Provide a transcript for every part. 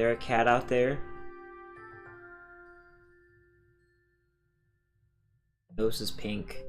there a cat out there? Nose is pink.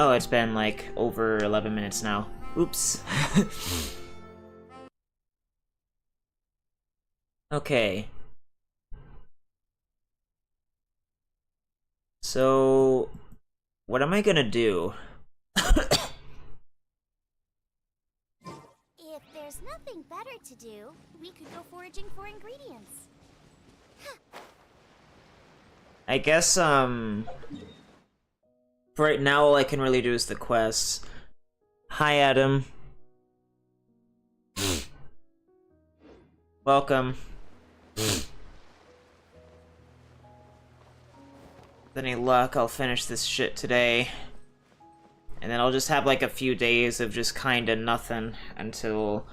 Oh, it's been like over 11 minutes now. Oops. Okay. So, what am I gonna do? If there's nothing better to do, we could go foraging for ingredients. I guess, for right now, all I can really do is the quests. Hi, Adam. Welcome. With any luck, I'll finish this shit today. And then I'll just have like a few days of just kinda nothing until...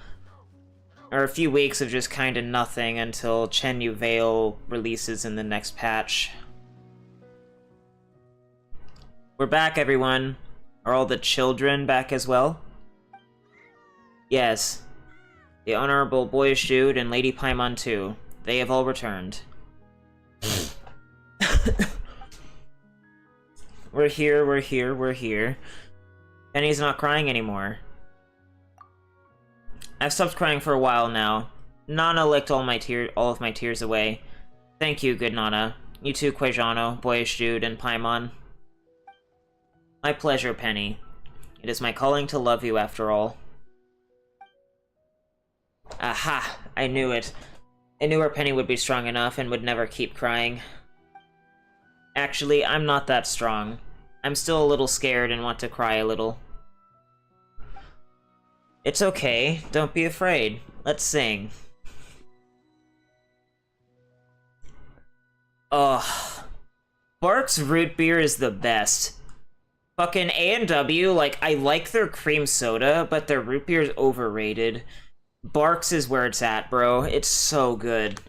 Or a few weeks of just kinda nothing until Chen Yu Veil releases in the next patch. We're back, everyone. Are all the children back as well? Yes. The Honorable Boyish Jude and Lady Paimon too. They have all returned. We're here, we're here, we're here. Penny's not crying anymore. I've stopped crying for a while now. Nana licked all of my tears away. Thank you, good Nana. You too, Quejano, Boyish Jude, and Paimon. My pleasure, Penny. It is my calling to love you after all. Aha! I knew it. I knew our Penny would be strong enough and would never keep crying. Actually, I'm not that strong. I'm still a little scared and want to cry a little. It's okay. Don't be afraid. Let's sing. Ugh. Bark's root beer is the best. Fucking A&W, like, I like their cream soda, but their root beer is overrated. Bark's is where it's at, bro. It's so good.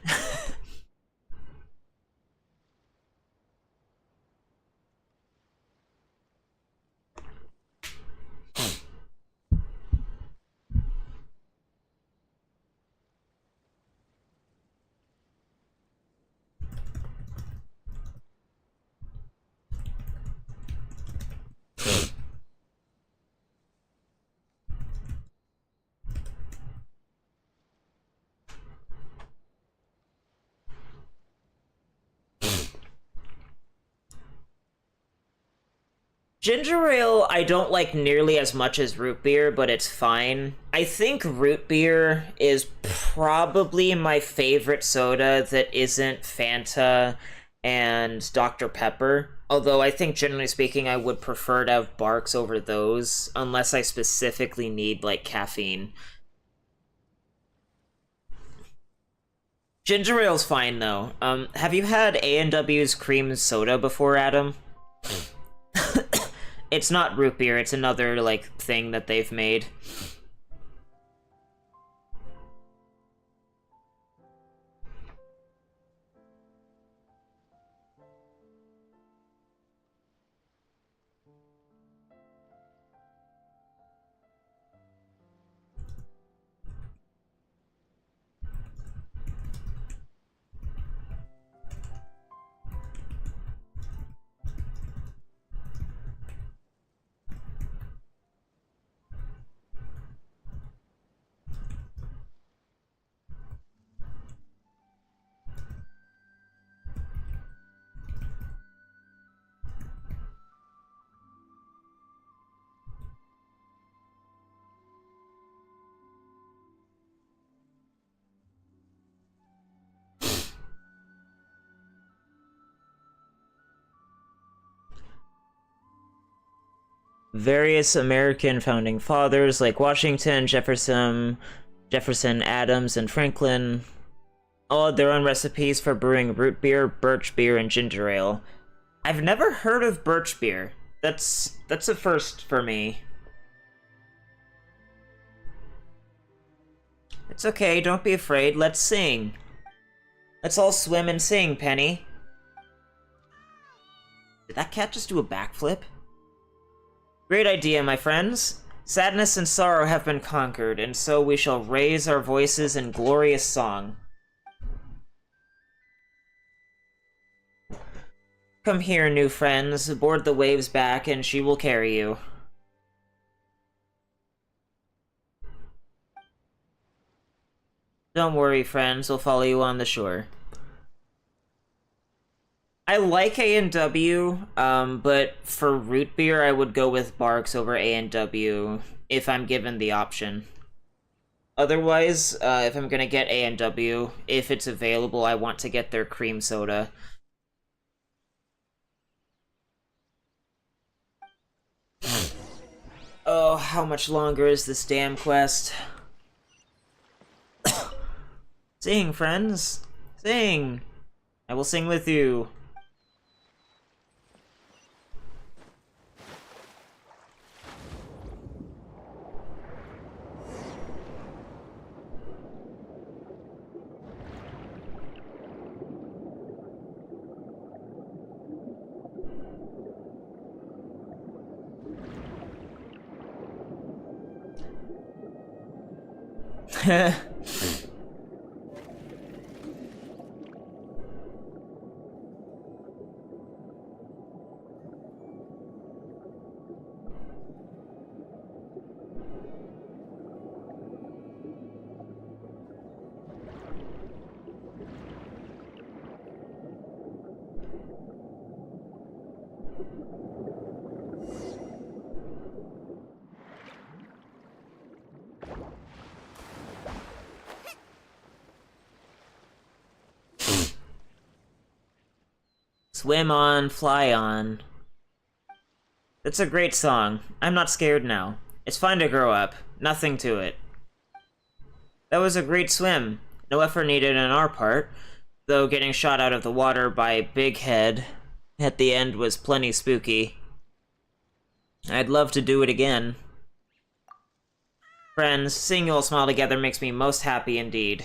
Ginger ale, I don't like nearly as much as root beer, but it's fine. I think root beer is probably my favorite soda that isn't Fanta and Dr. Pepper. Although I think, generally speaking, I would prefer to have Barks over those, unless I specifically need, like, caffeine. Ginger ale's fine, though. Have you had A&W's cream soda before, Adam? It's not root beer, it's another, like, thing that they've made. various American founding fathers like Washington, Jefferson, Adams, and Franklin all had their own recipes for brewing root beer, birch beer, and ginger ale. I've never heard of birch beer. That's a first for me. It's okay, don't be afraid, let's sing. Let's all swim and sing, Penny. Did that cat just do a backflip? Great idea, my friends. Sadness and sorrow have been conquered, and so we shall raise our voices in glorious song. Come here, new friends. Board the waves back, and she will carry you. Don't worry, friends. We'll follow you on the shore. I like A&W, but for root beer, I would go with Barks over A&W if I'm given the option. Otherwise, if I'm gonna get A&W, if it's available, I want to get their cream soda. Oh, how much longer is this damn quest? Sing, friends. Sing. I will sing with you. Swim on, fly on. That's a great song. I'm not scared now. It's fine to grow up. Nothing to it. That was a great swim. No effort needed on our part, though getting shot out of the water by Big Head at the end was plenty spooky. I'd love to do it again. Friends, seeing you all smile together makes me most happy indeed.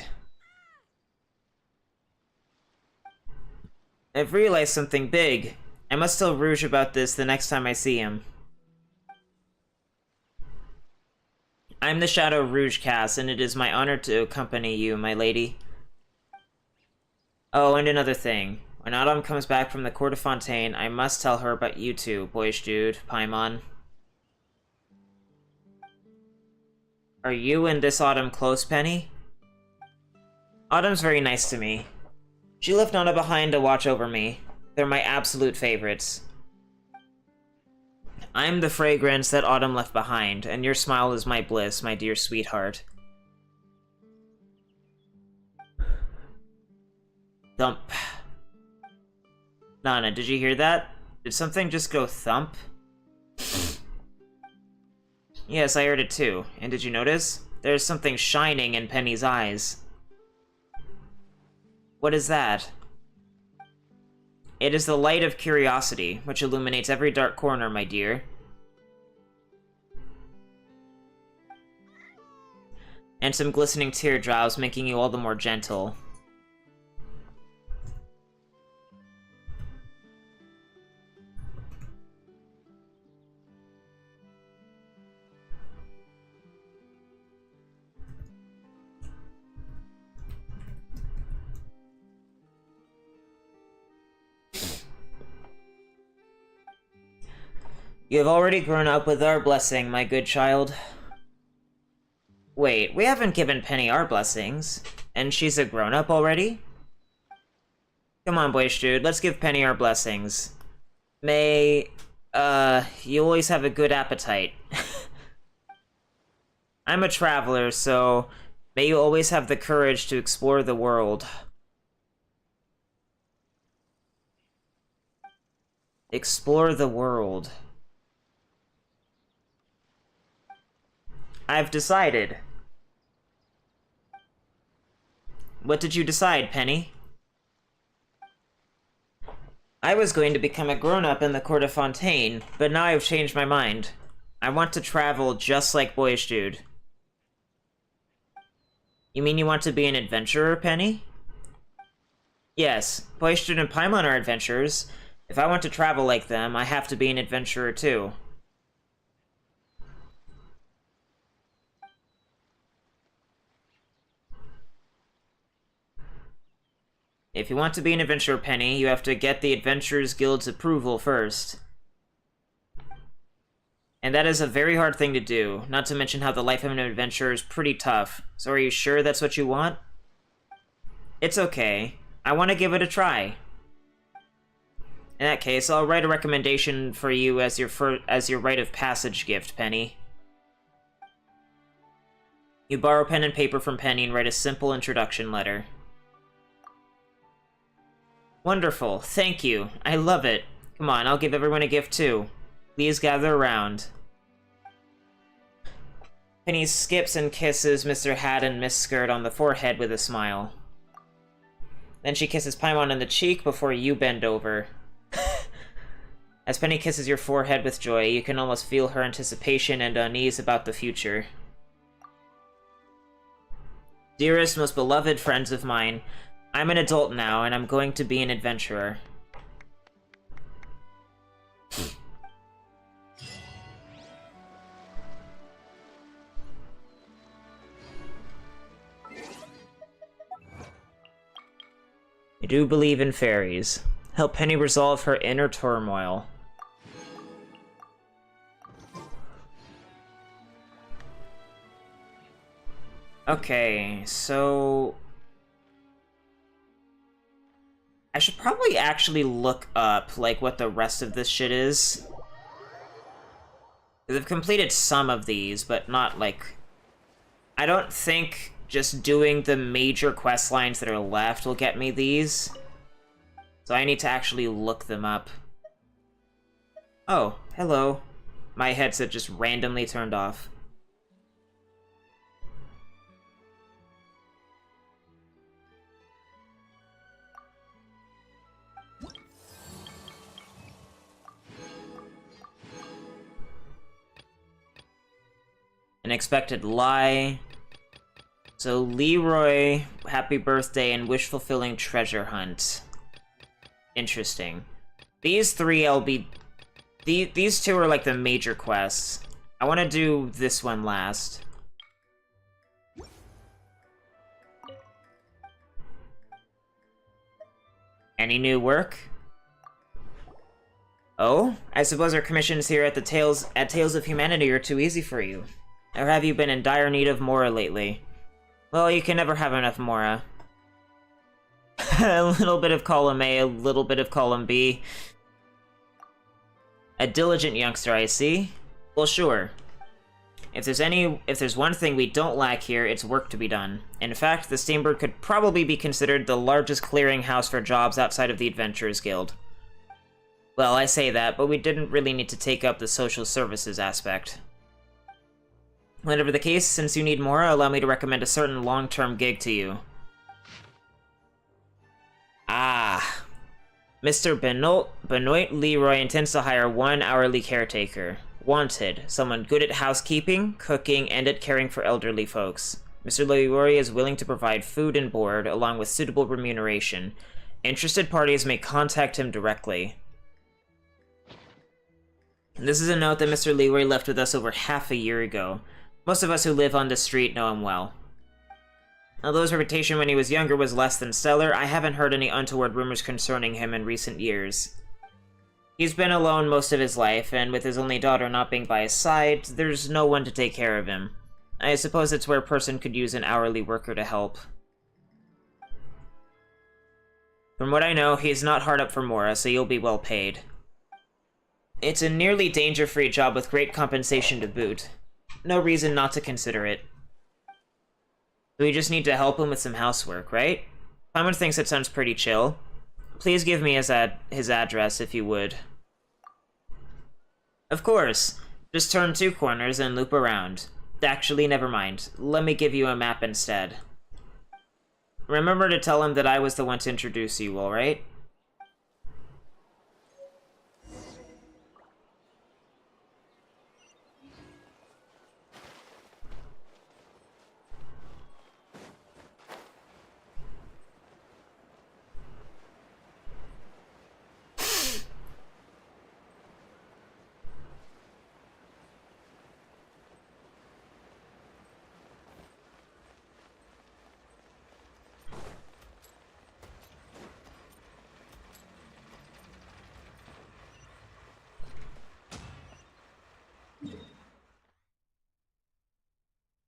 I've realized something big. I must tell Rouge about this the next time I see him. I'm the Shadow Rouge Cass, and it is my honor to accompany you, my lady. Oh, and another thing. When Autumn comes back from the court of Fontaine, I must tell her about you two, Boyish Dude, Paimon. Are you and this Autumn close, Penny? Autumn's very nice to me. She left Nana behind to watch over me. They're my absolute favorites. I'm the fragrance that Autumn left behind, and your smile is my bliss, my dear sweetheart. Thump. Nana, did you hear that? Did something just go thump? Yes, I heard it too. And did you notice? There's something shining in Penny's eyes. What is that? It is the light of curiosity, which illuminates every dark corner, my dear. And some glistening teardrops, making you all the more gentle. You have already grown up with our blessing, my good child. Wait, we haven't given Penny our blessings, and she's a grown-up already? Come on, boyish dude, let's give Penny our blessings. May, you always have a good appetite. I'm a traveler, so may you always have the courage to explore the world. Explore the world. I've decided. What did you decide, Penny? I was going to become a grown-up in the court of Fontaine, but now I've changed my mind. I want to travel just like Boyish Dude. You mean you want to be an adventurer, Penny? Yes, Boyish Dude and Paimon are adventurers. If I want to travel like them, I have to be an adventurer too. If you want to be an adventurer, Penny, you have to get the Adventurers Guild's approval first. And that is a very hard thing to do, not to mention how the life of an adventurer is pretty tough. So are you sure that's what you want? It's okay. I want to give it a try. In that case, I'll write a recommendation for you as your rite of passage gift, Penny. You borrow pen and paper from Penny and write a simple introduction letter. Wonderful, thank you. I love it. Come on, I'll give everyone a gift too. Please gather around. Penny skips and kisses Mr. Hat and Miss Skirt on the forehead with a smile. Then she kisses Paimon on the cheek before you bend over. As Penny kisses your forehead with joy, you can almost feel her anticipation and unease about the future. Dearest, most beloved friends of mine, I'm an adult now, and I'm going to be an adventurer. I do believe in fairies. Help Penny resolve her inner turmoil. Okay, so... I should probably actually look up, like, what the rest of this shit is. Because I've completed some of these, but not, like... I don't think just doing the major quest lines that are left will get me these. So I need to actually look them up. Oh, hello. My headset just randomly turned off. Unexpected lie. So Leroy, happy birthday, and wish-fulfilling treasure hunt. Interesting. These three these two are like the major quests. I want to do this one last. Any new work? Oh? I suppose our commissions here at Tales of Humanity are too easy for you. Or have you been in dire need of Mora lately? Well, you can never have enough Mora. A little bit of column A, a little bit of column B. A diligent youngster, I see. Well, sure. If there's one thing we don't lack here, it's work to be done. In fact, the Steambird could probably be considered the largest clearinghouse for jobs outside of the Adventurers Guild. Well, I say that, but we didn't really need to take up the social services aspect. Whatever the case, since you need more, allow me to recommend a certain long-term gig to you. Ah. Mr. Benoit Leroy intends to hire one hourly caretaker. Wanted. Someone good at housekeeping, cooking, and at caring for elderly folks. Mr. Leroy is willing to provide food and board, along with suitable remuneration. Interested parties may contact him directly. This is a note that Mr. Leroy left with us over half a year ago. Most of us who live on the street know him well. Although his reputation when he was younger was less than stellar, I haven't heard any untoward rumors concerning him in recent years. He's been alone most of his life, and with his only daughter not being by his side, there's no one to take care of him. I suppose it's where a person could use an hourly worker to help. From what I know, he's not hard up for Mora, so you'll be well paid. It's a nearly danger-free job with great compensation to boot. No reason not to consider it. We just need to help him with some housework, right? Paimon thinks it sounds pretty chill. Please give me his address, if you would. Of course. Just turn 2 corners and loop around. Actually, never mind. Let me give you a map instead. Remember to tell him that I was the one to introduce you, alright?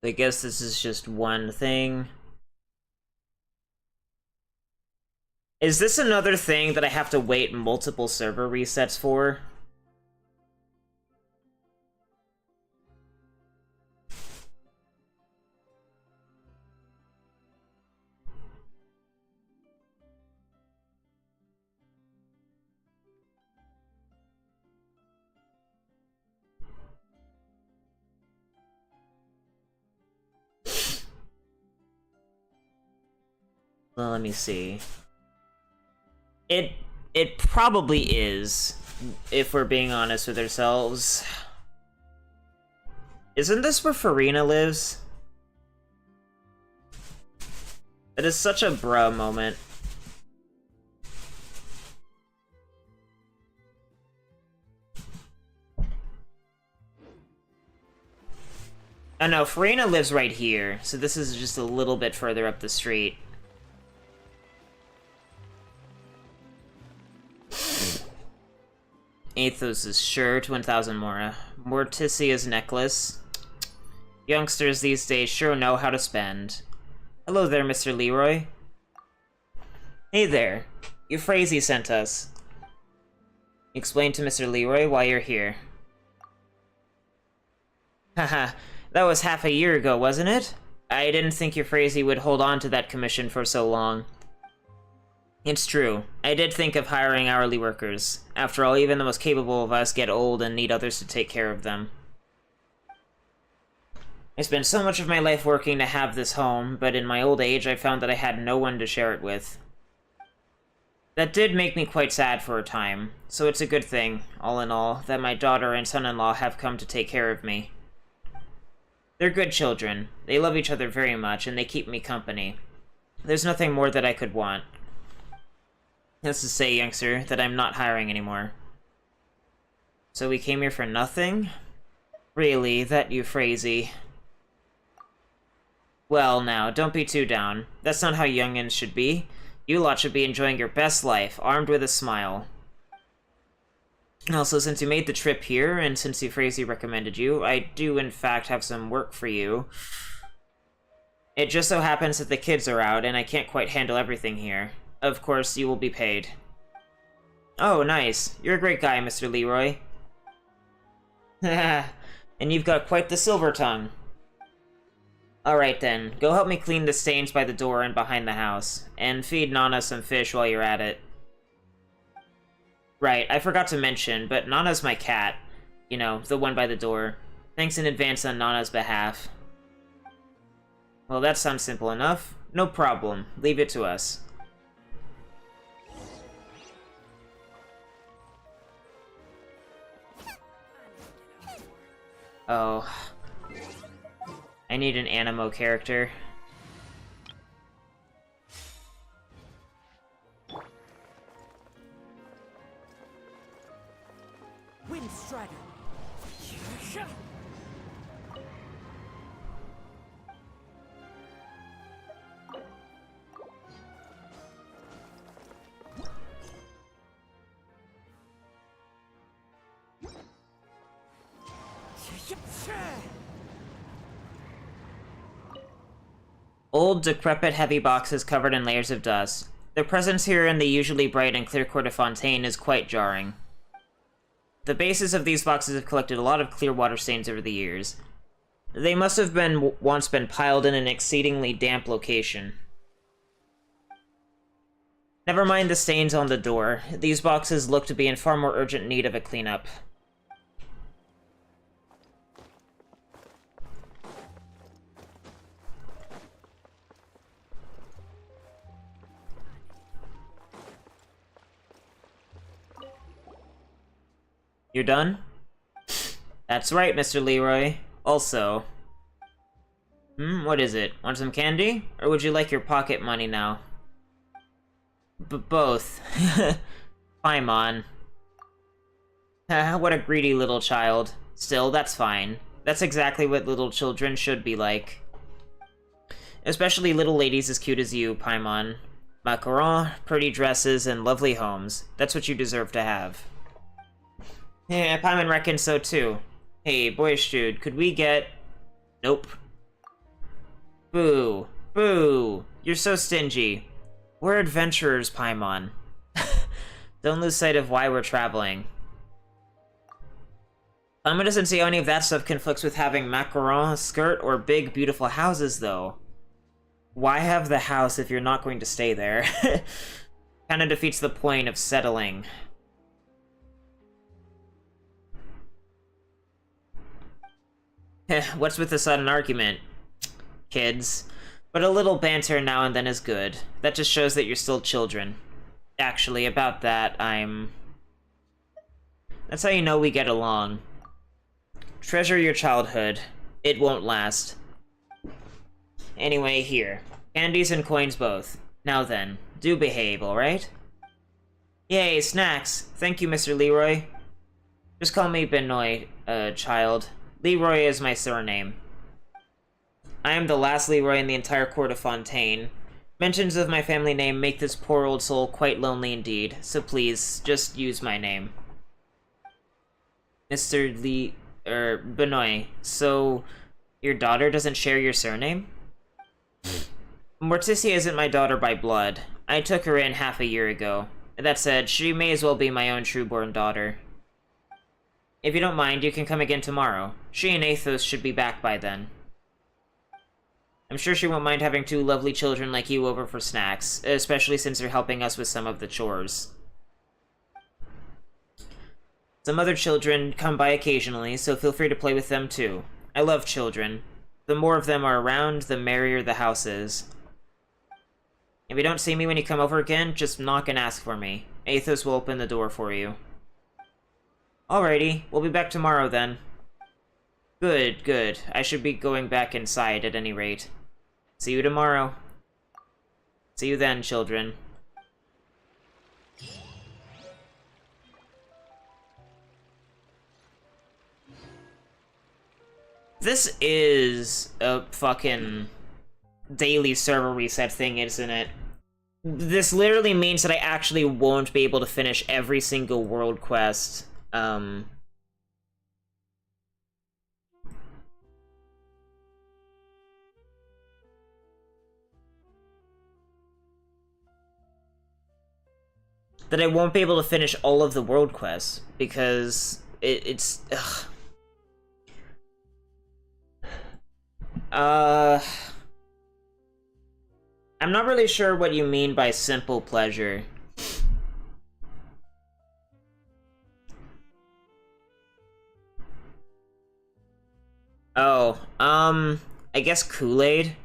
I guess this is just one thing. Is this another thing that I have to wait multiple server resets for? Well, let me see. It probably is, if we're being honest with ourselves. Isn't this where Farina lives? It is such a bruh moment. Oh no, Farina lives right here, so this is just a little bit further up the street. Athos' shirt, 1,000 Mora. Morticia's necklace. Youngsters these days sure know how to spend. Hello there, Mr. Leroy. Hey there. Euphrasie sent us. Explain to Mr. Leroy why you're here. Haha, that was half a year ago, wasn't it? I didn't think Euphrasie would hold on to that commission for so long. It's true. I did think of hiring hourly workers. After all, even the most capable of us get old and need others to take care of them. I spent so much of my life working to have this home, but in my old age I found that I had no one to share it with. That did make me quite sad for a time, so it's a good thing, all in all, that my daughter and son-in-law have come to take care of me. They're good children. They love each other very much, and they keep me company. There's nothing more that I could want. That's to say, youngster, that I'm not hiring anymore. So we came here for nothing? Really, that Euphrasie. Well, now, don't be too down. That's not how youngins should be. You lot should be enjoying your best life, armed with a smile. Also, since you made the trip here, and since Euphrasie recommended you, I do in fact have some work for you. It just so happens that the kids are out, and I can't quite handle everything here. Of course, you will be paid. Oh, nice. You're a great guy, Mr. Leroy. And you've got quite the silver tongue. Alright then, go help me clean the stains by the door and behind the house, and feed Nana some fish while you're at it. Right, I forgot to mention, but Nana's my cat. You know, the one by the door. Thanks in advance on Nana's behalf. Well, that sounds simple enough. No problem. Leave it to us. Oh. I need an Animo character. Windstrider. Old, decrepit, heavy boxes covered in layers of dust. Their presence here in the usually bright and clear court of Fontaine is quite jarring. The bases of these boxes have collected a lot of clear water stains over the years. They must have once been piled in an exceedingly damp location. Never mind the stains on the door. These boxes look to be in far more urgent need of a cleanup. You're done? That's right, Mr. Leroy. Also... what is it? Want some candy? Or would you like your pocket money now? Both. Paimon. What a greedy little child. Still, that's fine. That's exactly what little children should be like. Especially little ladies as cute as you, Paimon. Macaron, pretty dresses, and lovely homes. That's what you deserve to have. Yeah, Paimon reckons so too. Hey, boyish dude, could we get... Nope. Boo. Boo. You're so stingy. We're adventurers, Paimon. Don't lose sight of why we're traveling. Paimon doesn't see how any of that stuff conflicts with having macaron, skirt, or big, beautiful houses, though. Why have the house if you're not going to stay there? Kinda defeats the point of settling. What's with the sudden argument? Kids. But a little banter now and then is good. That just shows that you're still children. Actually, about that, that's how you know we get along. Treasure your childhood. It won't last. Anyway, here. Candies and coins both. Now then, do behave, alright? Yay, snacks! Thank you, Mr. Leroy. Just call me Benoit, child. Leroy is my surname. I am the last Leroy in the entire court of Fontaine. Mentions of my family name make this poor old soul quite lonely indeed, so please, just use my name. Mr. Benoit, so your daughter doesn't share your surname? Morticia isn't my daughter by blood. I took her in half a year ago. That said, she may as well be my own true-born daughter. If you don't mind, you can come again tomorrow. She and Athos should be back by then. I'm sure she won't mind having two lovely children like you over for snacks, especially since they're helping us with some of the chores. Some other children come by occasionally, so feel free to play with them too. I love children. The more of them are around, the merrier the house is. If you don't see me when you come over again, just knock and ask for me. Athos will open the door for you. Alrighty, we'll be back tomorrow then. Good, good. I should be going back inside at any rate. See you tomorrow. See you then, children. This is a fucking daily server reset thing, isn't it? This literally means that I actually won't be able to finish every single world quest. That I won't be able to finish all of the world quests, because it's... Ugh. I'm not really sure what you mean by simple pleasure. Oh, I guess Kool-Aid?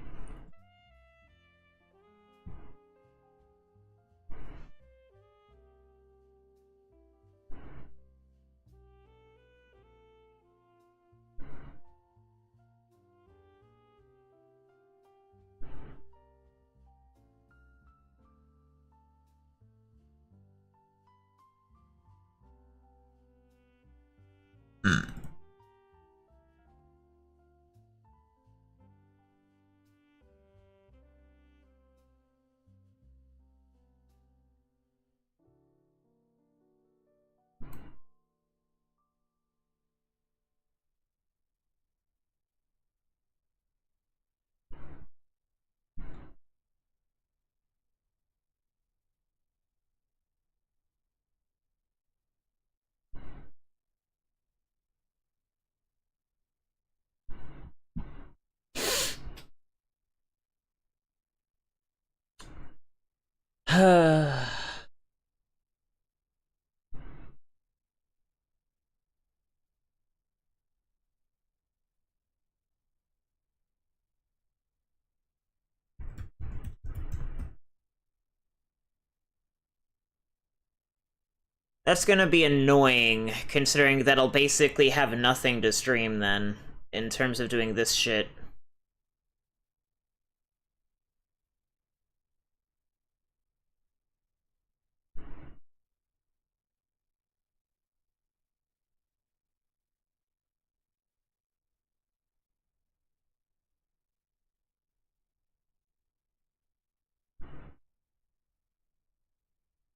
That's gonna be annoying, considering that I'll basically have nothing to stream then, in terms of doing this shit.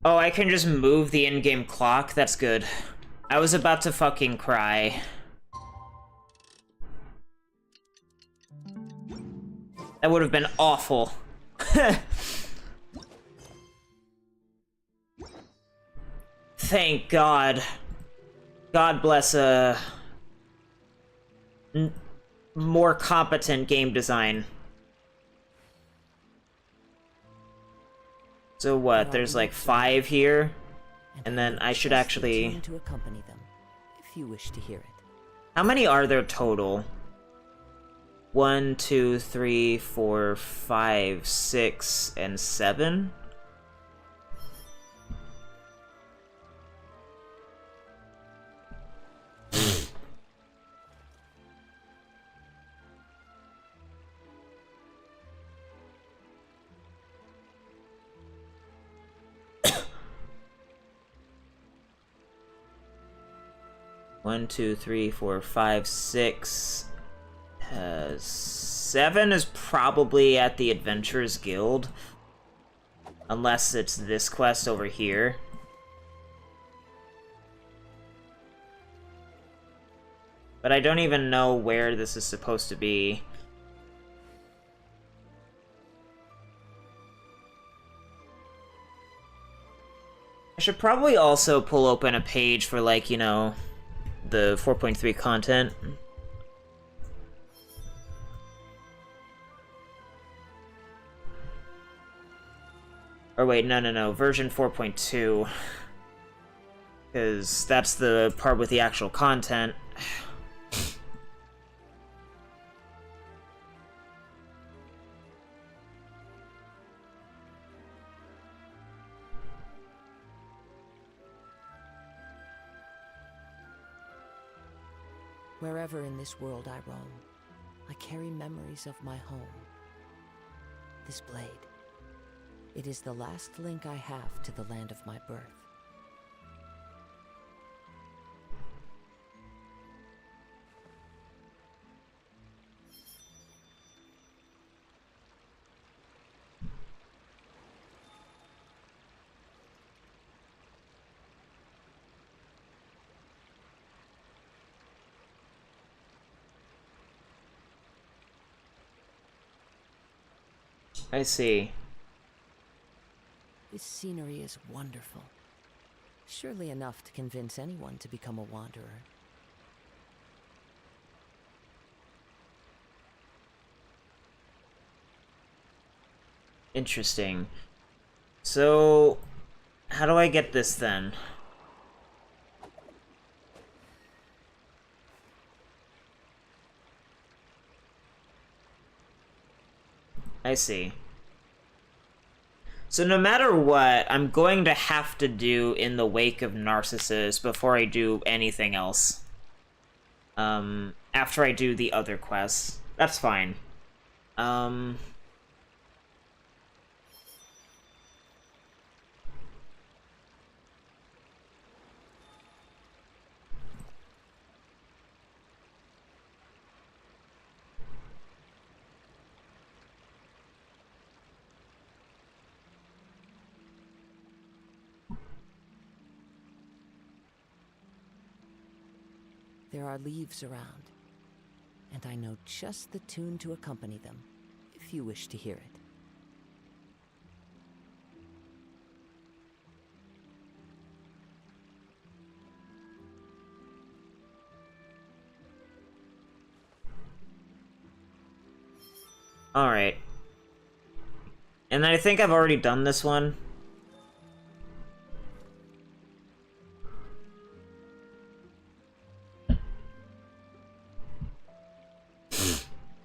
Oh, I can just move the in-game clock? That's good. I was about to fucking cry. That would have been awful. Thank God. God bless more competent game design. So what, there's like 5 here? And then I should actually... to accompany them, if you wish to hear it. How many are there total? 1, 2, 3, 4, 5, 6, and 7? One, two, three, four, five, 6. 7 is probably at the Adventurers Guild. Unless it's this quest over here. But I don't even know where this is supposed to be. I should probably also pull open a page for, like, you know, the 4.3 content. Or wait, no, version 4.2. Because that's the part with the actual content. Wherever in this world I roam, I carry memories of my home. This blade, it is the last link I have to the land of my birth. I see. This scenery is wonderful. Surely enough to convince anyone to become a wanderer. Interesting. So, how do I get this then? I see. So no matter what, I'm going to have to do In the Wake of Narcissus before I do anything else. After I do the other quests. That's fine. There are leaves around, and I know just the tune to accompany them, if you wish to hear it. Alright. And I think I've already done this one.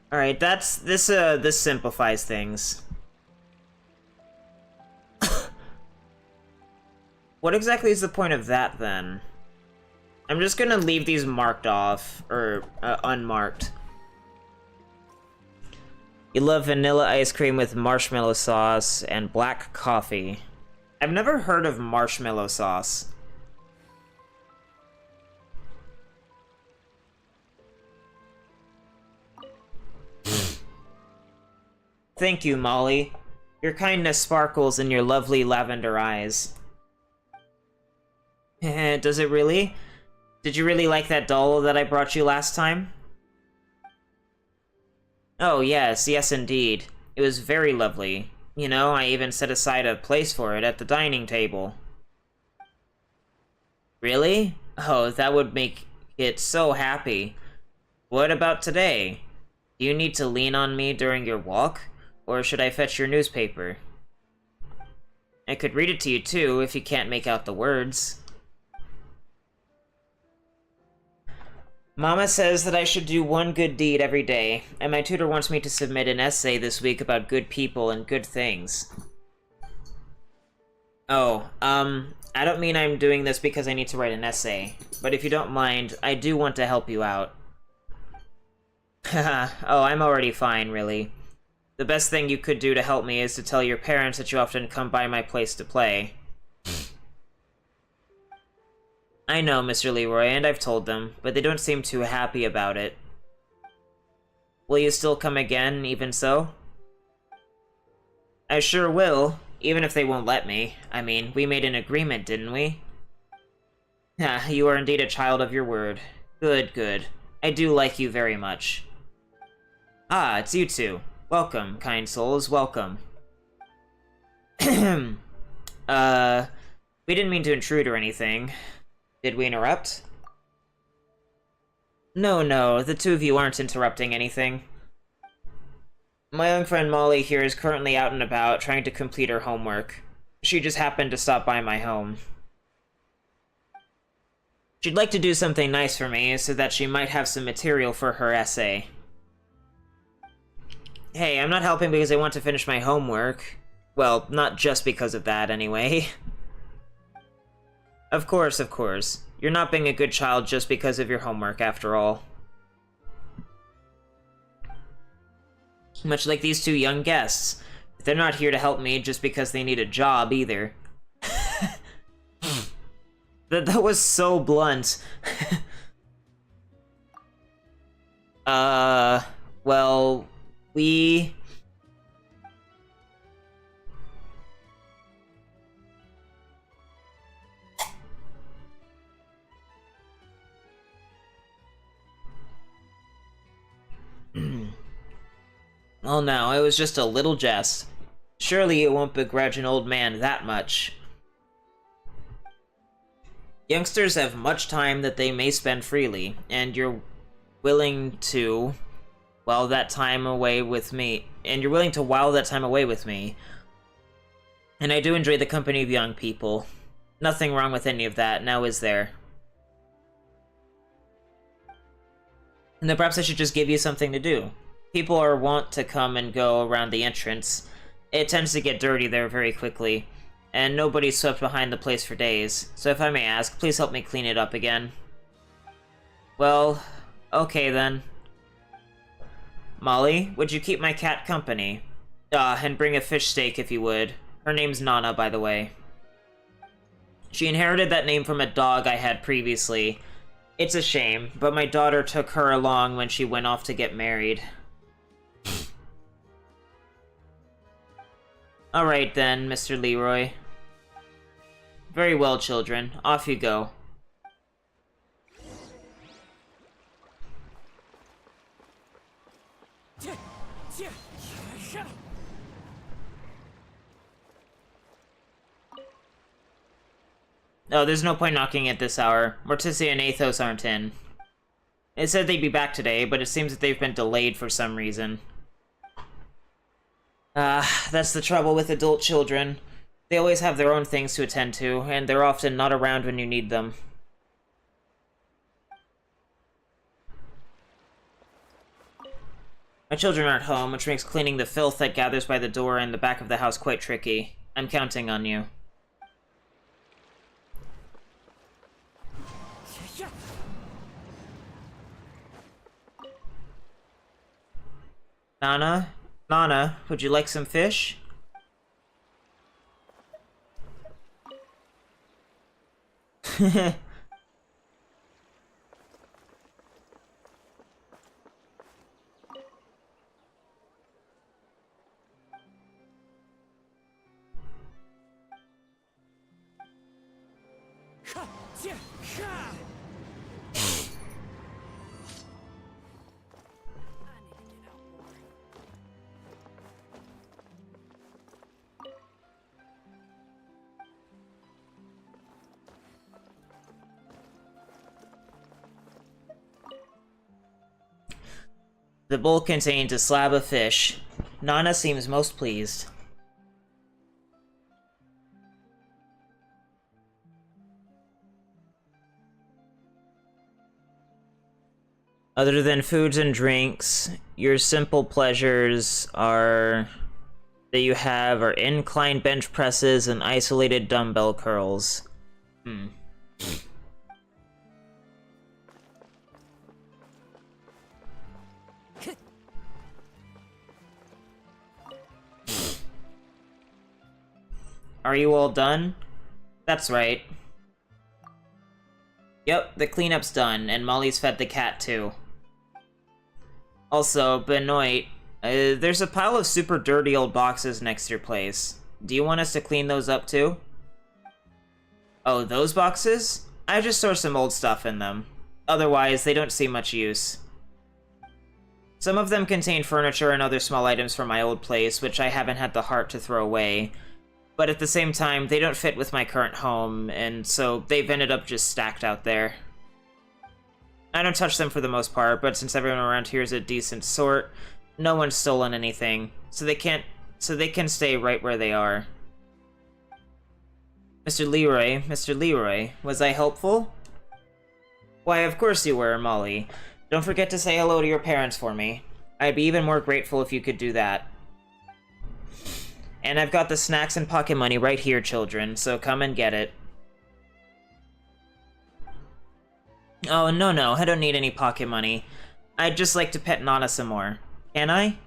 Alright, this simplifies things. What exactly is the point of that, then? I'm just gonna leave these marked off, or unmarked. You love vanilla ice cream with marshmallow sauce and black coffee. I've never heard of marshmallow sauce. Thank you, Molly. Your kindness sparkles in your lovely lavender eyes. Does it really? Did you really like that doll that I brought you last time? Oh, yes, yes indeed. It was very lovely. You know, I even set aside a place for it at the dining table. Really? Oh, that would make it so happy. What about today? Do you need to lean on me during your walk? Or should I fetch your newspaper? I could read it to you too, if you can't make out the words. Mama says that I should do one good deed every day, and my tutor wants me to submit an essay this week about good people and good things. Oh, I don't mean I'm doing this because I need to write an essay, but if you don't mind, I do want to help you out. Haha, oh, I'm already fine, really. The best thing you could do to help me is to tell your parents that you often come by my place to play. I know, Mr. Leroy, and I've told them, but they don't seem too happy about it. Will you still come again, even so? I sure will, even if they won't let me. I mean, we made an agreement, didn't we? Ah, you are indeed a child of your word. Good, good. I do like you very much. Ah, it's you two. Welcome, kind souls, welcome. We didn't mean to intrude or anything. Did we interrupt? No, the two of you aren't interrupting anything. My young friend Molly here is currently out and about, trying to complete her homework. She just happened to stop by my home. She'd like to do something nice for me, so that she might have some material for her essay. Hey, I'm not helping because I want to finish my homework. Well, not just because of that, anyway. Of course. You're not being a good child just because of your homework, after all. Much like these two young guests. They're not here to help me just because they need a job, either. That was so blunt. Well, we... Well, no, it was just a little jest. Surely you won't begrudge an old man that much. Youngsters have much time that they may spend freely, and you're willing to while that time away with me. And I do enjoy the company of young people. Nothing wrong with any of that, now is there? And then perhaps I should just give you something to do. People are wont to come and go around the entrance. It tends to get dirty there very quickly, and nobody's swept behind the place for days, so if I may ask, please help me clean it up again. Well, okay then. Molly, would you keep my cat company? And bring a fish steak if you would. Her name's Nana, by the way. She inherited that name from a dog I had previously. It's a shame, but my daughter took her along when she went off to get married. Alright then, Mr. Leroy. Very well, children. Off you go. Oh, there's no point knocking at this hour. Morticia and Athos aren't in. It said they'd be back today, but it seems that they've been delayed for some reason. That's the trouble with adult children. They always have their own things to attend to, and they're often not around when you need them. My children aren't home, which makes cleaning the filth that gathers by the door and the back of the house quite tricky. I'm counting on you. Nana? Nana, would you like some fish? The bowl contains a slab of fish. Nana seems most pleased. Other than foods and drinks, your simple pleasures are that you have are incline bench presses and isolated dumbbell curls. Are you all done? That's right. Yep, the cleanup's done, and Molly's fed the cat too. Also, Benoit, there's a pile of super dirty old boxes next to your place. Do you want us to clean those up too? Oh, those boxes? I just store some old stuff in them. Otherwise, they don't see much use. Some of them contain furniture and other small items from my old place, which I haven't had the heart to throw away. But at the same time, they don't fit with my current home, and so they've ended up just stacked out there. I don't touch them for the most part, but since everyone around here is a decent sort, no one's stolen anything, so they can stay right where they are. Mr. Leroy, was I helpful? Why, of course you were, Molly. Don't forget to say hello to your parents for me. I'd be even more grateful if you could do that. And I've got the snacks and pocket money right here, children, so come and get it. Oh, no, I don't need any pocket money. I'd just like to pet Nana some more. Can I?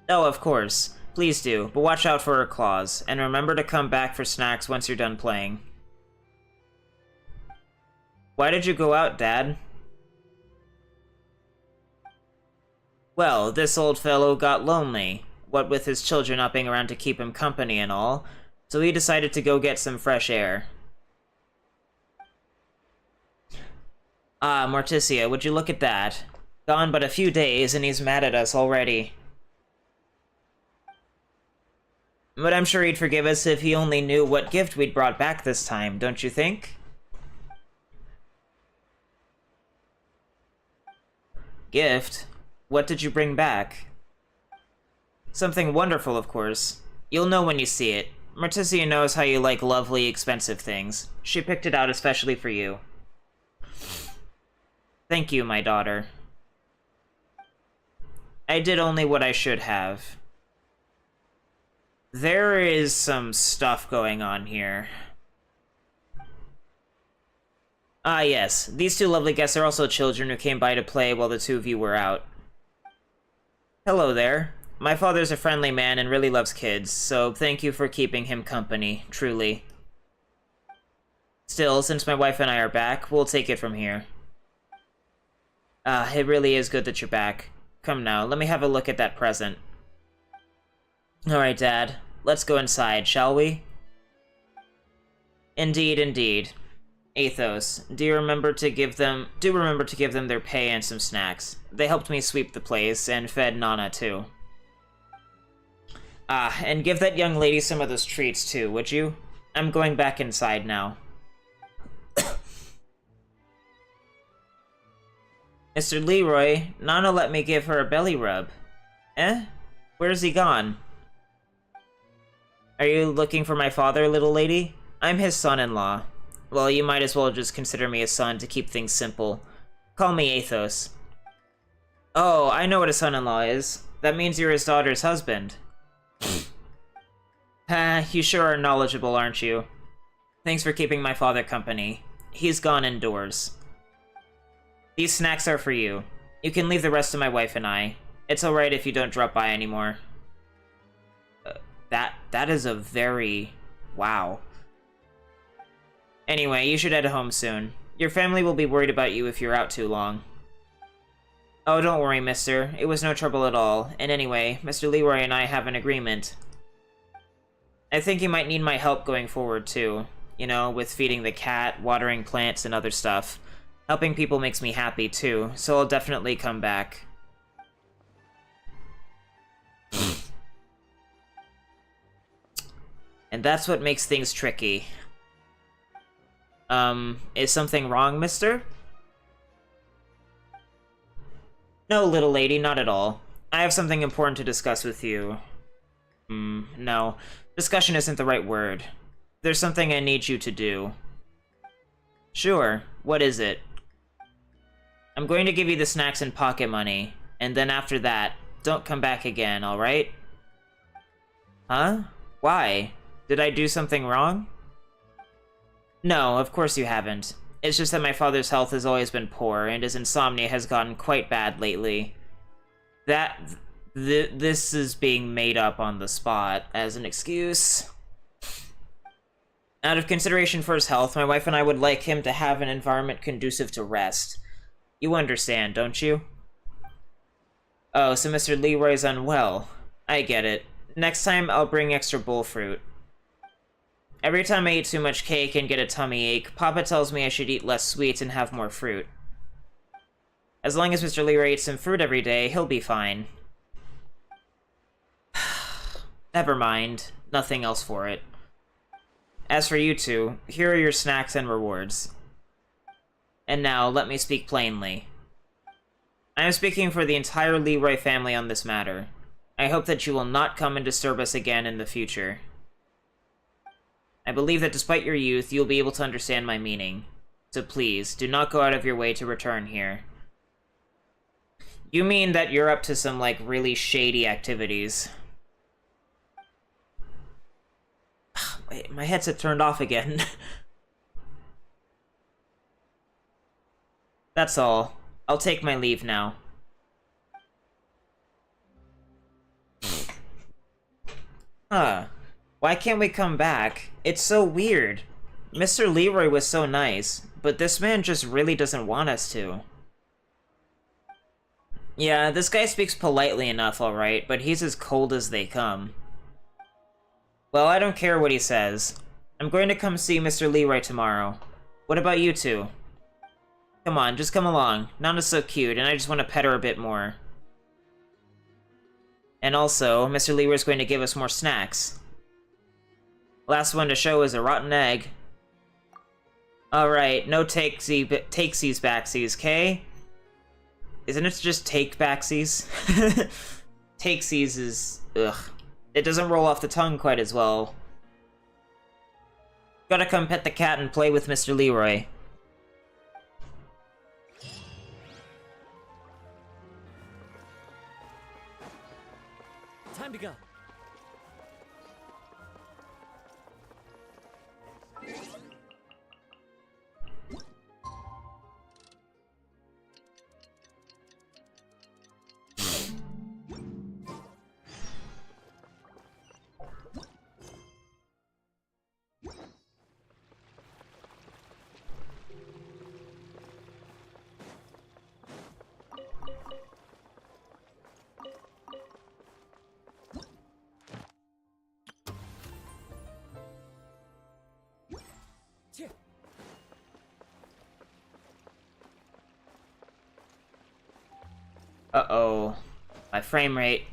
Oh, of course. Please do, but watch out for her claws, and remember to come back for snacks once you're done playing. Why did you go out, Dad? Well, this old fellow got lonely, what with his children not being around to keep him company and all, so he decided to go get some fresh air. Ah, Morticia, would you look at that? Gone but a few days, and he's mad at us already. But I'm sure he'd forgive us if he only knew what gift we'd brought back this time, don't you think? Gift? What did you bring back? Something wonderful, of course. You'll know when you see it. Morticia knows how you like lovely, expensive things. She picked it out especially for you. Thank you, my daughter. I did only what I should have. There is some stuff going on here. Ah, yes. These two lovely guests are also children who came by to play while the two of you were out. Hello there. My father's a friendly man and really loves kids, so thank you for keeping him company, truly. Still, since my wife and I are back, we'll take it from here. Ah, it really is good that you're back. Come now, let me have a look at that present. Alright, Dad. Let's go inside, shall we? Indeed, indeed. Athos, do remember to give them their pay and some snacks. They helped me sweep the place, and fed Nana, too. Ah, and give that young lady some of those treats, too, would you? I'm going back inside now. Mr. Leroy, Nana let me give her a belly rub. Eh? Where's he gone? Are you looking for my father, little lady? I'm his son-in-law. Well, you might as well just consider me a son to keep things simple. Call me Athos. Oh, I know what a son-in-law is. That means you're his daughter's husband. You sure are knowledgeable, aren't you? Thanks for keeping my father company. He's gone indoors. These snacks are for you. You can leave the rest to my wife and I. It's alright if you don't drop by anymore. That is a very... wow. Anyway, you should head home soon. Your family will be worried about you if you're out too long. Oh, don't worry, mister. It was no trouble at all. And anyway, Mr. Leroy and I have an agreement. I think you might need my help going forward, too. You know, with feeding the cat, watering plants, and other stuff. Helping people makes me happy, too, so I'll definitely come back. And that's what makes things tricky. Is something wrong, mister? No, little lady, not at all. I have something important to discuss with you. No. Discussion isn't the right word. There's something I need you to do. Sure, what is it? I'm going to give you the snacks and pocket money, and then after that, don't come back again, alright? Huh? Why? Did I do something wrong? No, of course you haven't. It's just that my father's health has always been poor, and his insomnia has gotten quite bad lately. This is being made up on the spot as an excuse. Out of consideration for his health, my wife and I would like him to have an environment conducive to rest. You understand, don't you? Oh, so Mr. Leroy's unwell. I get it. Next time, I'll bring extra bull fruit. Every time I eat too much cake and get a tummy ache, Papa tells me I should eat less sweets and have more fruit. As long as Mr. Leroy eats some fruit every day, he'll be fine. Never mind. Nothing else for it. As for you two, here are your snacks and rewards. And now, let me speak plainly. I am speaking for the entire Leroy family on this matter. I hope that you will not come and disturb us again in the future. I believe that despite your youth, you'll be able to understand my meaning. So please, do not go out of your way to return here. You mean that you're up to some, like, really shady activities. Wait, my headset turned off again. That's all. I'll take my leave now. Huh. Why can't we come back? It's so weird. Mr. Leroy was so nice, but this man just really doesn't want us to. Yeah, this guy speaks politely enough, alright, but he's as cold as they come. Well, I don't care what he says. I'm going to come see Mr. Leroy tomorrow. What about you two? Come on, just come along. Nana's so cute, and I just want to pet her a bit more. And also, Mr. Leroy's going to give us more snacks. Last one to show is a rotten egg. Alright, no takesies backsies, Kay? Isn't it just take backsies? Takesies is... ugh. It doesn't roll off the tongue quite as well. Gotta come pet the cat and play with Mr. Leroy. Time to go. Uh-oh. My frame rate.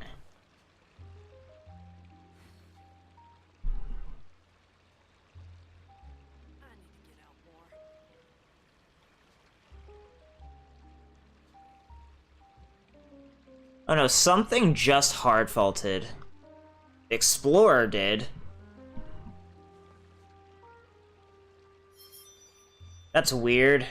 Oh no, something just hard faulted. Explorer did. That's weird.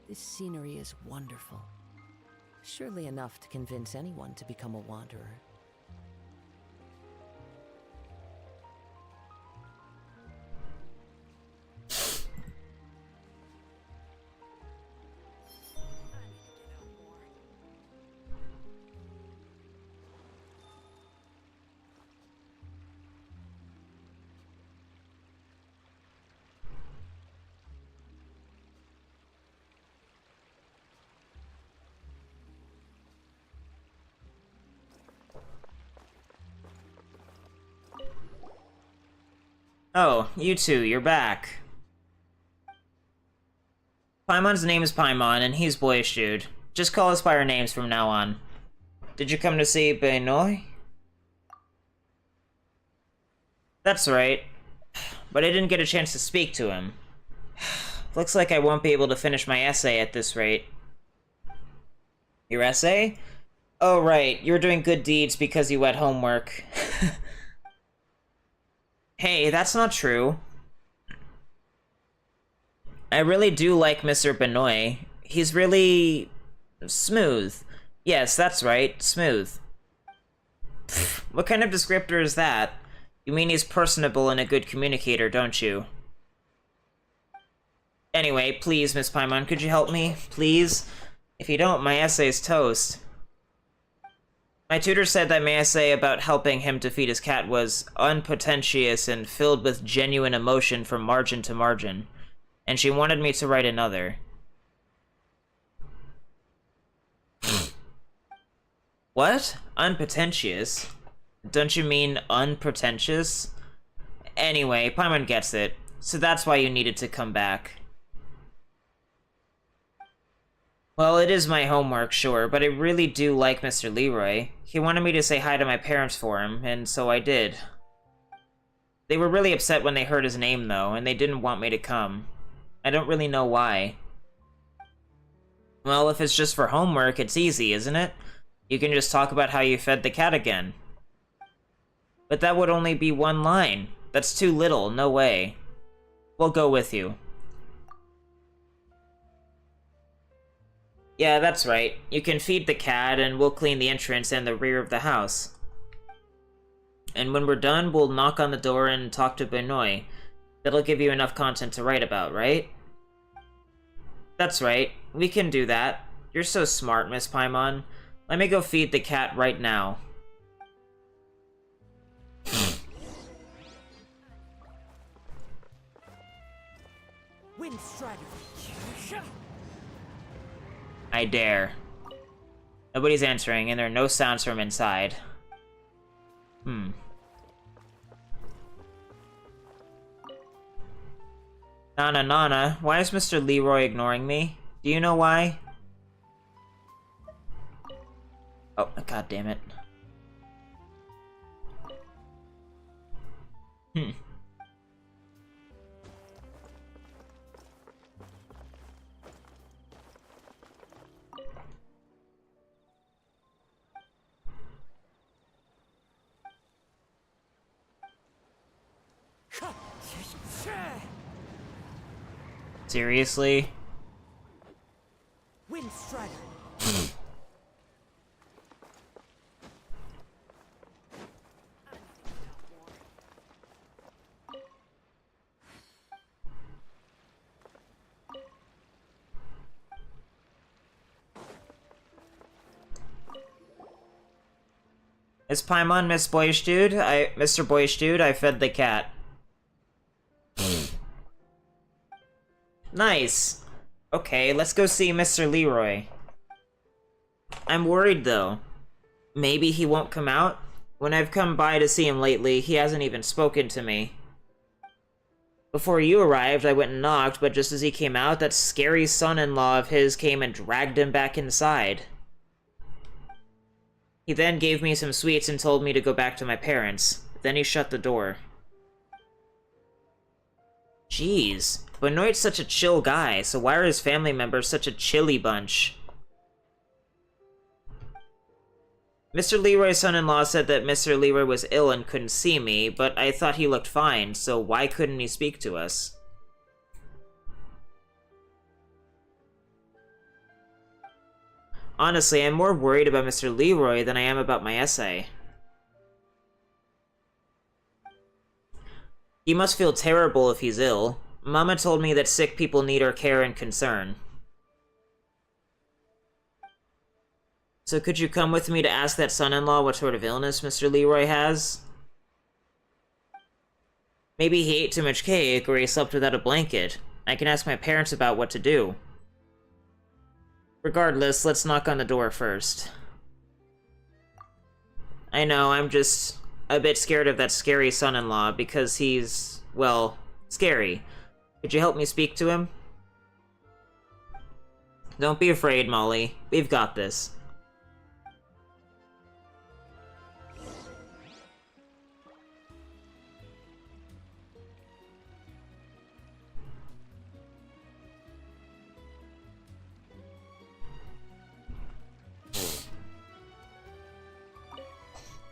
This scenery is wonderful. Surely enough to convince anyone to become a wanderer. Oh, you two, you're back. Paimon's name is Paimon, and he's boyish dude. Just call us by our names from now on. Did you come to see Benoy? That's right. But I didn't get a chance to speak to him. Looks like I won't be able to finish my essay at this rate. Your essay? Oh, right. You were doing good deeds because you had homework. Hey, that's not true. I really do like Mr. Benoy. He's really... smooth. Yes, that's right, smooth. Pfft, what kind of descriptor is that? You mean he's personable and a good communicator, don't you? Anyway, please, Miss Paimon, could you help me? Please? If you don't, my essay's toast. My tutor said that my essay about helping him defeat his cat was unpretentious and filled with genuine emotion from margin to margin, and she wanted me to write another. What? Unpretentious? Don't you mean unpretentious? Anyway, Paimon gets it, so that's why you needed to come back. Well, it is my homework, sure, but I really do like Mr. Leroy. He wanted me to say hi to my parents for him, and so I did. They were really upset when they heard his name, though, and they didn't want me to come. I don't really know why. Well, if it's just for homework, it's easy, isn't it? You can just talk about how you fed the cat again. But that would only be one line. That's too little, no way. We'll go with you. Yeah, that's right. You can feed the cat, and we'll clean the entrance and the rear of the house. And when we're done, we'll knock on the door and talk to Benoy. That'll give you enough content to write about, right? That's right. We can do that. You're so smart, Miss Paimon. Let me go feed the cat right now. I dare. Nobody's answering, and there are no sounds from inside. Nana, why is Mr. Leroy ignoring me? Do you know why? Oh, god damn it. Seriously? Is Paimon Miss Boyish Dude? Mr. Boyish Dude, I fed the cat. Nice. Okay, let's go see Mr. Leroy. I'm worried, though. Maybe he won't come out? When I've come by to see him lately, he hasn't even spoken to me. Before you arrived, I went and knocked, but just as he came out, that scary son-in-law of his came and dragged him back inside. He then gave me some sweets and told me to go back to my parents. Then he shut the door. Jeez, Benoit's such a chill guy, so why are his family members such a chilly bunch? Mr. Leroy's son-in-law said that Mr. Leroy was ill and couldn't see me, but I thought he looked fine, so why couldn't he speak to us? Honestly, I'm more worried about Mr. Leroy than I am about my essay. He must feel terrible if he's ill. Mama told me that sick people need our care and concern. So could you come with me to ask that son-in-law what sort of illness Mr. Leroy has? Maybe he ate too much cake, or he slept without a blanket. I can ask my parents about what to do. Regardless, let's knock on the door first. I know, I'm just a bit scared of that scary son-in-law because he's, well, scary. Could you help me speak to him? Don't be afraid, Molly. We've got this.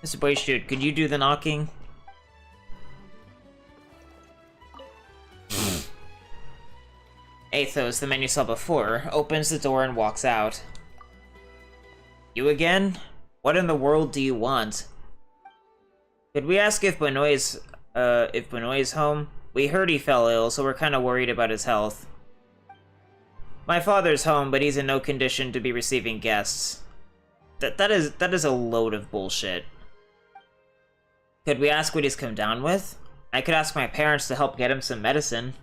Mr. Boyshoot, could you do the knocking? Athos, the man you saw before, opens the door and walks out. You again? What in the world do you want? Could we ask if Benoit's home? We heard he fell ill, so we're kinda worried about his health. My father's home, but he's in no condition to be receiving guests. That is a load of bullshit. Could we ask what he's come down with? I could ask my parents to help get him some medicine.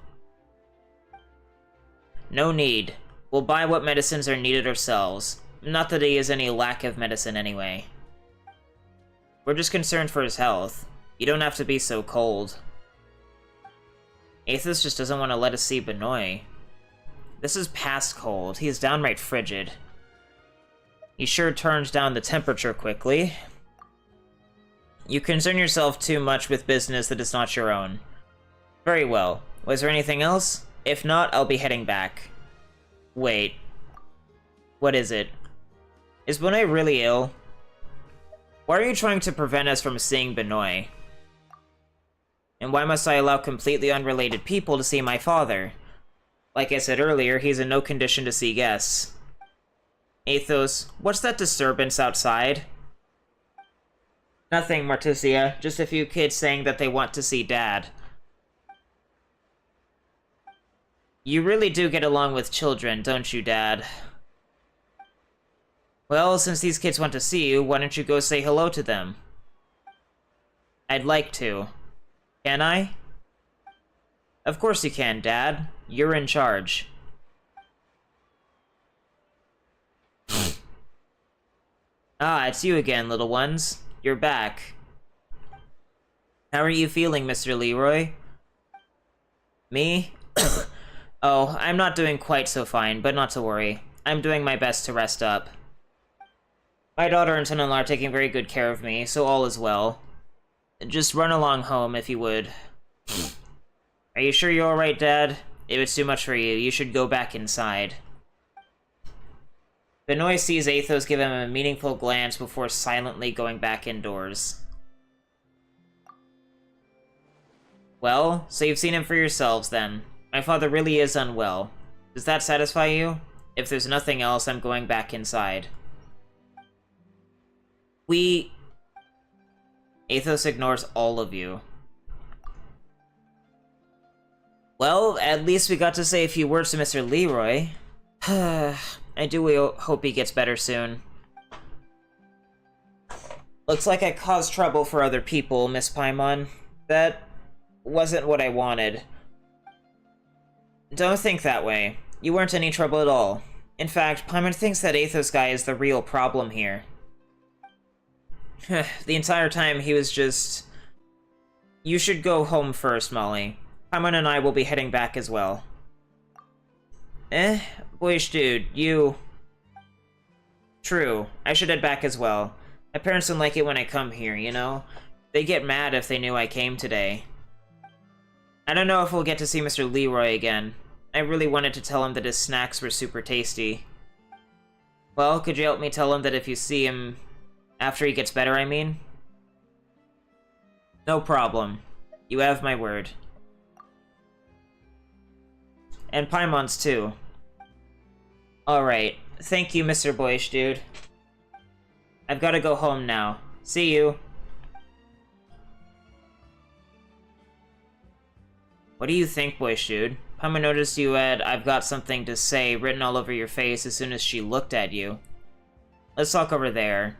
No need. We'll buy what medicines are needed ourselves. Not that he has any lack of medicine anyway. We're just concerned for his health. You don't have to be so cold. Athos just doesn't want to let us see Benoit. This is past cold. He's downright frigid. He sure turns down the temperature quickly. You concern yourself too much with business that is not your own. Very well. Was there anything else? If not, I'll be heading back. Wait. What is it? Is Benoit really ill? Why are you trying to prevent us from seeing Benoit? And why must I allow completely unrelated people to see my father? Like I said earlier, he's in no condition to see guests. Athos, what's that disturbance outside? Nothing, Morticia. Just a few kids saying that they want to see Dad. You really do get along with children, don't you, Dad? Well, since these kids want to see you, why don't you go say hello to them? I'd like to. Can I? Of course you can, Dad. You're in charge. Ah, it's you again, little ones. You're back. How are you feeling, Mr. Leroy? Me? Oh, I'm not doing quite so fine, but not to worry. I'm doing my best to rest up. My daughter and son-in-law are taking very good care of me, so all is well. Just run along home, if you would. Are you sure you're alright, Dad? It was too much for you. You should go back inside. Benoit sees Athos give him a meaningful glance before silently going back indoors. Well, so you've seen him for yourselves, then. My father really is unwell. Does that satisfy you? If there's nothing else, I'm going back inside. Athos ignores all of you. Well, at least we got to say a few words to Mr. Leroy. I do hope he gets better soon. Looks like I caused trouble for other people, Miss Paimon. That wasn't what I wanted. Don't think that way. You weren't any trouble at all. In fact, Paimon thinks that Athos guy is the real problem here. The entire time he was just... You should go home first, Molly. Paimon and I will be heading back as well. Boyish dude, you... True, I should head back as well. My parents don't like it when I come here, you know? They'd get mad if they knew I came today. I don't know if we'll get to see Mr. Leroy again. I really wanted to tell him that his snacks were super tasty. Well, could you help me tell him that if you see him... After he gets better, I mean? No problem. You have my word. And Paimon's too. Alright, Thank you, Mr. Boyish, dude. I've gotta go home now. See you. What do you think, Boyish, dude? Pama noticed you had "I've got something to say" written all over your face as soon as she looked at you. Let's talk over there.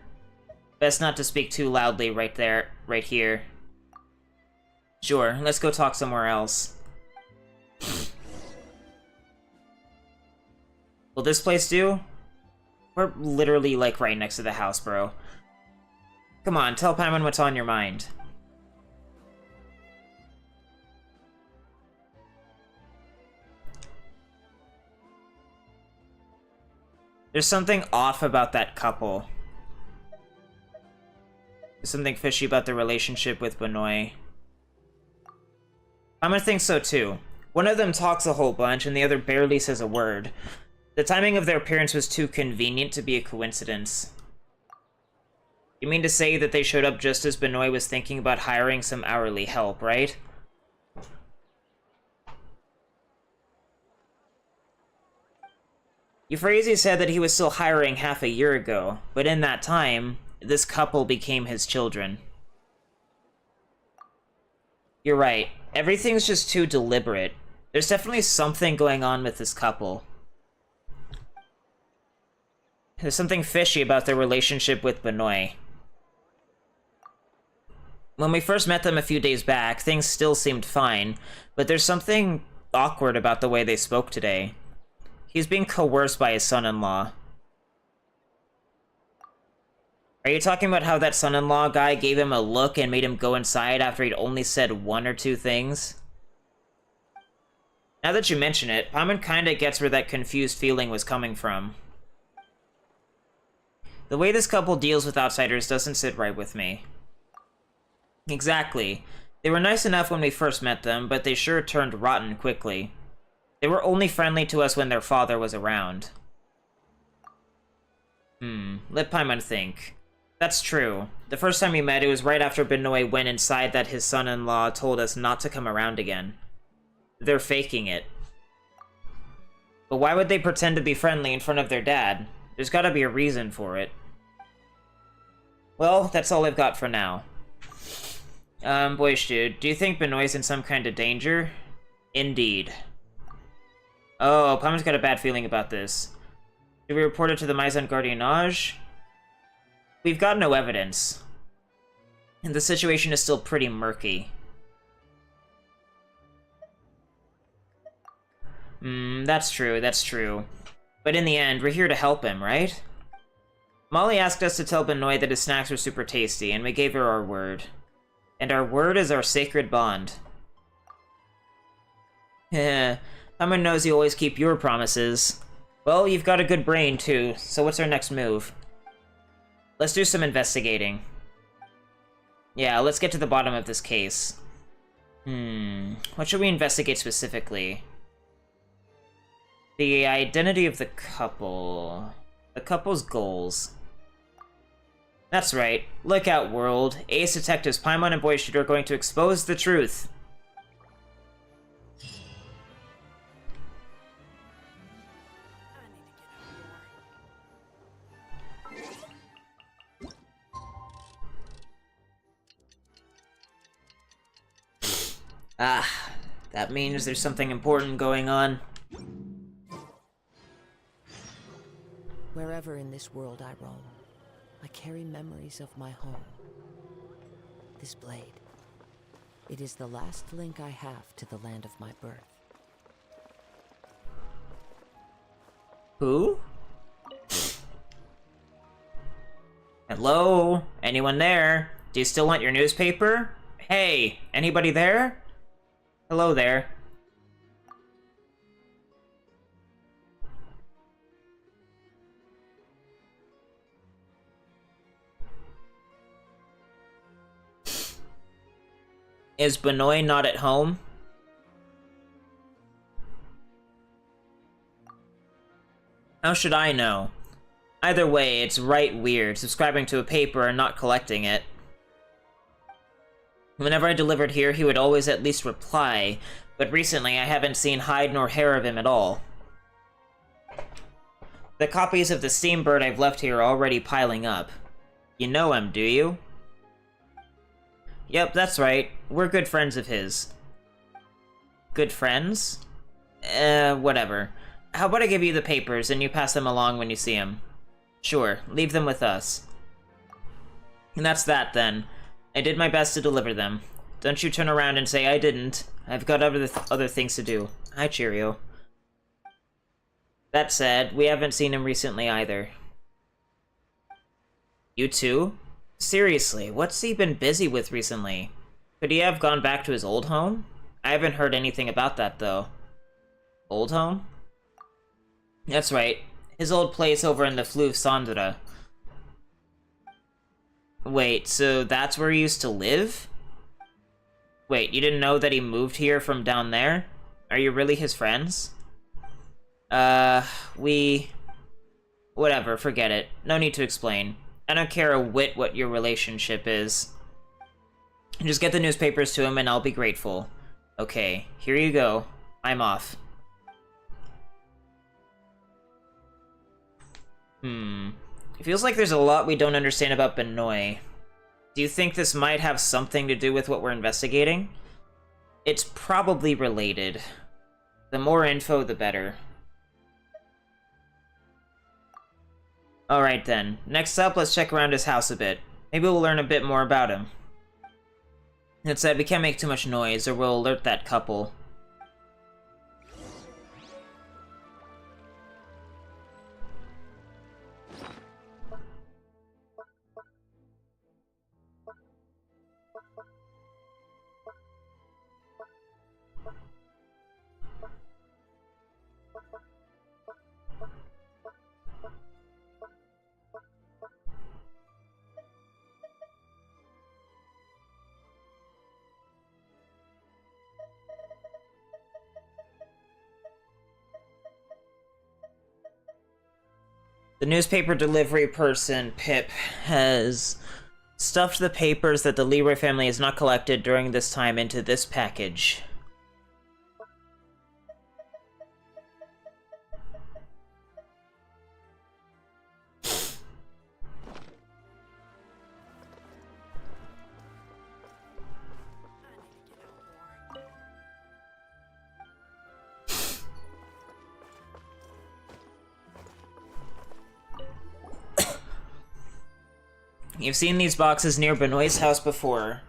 Best not to speak too loudly right there, right here. Sure, let's go talk somewhere else. Will this place do? We're literally, like, right next to the house, bro. Come on, tell Paimon what's on your mind. There's something off about that couple. There's something fishy about their relationship with Benoit. Paimon thinks so too. One of them talks a whole bunch, and the other barely says a word. The timing of their appearance was too convenient to be a coincidence. You mean to say that they showed up just as Benoit was thinking about hiring some hourly help, right? Euphrasia said that he was still hiring half a year ago, but in that time, this couple became his children. You're right. Everything's just too deliberate. There's definitely something going on with this couple. There's something fishy about their relationship with Benoit. When we first met them a few days back, things still seemed fine, but there's something awkward about the way they spoke today. He's being coerced by his son-in-law. Are you talking about how that son-in-law guy gave him a look and made him go inside after he'd only said one or two things? Now that you mention it, Paimon kinda gets where that confused feeling was coming from. The way this couple deals with outsiders doesn't sit right with me. Exactly. They were nice enough when we first met them, but they sure turned rotten quickly. They were only friendly to us when their father was around. Let Paimon think. That's true. The first time we met, it was right after Benoit went inside that his son-in-law told us not to come around again. They're faking it. But why would they pretend to be friendly in front of their dad? There's gotta be a reason for it. Well, that's all I've got for now. Boyish dude, do you think Benoit's in some kind of danger? Indeed. Oh, Paimon's got a bad feeling about this. Did we report it to the Mise en Gardiennage? We've got no evidence. And the situation is still pretty murky. That's true, that's true. But in the end, we're here to help him, right? Molly asked us to tell Benoit that his snacks were super tasty, and we gave her our word. And our word is our sacred bond. Heh, Paimon knows you always keep your promises. Well, you've got a good brain, too, so what's our next move? Let's do some investigating. Yeah, let's get to the bottom of this case. What should we investigate specifically? The identity of the couple. The couple's goals. That's right. Look out, world. Ace detectives Paimon and Boyish are going to expose the truth. Ah, that means there's something important going on. Wherever in this world I roam, I carry memories of my home. This blade. It is the last link I have to the land of my birth. Who? Hello? Anyone there? Do you still want your newspaper? Hey, anybody there? Hello there. Is Benoit not at home? How should I know? Either way, it's right weird, subscribing to a paper and not collecting it. Whenever I delivered here, he would always at least reply, but recently I haven't seen hide nor hair of him at all. The copies of the Steambird I've left here are already piling up. You know him, do you? Yep, that's right. We're good friends of his. Good friends? Whatever. How about I give you the papers and you pass them along when you see him? Sure, leave them with us. And that's that, then. I did my best to deliver them. Don't you turn around and say I didn't. I've got other things to do. Hi, cheerio. That said, we haven't seen him recently either. You too? Seriously, what's he been busy with recently? Could he have gone back to his old home? I haven't heard anything about that, though. Old home? That's right. His old place over in the Fleuve Sandra. Wait, so that's where he used to live? Wait, you didn't know that he moved here from down there? Are you really his friends? Whatever, forget it. No need to explain. I don't care a whit what your relationship is. Just get the newspapers to him and I'll be grateful. Okay, here you go. I'm off. It feels like there's a lot we don't understand about Benoit. Do you think this might have something to do with what we're investigating? It's probably related. The more info, the better. Alright then. Next up, let's check around his house a bit. Maybe we'll learn a bit more about him. That said, we can't make too much noise, or we'll alert that couple. The newspaper delivery person, Pip, has stuffed the papers that the Leroy family has not collected during this time into this package. You've seen these boxes near Benoit's house before.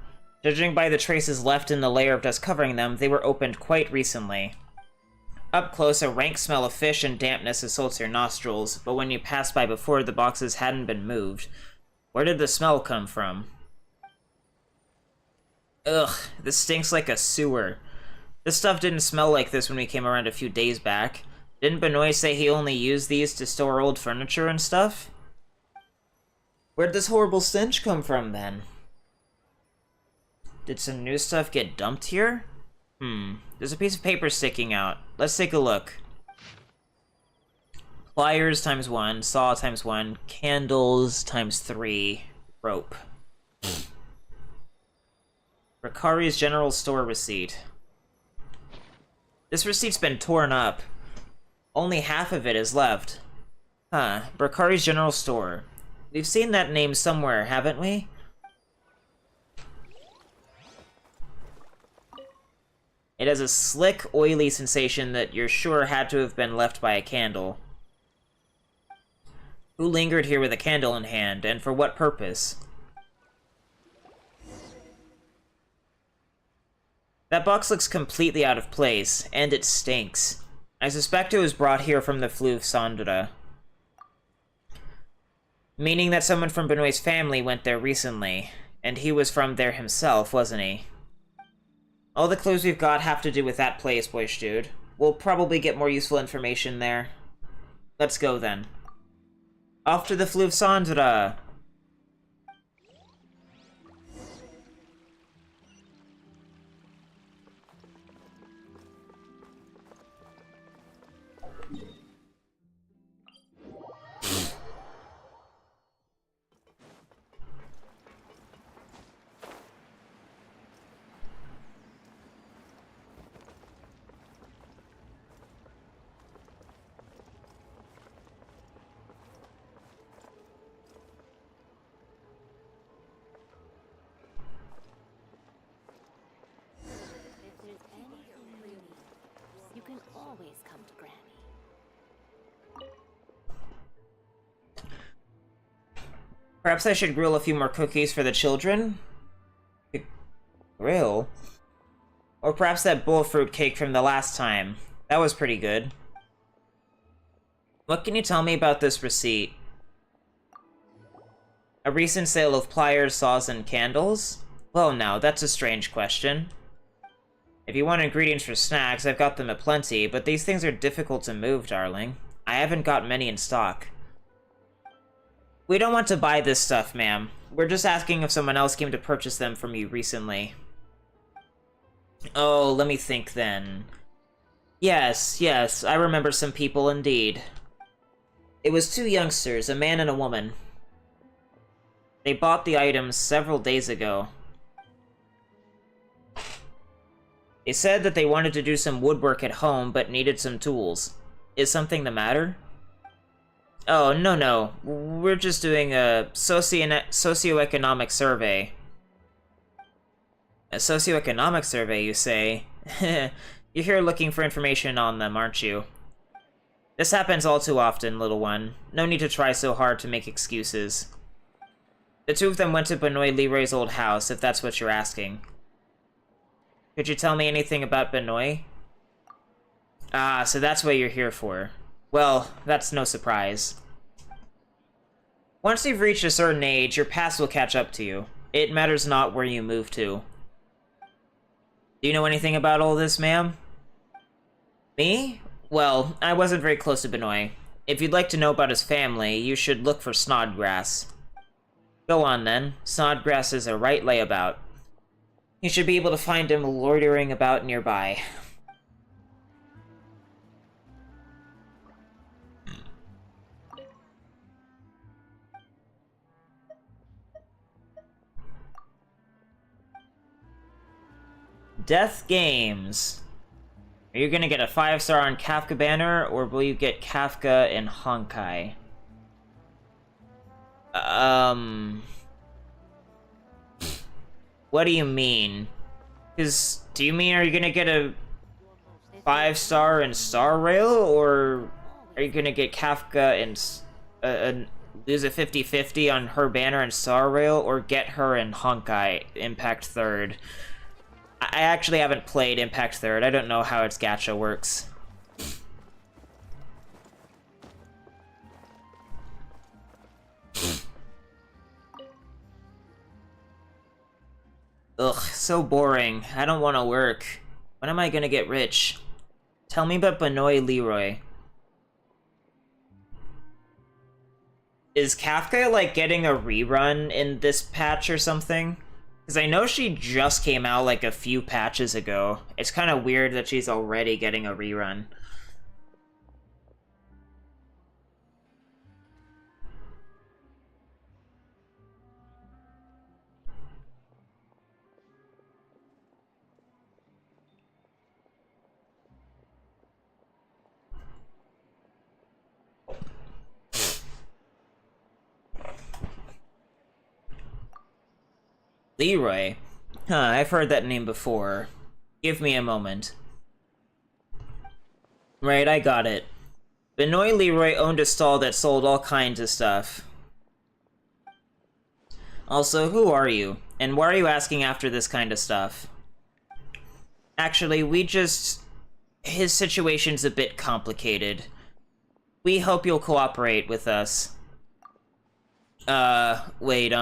Judging by the traces left in the layer of dust covering them, they were opened quite recently. Up close, a rank smell of fish and dampness assaults your nostrils, but when you passed by before, the boxes hadn't been moved. Where did the smell come from? Ugh, this stinks like a sewer. This stuff didn't smell like this when we came around a few days back. Didn't Benoit say he only used these to store old furniture and stuff? Where'd this horrible stench come from, then? Did some new stuff get dumped here? There's a piece of paper sticking out. Let's take a look. Pliers times 1, saw times 1, candles times 3, rope. Ricari's general store receipt. This receipt's been torn up. Only half of it is left. Huh, Ricari's general store. We've seen that name somewhere, haven't we? It has a slick, oily sensation that you're sure had to have been left by a candle. Who lingered here with a candle in hand, and for what purpose? That box looks completely out of place, and it stinks. I suspect it was brought here from the Fleuve Sandra. Meaning that someone from Benoit's family went there recently, and he was from there himself, wasn't he? All the clues we've got have to do with that place, boyish dude. We'll probably get more useful information there. Let's go, then. Off to the Fleuve Sandra! always come to Granny. Perhaps I should grill a few more cookies for the children? Grill? Or perhaps that bowl fruit cake from the last time. That was pretty good. What can you tell me about this receipt? A recent sale of pliers, saws, and candles? Well, now, that's a strange question. If you want ingredients for snacks, I've got them aplenty, but these things are difficult to move, darling. I haven't got many in stock. We don't want to buy this stuff, ma'am. We're just asking if someone else came to purchase them from you recently. Oh, let me think then. Yes, I remember some people indeed. It was two youngsters, a man and a woman. They bought the items several days ago. They said that they wanted to do some woodwork at home, but needed some tools. Is something the matter? Oh, no. We're just doing a socioeconomic survey. A socioeconomic survey, you say? You're here looking for information on them, aren't you? This happens all too often, little one. No need to try so hard to make excuses. The two of them went to Benoit Leroy's old house, if that's what you're asking. Could you tell me anything about Benoit? Ah, so that's what you're here for. Well, that's no surprise. Once you've reached a certain age, your past will catch up to you. It matters not where you move to. Do you know anything about all this, ma'am? Me? Well, I wasn't very close to Benoit. If you'd like to know about his family, you should look for Snodgrass. Go on, then. Snodgrass is a right layabout. You should be able to find him loitering about nearby. Death Games. Are you gonna get a 5-star on Kafka banner, or will you get Kafka in Honkai? What do you mean? Because, do you mean are you gonna get a 5-star in Star Rail, or are you gonna get Kafka and lose a 50-50 on her banner in Star Rail, or get her in Honkai Impact 3rd? I actually haven't played Impact 3rd. I don't know how its gacha works. Ugh, so boring. I don't want to work. When am I gonna get rich? Tell me about Benoit Leroy. Is Kafka, like, getting a rerun in this patch or something? Because I know she just came out, like, a few patches ago. It's kind of weird that she's already getting a rerun. Leroy? Huh, I've heard that name before. Give me a moment. Right, I got it. Benoit Leroy owned a stall that sold all kinds of stuff. Also, who are you? And why are you asking after this kind of stuff? Actually, his situation's a bit complicated. We hope you'll cooperate with us. Wait,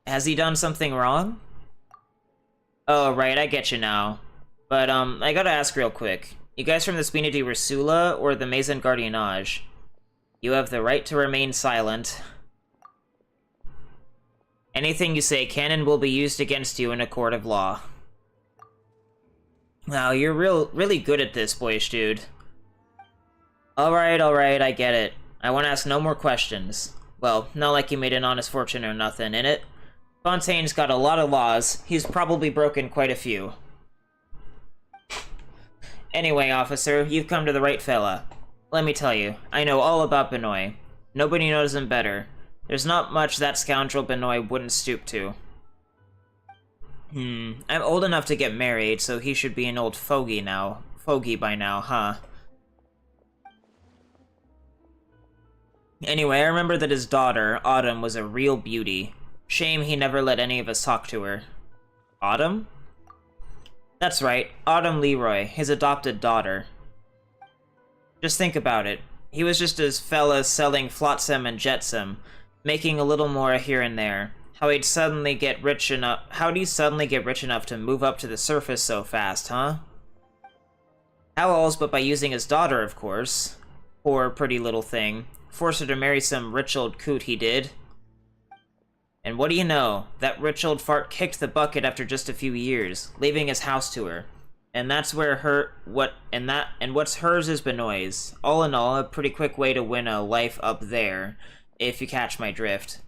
has he done something wrong? Oh, right, I get you now. But, I gotta ask real quick. You guys from the Spina di Ursula or the Maison Gardiennage? You have the right to remain silent. Anything you say can and will be used against you in a court of law. Wow, you're really good at this, boyish dude. Alright, I get it. I won't ask no more questions. Well, not like you made an honest fortune or nothing, innit? Fontaine's got a lot of laws. He's probably broken quite a few. Anyway, officer, you've come to the right fella. Let me tell you, I know all about Benoit. Nobody knows him better. There's not much that scoundrel Benoit wouldn't stoop to. I'm old enough to get married, so he should be an old fogey now, fogey by now, huh? Anyway, I remember that his daughter, Autumn, was a real beauty. Shame he never let any of us talk to her. Autumn? That's right, Autumn Leroy, his adopted daughter. Just think about it. He was just a fella selling flotsam and jetsam, making a little more here and there. How'd he suddenly get rich enough to move up to the surface so fast, huh? How else but by using his daughter, of course. Poor pretty little thing. Forced her to marry some rich old coot, he did. And what do you know? That rich old fart kicked the bucket after just a few years, leaving his house to her. And that's where what's hers is Benoit's. All in all, a pretty quick way to win a life up there, if you catch my drift.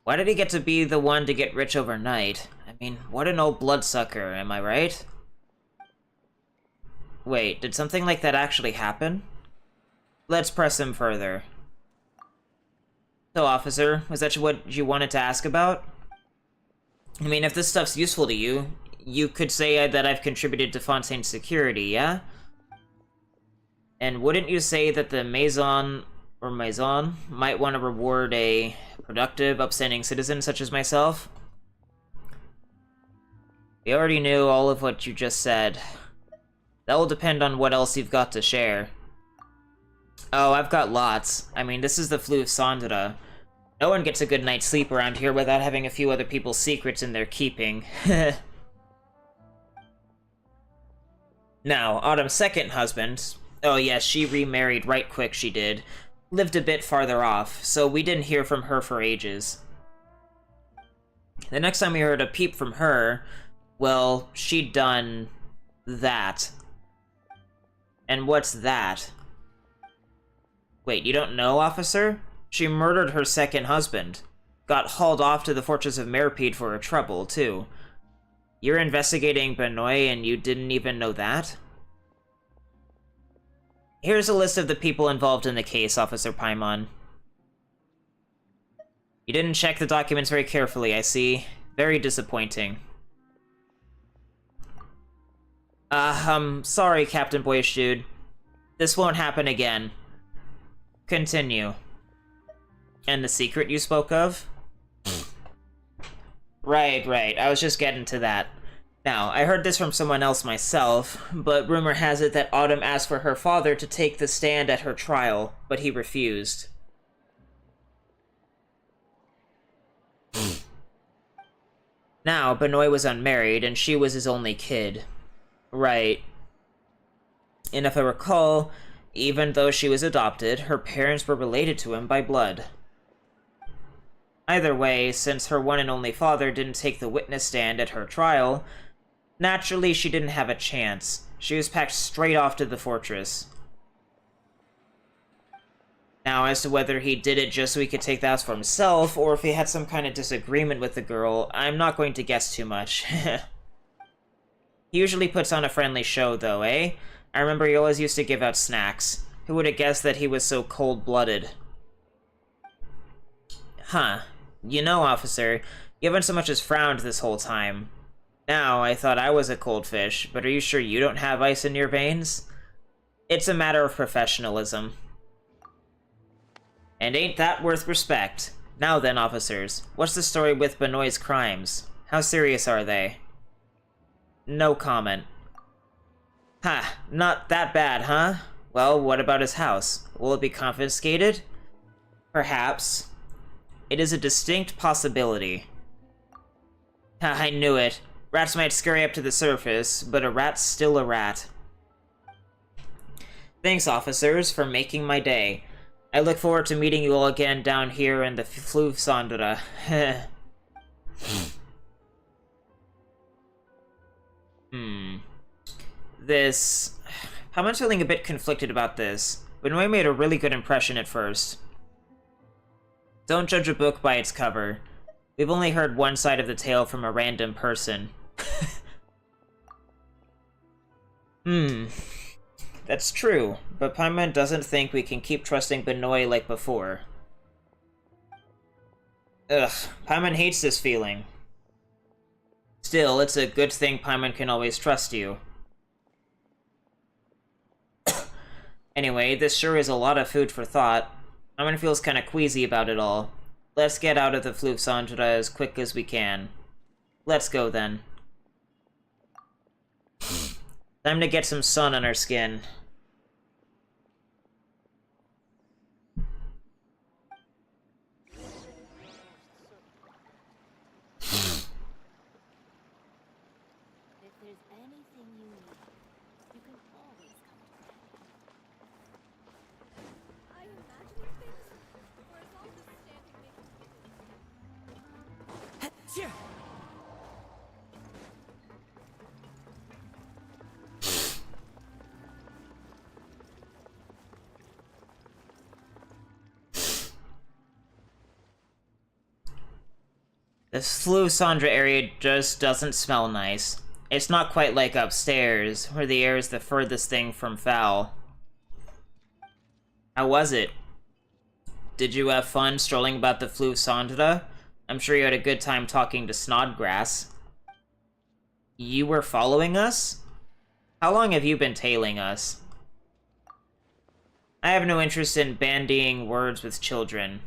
Why did he get to be the one to get rich overnight? I mean, what an old bloodsucker, am I right? Wait, did something like that actually happen? Let's press him further. So, officer, was that what you wanted to ask about? I mean, if this stuff's useful to you, you could say that I've contributed to Fontaine's security, yeah? And wouldn't you say that the Maison might want to reward a productive, upstanding citizen such as myself? We already knew all of what you just said. That will depend on what else you've got to share. Oh, I've got lots. I mean, this is the Fleuve Sandra. No one gets a good night's sleep around here without having a few other people's secrets in their keeping. Now, Autumn's second husband... Oh yes, she remarried right quick, she did. Lived a bit farther off, so we didn't hear from her for ages. The next time we heard a peep from her, well, she'd done... that. And what's that? Wait, you don't know, officer? She murdered her second husband. Got hauled off to the Fortress of Meripede for her trouble, too. You're investigating Benoit and you didn't even know that? Here's a list of the people involved in the case, Officer Paimon. You didn't check the documents very carefully, I see. Very disappointing. Sorry, Captain Boyish Dude. This won't happen again. Continue. And the secret you spoke of? Right. I was just getting to that. Now, I heard this from someone else myself, but rumor has it that Autumn asked for her father to take the stand at her trial, but he refused. Now, Benoit was unmarried, and she was his only kid. Right. And if I recall, even though she was adopted, her parents were related to him by blood. Either way, since her one and only father didn't take the witness stand at her trial, naturally she didn't have a chance. She was packed straight off to the fortress. Now, as to whether he did it just so he could take the house for himself, or if he had some kind of disagreement with the girl, I'm not going to guess too much. He usually puts on a friendly show, though, eh? I remember he always used to give out snacks. Who would have guessed that he was so cold-blooded? Huh. You know, officer, you haven't so much as frowned this whole time. Now, I thought I was a cold fish, but are you sure you don't have ice in your veins? It's a matter of professionalism. And ain't that worth respect? Now then, officers, what's the story with Benoit's crimes? How serious are they? No comment. Ha, not that bad, huh? Well, what about his house? Will it be confiscated? Perhaps. It is a distinct possibility. Ha, I knew it. Rats might scurry up to the surface, but a rat's still a rat. Thanks, officers, for making my day. I look forward to meeting you all again down here in the Fleuve Sandra. This... I'm feeling a bit conflicted about this. Benoit made a really good impression at first. Don't judge a book by its cover. We've only heard one side of the tale from a random person. That's true, but Paimon doesn't think we can keep trusting Benoit like before. Ugh, Paimon hates this feeling. Still, it's a good thing Paimon can always trust you. Anyway, this sure is a lot of food for thought. Paimon feels kinda queasy about it all. Let's get out of the Fleuve Cendres as quick as we can. Let's go, then. Time to get some sun on our skin. If there's anything you need, you can always come to me. Are you imagining things? Or is all this standing making This Fleuve Cendres area just doesn't smell nice. It's not quite like upstairs, where the air is the furthest thing from foul. How was it? Did you have fun strolling about the Fleuve Cendres? I'm sure you had a good time talking to Snodgrass. You were following us? How long have you been tailing us? I have no interest in bandying words with children.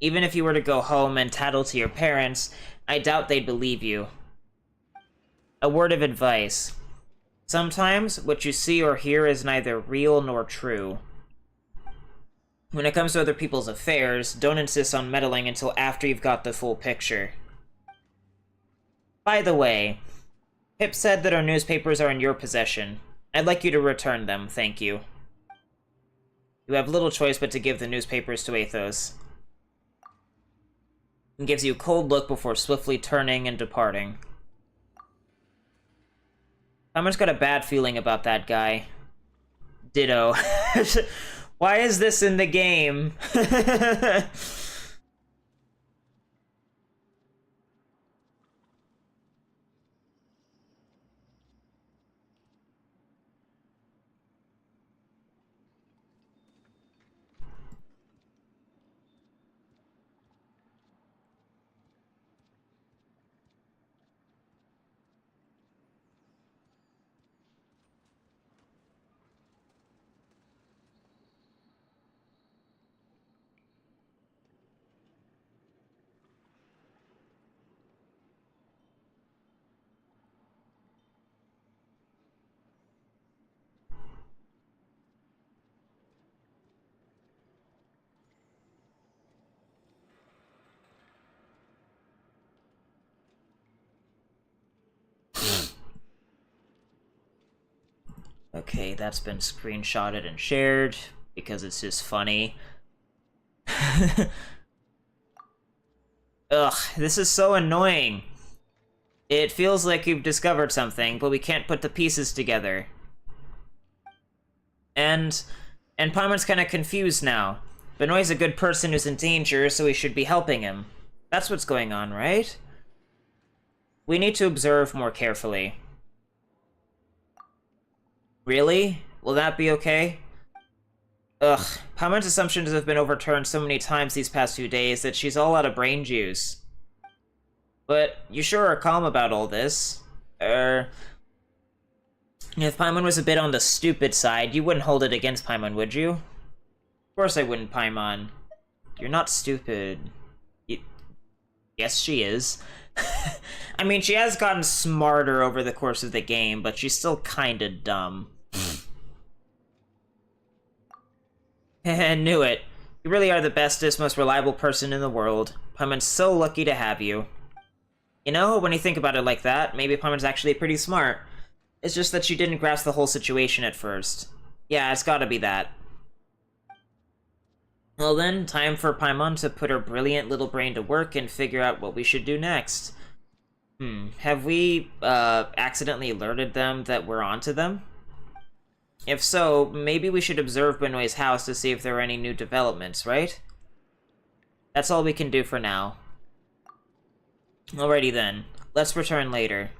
Even if you were to go home and tattle to your parents, I doubt they'd believe you. A word of advice. Sometimes, what you see or hear is neither real nor true. When it comes to other people's affairs, don't insist on meddling until after you've got the full picture. By the way, Pip said that our newspapers are in your possession. I'd like you to return them, thank you. You have little choice but to give the newspapers to Athos. And gives you a cold look before swiftly turning and departing. Paimon's got a bad feeling about that guy. Ditto. Why is this in the game? Okay, that's been screenshotted and shared, because it's just funny. Ugh, this is so annoying. It feels like you've discovered something, but we can't put the pieces together. And Paimon's kinda confused now. Benoit's a good person who's in danger, so we should be helping him. That's what's going on, right? We need to observe more carefully. Really? Will that be okay? Ugh, Paimon's assumptions have been overturned so many times these past few days that she's all out of brain juice. But you sure are calm about all this. If Paimon was a bit on the stupid side, you wouldn't hold it against Paimon, would you? Of course I wouldn't, Paimon. You're not stupid. Yes, she is. I mean, she has gotten smarter over the course of the game, but she's still kinda dumb. Heh, knew it. You really are the bestest, most reliable person in the world. Paimon's so lucky to have you. You know, when you think about it like that, maybe Paimon's actually pretty smart. It's just that she didn't grasp the whole situation at first. Yeah, it's gotta be that. Well then, time for Paimon to put her brilliant little brain to work and figure out what we should do next. Have we, accidentally alerted them that we're onto them? If so, maybe we should observe Benoit's house to see if there are any new developments, right? That's all we can do for now. Alrighty then, let's return later.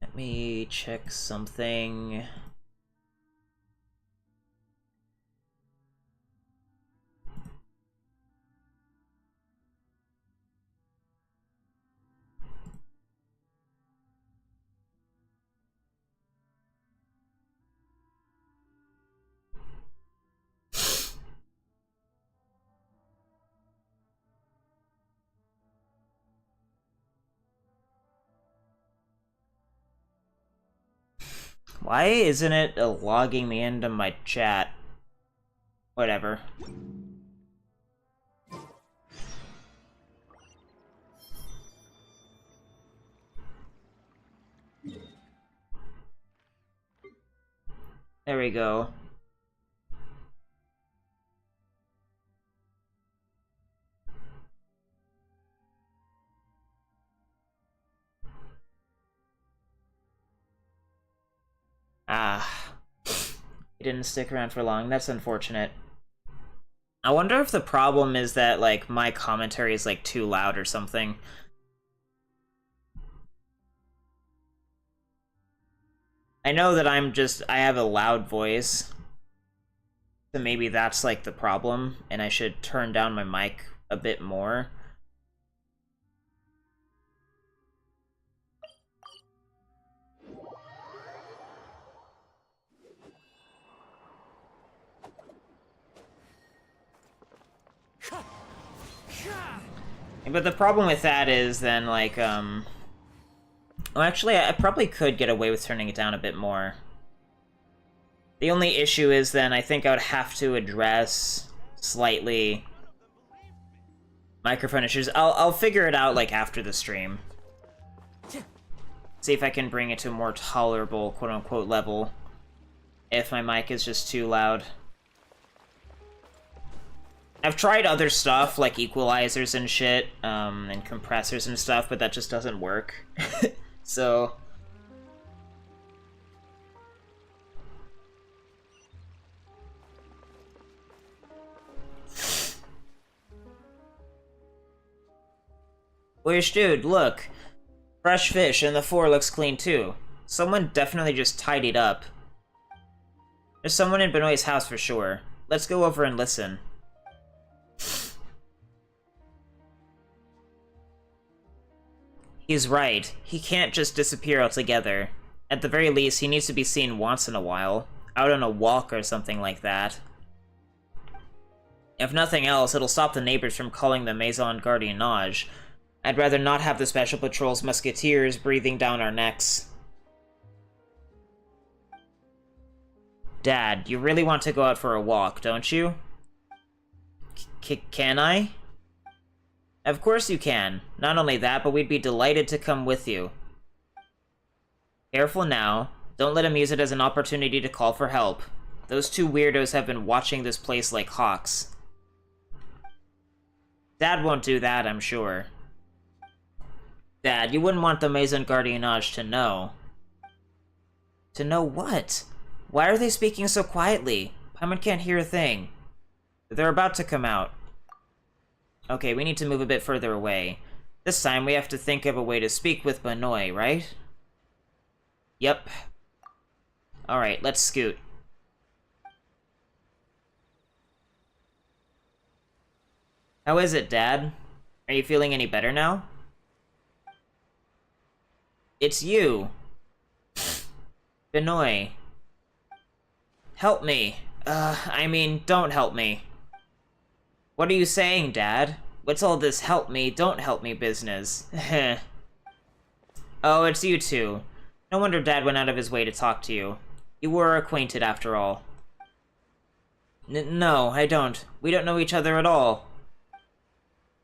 Let me check something. Why isn't it logging me into my chat? Whatever. There we go. Ah. It didn't stick around for long. That's unfortunate. I wonder if the problem is that, like, my commentary is, like, too loud or something. I know that I have a loud voice. So maybe that's, like, the problem, and I should turn down my mic a bit more. But the problem with that is then, like, well, actually, I probably could get away with turning it down a bit more. The only issue is then I think I would have to address slightly microphone issues. I'll figure it out, like, after the stream. See if I can bring it to a more tolerable, quote-unquote, level. If my mic is just too loud. I've tried other stuff, like equalizers and shit, and compressors and stuff, but that just doesn't work. So... Wish, dude, look. Fresh fish, and the floor looks clean too. Someone definitely just tidied up. There's someone in Benoit's house for sure. Let's go over and listen. He's right. He can't just disappear altogether. At the very least, he needs to be seen once in a while. Out on a walk or something like that. If nothing else, it'll stop the neighbors from calling the Maison Gardiennage. I'd rather not have the Special Patrol's musketeers breathing down our necks. Dad, you really want to go out for a walk, don't you? Can I? Of course you can. Not only that, but we'd be delighted to come with you. Careful now. Don't let him use it as an opportunity to call for help. Those two weirdos have been watching this place like hawks. Dad won't do that, I'm sure. Dad, you wouldn't want the Maison Gardiennage to know. To know what? Why are they speaking so quietly? Paimon can't hear a thing. They're about to come out. Okay, we need to move a bit further away. This time we have to think of a way to speak with Benoit, right? Yep. Alright, let's scoot. How is it, Dad? Are you feeling any better now? It's you. Benoit. Help me. I mean, don't help me. What are you saying, Dad? What's all this help me, don't help me business? Oh, it's you two. No wonder Dad went out of his way to talk to you. You were acquainted after all. No, I don't. We don't know each other at all.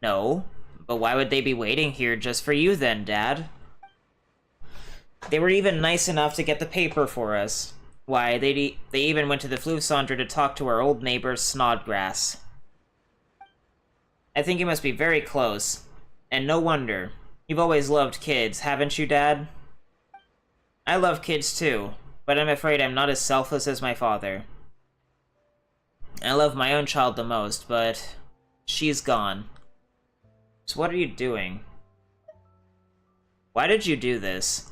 No? But why would they be waiting here just for you then, Dad? They were even nice enough to get the paper for us. Why, they even went to the Fluvesandre to talk to our old neighbor, Snodgrass. I think you must be very close. And no wonder. You've always loved kids, haven't you, Dad? I love kids too, but I'm afraid I'm not as selfless as my father. I love my own child the most, but she's gone. So what are you doing? Why did you do this?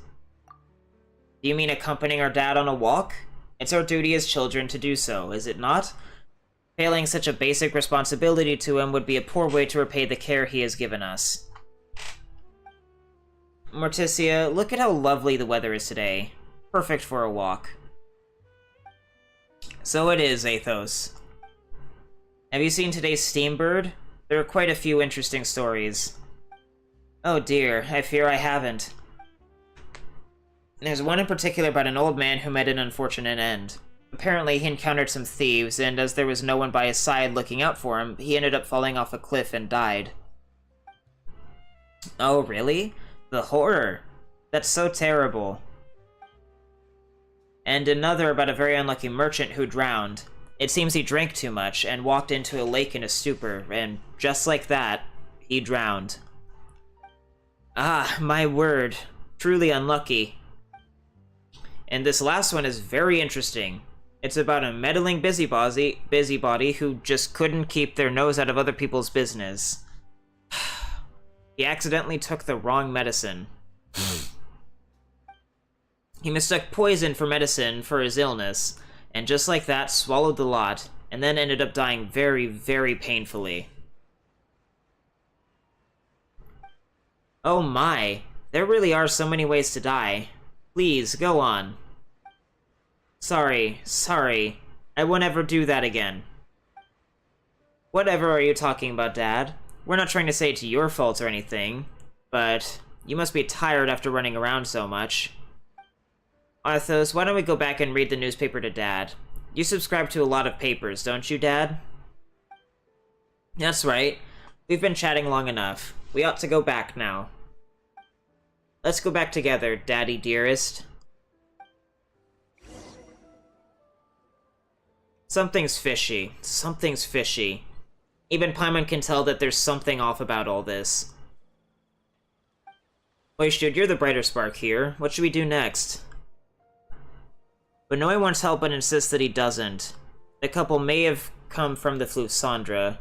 Do you mean accompanying our dad on a walk? It's our duty as children to do so, is it not? Failing such a basic responsibility to him would be a poor way to repay the care he has given us. Morticia, look at how lovely the weather is today. Perfect for a walk. So it is, Athos. Have you seen today's Steambird? There are quite a few interesting stories. Oh dear, I fear I haven't. There's one in particular about an old man who met an unfortunate end. Apparently, he encountered some thieves, and as there was no one by his side looking out for him, he ended up falling off a cliff and died. Oh, really? The horror! That's so terrible. And another about a very unlucky merchant who drowned. It seems he drank too much and walked into a lake in a stupor, and just like that, he drowned. Ah, my word. Truly unlucky. And this last one is very interesting. It's about a meddling busybody who just couldn't keep their nose out of other people's business. He accidentally took the wrong medicine. He mistook poison for medicine for his illness, and just like that, swallowed the lot, and then ended up dying very, very painfully. Oh my, there really are so many ways to die. Please, go on. Sorry. I won't ever do that again. Whatever are you talking about, Dad? We're not trying to say it's your fault or anything, but you must be tired after running around so much. Arthos, why don't we go back and read the newspaper to Dad? You subscribe to a lot of papers, don't you, Dad? That's right. We've been chatting long enough. We ought to go back now. Let's go back together, Daddy dearest. Something's fishy. Something's fishy. Even Paimon can tell that there's something off about all this. Oishud, you're the brighter spark here. What should we do next? Benoit wants help but insists that he doesn't. The couple may have come from the flute Sandra.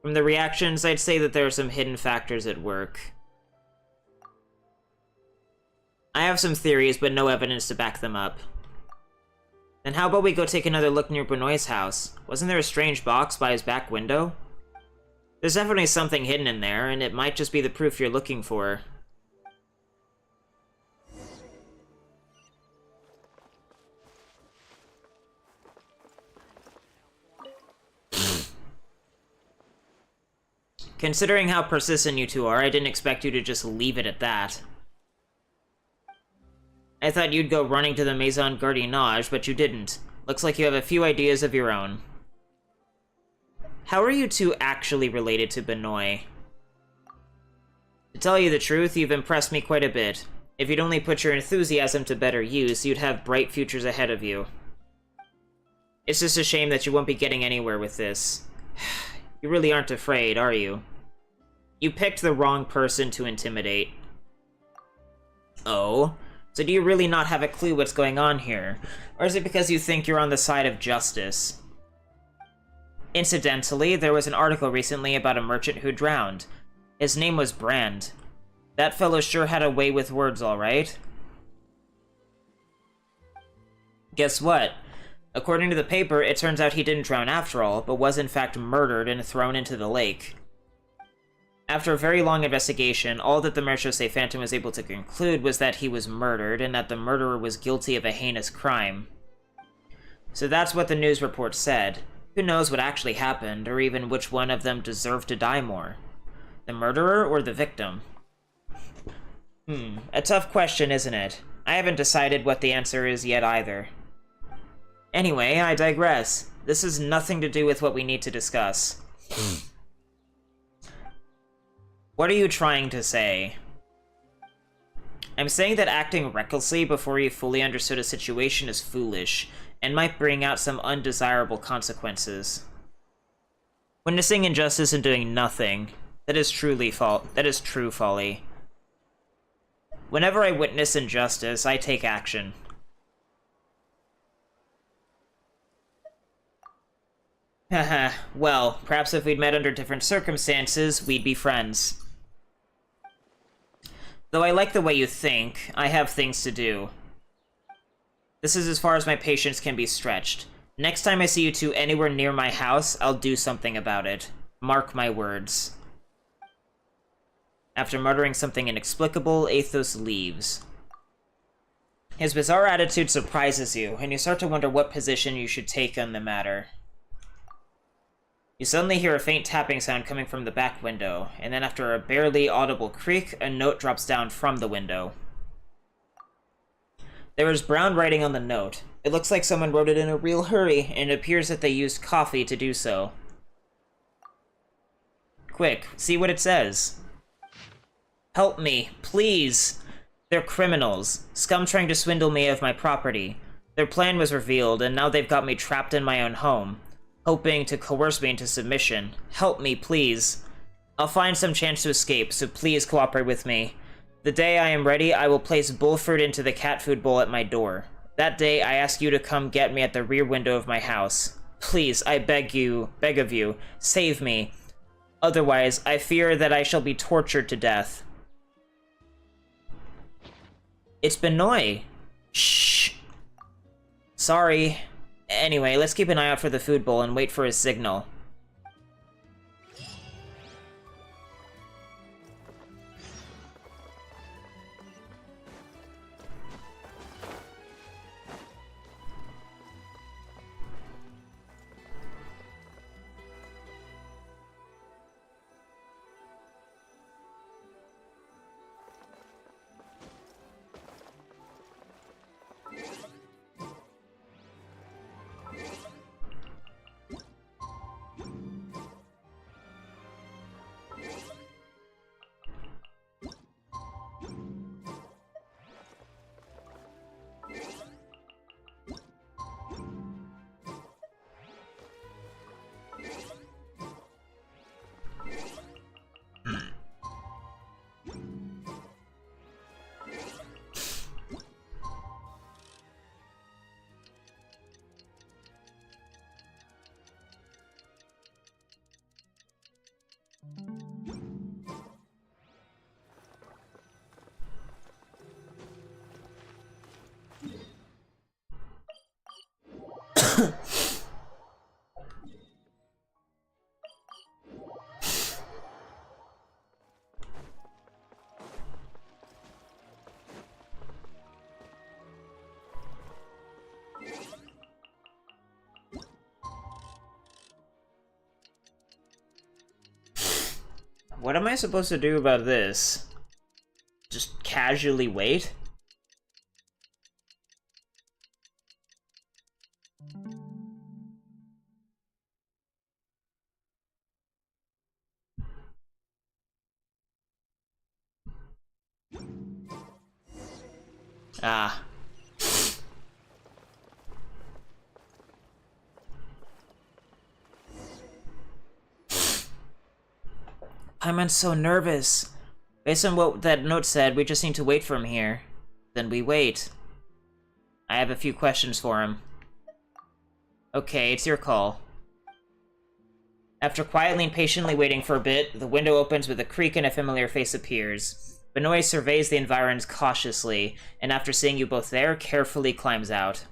From the reactions, I'd say that there are some hidden factors at work. I have some theories, but no evidence to back them up. Then how about we go take another look near Benoit's house? Wasn't there a strange box by his back window? There's definitely something hidden in there, and it might just be the proof you're looking for. Considering how persistent you two are, I didn't expect you to just leave it at that. I thought you'd go running to the Maison Gardiennage, but you didn't. Looks like you have a few ideas of your own. How are you two actually related to Benoit? To tell you the truth, you've impressed me quite a bit. If you'd only put your enthusiasm to better use, you'd have bright futures ahead of you. It's just a shame that you won't be getting anywhere with this. You really aren't afraid, are you? You picked the wrong person to intimidate. Oh? So do you really not have a clue what's going on here? Or is it because you think you're on the side of justice? Incidentally, there was an article recently about a merchant who drowned. His name was Brand. That fellow sure had a way with words, all right. Guess what? According to the paper, it turns out he didn't drown after all, but was in fact murdered and thrown into the lake. After a very long investigation, all that the Marechaussee Phantom was able to conclude was that he was murdered, and that the murderer was guilty of a heinous crime. So that's what the news report said. Who knows what actually happened, or even which one of them deserved to die more? The murderer or the victim? A tough question, isn't it? I haven't decided what the answer is yet either. Anyway, I digress. This has nothing to do with what we need to discuss. What are you trying to say? I'm saying that acting recklessly before you fully understood a situation is foolish, and might bring out some undesirable consequences. Witnessing injustice and doing nothing, that is true folly. Whenever I witness injustice, I take action. Haha, well, perhaps if we'd met under different circumstances, we'd be friends. Though I like the way you think, I have things to do. This is as far as my patience can be stretched. Next time I see you two anywhere near my house, I'll do something about it. Mark my words. After muttering something inexplicable, Athos leaves. His bizarre attitude surprises you, and you start to wonder what position you should take on the matter. You suddenly hear a faint tapping sound coming from the back window, and then after a barely audible creak, a note drops down from the window. There is brown writing on the note. It looks like someone wrote it in a real hurry, and it appears that they used coffee to do so. Quick, see what it says. Help me, please! They're criminals. Scum trying to swindle me of my property. Their plan was revealed, and now they've got me trapped in my own home, hoping to coerce me into submission. Help me, please. I'll find some chance to escape, so please cooperate with me. The day I am ready, I will place bullfruit into the cat food bowl at my door. That day, I ask you to come get me at the rear window of my house. Please, I beg of you, save me. Otherwise, I fear that I shall be tortured to death. It's Benoit. Shh. Sorry. Anyway, let's keep an eye out for the food bowl and wait for his signal. What am I supposed to do about this? Just casually wait? Ah. I'm so nervous. Based on what that note said, we just need to wait for him here. Then we wait. I have a few questions for him. Okay, it's your call. After quietly and patiently waiting for a bit, the window opens with a creak and a familiar face appears. Benoit surveys the environs cautiously, and after seeing you both there, carefully climbs out.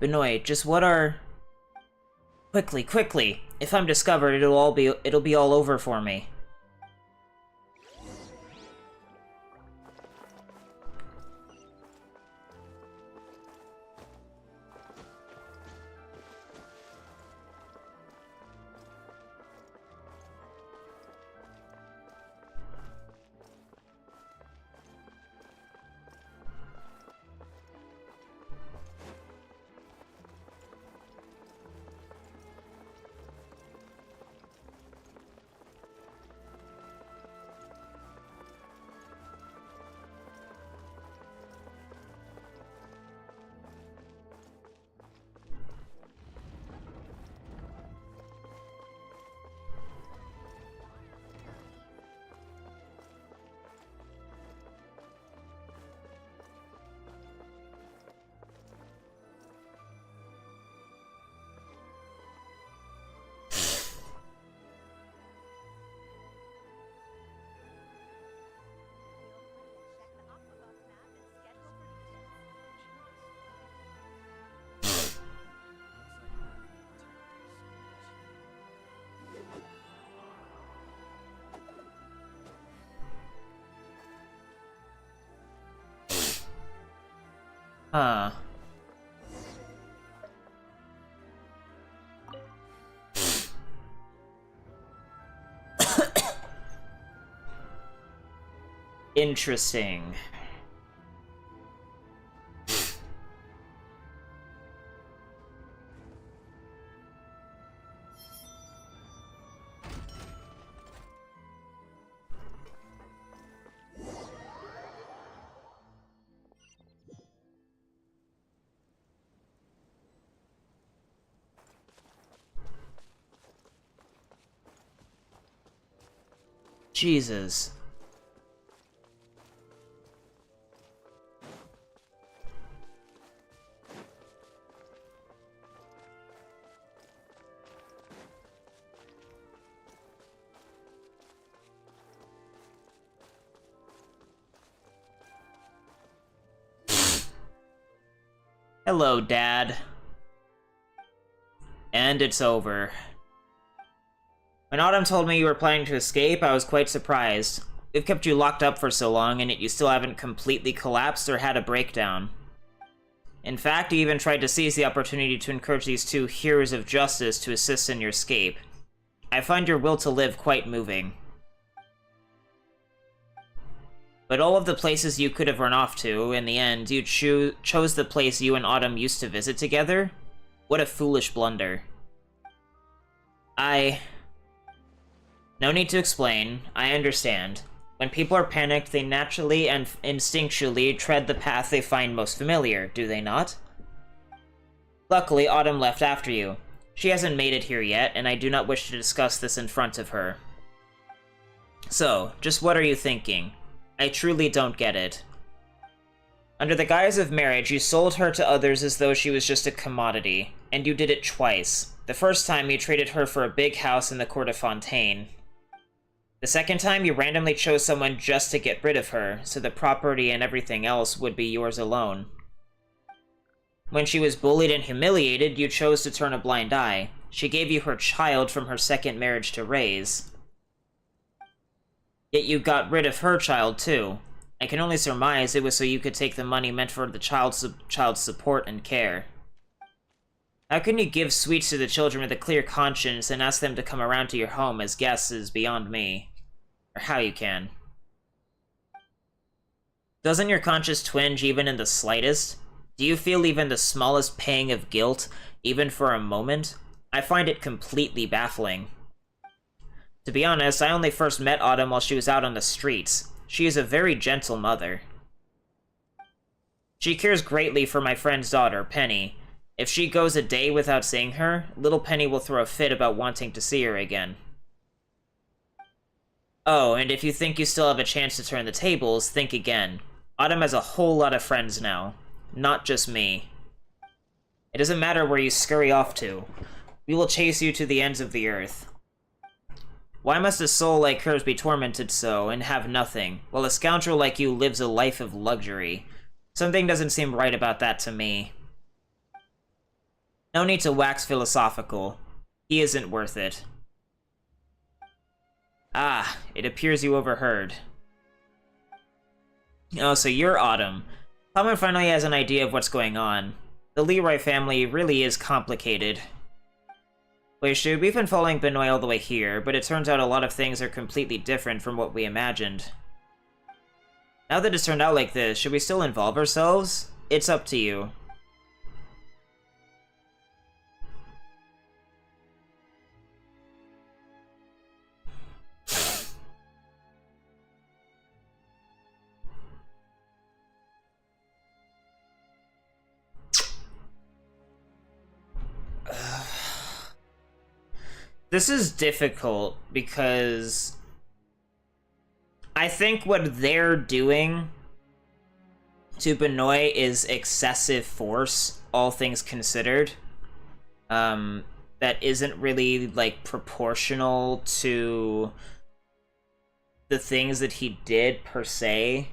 Benoit, just what are... Quickly, quickly! If I'm discovered, it'll be all over for me. Huh. Interesting. Jesus. Hello, Dad. And it's over. When Autumn told me you were planning to escape, I was quite surprised. We've kept you locked up for so long, and yet you still haven't completely collapsed or had a breakdown. In fact, you even tried to seize the opportunity to encourage these two heroes of justice to assist in your escape. I find your will to live quite moving. But all of the places you could have run off to, in the end, you chose the place you and Autumn used to visit together? What a foolish blunder. No need to explain. I understand. When people are panicked, they naturally and instinctually tread the path they find most familiar, do they not? Luckily, Autumn left after you. She hasn't made it here yet, and I do not wish to discuss this in front of her. So, just what are you thinking? I truly don't get it. Under the guise of marriage, you sold her to others as though she was just a commodity, and you did it twice. The first time, you traded her for a big house in the court of Fontaine. The second time, you randomly chose someone just to get rid of her, so the property and everything else would be yours alone. When she was bullied and humiliated, you chose to turn a blind eye. She gave you her child from her second marriage to raise. Yet you got rid of her child, too. I can only surmise it was so you could take the money meant for the child's support and care. How can you give sweets to the children with a clear conscience and ask them to come around to your home as guests is beyond me. Or how you can. Doesn't your conscience twinge even in the slightest? Do you feel even the smallest pang of guilt, even for a moment? I find it completely baffling. To be honest, I only first met Autumn while she was out on the streets. She is a very gentle mother. She cares greatly for my friend's daughter, Penny. If she goes a day without seeing her, little Penny will throw a fit about wanting to see her again. Oh, and if you think you still have a chance to turn the tables, think again. Autumn has a whole lot of friends now. Not just me. It doesn't matter where you scurry off to. We will chase you to the ends of the earth. Why must a soul like hers be tormented so, and have nothing, while a scoundrel like you lives a life of luxury? Something doesn't seem right about that to me. No need to wax philosophical. He isn't worth it. Ah, it appears you overheard. Oh, so you're Autumn. Palmer finally has an idea of what's going on. The Leroy family really is complicated. Weishu, we've been following Benoit all the way here, but it turns out a lot of things are completely different from what we imagined. Now that it's turned out like this, should we still involve ourselves? It's up to you. This is difficult because I think what they're doing to Benoit is excessive force, all things considered. That isn't really, like, proportional to the things that he did, per se.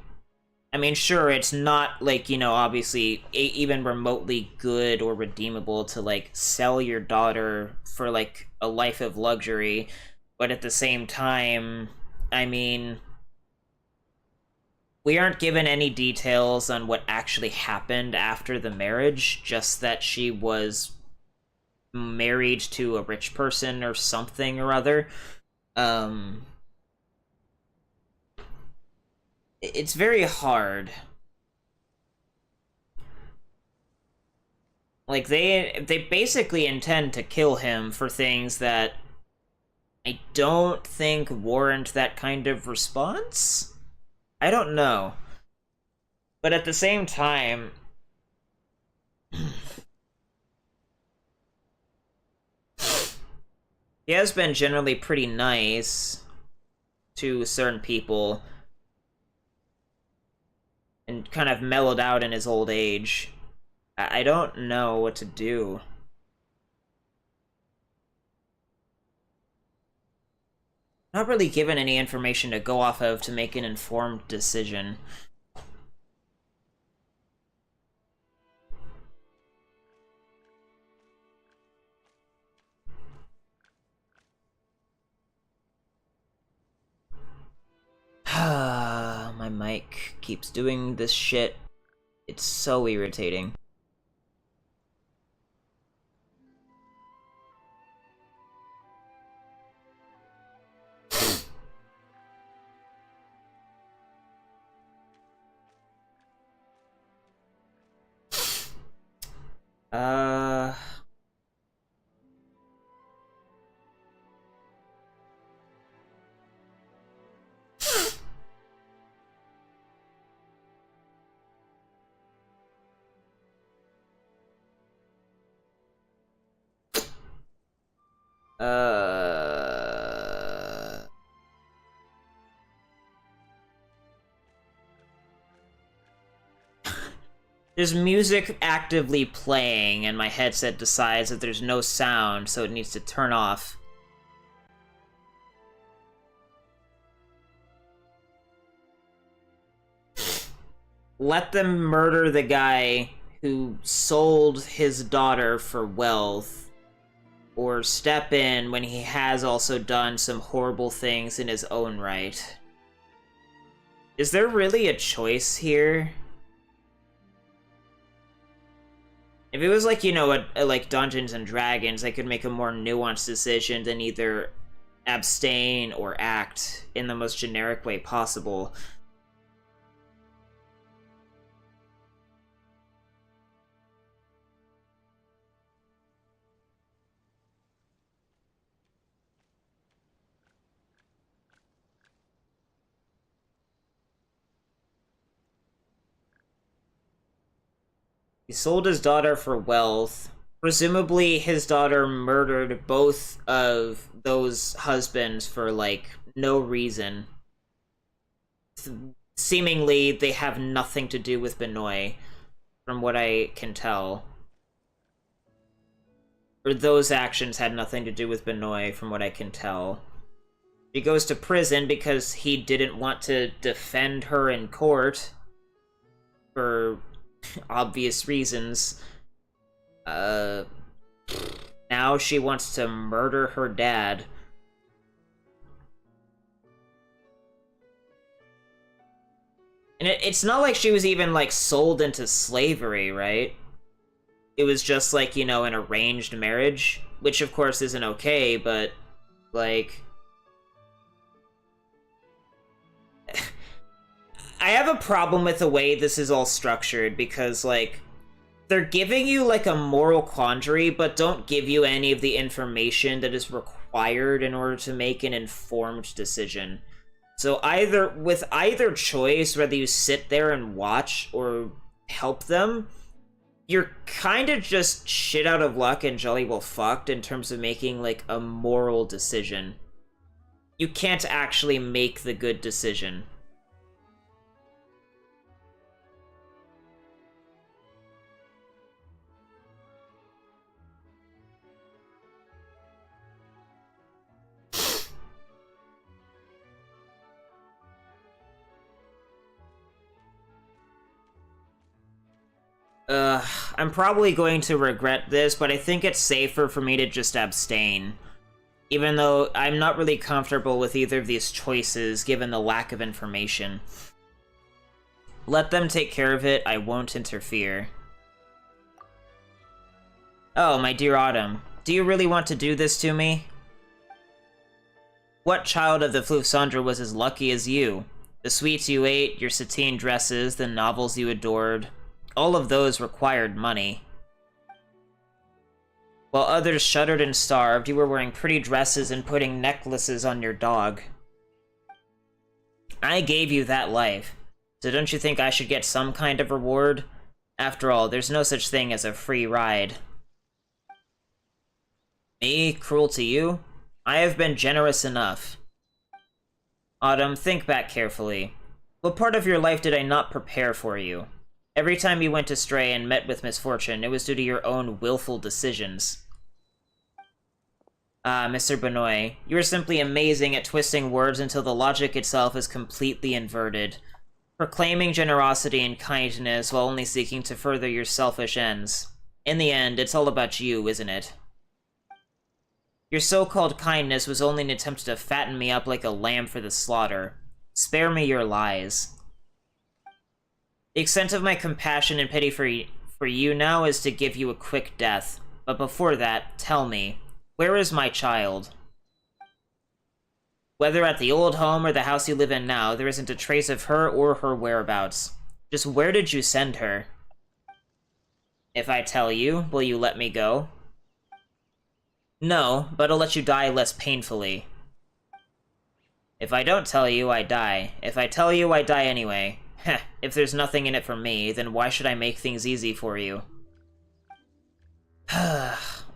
I mean, sure, it's not, like, you know, obviously, even remotely good or redeemable to, like, sell your daughter for, like, a life of luxury, but at the same time, I mean, we aren't given any details on what actually happened after the marriage, just that she was married to a rich person or something or other. It's very hard. Like, they basically intend to kill him for things that I don't think warrant that kind of response? I don't know. But at the same time, he has been generally pretty nice to certain people and kind of mellowed out in his old age. I don't know what to do. Not really given any information to go off of to make an informed decision. My mic keeps doing this shit. It's so irritating. Uh... There's music actively playing, and my headset decides that there's no sound, so it needs to turn off. Let them murder the guy who sold his daughter for wealth, or step in when he has also done some horrible things in his own right. Is there really a choice here? If it was like, you know, like Dungeons and Dragons, I could make a more nuanced decision than either abstain or act in the most generic way possible. He sold his daughter for wealth. Presumably, his daughter murdered both of those husbands for, like, no reason. Seemingly, they have nothing to do with Benoit, from what I can tell. Or those actions had nothing to do with Benoit, from what I can tell. She goes to prison because he didn't want to defend her in court. For obvious reasons. Now she wants to murder her dad. And it's not like she was even, like, sold into slavery, right? It was just, like, you know, an arranged marriage, which of course isn't okay, but, like... I have a problem with the way this is all structured, because, like, they're giving you, like, a moral quandary, but don't give you any of the information that is required in order to make an informed decision. So with either choice, whether you sit there and watch or help them, you're kind of just shit out of luck and jolly well fucked in terms of making, like, a moral decision. You can't actually make the good decision. I'm probably going to regret this, but I think it's safer for me to just abstain. Even though I'm not really comfortable with either of these choices, given the lack of information. Let them take care of it, I won't interfere. Oh, my dear Autumn, do you really want to do this to me? What child of the Floufcendre was as lucky as you? The sweets you ate, your sateen dresses, the novels you adored, all of those required money. While others shuddered and starved, you were wearing pretty dresses and putting necklaces on your dog. I gave you that life, so don't you think I should get some kind of reward? After all, there's no such thing as a free ride. Me? Cruel to you? I have been generous enough. Autumn, think back carefully. What part of your life did I not prepare for you? Every time you went astray and met with misfortune, it was due to your own willful decisions. Ah, Mr. Benoit, you are simply amazing at twisting words until the logic itself is completely inverted, proclaiming generosity and kindness while only seeking to further your selfish ends. In the end, it's all about you, isn't it? Your so-called kindness was only an attempt to fatten me up like a lamb for the slaughter. Spare me your lies. The extent of my compassion and pity for you now is to give you a quick death. But before that, tell me, where is my child? Whether at the old home or the house you live in now, there isn't a trace of her or her whereabouts. Just where did you send her? If I tell you, will you let me go? No, but I'll let you die less painfully. If I don't tell you, I die. If I tell you, I die anyway. Heh, if there's nothing in it for me, then why should I make things easy for you?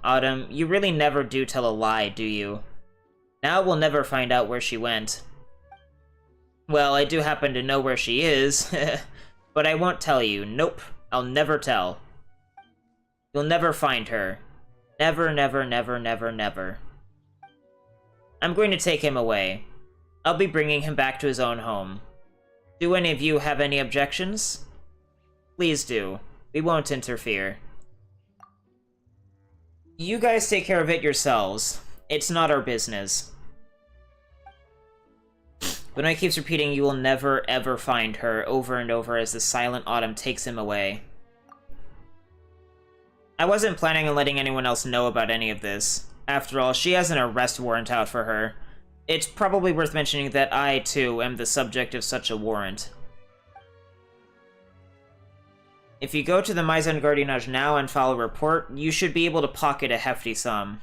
Autumn, you really never do tell a lie, do you? Now we'll never find out where she went. Well, I do happen to know where she is, but I won't tell you. Nope, I'll never tell. You'll never find her. Never, never, never, never, never. I'm going to take him away. I'll be bringing him back to his own home. Do any of you have any objections? Please do. We won't interfere. You guys take care of it yourselves. It's not our business. Benoit keeps repeating you will never ever find her over and over as the silent Autumn takes him away. I wasn't planning on letting anyone else know about any of this. After all, she has an arrest warrant out for her. It's probably worth mentioning that I, too, am the subject of such a warrant. If you go to the Maison Gardiennage now and file a report, you should be able to pocket a hefty sum.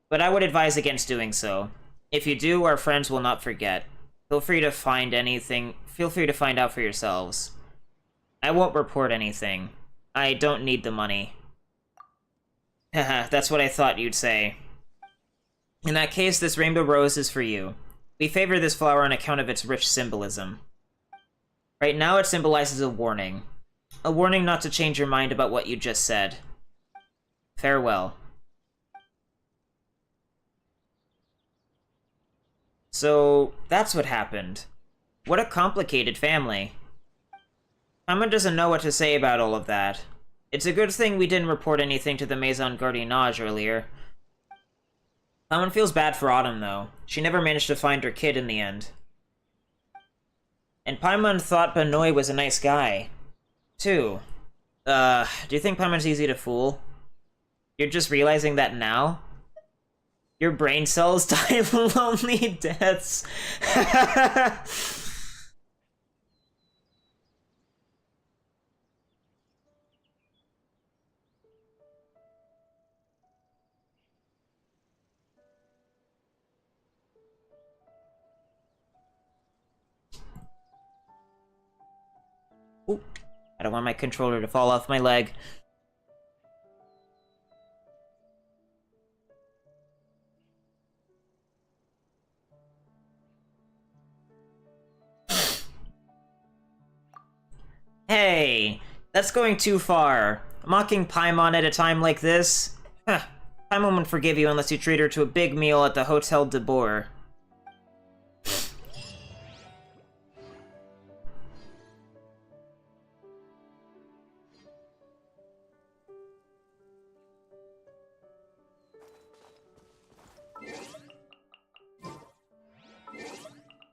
But I would advise against doing so. If you do, our friends will not forget. Feel free to find out for yourselves. I won't report anything. I don't need the money. Haha, that's what I thought you'd say. In that case, this rainbow rose is for you. We favor this flower on account of its rich symbolism. Right now, it symbolizes a warning. A warning not to change your mind about what you just said. Farewell. So, that's what happened. What a complicated family. Paimon doesn't know what to say about all of that. It's a good thing we didn't report anything to the Maison Gardiennage earlier. Paimon feels bad for Autumn, though. She never managed to find her kid in the end. And Paimon thought Benoit was a nice guy, too. Do you think Paimon's easy to fool? You're just realizing that now? Your brain cells die lonely deaths. Ooh, I don't want my controller to fall off my leg. Hey, that's going too far. Mocking Paimon at a time like this? Huh. Paimon won't forgive you unless you treat her to a big meal at the Hotel de Boer.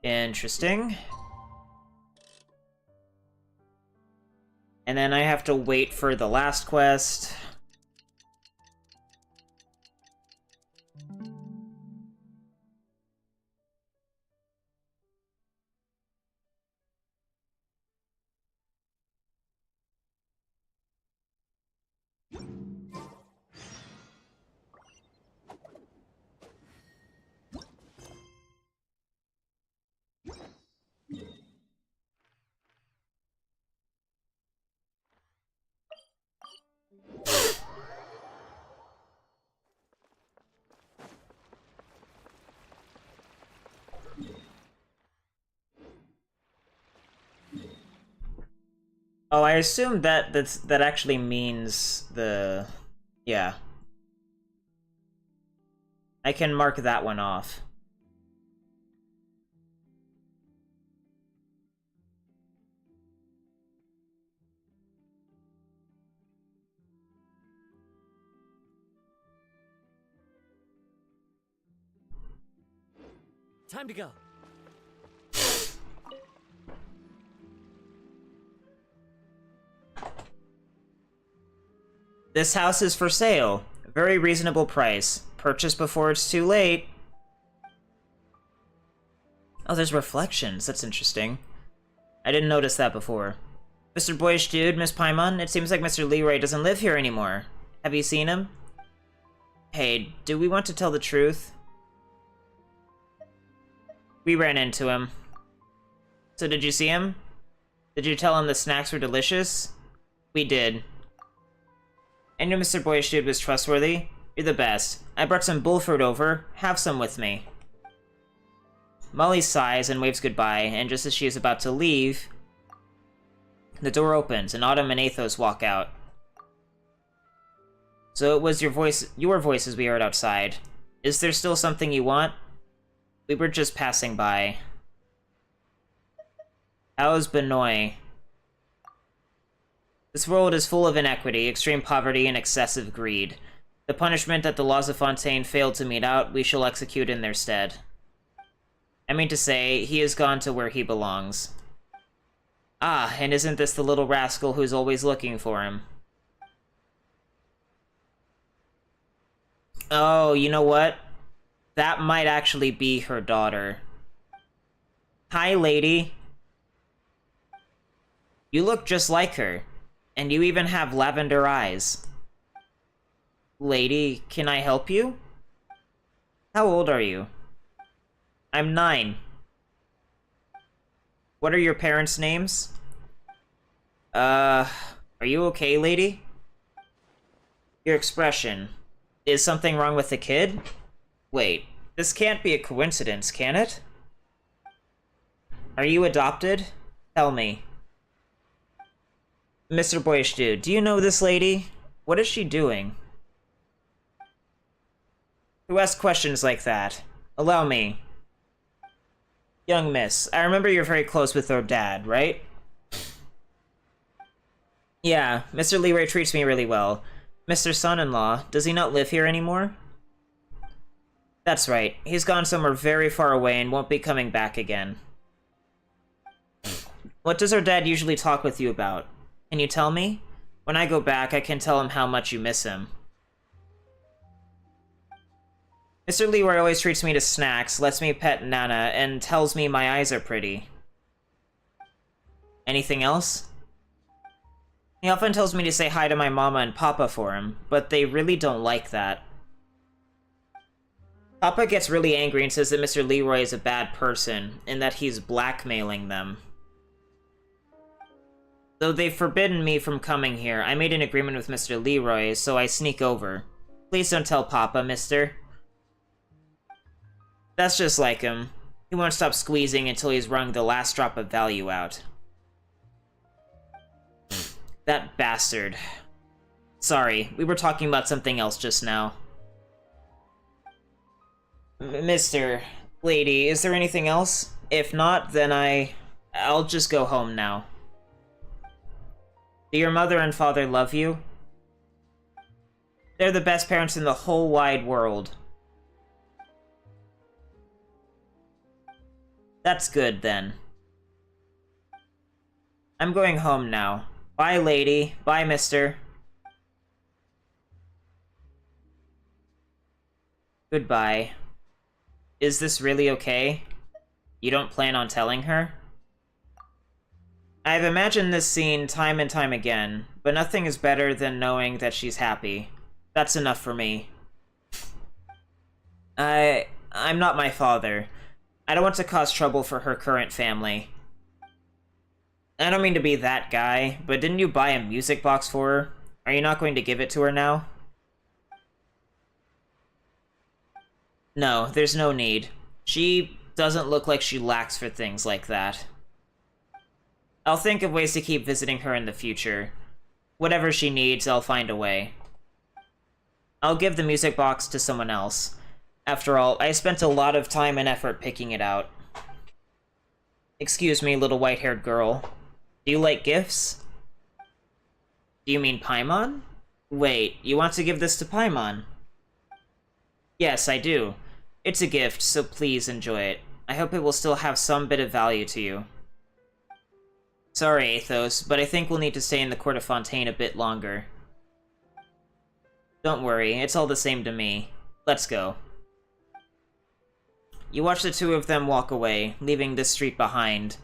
Interesting. And then I have to wait for the last quest. Oh, I assume that actually means the... Yeah. I can mark that one off. Time to go. This house is for sale. Very reasonable price. Purchase before it's too late. Oh, there's reflections. That's interesting. I didn't notice that before. Mr. Boyish Dude, Miss Paimon, it seems like Mr. Leroy doesn't live here anymore. Have you seen him? Hey, do we want to tell the truth? We ran into him. So did you see him? Did you tell him the snacks were delicious? We did. I knew Mr. Boyish Dude was trustworthy. You're the best. I brought some bullfruit over. Have some with me. Molly sighs and waves goodbye, and just as she is about to leave, the door opens, and Autumn and Athos walk out. So it was your voices we heard outside. Is there still something you want? We were just passing by. How's Benoit? This world is full of inequity, extreme poverty, and excessive greed. The punishment that the laws of Fontaine failed to mete out, we shall execute in their stead. I mean to say, he has gone to where he belongs. Ah, and isn't this the little rascal who's always looking for him? Oh, you know what? That might actually be her daughter. Hi, lady. You look just like her. And you even have lavender eyes. Lady, can I help you? How old are you? I'm 9. What are your parents' names? Are you okay, lady? Your expression. Is something wrong with the kid? Wait, this can't be a coincidence, can it? Are you adopted? Tell me. Mr. Boyish Dude, do you know this lady? What is she doing? Who asks questions like that? Allow me. Young miss, I remember you're very close with your dad, right? Yeah, Mr. Leroy treats me really well. Mr. Son-in-law, does he not live here anymore? That's right. He's gone somewhere very far away and won't be coming back again. What does our dad usually talk with you about? Can you tell me? When I go back, I can tell him how much you miss him. Mr. Leroy always treats me to snacks, lets me pet Nana, and tells me my eyes are pretty. Anything else? He often tells me to say hi to my mama and papa for him, but they really don't like that. Papa gets really angry and says that Mr. Leroy is a bad person, and that he's blackmailing them. Though they've forbidden me from coming here, I made an agreement with Mr. Leroy, so I sneak over. Please don't tell Papa, mister. That's just like him. He won't stop squeezing until he's wrung the last drop of value out. That bastard. Sorry, we were talking about something else just now. Mister, lady, is there anything else? If not, then I'll just go home now. Do your mother and father love you? They're the best parents in the whole wide world. That's good, then. I'm going home now. Bye, lady. Bye, mister. Goodbye. Is this really okay? You don't plan on telling her? I've imagined this scene time and time again, but nothing is better than knowing that she's happy. That's enough for me. I'm not my father. I don't want to cause trouble for her current family. I don't mean to be that guy, but didn't you buy a music box for her? Are you not going to give it to her now? No, there's no need. She doesn't look like she lacks for things like that. I'll think of ways to keep visiting her in the future. Whatever she needs, I'll find a way. I'll give the music box to someone else. After all, I spent a lot of time and effort picking it out. Excuse me, little white-haired girl. Do you like gifts? Do you mean Paimon? Wait, you want to give this to Paimon? Yes, I do. It's a gift, so please enjoy it. I hope it will still have some bit of value to you. Sorry, Athos, but I think we'll need to stay in the court of Fontaine a bit longer. Don't worry, it's all the same to me. Let's go. You watch the two of them walk away, leaving this street behind.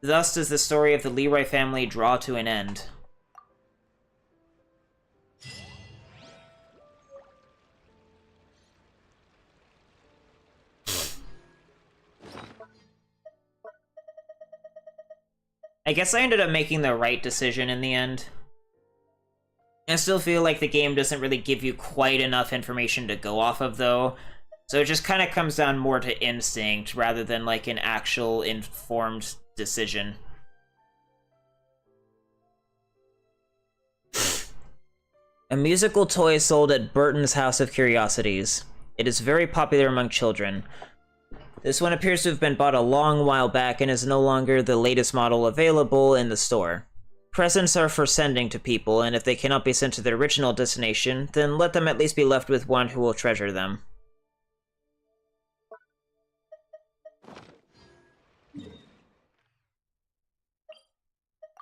Thus does the story of the Leroy family draw to an end. I guess I ended up making the right decision in the end. I still feel like the game doesn't really give you quite enough information to go off of, though. So it just kind of comes down more to instinct rather than like an actual informed decision. A musical toy sold at Burton's House of Curiosities. It is very popular among children. This one appears to have been bought a long while back and is no longer the latest model available in the store. Presents are for sending to people, and if they cannot be sent to their original destination, then let them at least be left with one who will treasure them.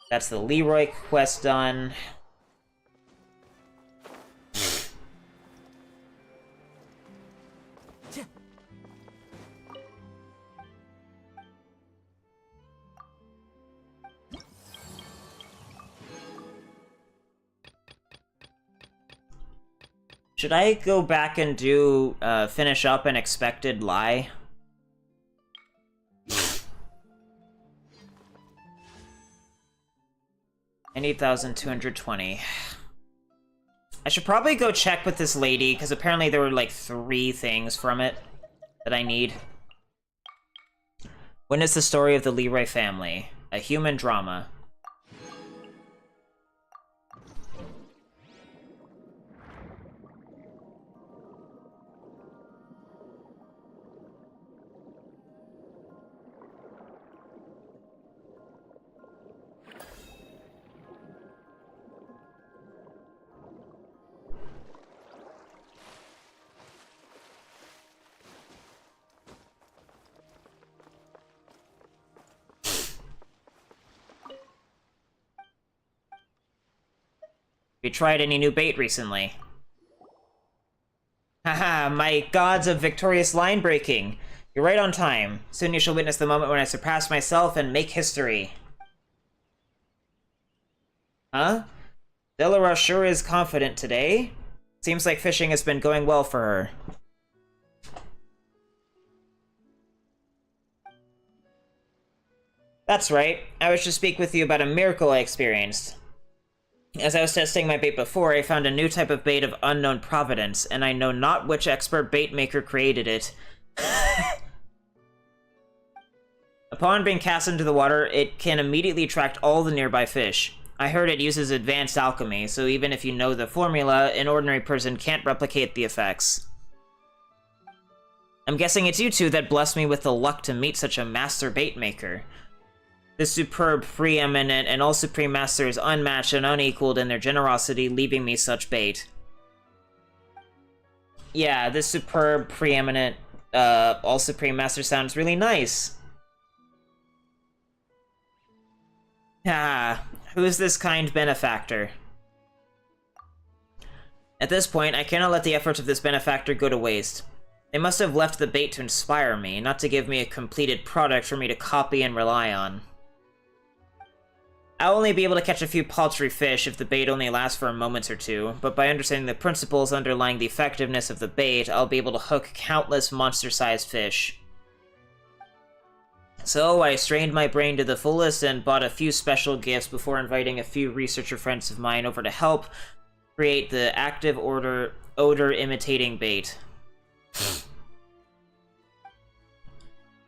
That's the Leroy quest done. Should I go back and do, finish up an expected lie? And 8,220. I should probably go check with this lady, because apparently there were like 3 things from it that I need. When is the story of the Leroy family? A human drama. Have you tried any new bait recently? Haha, my gods of victorious line breaking! You're right on time. Soon you shall witness the moment when I surpass myself and make history. Huh? Delara sure is confident today. Seems like fishing has been going well for her. That's right. I wish to speak with you about a miracle I experienced. As I was testing my bait before, I found a new type of bait of unknown providence, and I know not which expert bait maker created it. Upon being cast into the water, it can immediately attract all the nearby fish. I heard it uses advanced alchemy, so even if you know the formula, an ordinary person can't replicate the effects. I'm guessing it's you two that blessed me with the luck to meet such a master bait maker. This superb, preeminent, and all-supreme master is unmatched and unequaled in their generosity, leaving me such bait. Yeah, this superb, preeminent, all-supreme master sounds really nice. Ah, Who is this kind benefactor? At this point, I cannot let the efforts of this benefactor go to waste. They must have left the bait to inspire me, not to give me a completed product for me to copy and rely on. I'll only be able to catch a few paltry fish if the bait only lasts for a moment or two, but by understanding the principles underlying the effectiveness of the bait, I'll be able to hook countless monster-sized fish. So I strained my brain to the fullest and bought a few special gifts before inviting a few researcher friends of mine over to help create the active odor imitating bait.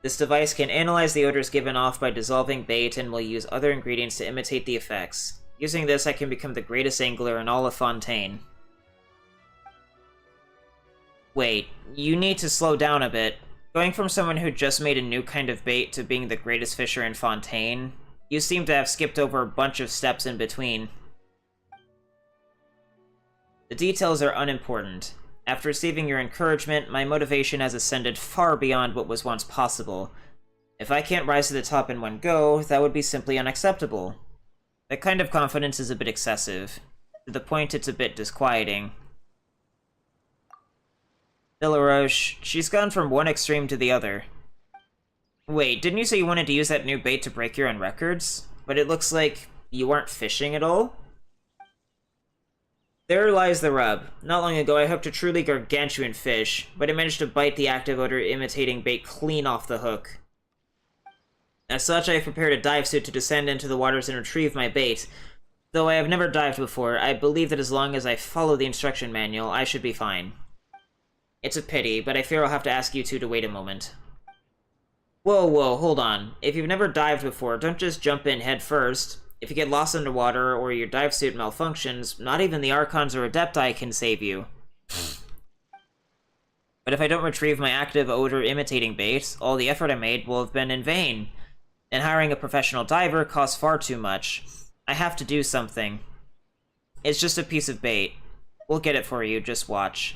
This device can analyze the odors given off by dissolving bait and will use other ingredients to imitate the effects. Using this, I can become the greatest angler in all of Fontaine. Wait, you need to slow down a bit. Going from someone who just made a new kind of bait to being the greatest fisher in Fontaine, you seem to have skipped over a bunch of steps in between. The details are unimportant. After receiving your encouragement, my motivation has ascended far beyond what was once possible. If I can't rise to the top in one go, that would be simply unacceptable. That kind of confidence is a bit excessive. To the point it's a bit disquieting. Delaroche, she's gone from one extreme to the other. Wait, didn't you say you wanted to use that new bait to break your own records? But it looks like you aren't fishing at all? There lies the rub. Not long ago, I hooked a truly gargantuan fish, but I managed to bite the active odor-imitating bait clean off the hook. As such, I have prepared a dive suit to descend into the waters and retrieve my bait. Though I have never dived before, I believe that as long as I follow the instruction manual, I should be fine. It's a pity, but I fear I'll have to ask you two to wait a moment. Whoa, hold on. If you've never dived before, don't just jump in head first. If you get lost underwater or your dive suit malfunctions, not even the Archons or Adepti can save you. But if I don't retrieve my active odor-imitating bait, all the effort I made will have been in vain. And hiring a professional diver costs far too much. I have to do something. It's just a piece of bait. We'll get it for you, just watch.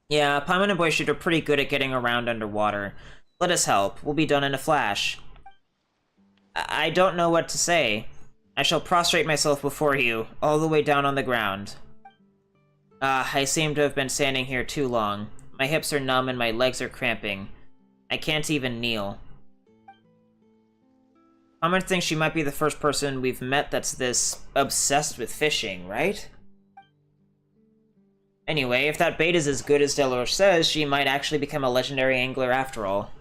Yeah, Paimon and Boishoot are pretty good at getting around underwater. Let us help. We'll be done in a flash. I don't know what to say. I shall prostrate myself before you, all the way down on the ground. I seem to have been standing here too long. My hips are numb and my legs are cramping. I can't even kneel. Paimon thinks she might be the first person we've met that's this obsessed with fishing, right? Anyway, if that bait is as good as Delaroche says, she might actually become a legendary angler after all.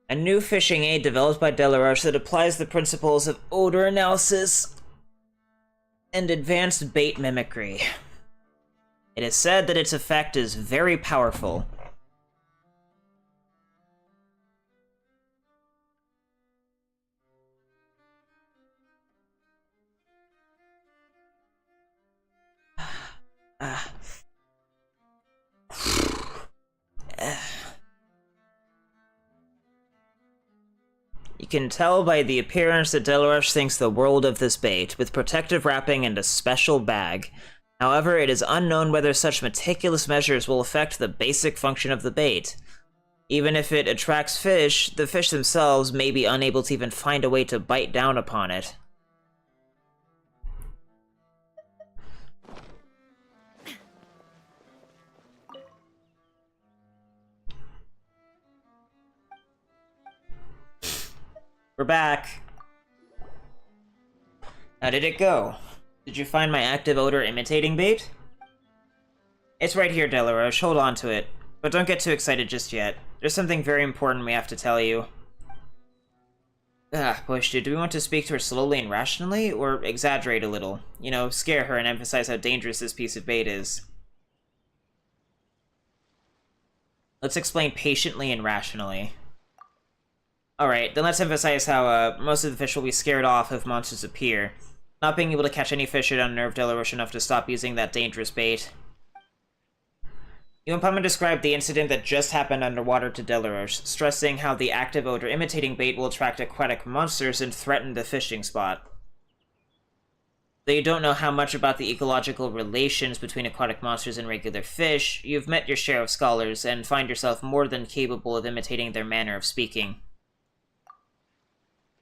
A new fishing aid developed by Delaroche that applies the principles of odor analysis and advanced bait mimicry. It is said that its effect is very powerful. You can tell by the appearance that Delaroche thinks the world of this bait, with protective wrapping and a special bag. However, it is unknown whether such meticulous measures will affect the basic function of the bait. Even if it attracts fish, the fish themselves may be unable to even find a way to bite down upon it. We're back. How did it go? Did you find my active odor imitating bait? It's right here, Delaroche. Hold on to it. But don't get too excited just yet. There's something very important we have to tell you. Bush, do we want to speak to her slowly and rationally, or exaggerate a little? You know, scare her and emphasize how dangerous this piece of bait is. Let's explain patiently and rationally. Alright, then let's emphasize how, most of the fish will be scared off if monsters appear. Not being able to catch any fish should unnerve Delaroche enough to stop using that dangerous bait. You and Pama described the incident that just happened underwater to Delaroche, stressing how the active odor imitating bait will attract aquatic monsters and threaten the fishing spot. Though you don't know how much about the ecological relations between aquatic monsters and regular fish, you've met your share of scholars and find yourself more than capable of imitating their manner of speaking.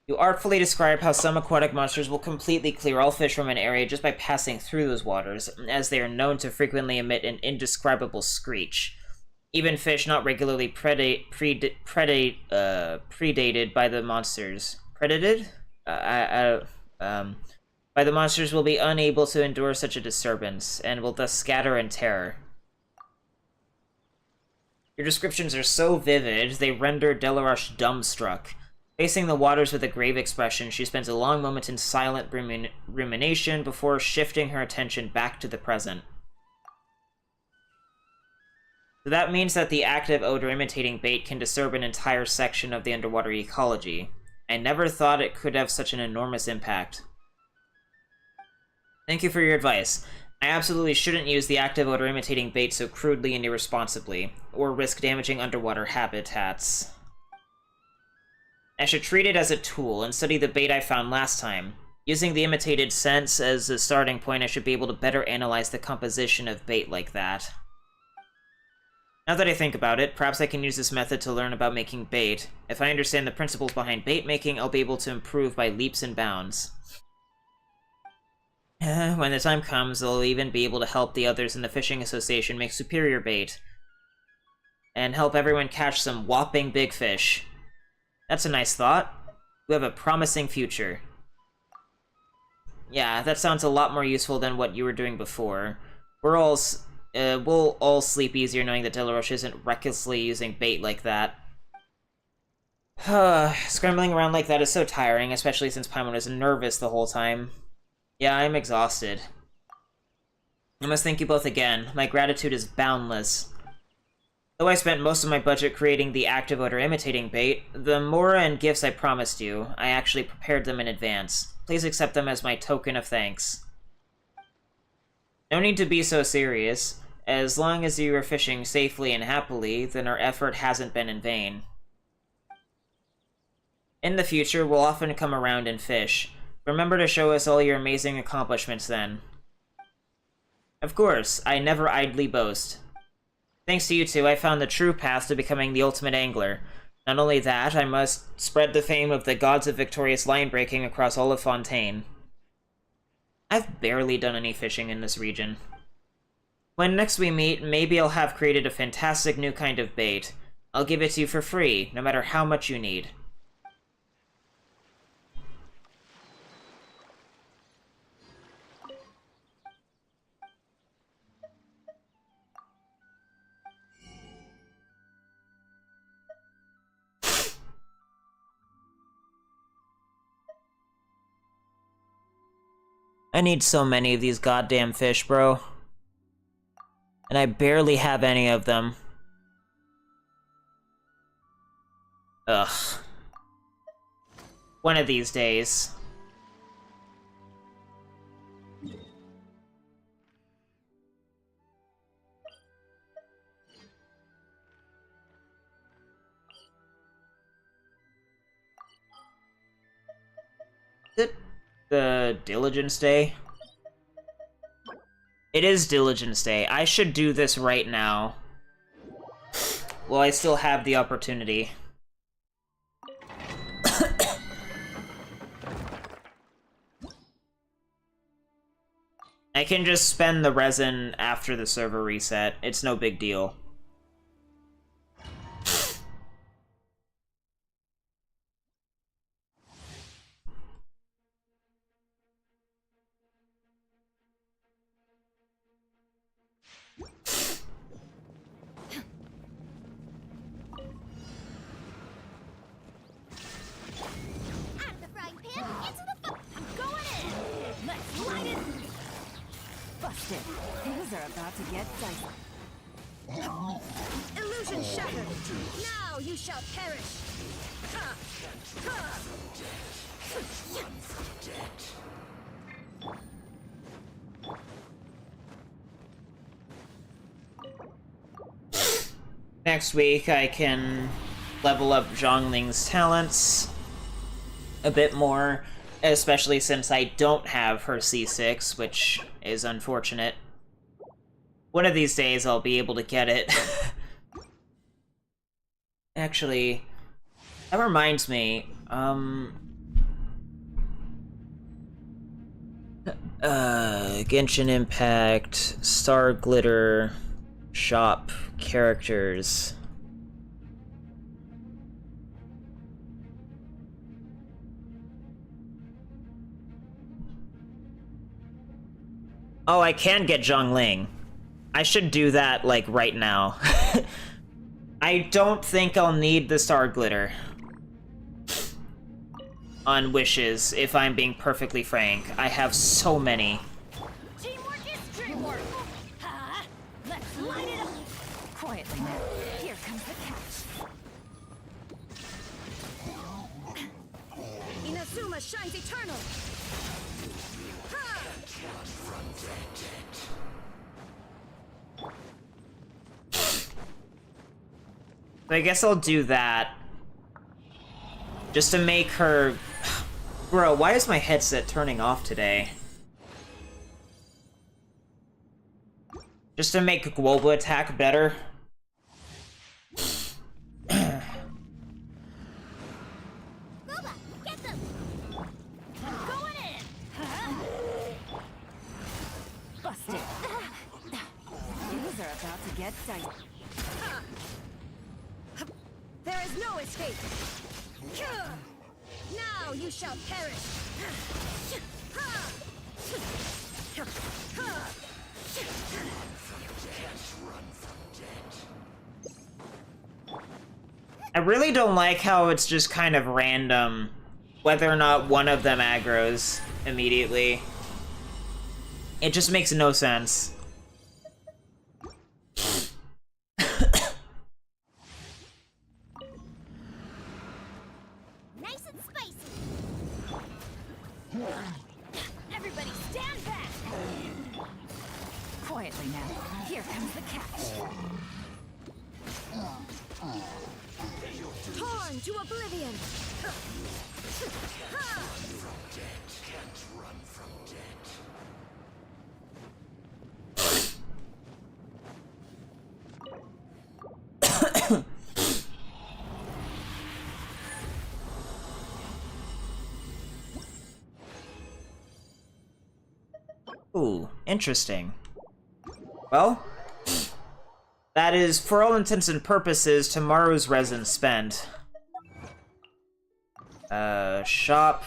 You artfully describe how some aquatic monsters will completely clear all fish from an area just by passing through those waters, as they are known to frequently emit an indescribable screech. Even fish not regularly predated by the monsters. By the monsters will be unable to endure such a disturbance, and will thus scatter in terror. Your descriptions are so vivid, they render Delaroche dumbstruck. Facing the waters with a grave expression, she spends a long moment in silent rumination before shifting her attention back to the present. So that means that the active odor-imitating bait can disturb an entire section of the underwater ecology. I never thought it could have such an enormous impact. Thank you for your advice. I absolutely shouldn't use the active odor-imitating bait so crudely and irresponsibly, or risk damaging underwater habitats. I should treat it as a tool and study the bait I found last time. Using the imitated sense as a starting point, I should be able to better analyze the composition of bait like that. Now that I think about it, perhaps I can use this method to learn about making bait. If I understand the principles behind bait making, I'll be able to improve by leaps and bounds. When the time comes, I'll even be able to help the others in the fishing association make superior bait. And help everyone catch some whopping big fish. That's a nice thought. We have a promising future. Yeah, that sounds a lot more useful than what you were doing before. We'll all sleep easier knowing that Delaroche isn't recklessly using bait like that. Scrambling around like that is so tiring, especially since Paimon is nervous the whole time. Yeah, I'm exhausted. I must thank you both again. My gratitude is boundless. Though I spent most of my budget creating the active odor imitating bait, the mora and gifts I promised you, I actually prepared them in advance. Please accept them as my token of thanks. No need to be so serious. As long as you are fishing safely and happily, then our effort hasn't been in vain. In the future, we'll often come around and fish. Remember to show us all your amazing accomplishments then. Of course, I never idly boast. Thanks to you two, I found the true path to becoming the ultimate angler. Not only that, I must spread the fame of the gods of victorious line breaking across all of Fontaine. I've barely done any fishing in this region. When next we meet, maybe I'll have created a fantastic new kind of bait. I'll give it to you for free, no matter how much you need. I need so many of these goddamn fish, bro. And I barely have any of them. Ugh. One of these days. Is it the Diligence Day? It is Diligence Day. I should do this right now. Well, I still have the opportunity. I can just spend the resin after the server reset. It's no big deal. are about to get dicey. Illusion shattered! Now you shall perish! Ha! Ha! Next week, I can level up Zhongling's talents a bit more, especially since I don't have her C6, which is unfortunate. One of these days, I'll be able to get it. Actually, that reminds me, Genshin Impact, Star Glitter, Shop, Characters. Oh, I can get Zhongling. I should do that, like, right now. I don't think I'll need the Star Glitter on wishes, if I'm being perfectly frank. I have so many. Teamwork is dreamwork! Ha! Let's light it up! Quietly now. Here comes the catch. Inazuma shines eternal! Ha! I guess I'll do that. Just to make her... Bro, why is my headset turning off today? Just to make global attack better. Boba, get them! Going in! Busted! Things are about to get dicey. There is no escape! Now you shall perish! I really don't like how it's just kind of random whether or not one of them aggroes immediately. It just makes no sense. Nice and spicy! Everybody stand back! Quietly now. Here comes the catch. Torn to oblivion! Ooh, interesting. Well, that is, for all intents and purposes, tomorrow's resin spent. Shop,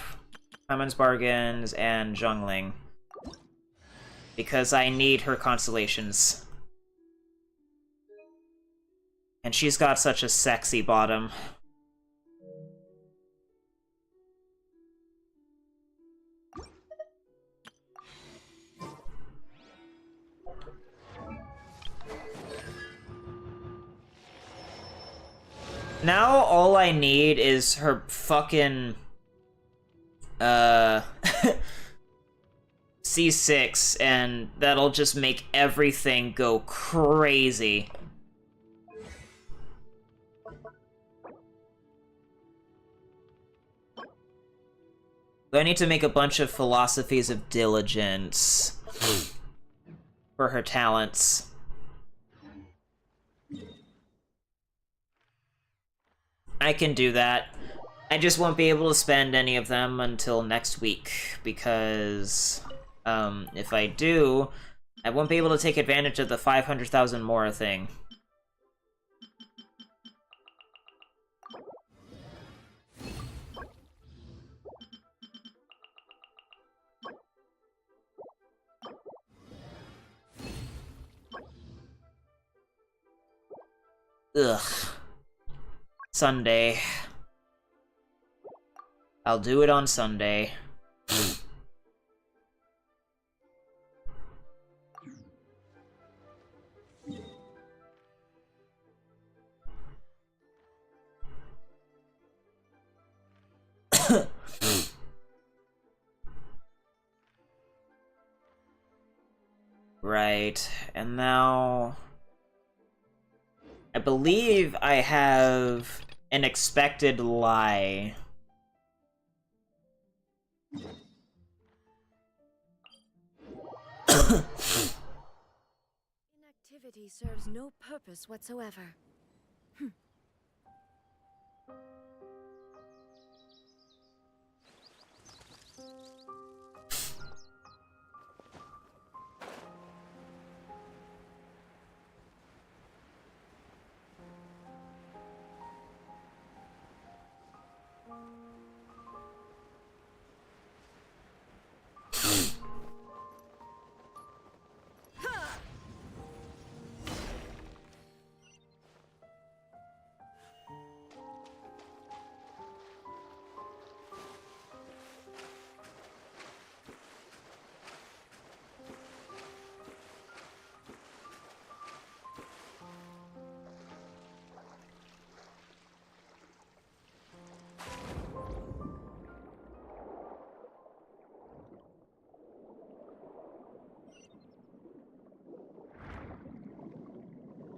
Clemens Bargains, and Zhongling. Because I need her constellations. And she's got such a sexy bottom. Now all I need is her fucking C6, and that'll just make everything go crazy. I need to make a bunch of philosophies of diligence for her talents. I can do that. I just won't be able to spend any of them until next week, because if I do, I won't be able to take advantage of the 500,000 more thing. Ugh. Sunday. I'll do it on Sunday. Right, and now... I believe I have an expected lie. Inactivity serves no purpose whatsoever.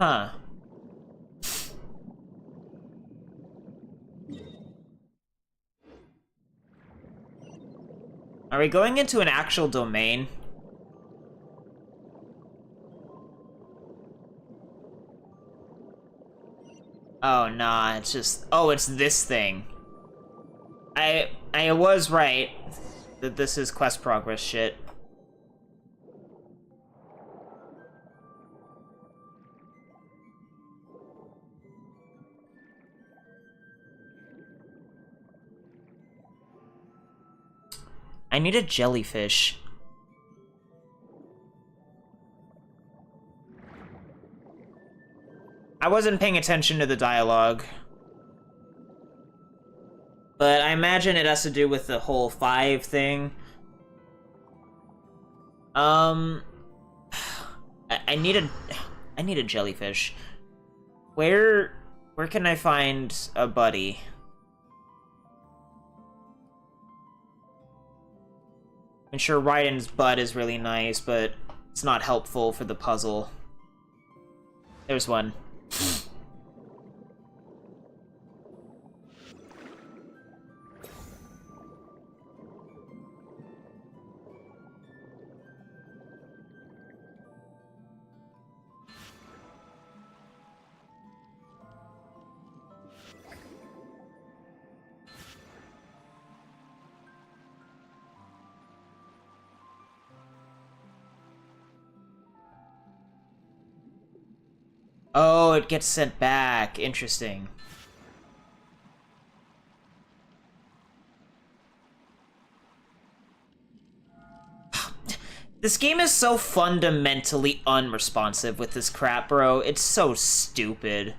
Huh. Are we going into an actual domain? Oh, nah, it's just... Oh, it's this thing. I was right that this is quest progress shit. I need a jellyfish. I wasn't paying attention to the dialogue. But I imagine it has to do with the whole 5 thing. I need a jellyfish. Where can I find a buddy? I'm sure Raiden's butt is really nice, but it's not helpful for the puzzle. There's one. Oh, it gets sent back. Interesting. This game is so fundamentally unresponsive with this crap, bro. It's so stupid.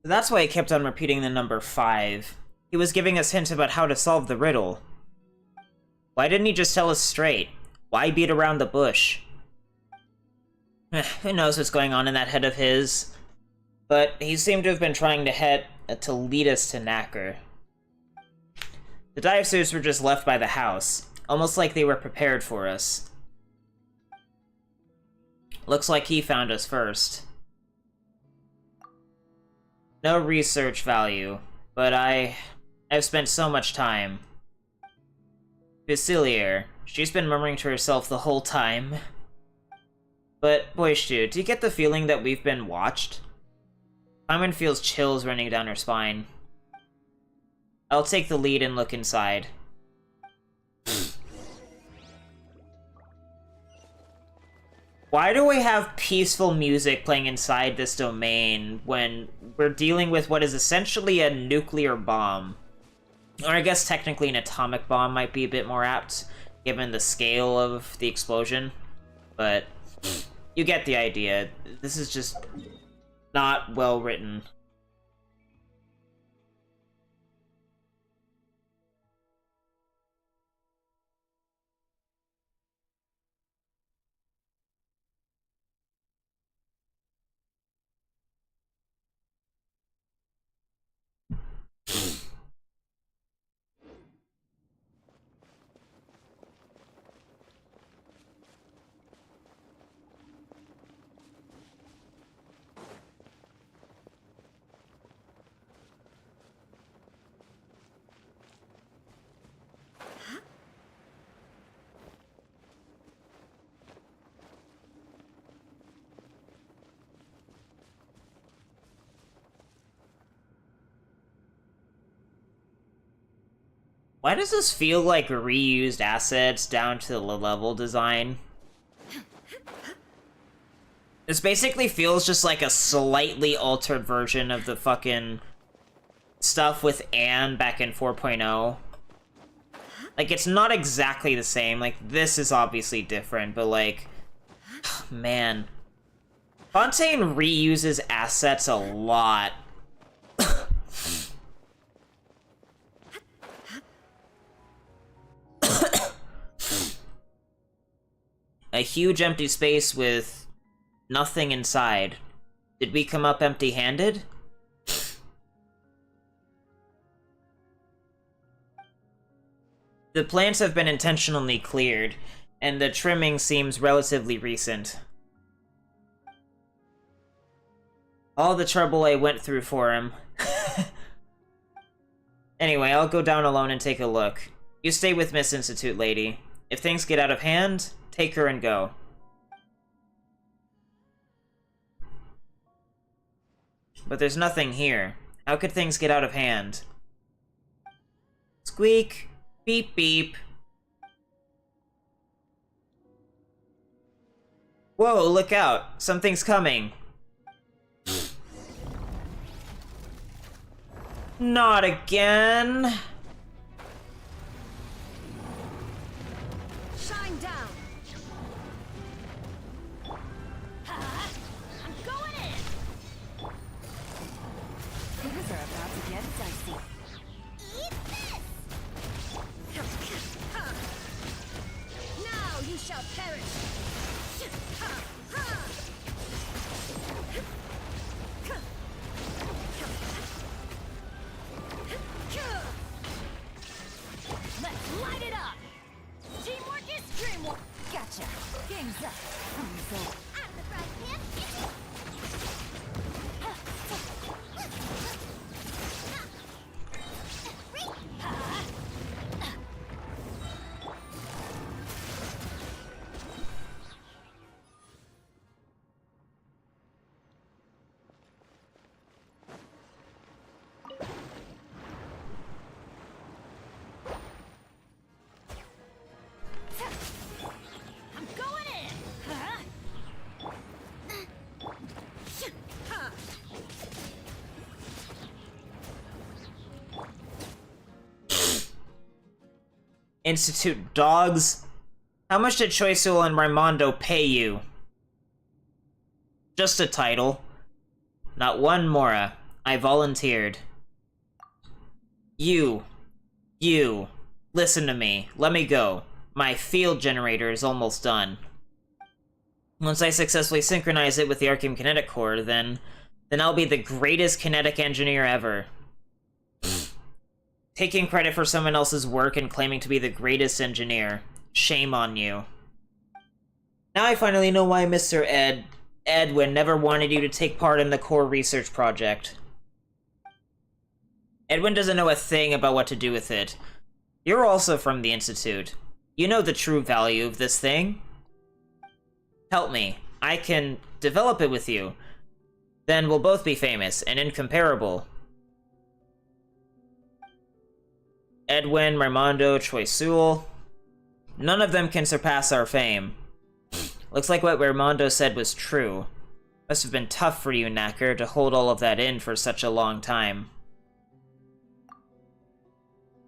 That's why he kept on repeating the number 5. He was giving us hints about how to solve the riddle. Why didn't he just tell us straight? Why beat around the bush? Who knows what's going on in that head of his? But he seemed to have been trying to lead us to Knacker. The dive suits were just left by the house, almost like they were prepared for us. Looks like he found us first. No research value, but I've spent so much time. Basilier, she's been murmuring to herself the whole time. But, Boishu, do you get the feeling that we've been watched? Carmen feels chills running down her spine. I'll take the lead and look inside. Why do we have peaceful music playing inside this domain when we're dealing with what is essentially a nuclear bomb? Or I guess technically an atomic bomb might be a bit more apt, given the scale of the explosion. But you get the idea. This is just not well written. Why does this feel like reused assets down to the level design? This basically feels just like a slightly altered version of the fucking stuff with Anne back in 4.0. Like, it's not exactly the same. Like, this is obviously different, but like, man. Fontaine reuses assets a lot. A huge empty space with nothing inside. Did we come up empty-handed? The plants have been intentionally cleared, and the trimming seems relatively recent. All the trouble I went through for him. Anyway, I'll go down alone and take a look. You stay with Miss Institute, lady. If things get out of hand, take her and go. But there's nothing here. How could things get out of hand? Squeak. Beep beep. Whoa, look out. Something's coming. Not again. Shine down. I'm going in. Things are about to get dicey. Eat this! Now you shall perish. Let's light it up. Teamwork is dreamwork. Gotcha. Game's up. Out of the frying pan! I'm going in. Institute dogs? How much did Choisul and Raimondo pay you? Just a title. Not one mora. I volunteered. You. Listen to me. Let me go. My field generator is almost done. Once I successfully synchronize it with the Archeum Kinetic Core, then I'll be the greatest kinetic engineer ever. Taking credit for someone else's work and claiming to be the greatest engineer. Shame on you. Now I finally know why Mr. Edwin never wanted you to take part in the core research project. Edwin doesn't know a thing about what to do with it. You're also from the Institute. You know the true value of this thing. Help me. I can develop it with you. Then we'll both be famous and incomparable. Edwin, Raimondo, Choisul. None of them can surpass our fame. Looks like what Raimondo said was true. Must have been tough for you, Knacker, to hold all of that in for such a long time.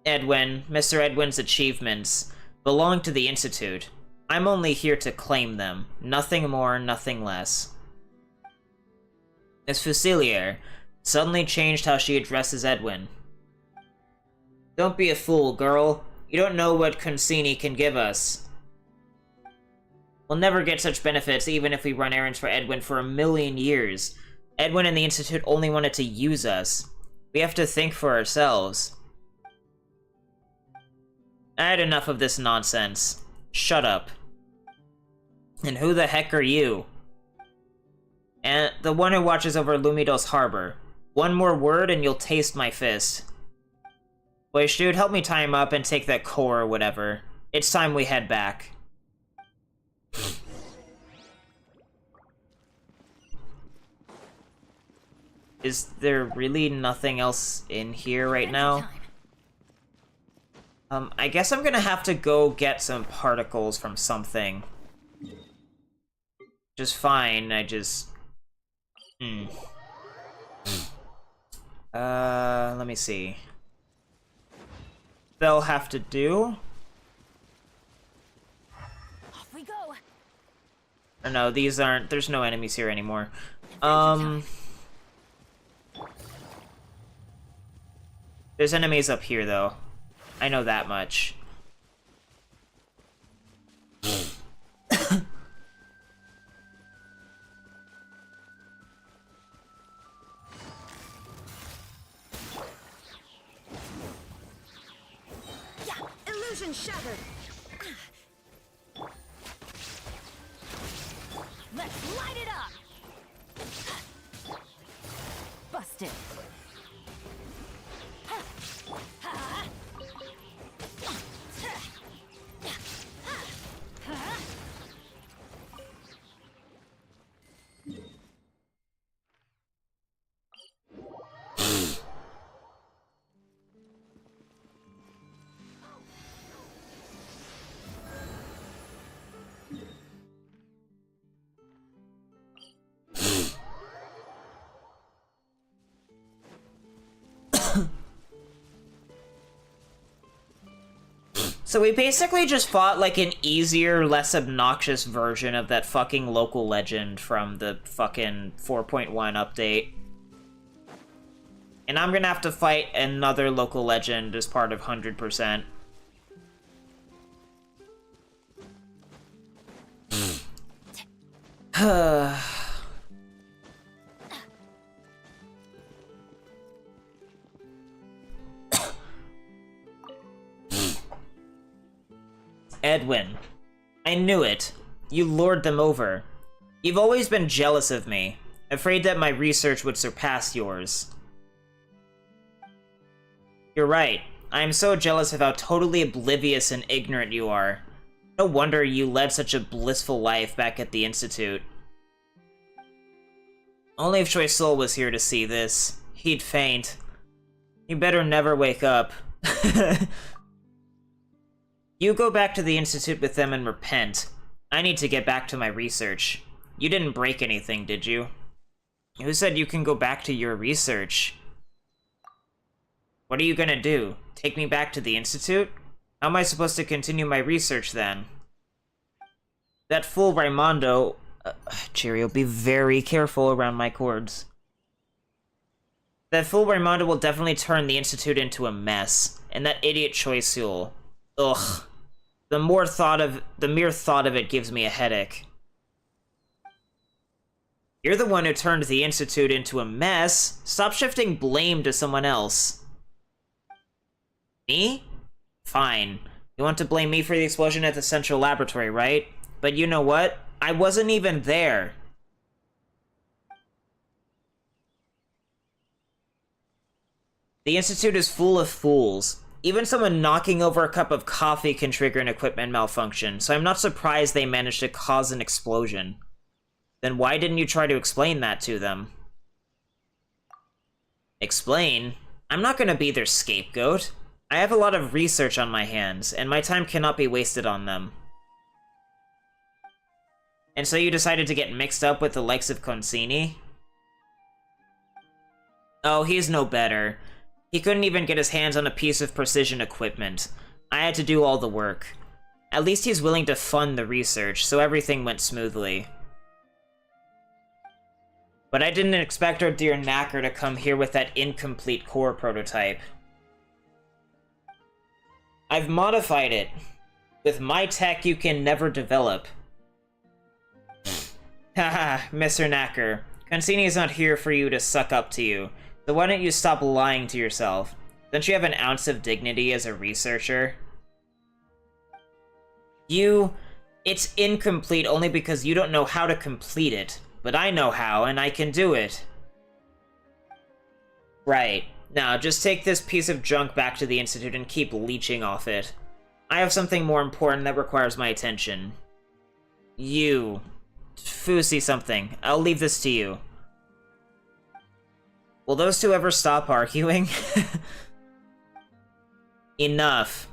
Edwin, Mr. Edwin's achievements, belong to the Institute. I'm only here to claim them. Nothing more, nothing less. Miss Fusilier suddenly changed how she addresses Edwin. Don't be a fool, girl. You don't know what Consini can give us. We'll never get such benefits even if we run errands for Edwin for 1,000,000 years. Edwin and the Institute only wanted to use us. We have to think for ourselves. I had enough of this nonsense. Shut up. And who the heck are you? And the one who watches over Lumidos Harbor. One more word and you'll taste my fist. Boy, dude, help me tie him up and take that core or whatever. It's time we head back. Is there really nothing else in here right now? I guess I'm gonna have to go get some particles from something. Just fine, I just... let me see. They'll have to do? Off we go. Or no, these aren't... There's no enemies here anymore. There's enemies up here, though. I know that much. Yeah, illusion shattered. Let's light it up. Busted. So we basically just fought like an easier, less obnoxious version of that fucking local legend from the fucking 4.1 update. And I'm gonna have to fight another local legend as part of 100%. Edwin. I knew it. You lured them over. You've always been jealous of me, afraid that my research would surpass yours. You're right. I am so jealous of how totally oblivious and ignorant you are. No wonder you led such a blissful life back at the Institute. Only if Choiseul was here to see this, he'd faint. You better never wake up. You go back to the Institute with them and repent. I need to get back to my research. You didn't break anything, did you? Who said you can go back to your research? What are you gonna do? Take me back to the Institute? How am I supposed to continue my research then? That fool Raimondo... Cheerio, be very careful around my cords. That fool Raimondo will definitely turn the Institute into a mess. And that idiot Choiseul. Ugh. The mere thought of it gives me a headache. You're the one who turned the Institute into a mess. Stop shifting blame to someone else. Me? Fine. You want to blame me for the explosion at the Central Laboratory, right? But you know what? I wasn't even there. The Institute is full of fools. Even someone knocking over a cup of coffee can trigger an equipment malfunction, so I'm not surprised they managed to cause an explosion. Then why didn't you try to explain that to them? Explain? I'm not gonna be their scapegoat. I have a lot of research on my hands, and my time cannot be wasted on them. And so you decided to get mixed up with the likes of Consini? Oh, he's no better. He couldn't even get his hands on a piece of precision equipment. I had to do all the work. At least he's willing to fund the research, so everything went smoothly. But I didn't expect our dear Knacker to come here with that incomplete core prototype. I've modified it. With my tech, you can never develop. Haha, Mr. Knacker. Consini is not here for you to suck up to you, so why don't you stop lying to yourself? Don't you have an ounce of dignity as a researcher? It's incomplete only because you don't know how to complete it. But I know how, and I can do it. Right. Now, just take this piece of junk back to the Institute and keep leeching off it. I have something more important that requires my attention. You. Fousey something. I'll leave this to you. Will those two ever stop arguing? Enough.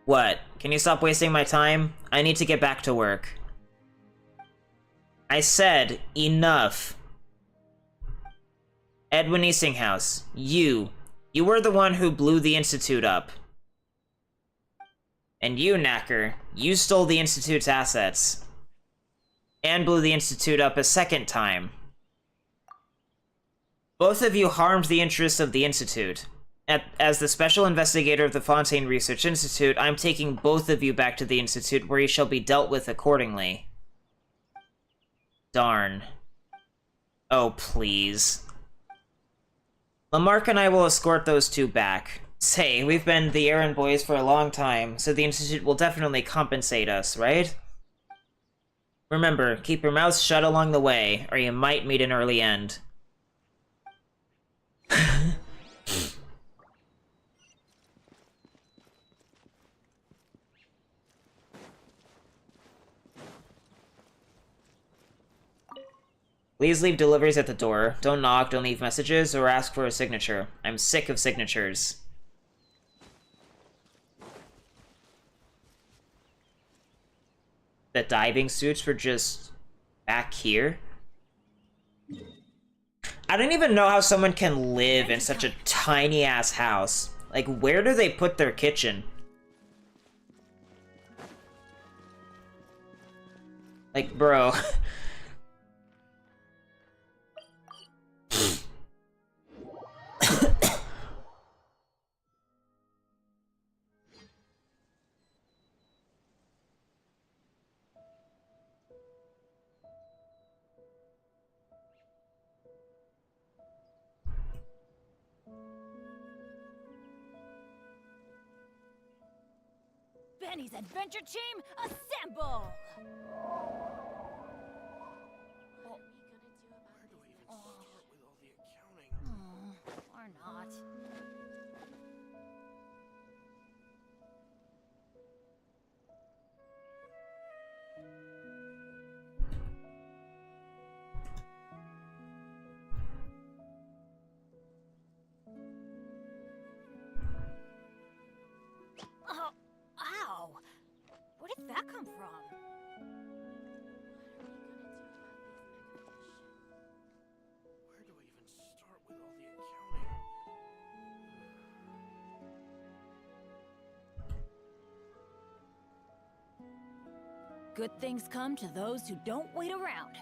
What? Can you stop wasting my time? I need to get back to work. I said, enough. Edwin Eastinghouse, you were the one who blew the Institute up. And you, Knacker, you stole the Institute's assets. And blew the Institute up a second time. Both of you harmed the interests of the Institute. As the special investigator of the Fontaine Research Institute, I'm taking both of you back to the Institute where you shall be dealt with accordingly. Darn. Oh, please. Lamarck and I will escort those two back. Say, we've been the errand boys for a long time, so the Institute will definitely compensate us, right? Remember, keep your mouths shut along the way, or you might meet an early end. Please leave deliveries at the door. Don't knock, don't leave messages, or ask for a signature. I'm sick of signatures. The diving suits were just back here? I don't even know how someone can live in such a tiny-ass house. Like, where do they put their kitchen? Like, bro... Benny's Adventure Team, assemble! Or not. Oh, ow! Where did that come from? Where do I even start with all the accounting? Good things come to those who don't wait around.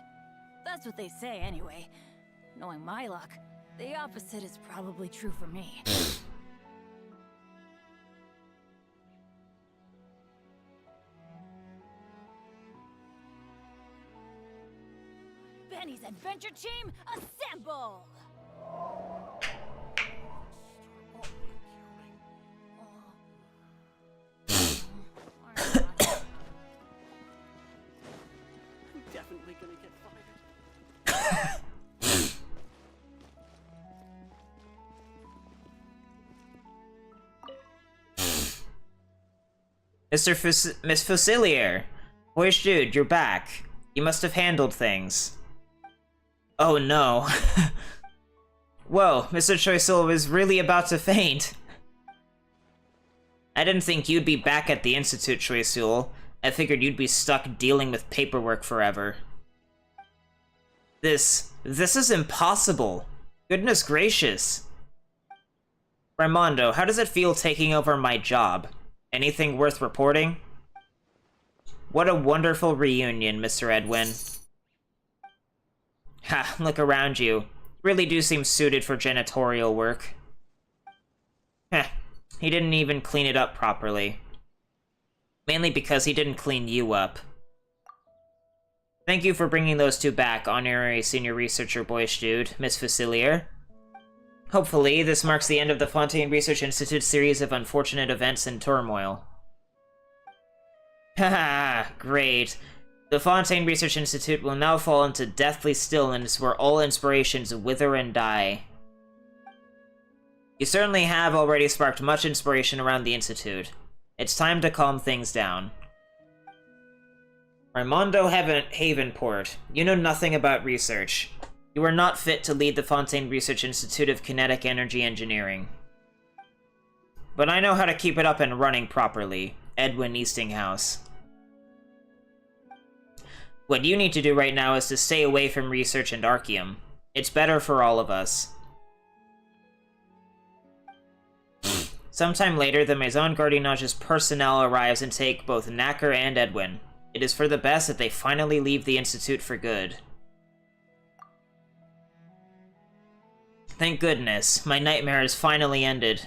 That's what they say anyway. Knowing my luck, the opposite is probably true for me. Benny's Adventure Team, assemble! I'm definitely gonna get fired. Miss Fusilier! Boyish dude, you're back. You must have handled things. Oh no. Whoa, Mr. Choisil was really about to faint. I didn't think you'd be back at the Institute, Choisul. I figured you'd be stuck dealing with paperwork forever. This is impossible. Goodness gracious. Raimondo, how does it feel taking over my job? Anything worth reporting? What a wonderful reunion, Mr. Edwin. Ha, look around you. Really do seem suited for janitorial work. Heh, he didn't even clean it up properly. Mainly because he didn't clean you up. Thank you for bringing those two back, Honorary Senior Researcher Boyish Dude, Miss Facilier. Hopefully, this marks the end of the Fontaine Research Institute's series of unfortunate events and turmoil. Haha, great. The Fontaine Research Institute will now fall into deathly stillness where all inspirations wither and die. You certainly have already sparked much inspiration around the Institute. It's time to calm things down. Raimondo Havenport, you know nothing about research. You are not fit to lead the Fontaine Research Institute of Kinetic Energy Engineering. But I know how to keep it up and running properly, Edwin Eastinghouse. What you need to do right now is to stay away from research and Arceum. It's better for all of us. Sometime later, the Maison Gardinage's personnel arrives and take both Knacker and Edwin. It is for the best that they finally leave the Institute for good. Thank goodness, my nightmare has finally ended.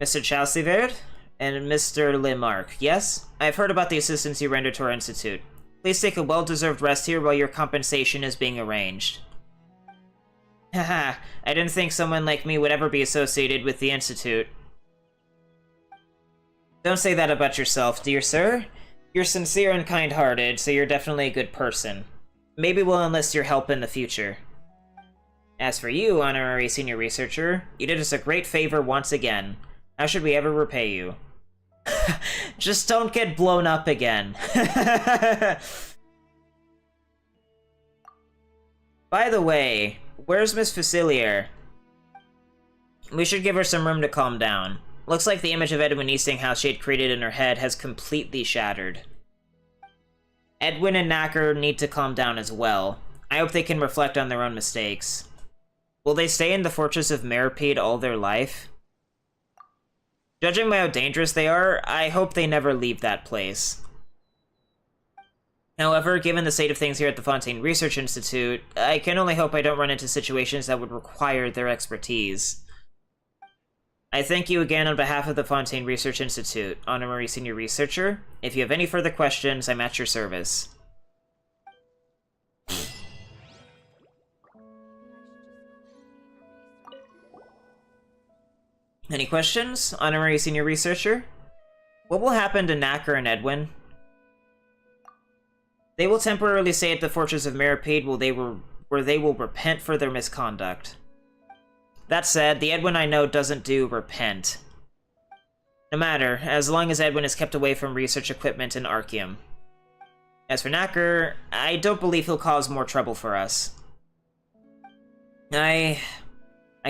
Mr. Chalcivert and Mr. Lemarque, yes? I have heard about the assistance you rendered to our Institute. Please take a well-deserved rest here while your compensation is being arranged. Haha, I didn't think someone like me would ever be associated with the Institute. Don't say that about yourself, dear sir. You're sincere and kind-hearted, so you're definitely a good person. Maybe we'll enlist your help in the future. As for you, Honorary Senior Researcher, you did us a great favor once again. How should we ever repay you? Just don't get blown up again. By the way, where's Miss Facilier? We should give her some room to calm down. Looks like the image of Edwin Eastinghouse she had created in her head has completely shattered. Edwin and Knacker need to calm down as well. I hope they can reflect on their own mistakes. Will they stay in the Fortress of Meripede all their life? Judging by how dangerous they are, I hope they never leave that place. However, given the state of things here at the Fontaine Research Institute, I can only hope I don't run into situations that would require their expertise. I thank you again on behalf of the Fontaine Research Institute, Honorary Senior Researcher. If you have any further questions, I'm at your service. Any questions, Honorary Senior Researcher? What will happen to Knacker and Edwin? They will temporarily stay at the Fortress of Meripede where they will repent for their misconduct. That said, the Edwin I know doesn't do repent. No matter, as long as Edwin is kept away from research equipment in Arceum. As for Knacker, I don't believe he'll cause more trouble for us. I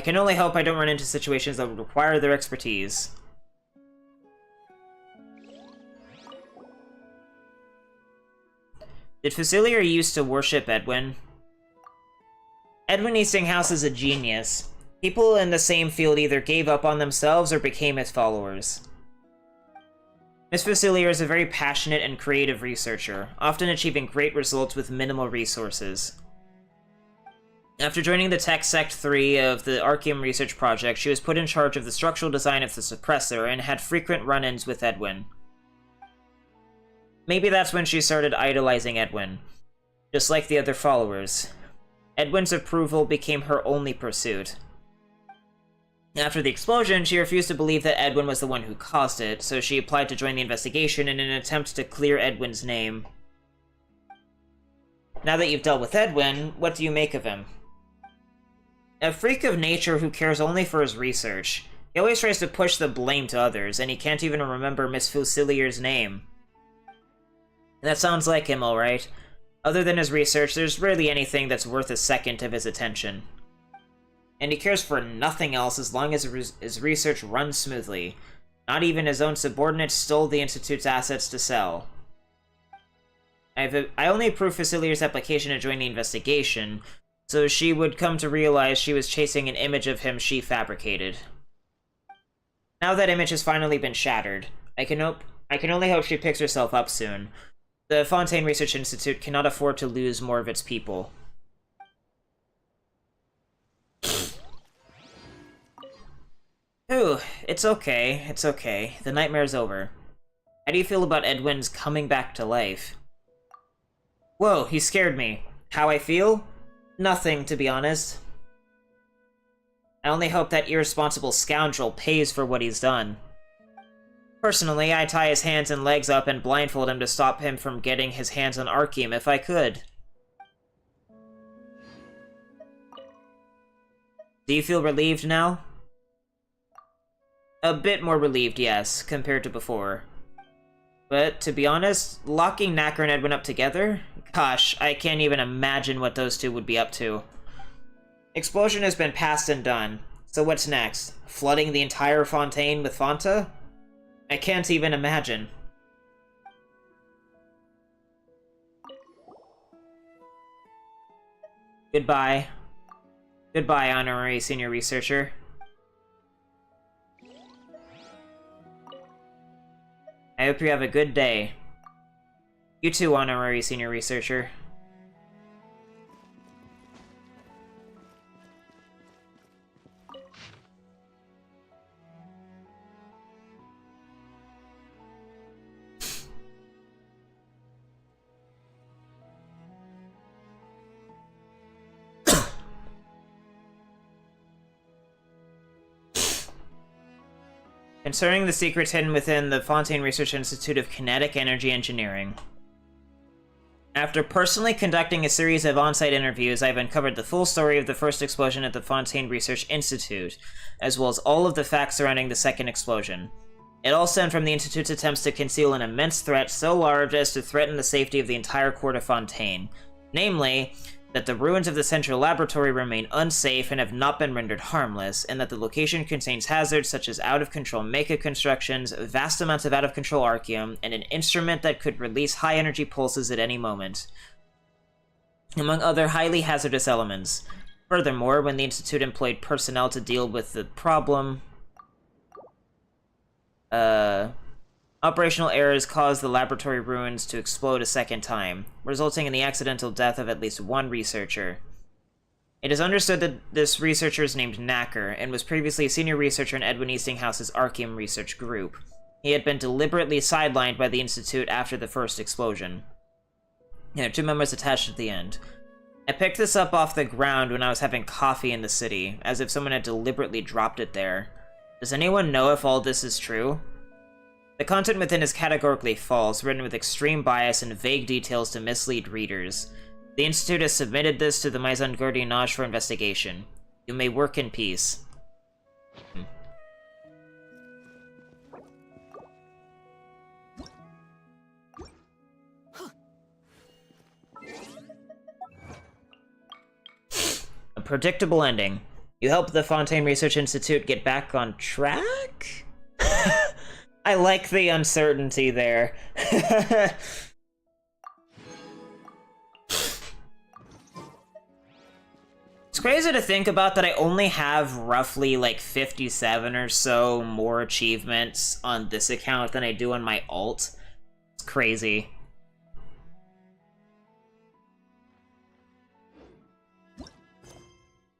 can only hope I don't run into situations that would require their expertise. Did Facilier used to worship Edwin? Edwin Eastinghouse is a genius. People in the same field either gave up on themselves or became his followers. Miss Facilier is a very passionate and creative researcher, often achieving great results with minimal resources. After joining the Tech Sect 3 of the Arceum Research Project, she was put in charge of the structural design of the suppressor and had frequent run-ins with Edwin. Maybe that's when she started idolizing Edwin. Just like the other followers. Edwin's approval became her only pursuit. After the explosion, she refused to believe that Edwin was the one who caused it, so she applied to join the investigation in an attempt to clear Edwin's name. Now that you've dealt with Edwin, what do you make of him? A freak of nature who cares only for his research. He always tries to push the blame to others, and he can't even remember Miss Fusilier's name. That sounds like him, alright. Other than his research, there's rarely anything that's worth a second of his attention. And he cares for nothing else as long as his research runs smoothly. Not even his own subordinates stole the Institute's assets to sell. I only approved Facilier's application to join the investigation, so she would come to realize she was chasing an image of him she fabricated. Now that image has finally been shattered. I can only hope she picks herself up soon. The Fontaine Research Institute cannot afford to lose more of its people. Ooh, it's okay, it's okay. The nightmare's over. How do you feel about Edwin's coming back to life? Whoa, he scared me. How I feel? Nothing, to be honest. I only hope that irresponsible scoundrel pays for what he's done. Personally, I'd tie his hands and legs up and blindfold him to stop him from getting his hands on Archeum if I could. Do you feel relieved now? A bit more relieved, yes, compared to before. But, to be honest, locking Knacker and Edwin up together? Gosh, I can't even imagine what those two would be up to. Explosion has been past and done, so what's next? Flooding the entire Fontaine with Fanta? I can't even imagine. Goodbye. Goodbye, honorary senior researcher. I hope you have a good day. You too, honorary senior researcher. Concerning the secrets hidden within the Fontaine Research Institute of Kinetic Energy Engineering. After personally conducting a series of on-site interviews, I've uncovered the full story of the first explosion at the Fontaine Research Institute, as well as all of the facts surrounding the second explosion. It all stemmed from the Institute's attempts to conceal an immense threat so large as to threaten the safety of the entire court of Fontaine. Namely, that the ruins of the central laboratory remain unsafe and have not been rendered harmless, and that the location contains hazards such as out-of-control mecha constructions, vast amounts of out-of-control archeum, and an instrument that could release high-energy pulses at any moment, among other highly hazardous elements. Furthermore, when the Institute employed personnel to deal with the problem, operational errors caused the laboratory ruins to explode a second time, resulting in the accidental death of at least one researcher. It is understood that this researcher is named Knacker, and was previously a senior researcher in Edwin Eastinghouse's Archeum research group. He had been deliberately sidelined by the Institute after the first explosion. There are two members attached at the end. I picked this up off the ground when I was having coffee in the city, as if someone had deliberately dropped it there. Does anyone know if all this is true? The content within is categorically false, written with extreme bias and vague details to mislead readers. The Institute has submitted this to the Maison Gardiennage for investigation. You may work in peace. A predictable ending. You helped the Fontaine Research Institute get back on track? I like the uncertainty there. It's crazy to think about that I only have roughly like 57 or so more achievements on this account than I do on my alt. It's crazy.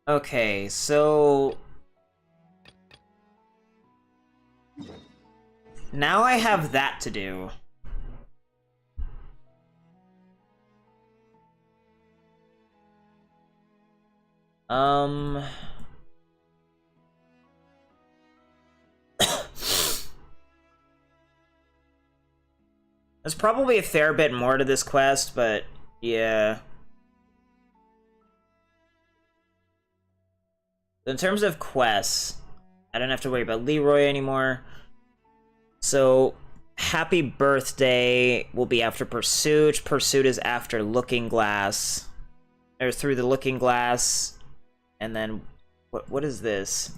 Okay, so now I have that to do. There's probably a fair bit more to this quest, but yeah. In terms of quests, I don't have to worry about Leroy anymore. So, Happy Birthday will be after Pursuit. Pursuit is after Looking Glass. Or through the Looking Glass. And then, what is this?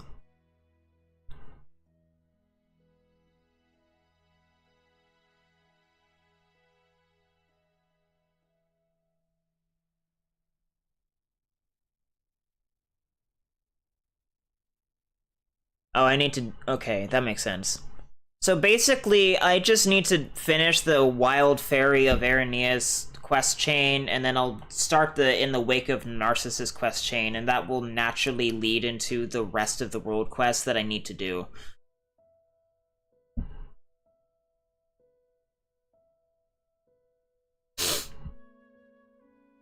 Oh, I need to... Okay, that makes sense. So basically, I just need to finish the Wild Fairy of Aranea's quest chain, and then I'll start the In the Wake of Narcissus quest chain, and that will naturally lead into the rest of the world quests that I need to do.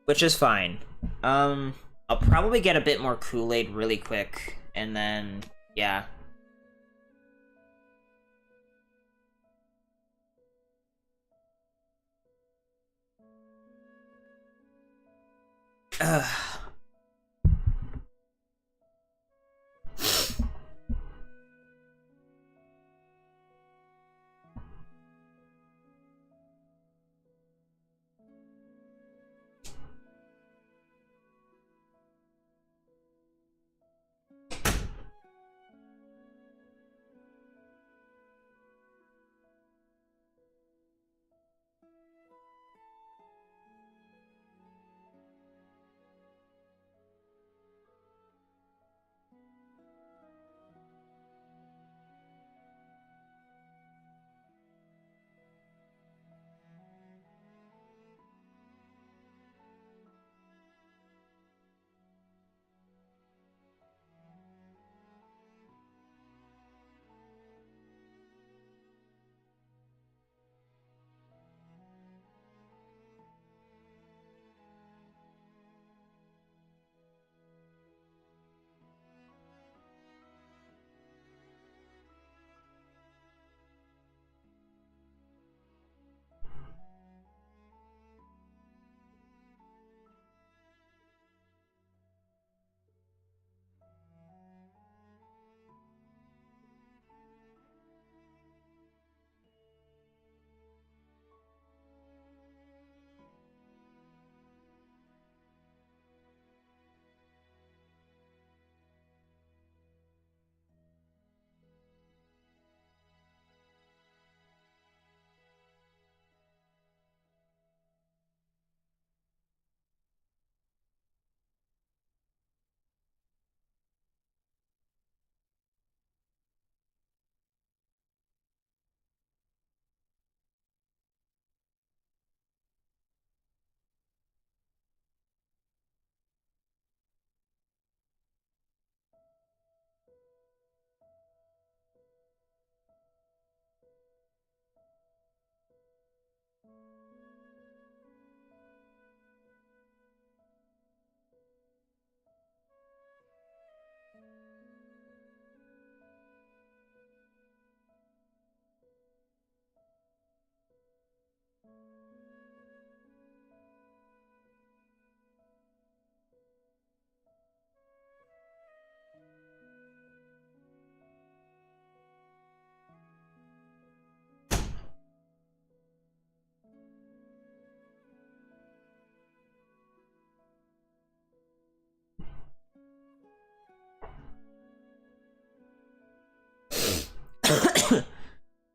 Which is fine. I'll probably get a bit more Kool-Aid really quick, and then, yeah. Ugh.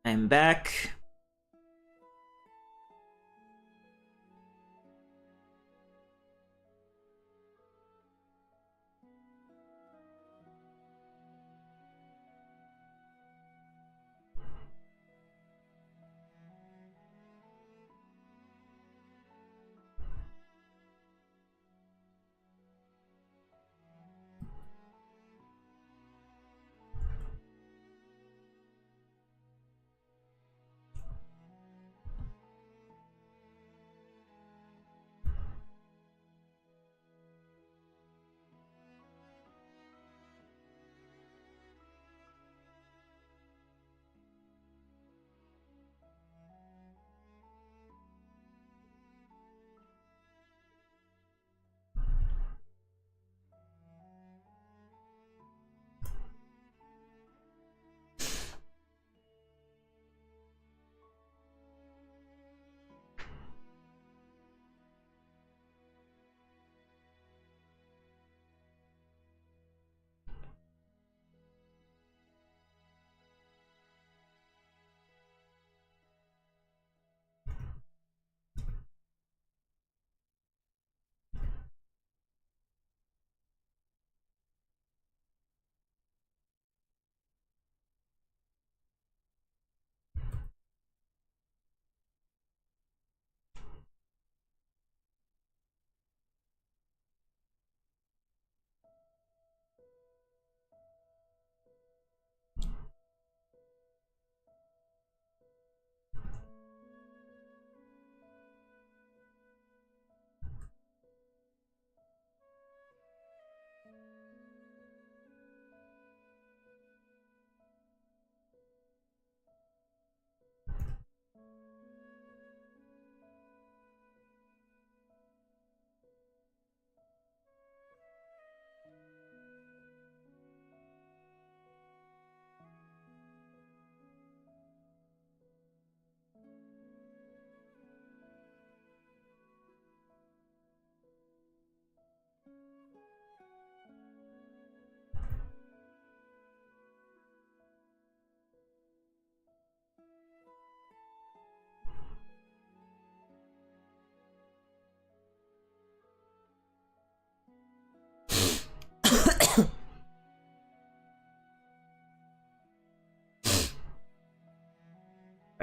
I'm back.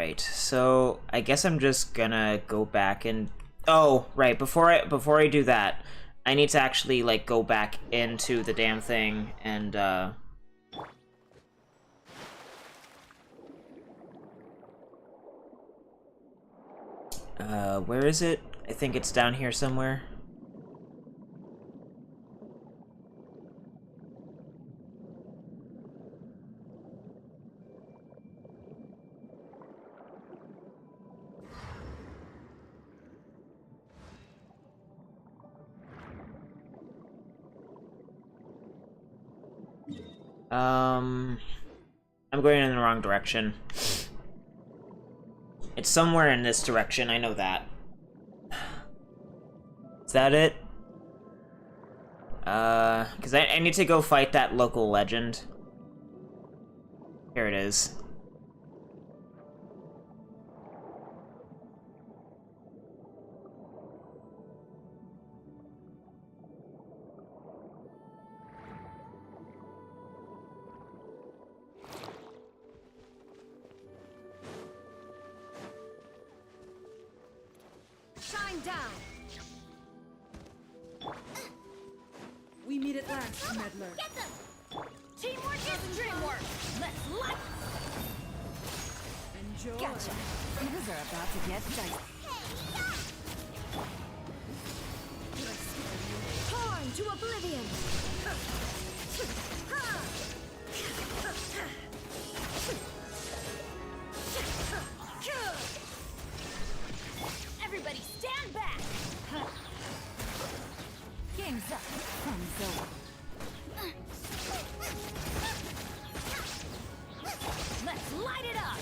Right, so I guess I'm just gonna go back and... Oh, right, before I do that, I need to actually, like, go back into the damn thing and, where is it? I think it's down here somewhere. I'm going in the wrong direction. It's somewhere in this direction, I know that. Is that it? Because I need to go fight that local legend. Here it is. Shine down! We meet at last, meddler. Get them! Teamwork is dreamwork! Let's light! Enjoy. Gotcha! Things are about to get dicey. Torn to oblivion! Everybody stand back! Game's up. Fun's over. Let's light it up!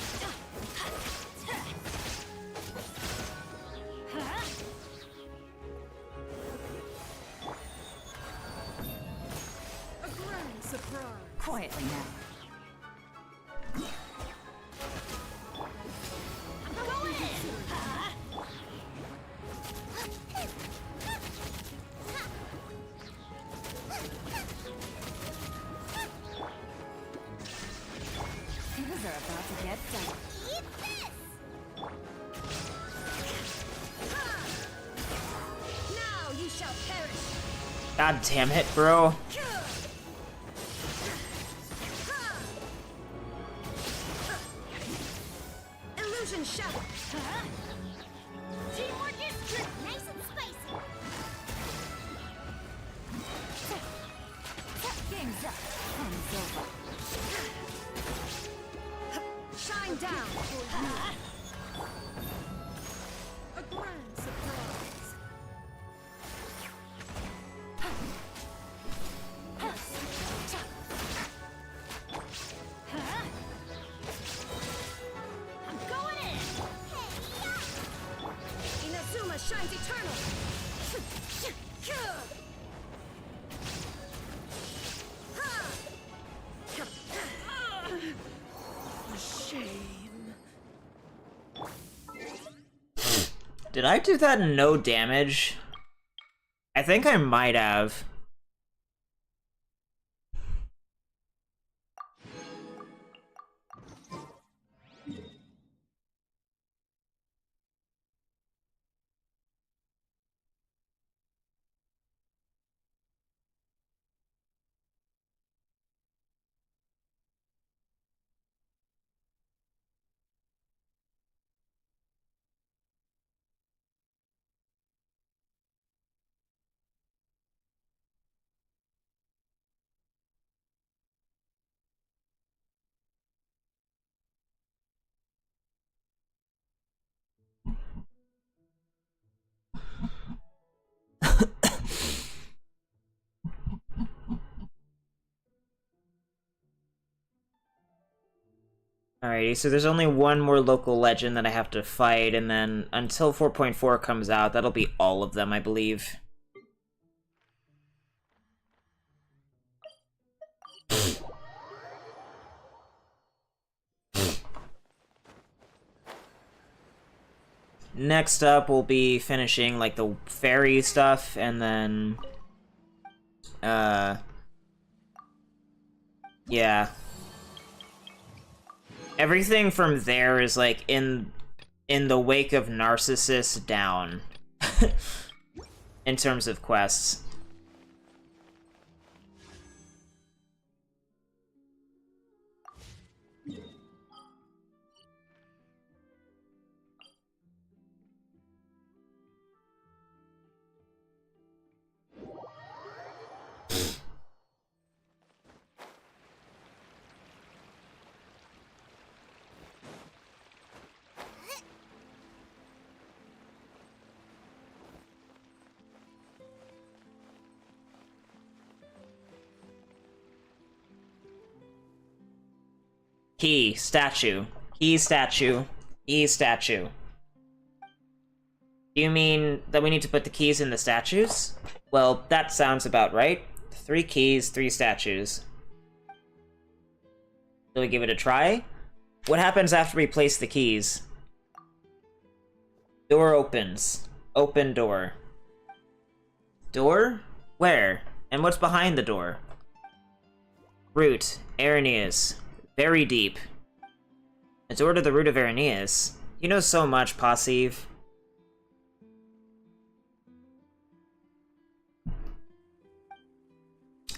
A grand surprise. Quietly now. I'm going in! Things are about to get dicey. Eat this! Now you shall perish! God damn it, bro. Illusion shadow! Teamwork is true! Nice and spicy! Game's up. Fun's over. Shine down! A grand surprise. I'm going in! Inazuma shines eternal! Shame. Did I do that and no damage? I think I might have. Alrighty, so there's only one more local legend that I have to fight, and then until 4.4 comes out, that'll be all of them, I believe. Next up, we'll be finishing, like, the fairy stuff, and then... yeah. Everything from there is like in the wake of Narcissus down. In terms of quests. Key, statue. Key, statue. Key, statue. Do you mean that we need to put the keys in the statues? Well, that sounds about right. 3 keys, 3 statues. Shall we give it a try? What happens after we place the keys? Door opens. Open door. Door? Where? And what's behind the door? Root. Araneas. Very deep. A door to the root of Araneas. You know so much, Passive.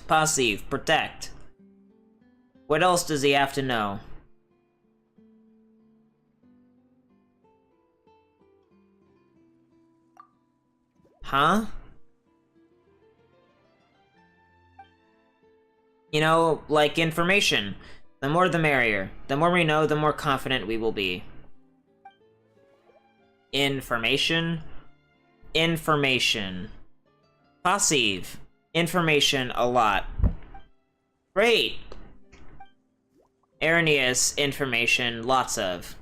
Passive, protect. What else does he have to know? Huh? You know, like information. The more the merrier. The more we know, the more confident we will be. Information? Information. Passive. Information a lot. Great! Araneas, information, lots of.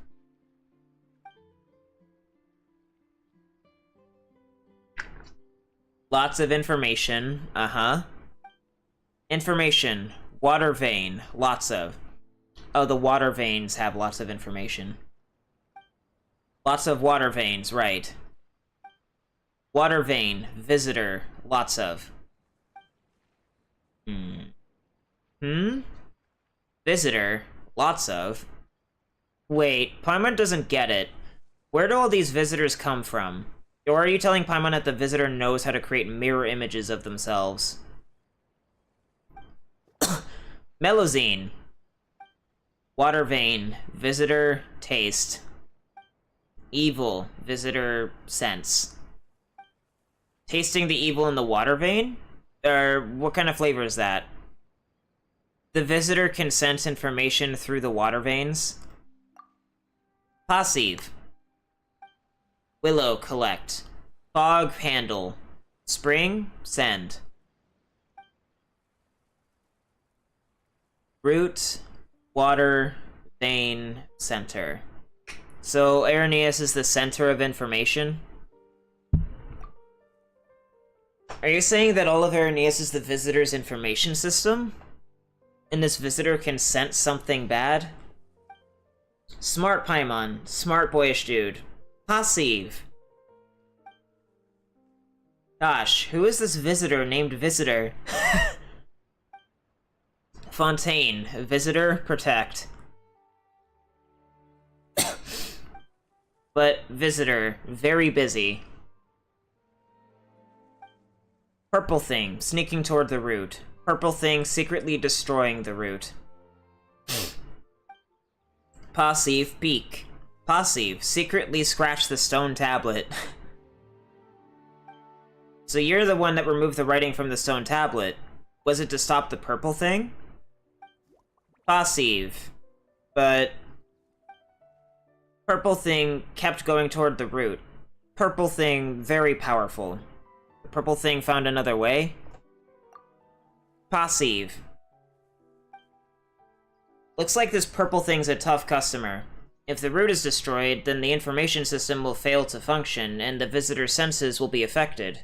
Lots of information, uh-huh. Information, water vein, lots of. Oh, the water veins have lots of information. Lots of water veins, right. Water vein, visitor, lots of. Visitor, lots of. Wait, Paimon doesn't get it. Where do all these visitors come from? Or are you telling Paimon that the visitor knows how to create mirror images of themselves? Melozine. Water vein, visitor, taste. Evil, visitor, sense. Tasting the evil in the water vein? Or what kind of flavor is that? The visitor can sense information through the water veins. Passive. Willow, collect. Fog, handle. Spring, send. Root, water, vein, center. So Araneas is the center of information? Are you saying that all of Araneas is the visitor's information system? And this visitor can sense something bad? Smart Paimon. Smart boyish dude. Passive. Gosh, who is this visitor named Visitor? Fontaine. Visitor, protect. But visitor, very busy. Purple thing, sneaking toward the root. Purple thing, secretly destroying the root. Passive, peek. Passive, secretly scratch the stone tablet. So you're the one that removed the writing from the stone tablet. Was it to stop the purple thing? Passive. But purple thing kept going toward the root. Purple thing, very powerful. The purple thing found another way? Passive. Looks like this purple thing's a tough customer. If the root is destroyed, then the information system will fail to function, and the visitor's senses will be affected.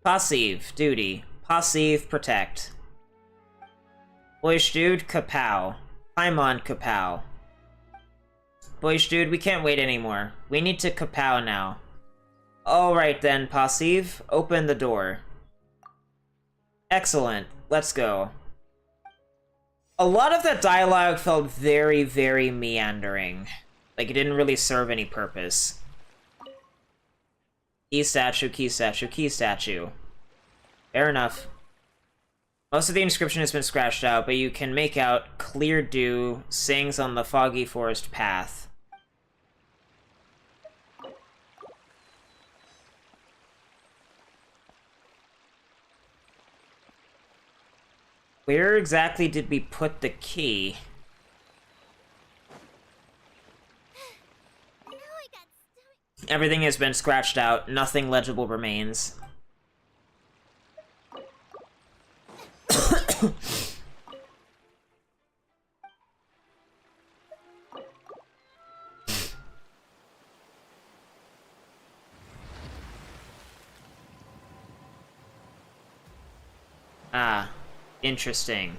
Passive, duty. Passive, protect. Boyish dude, kapow. Paimon, kapow. Boyish dude, we can't wait anymore. We need to kapow now. Alright then, Passive. Open the door. Excellent. Let's go. A lot of that dialogue felt very, very meandering. Like, it didn't really serve any purpose. Key statue, key statue, key statue. Fair enough. Most of the inscription has been scratched out, but you can make out Clear Dew sings on the foggy forest path. Where exactly did we put the key? Now I got stomach. Everything has been scratched out. Nothing legible remains. Ah, interesting.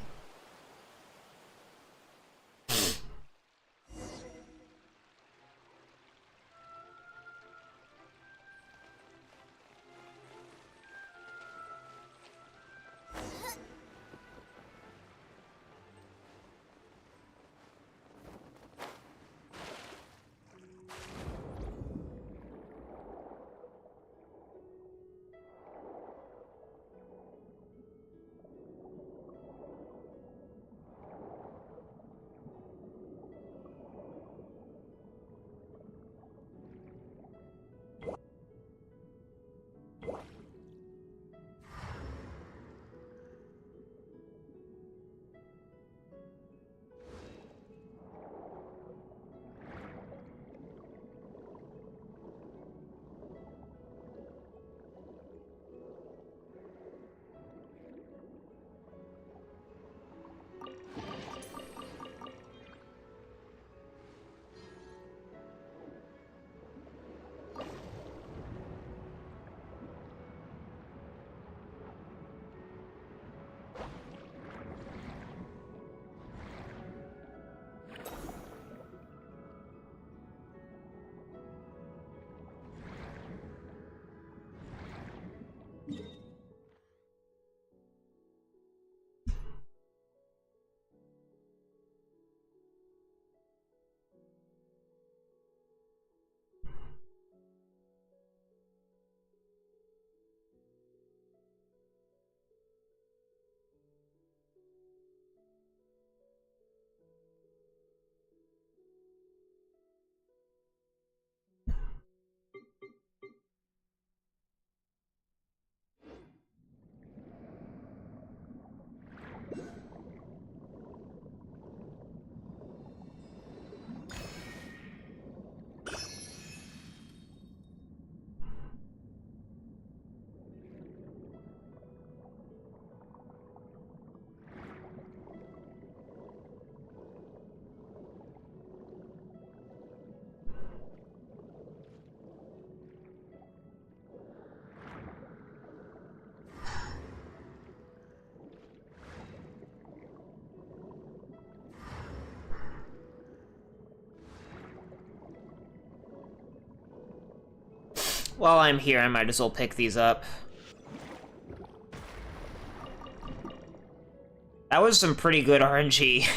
While I'm here, I might as well pick these up. That was some pretty good RNG.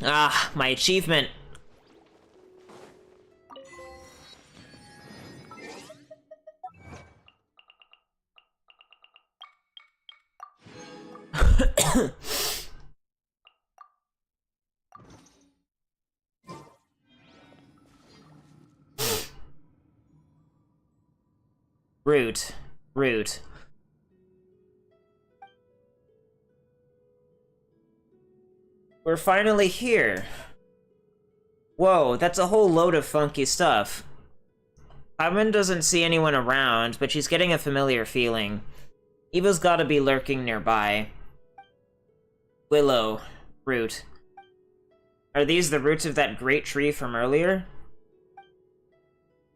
Ah, my achievement. Root. Root. We're finally here. Whoa, that's a whole load of funky stuff. Paimon doesn't see anyone around, but she's getting a familiar feeling. Eva's gotta be lurking nearby. Willow. Root. Are these the roots of that great tree from earlier?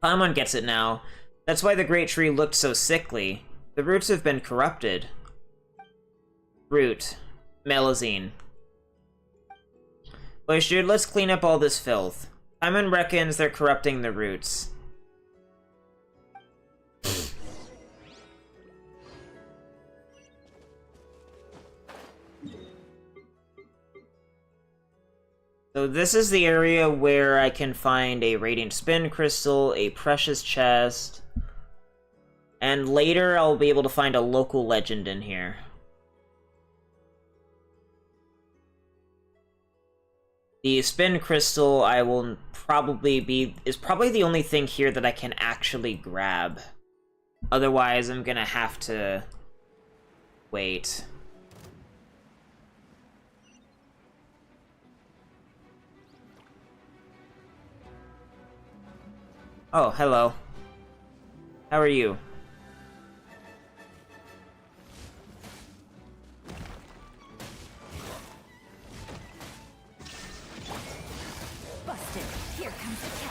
Paimon gets it now. That's why the great tree looked so sickly. The roots have been corrupted. Root. Melazine. Boys, dude, let's clean up all this filth. Paimon reckons they're corrupting the roots. So this is the area where I can find a Radiant Spin Crystal, a Precious Chest, and later I'll be able to find a local legend in here. The Spin Crystal is probably the only thing here that I can actually grab. Otherwise, I'm gonna have to wait. Oh, hello. How are you? Busted. Here comes the catch.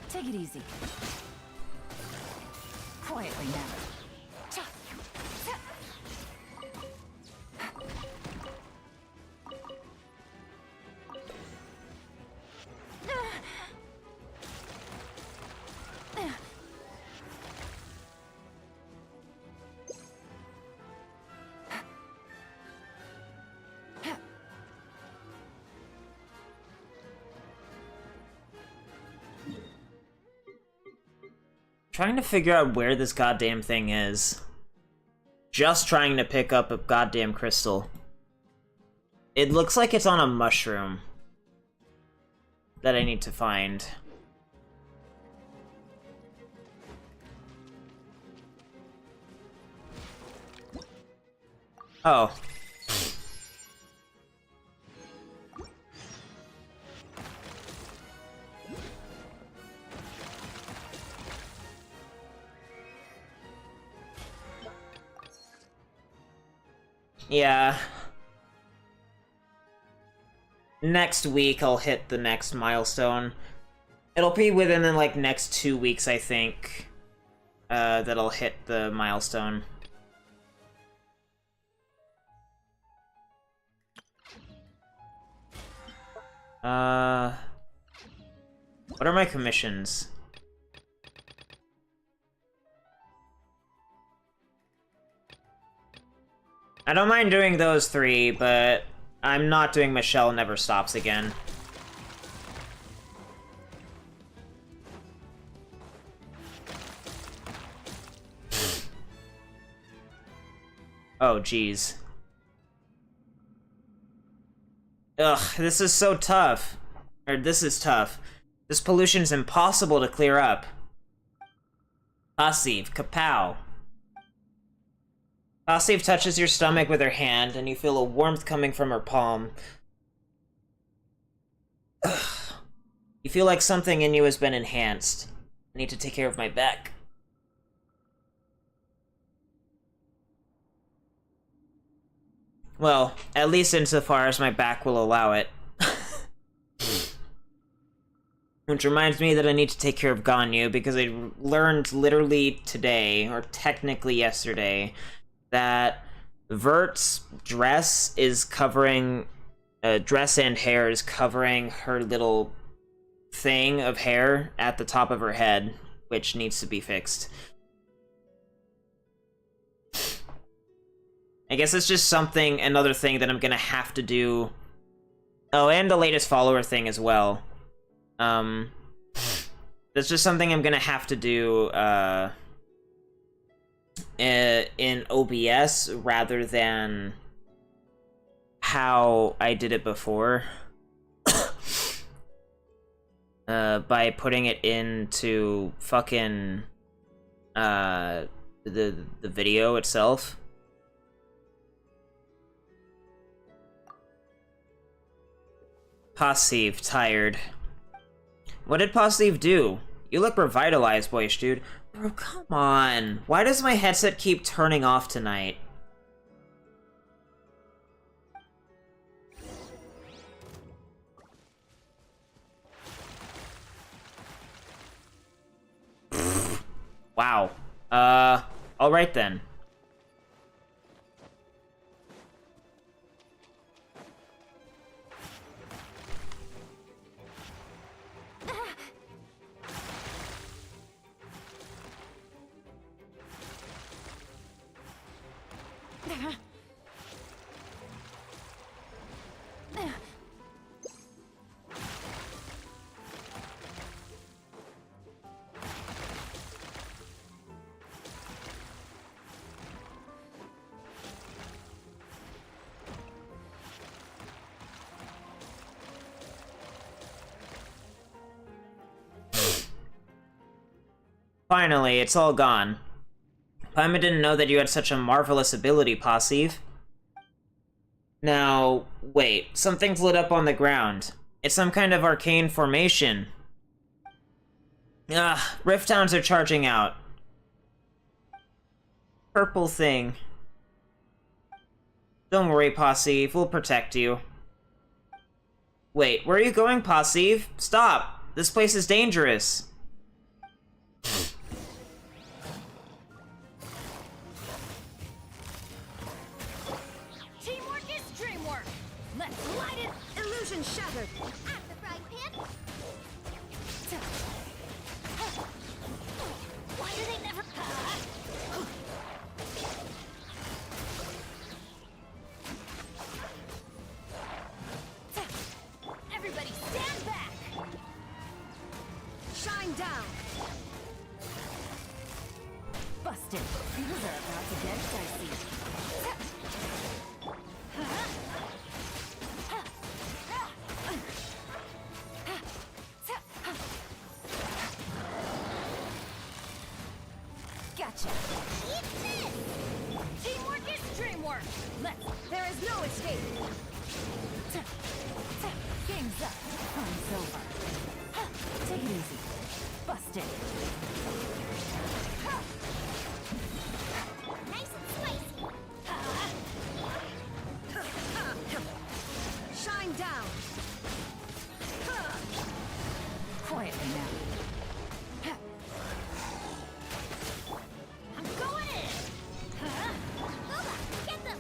Take it easy. Quietly now. Trying to figure out where this goddamn thing is. Just trying to pick up a goddamn crystal. It looks like it's on a mushroom that I need to find. Oh. Yeah. Next week I'll hit the next milestone. It'll be within the next 2 weeks, I think, that I'll hit the milestone. What are my commissions? I don't mind doing those 3, but I'm not doing Michelle Never Stops again. Oh, jeez. Ugh, this is so tough. Or, this is tough. This pollution's impossible to clear up. Passive, kapow. Passive touches your stomach with her hand, and you feel a warmth coming from her palm. Ugh. You feel like something in you has been enhanced. I need to take care of my back. Well, at least insofar as my back will allow it. Which reminds me that I need to take care of Ganyu, because I learned literally today, or technically yesterday, that Vert's dress is covering... dress and hair is covering her little thing of hair at the top of her head, which needs to be fixed. I guess it's just another thing that I'm gonna have to do. Oh, and the latest follower thing as well. That's just something I'm gonna have to do, in OBS rather than how I did it before. By putting it into fucking, the video itself. Passive, tired. What did Passive do? You look revitalized, boyish dude. Bro, come on. Why does my headset keep turning off tonight? Wow. Alright then. Finally, it's all gone. Paimon didn't know that you had such a marvelous ability, Passive. Now, wait, something's lit up on the ground. It's some kind of arcane formation. Ah, Rift Towns are charging out. Purple thing. Don't worry, Passive, we'll protect you. Wait, where are you going, Passive? Stop! This place is dangerous. Teamwork is dreamwork. Let's light it. Illusion shattered. At the frying pan. Why do they never? Everybody, stand back. Shine down. Busted. These are about to get dicey. Gotcha. Teamwork is dreamwork. Let's. There is no escape. Game's up. Fun's over. Take it easy. Busted. Nice and spicy. Shine down. Quietly now. I'm going in. Lola, get them.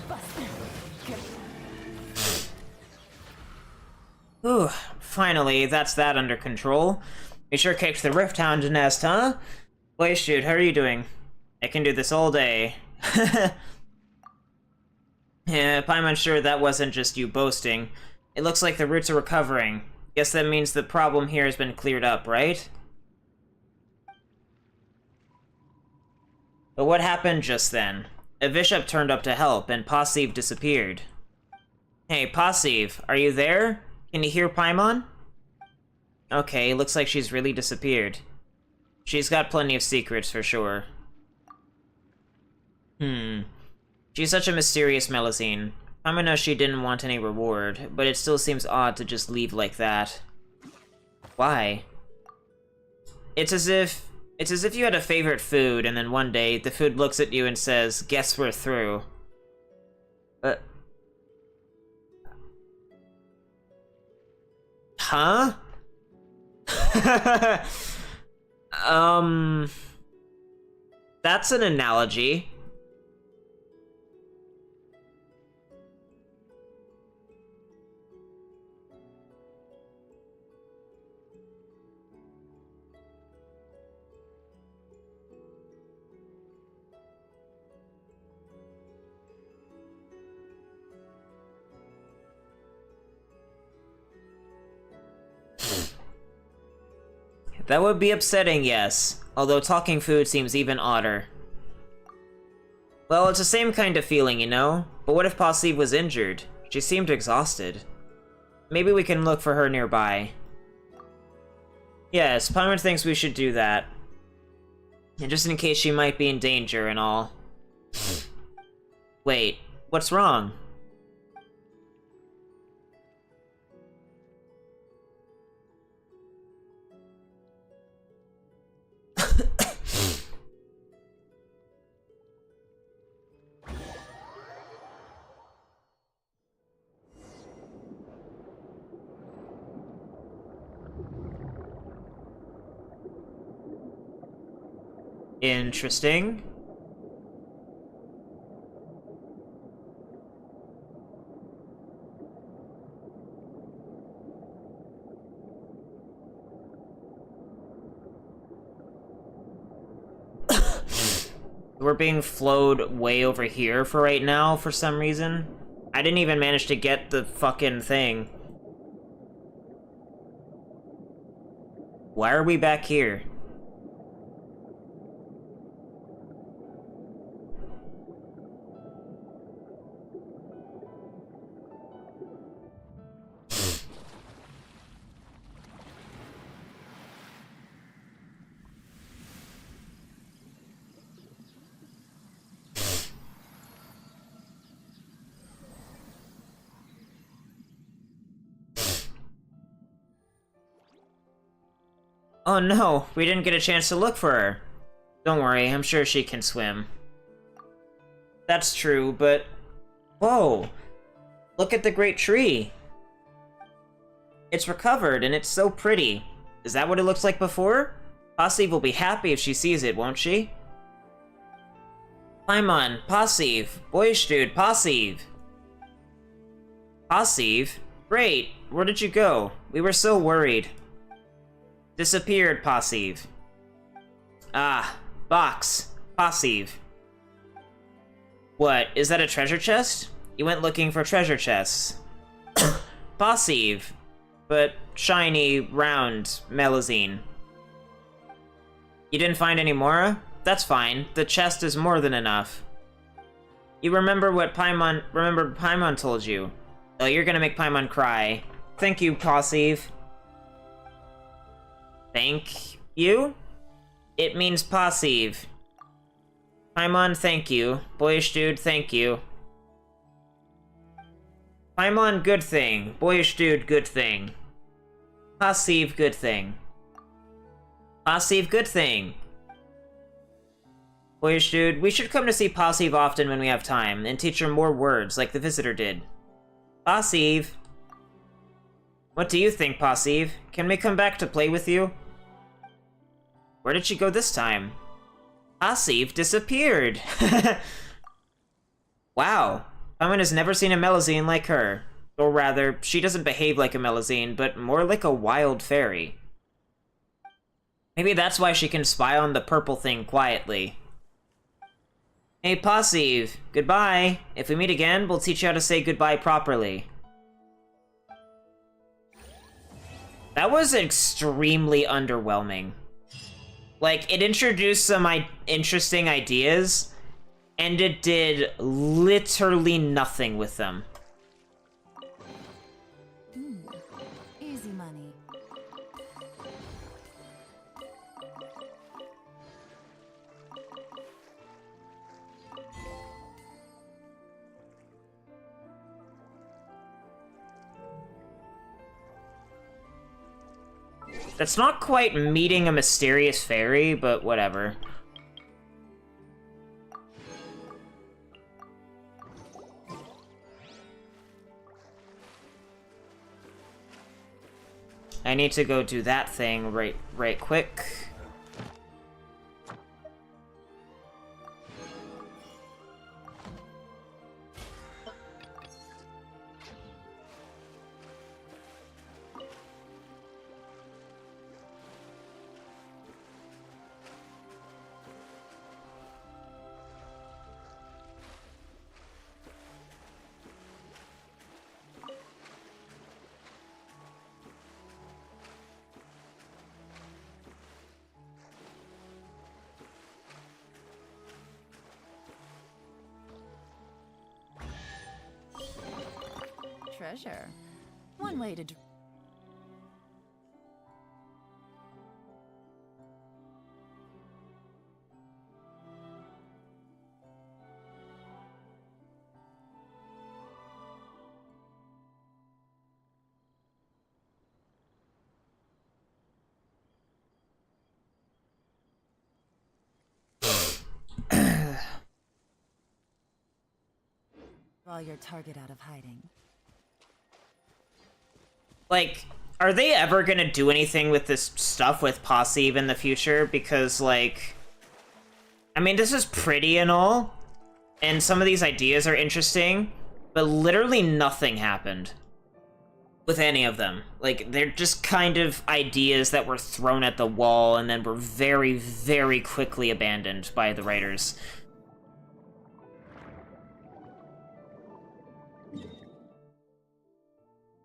Busted. Ooh, finally, that's that under control. You sure kicked the Rift Hound nest, huh? Wait, shoot, how are you doing? I can do this all day. Yeah, I'm sure that wasn't just you boasting. It looks like the roots are recovering. Guess that means the problem here has been cleared up, right? But what happened just then? A bishop turned up to help, and Passive disappeared. Hey, Passive, are you there? Can you hear Paimon? Okay, looks like she's really disappeared. She's got plenty of secrets, for sure. She's such a mysterious Melusine. Paimon knows she didn't want any reward, but it still seems odd to just leave like that. Why? It's as if you had a favorite food, and then one day, the food looks at you and says, "Guess we're through." Huh? That's an analogy. That would be upsetting, yes. Although talking food seems even odder. Well, it's the same kind of feeling, you know? But what if Passive was injured? She seemed exhausted. Maybe we can look for her nearby. Yes, Paimon thinks we should do that. And just in case she might be in danger and all. Wait, what's wrong? Interesting. We're being flowed way over here for right now for some reason. I didn't even manage to get the fucking thing. Why are we back here? Oh no, we didn't get a chance to look for her. Don't worry, I'm sure she can swim. That's true, but... Whoa! Look at the great tree! It's recovered, and it's so pretty. Is that what it looks like before? Passive will be happy if she sees it, won't she? Paimon, Passive, boyish dude, Passive! Passive? Great, where did you go? We were so worried. Disappeared, Passive. Ah, box. Passive. What, is that a treasure chest? You went looking for treasure chests. Passive. But shiny, round, melazine. You didn't find any more? That's fine. The chest is more than enough. You remember what Paimon told you. Oh, you're gonna make Paimon cry. Thank you, Passive. Thank you? It means Passive. Paimon, thank you. Boyish dude, thank you. Paimon, good thing. Boyish dude, good thing. Passive, good thing. Passive, good thing. Boyish dude, we should come to see Passive often when we have time, and teach her more words, like the visitor did. Passive! What do you think, Passive? Can we come back to play with you? Where did she go this time? Passive disappeared! Wow, Paimon has never seen a melazine like her. Or rather, she doesn't behave like a melazine, but more like a wild fairy. Maybe that's why she can spy on the purple thing quietly. Hey, Passive, goodbye. If we meet again, we'll teach you how to say goodbye properly. That was extremely underwhelming. Like, it introduced some interesting ideas, and it did literally nothing with them. Easy money. That's not quite meeting a mysterious fairy, but whatever. I need to go do that thing right quick. Treasure. One way to... Draw your target out of hiding. Like, are they ever gonna do anything with this stuff with Posse in the future? Because, like, I mean, this is pretty and all, and some of these ideas are interesting, but literally nothing happened with any of them. Like, they're just kind of ideas that were thrown at the wall and then were very, very quickly abandoned by the writers.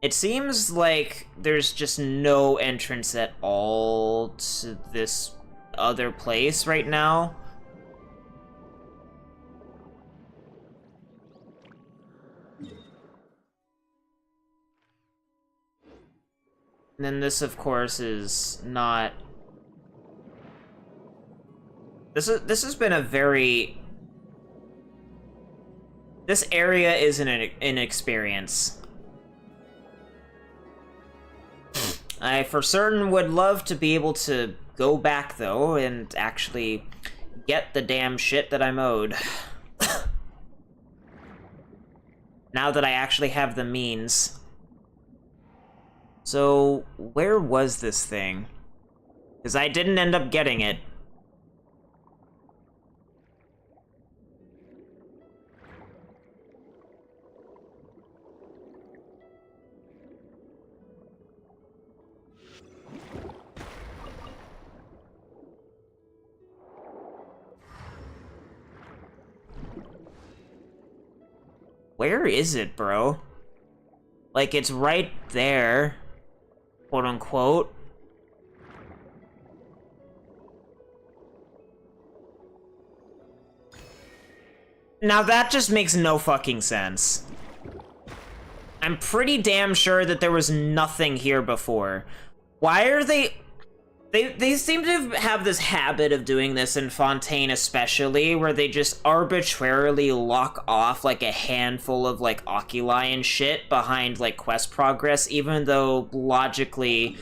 It seems like there's just no entrance at all to this other place right now. And then this, of course, is not... This has been a very... This area is an experience. I for certain would love to be able to go back, though, and actually get the damn shit that I'm owed. Now that I actually have the means. So, where was this thing? Because I didn't end up getting it. Where is it, bro? Like, it's right there, quote unquote. Now that just makes no fucking sense. I'm pretty damn sure that there was nothing here before. Why are they... They seem to have this habit of doing this in Fontaine especially, where they just arbitrarily lock off, like, a handful of, like, oculi and shit behind, like, quest progress, even though, logically,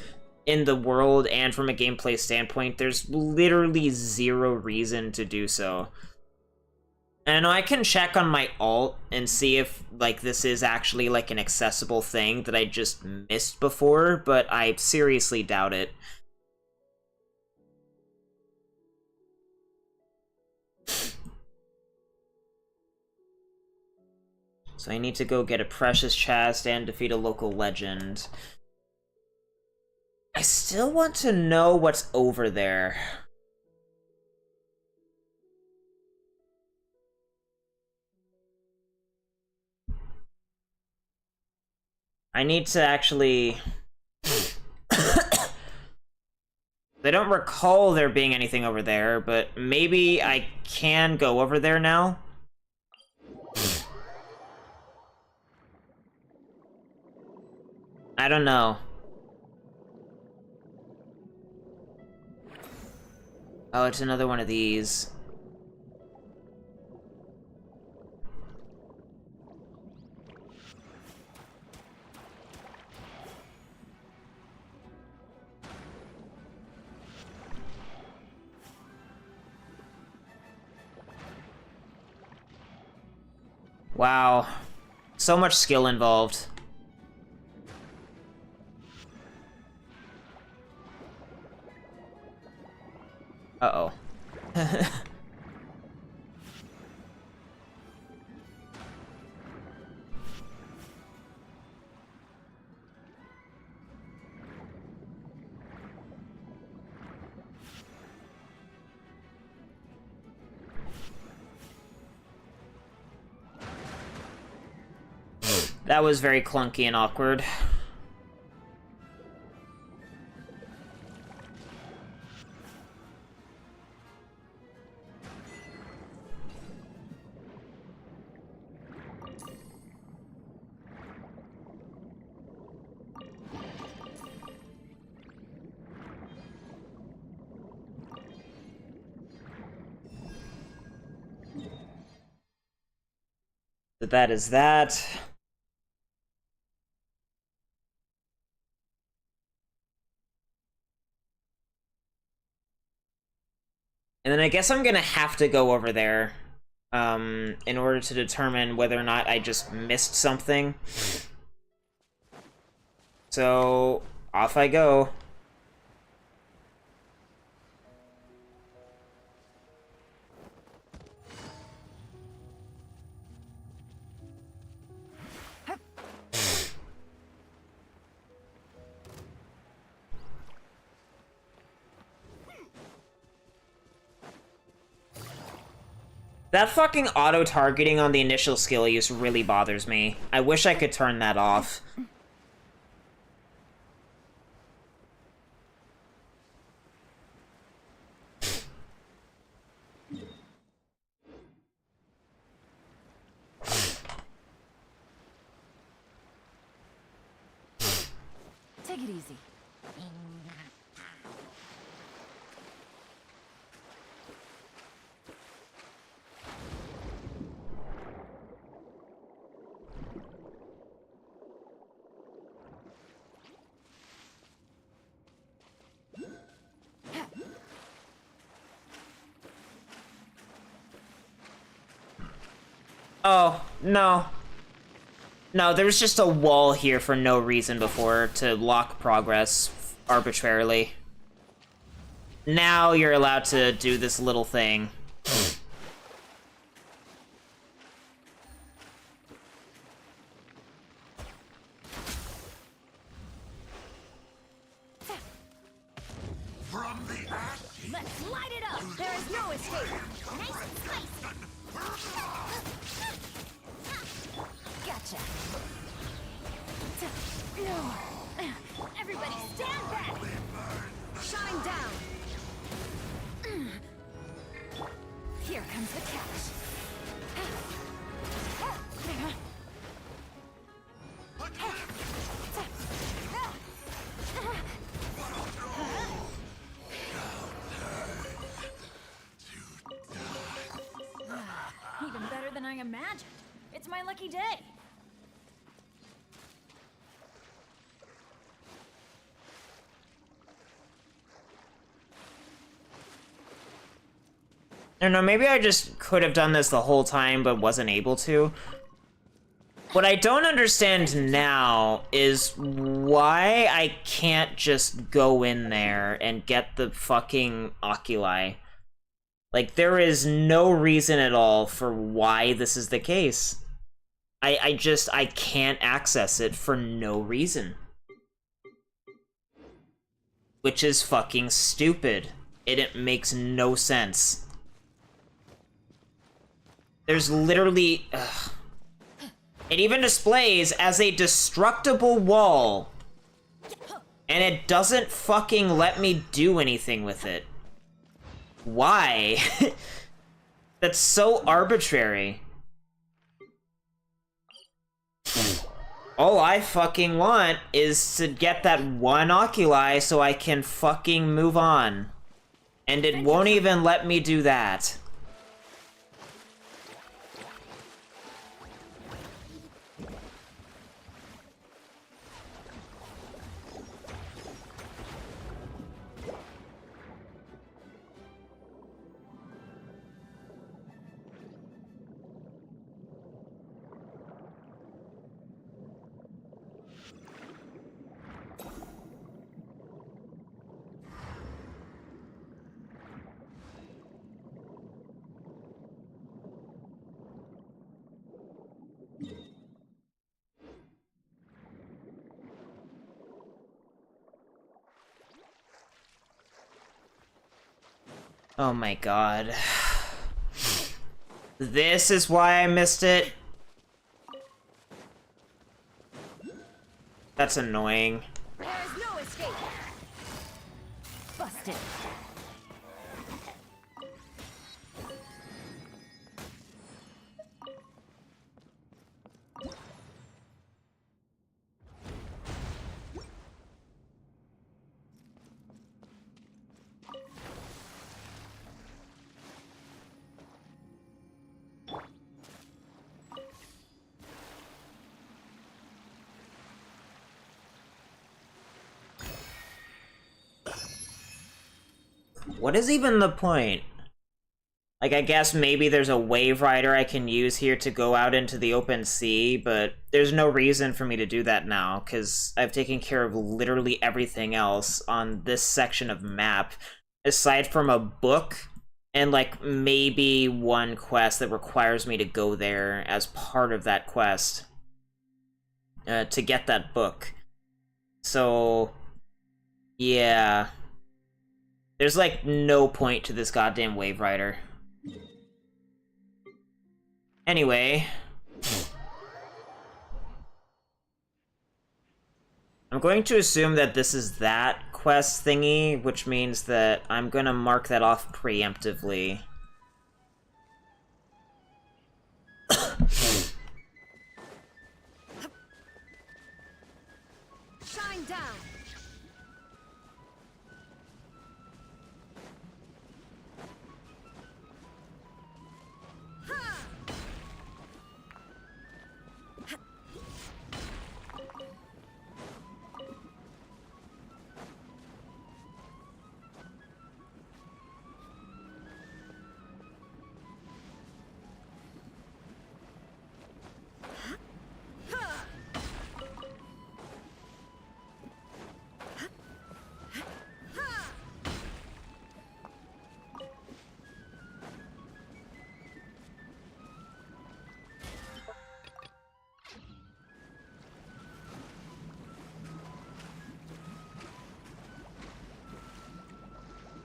in the world and from a gameplay standpoint, there's literally zero reason to do so. And I can check on my alt and see if, like, this is actually, like, an accessible thing that I just missed before, but I seriously doubt it. So I need to go get a precious chest and defeat a local legend. I still want to know what's over there. I need to actually... I don't recall there being anything over there, but maybe I can go over there now? I don't know. Oh, it's another one of these. Wow. So much skill involved. Uh-oh. That was very clunky and awkward. But that is that. And then I guess I'm gonna have to go over there. in order to determine whether or not I just missed something. So, off I go. That fucking auto-targeting on the initial skill use really bothers me. I wish I could turn that off. Take it easy. Oh, no. No, there was just a wall here for no reason before to lock progress arbitrarily. Now you're allowed to do this little thing. From the ashes. Let's light it up! There is no escape! Nice and spicy. Gotcha. Everybody stand back! Shine down! Here comes the catch. Even better than I imagined. It's my lucky day. I don't know, maybe I just could have done this the whole time but wasn't able to. What I don't understand now is why I can't just go in there and get the fucking oculi. Like, there is no reason at all for why this is the case. I can't access it for no reason. Which is fucking stupid. It makes no sense. There's literally... Ugh. It even displays as a destructible wall. And it doesn't fucking let me do anything with it. Why? That's so arbitrary. All I fucking want is to get that one oculi so I can fucking move on. And it won't even let me do that. Oh my god. This is why I missed it? That's annoying. There is no escape! Busted. What is even the point? Like, I guess maybe there's a wave rider I can use here to go out into the open sea, but there's no reason for me to do that now, because I've taken care of literally everything else on this section of map, aside from a book and, like, maybe one quest that requires me to go there as part of that quest to get that book. So, yeah. There's, like, no point to this goddamn wave rider. Anyway, I'm going to assume that this is that quest thingy, which means that I'm gonna mark that off preemptively. Shine down.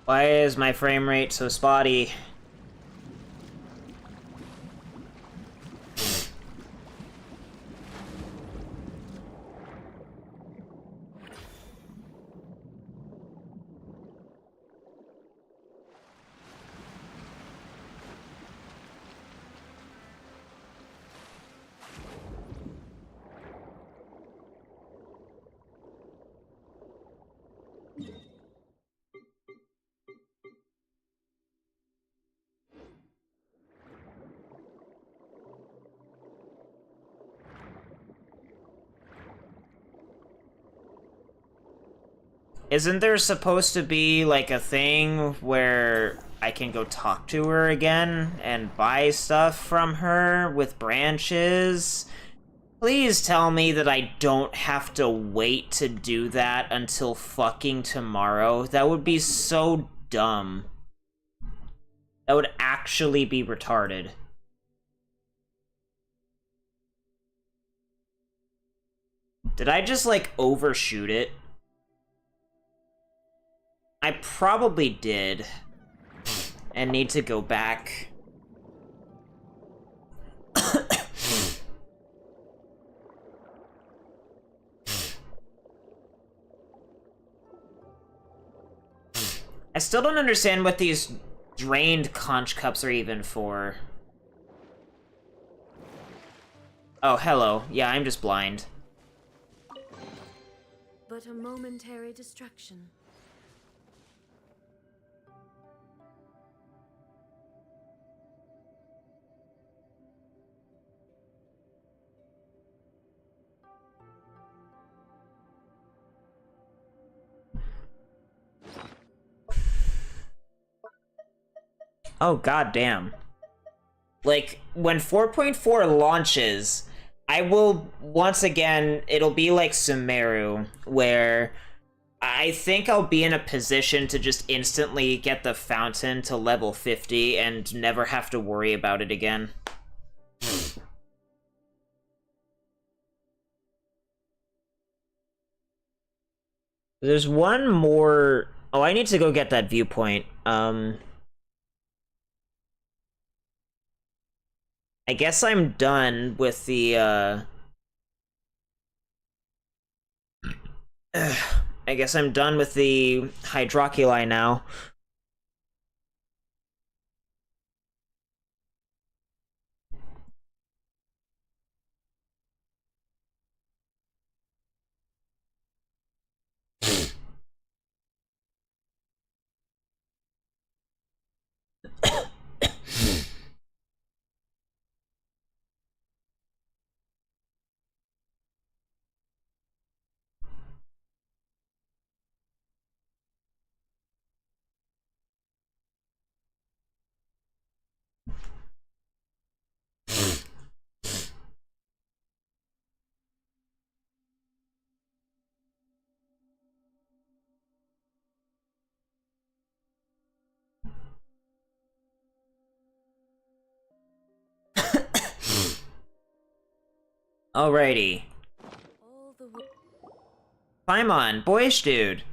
Why is my frame rate so spotty? Isn't there supposed to be, like, a thing where I can go talk to her again and buy stuff from her with branches? Please tell me that I don't have to wait to do that until fucking tomorrow. That would be so dumb. That would actually be retarded. Did I just, like, overshoot it? I probably did. And need to go back. I still don't understand what these drained conch cups are even for. Oh, hello. Yeah, I'm just blind. But a momentary distraction. Oh, goddamn. Like, when 4.4 launches, I will, once again, it'll be like Sumeru, where I think I'll be in a position to just instantly get the fountain to level 50 and never have to worry about it again. There's one more... Oh, I need to go get that viewpoint. I guess I'm done with the, I guess I'm done with the hydroculi now. Alrighty. All the way. Paimon, boyish dude.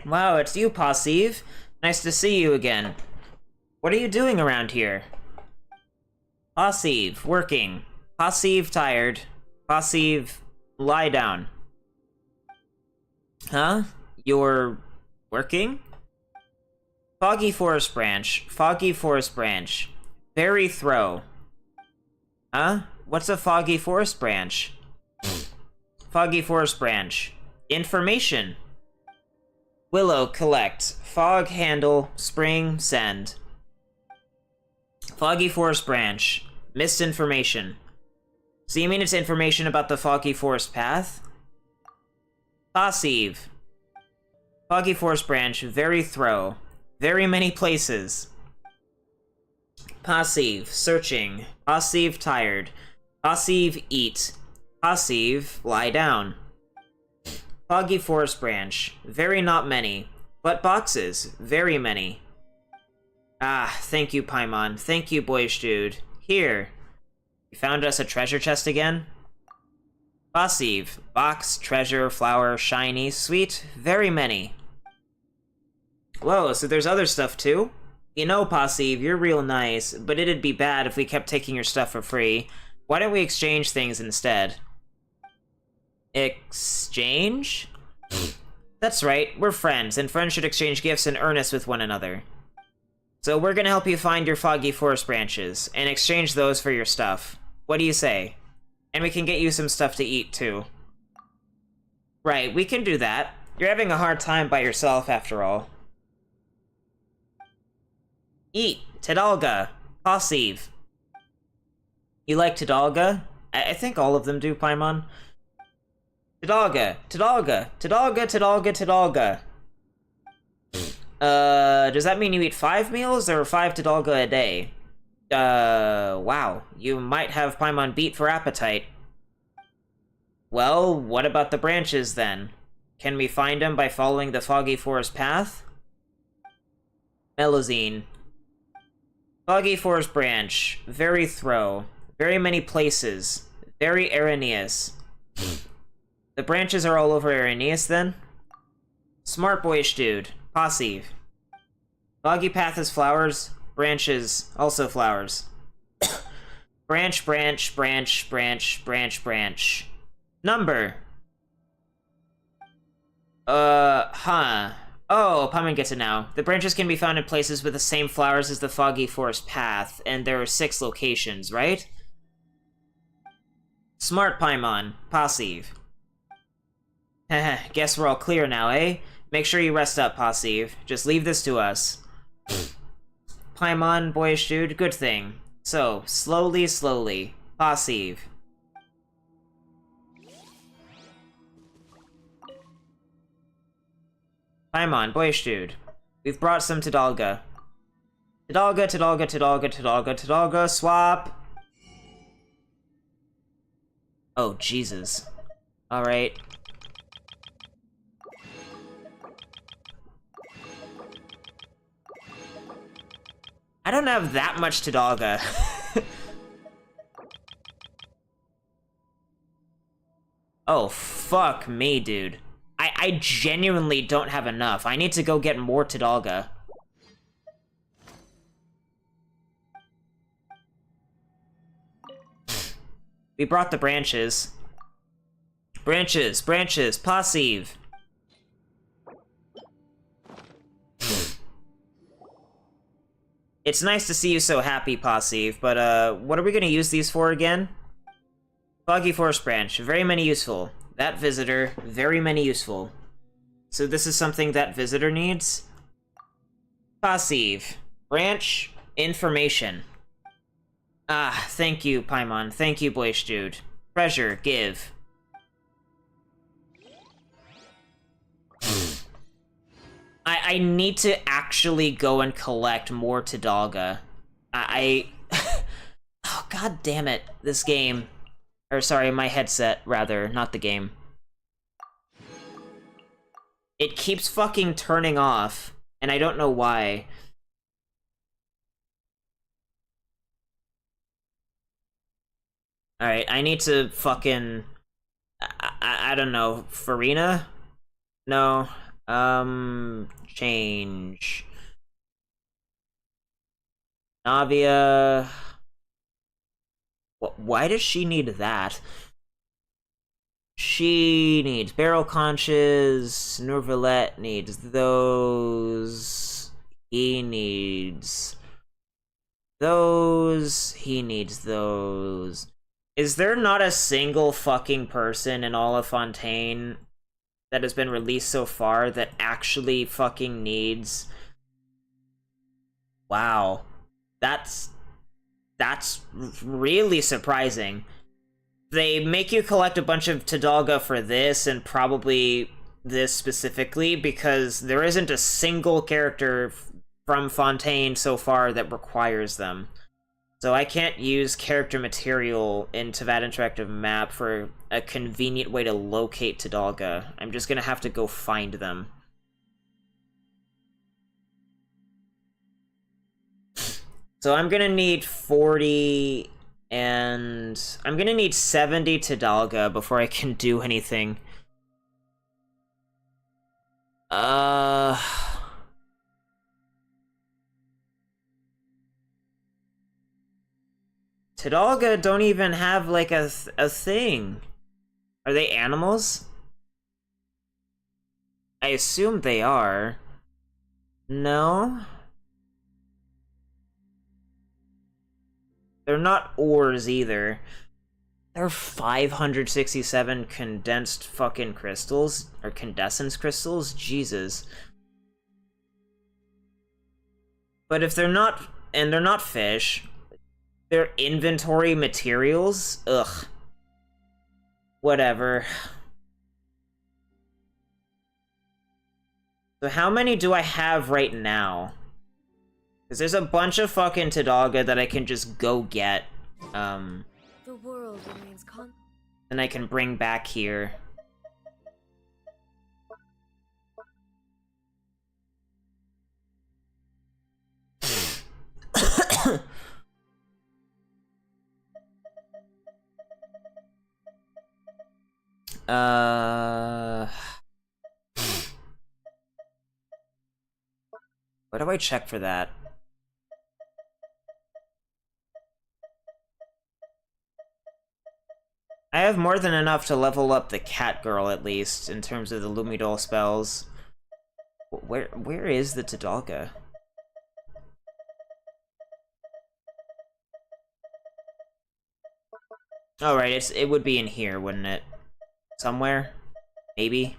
Wow, it's you, Passive. Nice to see you again. What are you doing around here? Passive, working. Passive, tired. Passive, lie down. Huh? You're working? Foggy Forest Branch. Foggy Forest Branch. Very throw. Huh? What's a Foggy Forest Branch? Foggy Forest Branch. Information. Willow, collect. Fog, handle. Spring, send. Foggy Forest Branch. Missed information. So you mean it's information about the Foggy Forest path? Passive. Foggy Forest Branch, very throw. Very many places. Passive, searching. Passive, tired. Passive, eat. Passive, lie down. Foggy Forest Branch, very not many. But boxes, very many. Ah, thank you, Paimon. Thank you, boyish dude. Here. You found us a treasure chest again? Passive, box, treasure, flower, shiny, sweet, very many. Whoa, so there's other stuff too? You know, Passive, you're real nice, but it'd be bad if we kept taking your stuff for free. Why don't we exchange things instead? Exchange? That's right, we're friends, and friends should exchange gifts and earnest with one another. So we're gonna help you find your Foggy Forest branches, and exchange those for your stuff. What do you say? And we can get you some stuff to eat, too. Right, we can do that. You're having a hard time by yourself, after all. Eat, Tidalga, Passive. You like Tidalga? I think all of them do, Paimon. Tidalga, Tidalga, Tidalga, Tidalga, Tidalga. Does that mean you eat 5 meals or 5 Tidalga a day? Wow. You might have Paimon beat for appetite. Well, what about the branches, then? Can we find them by following the Foggy Forest path? Melazine. Foggy Forest branch. Very throw. Very many places. Very Araneus. The branches are all over Araneus, then? Smart boyish dude. Passive. Foggy path is flowers. Branches, also flowers. Branch, branch, branch, branch, branch, branch. Number. Huh. Oh, Paimon gets it now. The branches can be found in places with the same flowers as the Foggy Forest path, and there are 6 locations, right? Smart Paimon. Passive. Guess we're all clear now, eh? Make sure you rest up, Passive. Just leave this to us. Paimon, boyish dude, good thing. So, slowly, slowly. Passive. Paimon, boyish dude. We've brought some Tidalga. Tidalga, Tidalga, Tidalga, Tidalga, Tidalga, swap! Oh, Jesus. Alright. I don't have that much Tidalga. Oh, fuck me, dude. I genuinely don't have enough. I need to go get more Tidalga. We brought the branches. Branches, branches, Passive. It's nice to see you so happy, Passive, but, what are we gonna use these for again? Foggy Forest Branch, very many useful. That visitor, very many useful. So this is something that visitor needs? Passive. Branch, information. Ah, thank you, Paimon. Thank you, boyish dude. Treasure, give. I need to actually go and collect more Tidalga. Oh, god damn it. This game. Or, sorry, my headset, rather, not the game. It keeps fucking turning off, and I don't know why. Alright, I need to fucking... I don't know. Farina? No. Change. Navia... Why does she need that? She needs barrel conches. Nervalette needs those. He needs those. He needs those. Is there not a single fucking person in all of Fontaine that has been released so far that actually fucking needs... Wow. That's really surprising. They make you collect a bunch of Tadalga for this, and probably this specifically, because there isn't a single character from Fontaine so far that requires them. So I can't use character material in Tavad Interactive Map for a convenient way to locate Tadalga. I'm just gonna have to go find them. So I'm gonna need 40... and I'm gonna need 70 Tadalga before I can do anything. Tadalga don't even have, like, a thing. Are they animals? I assume they are. No? They're not ores either. They're 567 condensed fucking crystals, or condescence crystals? Jesus. But if they're not, and they're not fish, they're inventory materials? Ugh. Whatever. So how many do I have right now? Because there's a bunch of fucking Tadalga that I can just go get. The world remains And I can bring back here. Where do I check for that? I have more than enough to level up the cat girl, at least, in terms of the Lumidol spells. Where is the Tadalga? Oh, right, it would be in here, wouldn't it? Somewhere? Maybe?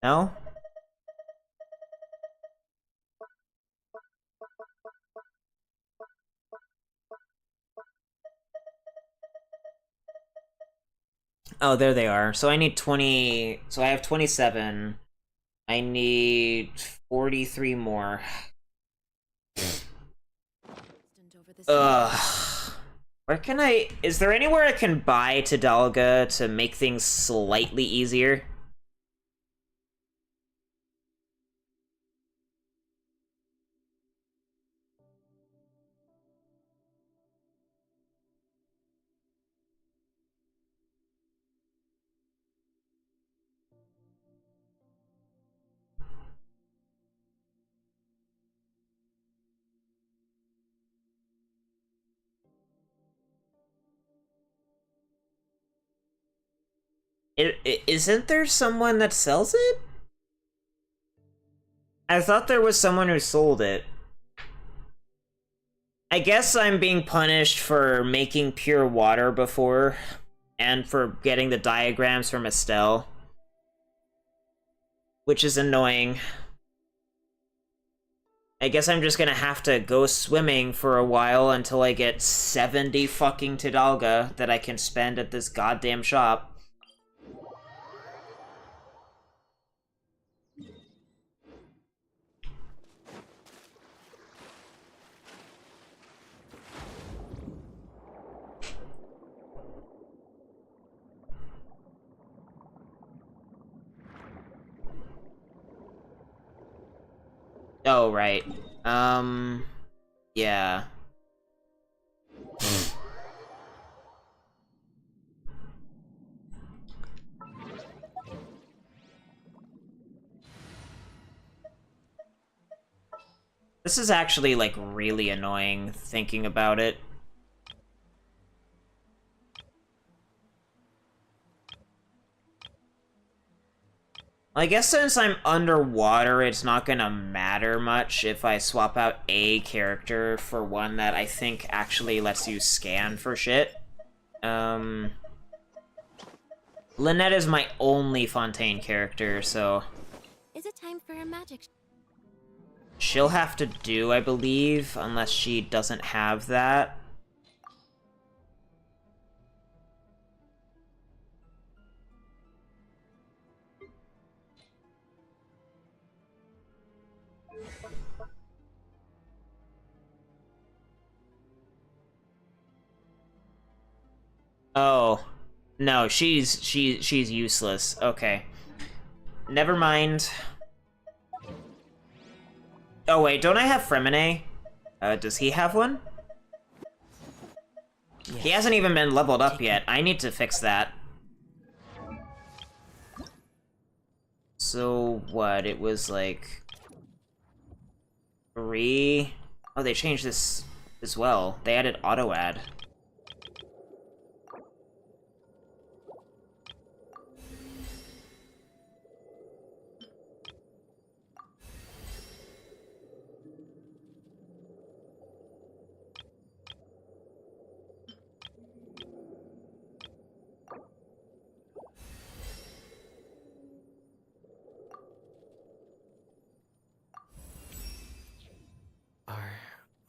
No? Oh, there they are. So I need 20... So I have 27. I need 43 more. Ugh. Where can I... Is there anywhere I can buy Tadalga to make things slightly easier? Isn't there someone that sells it? I thought there was someone who sold it. I guess I'm being punished for making pure water before, and for getting the diagrams from Estelle. Which is annoying. I guess I'm just gonna have to go swimming for a while until I get 70 fucking Tadalga that I can spend at this goddamn shop. Oh, right. Yeah. This is actually, like, really annoying, thinking about it. I guess since I'm underwater, it's not gonna matter much if I swap out a character for one that I think actually lets you scan for shit. Lynette is my only Fontaine character, so... Is it time for a magic? She'll have to do, I believe, unless she doesn't have that. Oh. No, she's useless. Okay. Never mind. Oh wait, don't I have Fremine? Does he have one? Yes. He hasn't even been leveled up yet. I need to fix that. So, what? It was like... 3... Oh, they changed this as well. They added auto-add.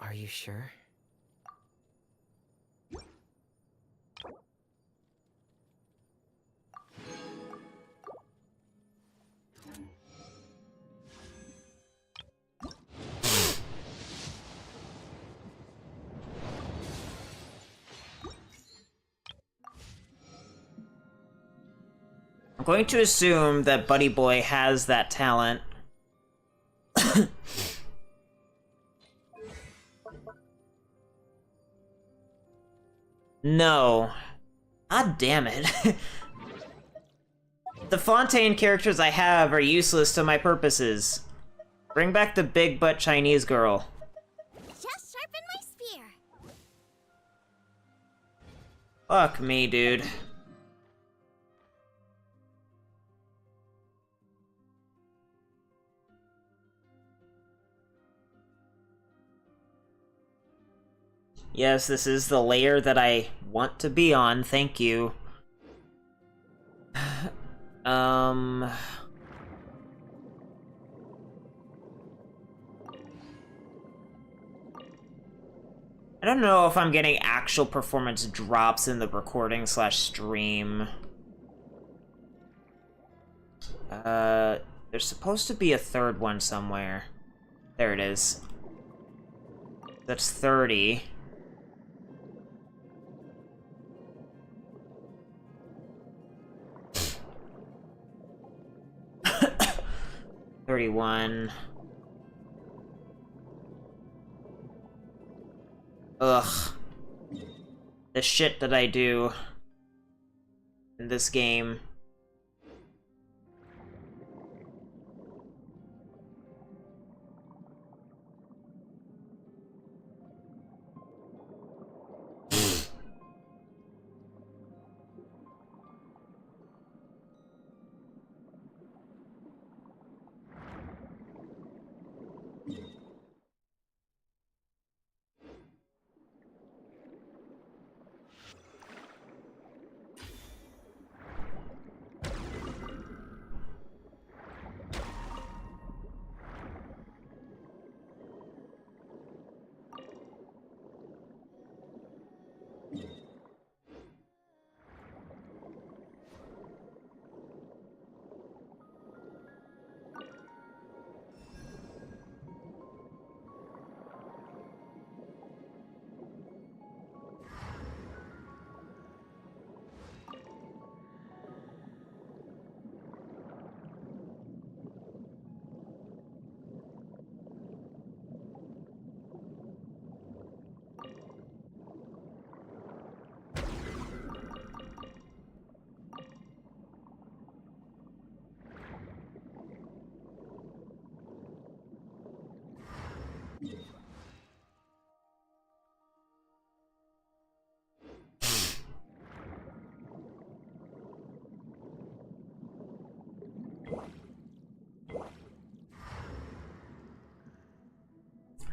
Are you sure? I'm going to assume that Buddy Boy has that talent. No. God damn it. The Fontaine characters I have are useless to my purposes. Bring back the big butt Chinese girl. Just sharpen my spear. Fuck me, dude. Yes, this is the layer that I want to be on, thank you. I don't know if I'm getting actual performance drops in the recording slash stream. There's supposed to be a third one somewhere. There it is. That's 30. $31. Ugh. The shit that I do in this game.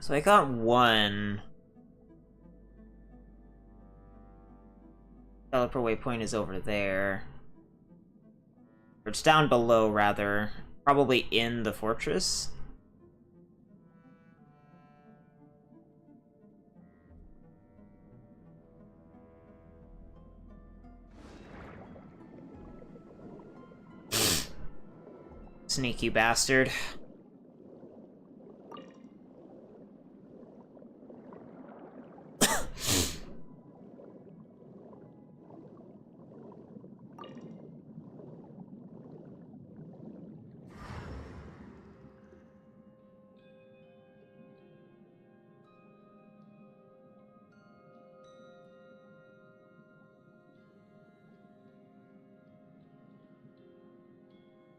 So I got one. Developer waypoint is over there. Or it's down below, rather. Probably in the fortress. Sneaky bastard.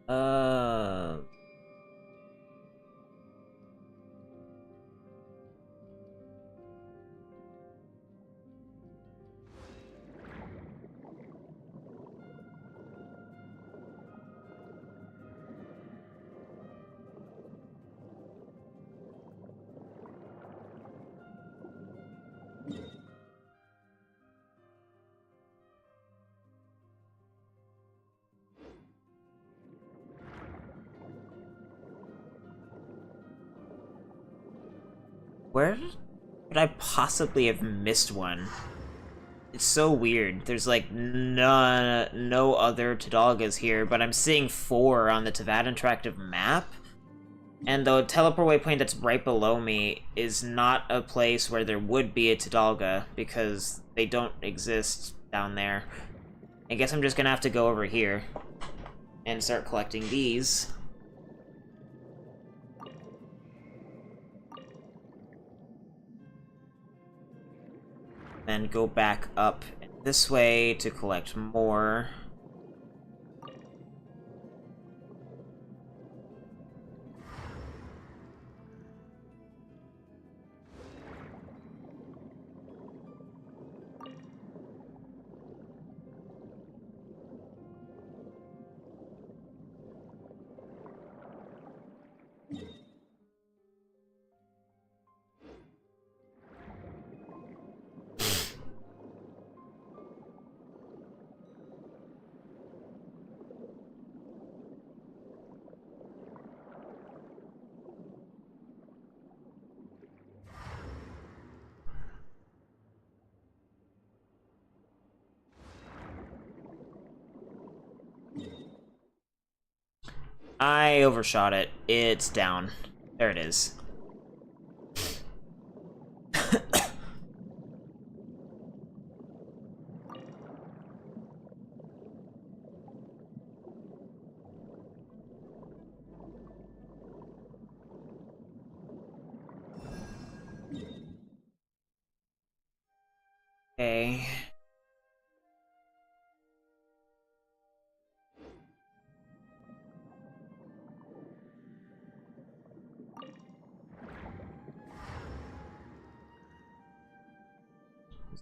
Uh... Where could I possibly have missed one? It's so weird. There's like no other Tadalgas here, but I'm seeing 4 on the Tavad interactive map. And the teleport waypoint that's right below me is not a place where there would be a Tadalga, because they don't exist down there. I guess I'm just gonna have to go over here and start collecting these. Then go back up this way to collect more. I overshot it. It's down. There it is. Okay.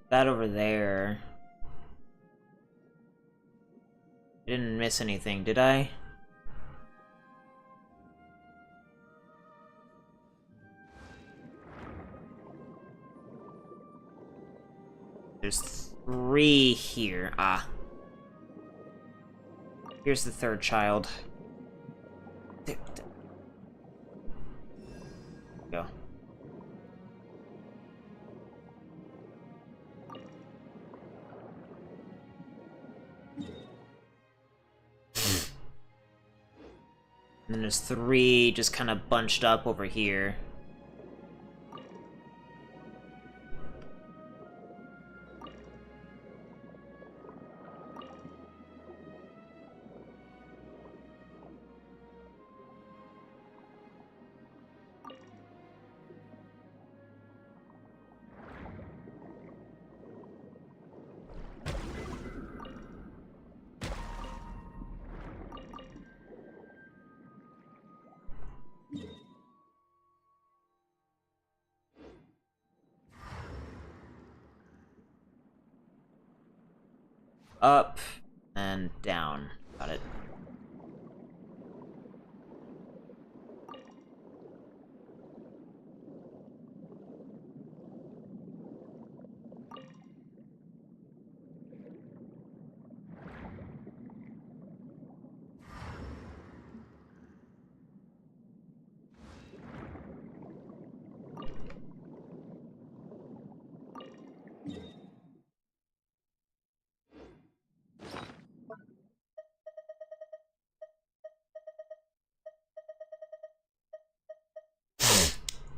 That over there. I didn't miss anything, did I? There's 3 here. Ah. Here's the 3rd child. There we go. And then there's 3 just kind of bunched up over here. Up and down. Got it.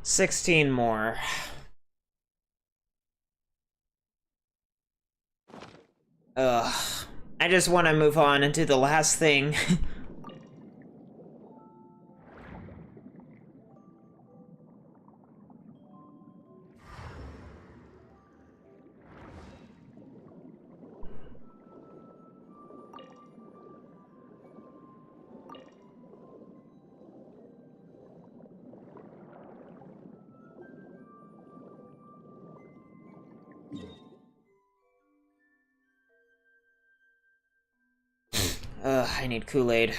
16 more. Ugh. I just want to move on and do the last thing. Ugh, I need Kool-Aid.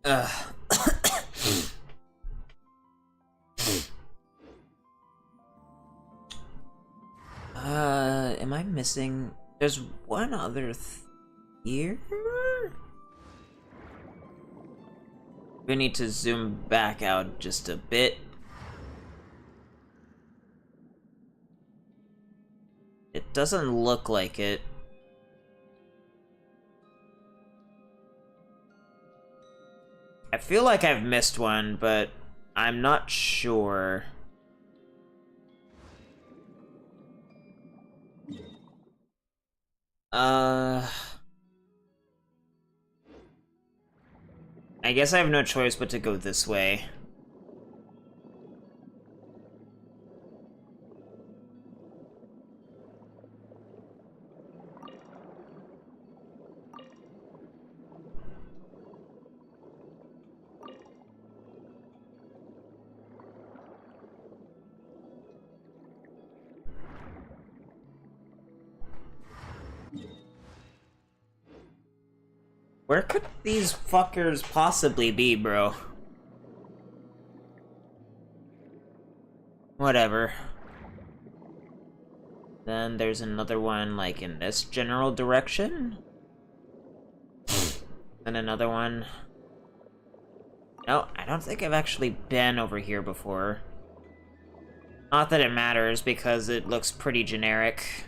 Ugh. Am I missing? There's one other here? We need to zoom back out just a bit. It doesn't look like it. I feel like I've missed one, but I'm not sure. I guess I have no choice but to go this way. Where could these fuckers possibly be, bro? Whatever. Then there's another one, like, in this general direction? And another one. No, I don't think I've actually been over here before. Not that it matters, because it looks pretty generic.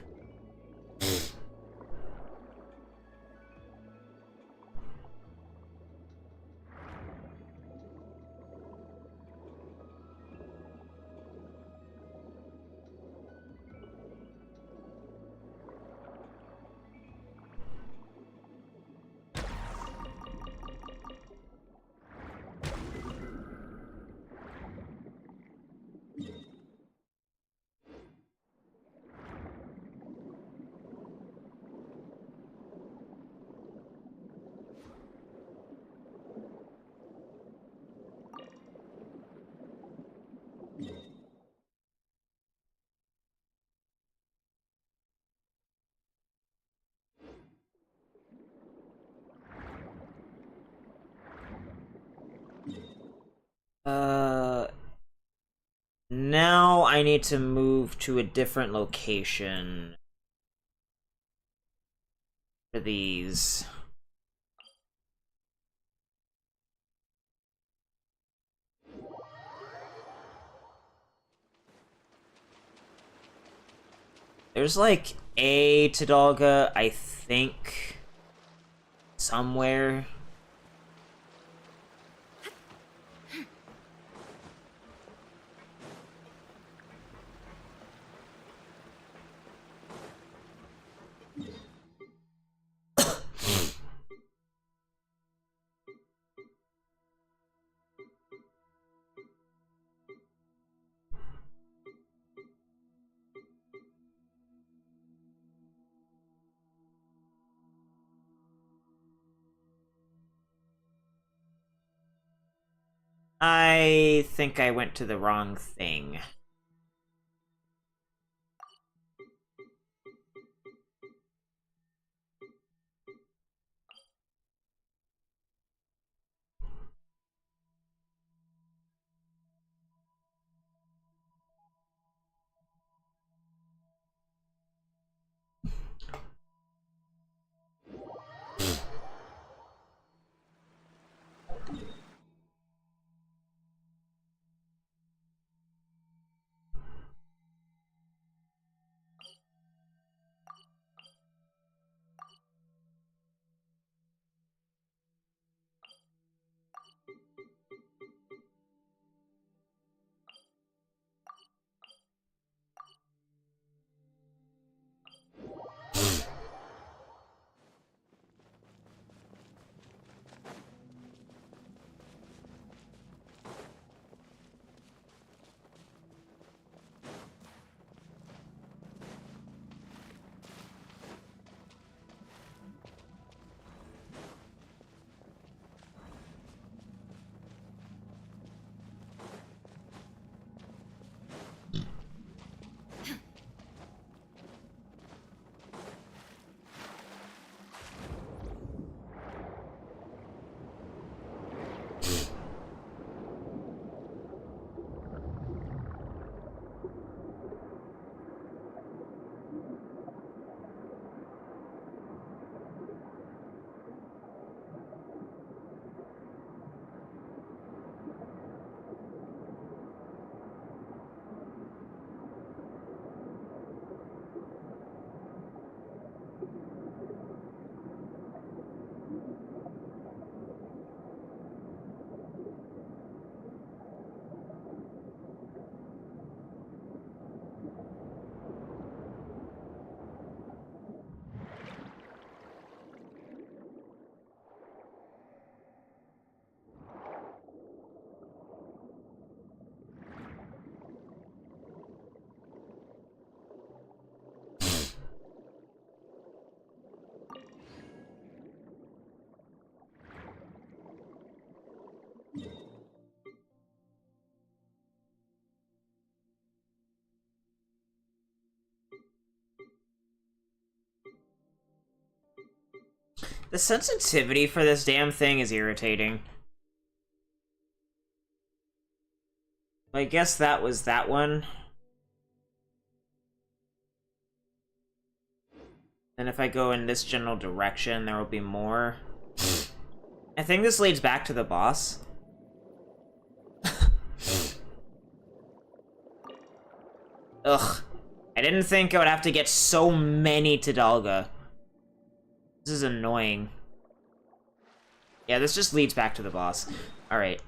Now I need to move to a different location for these. There's like a Tidalga, I think, somewhere. I think I went to the wrong thing. The sensitivity for this damn thing is irritating. I guess that was that one. And if I go in this general direction, there will be more. I think this leads back to the boss. Ugh. I didn't think I would have to get so many Tidalga. This is annoying. Yeah, this just leads back to the boss. Alright,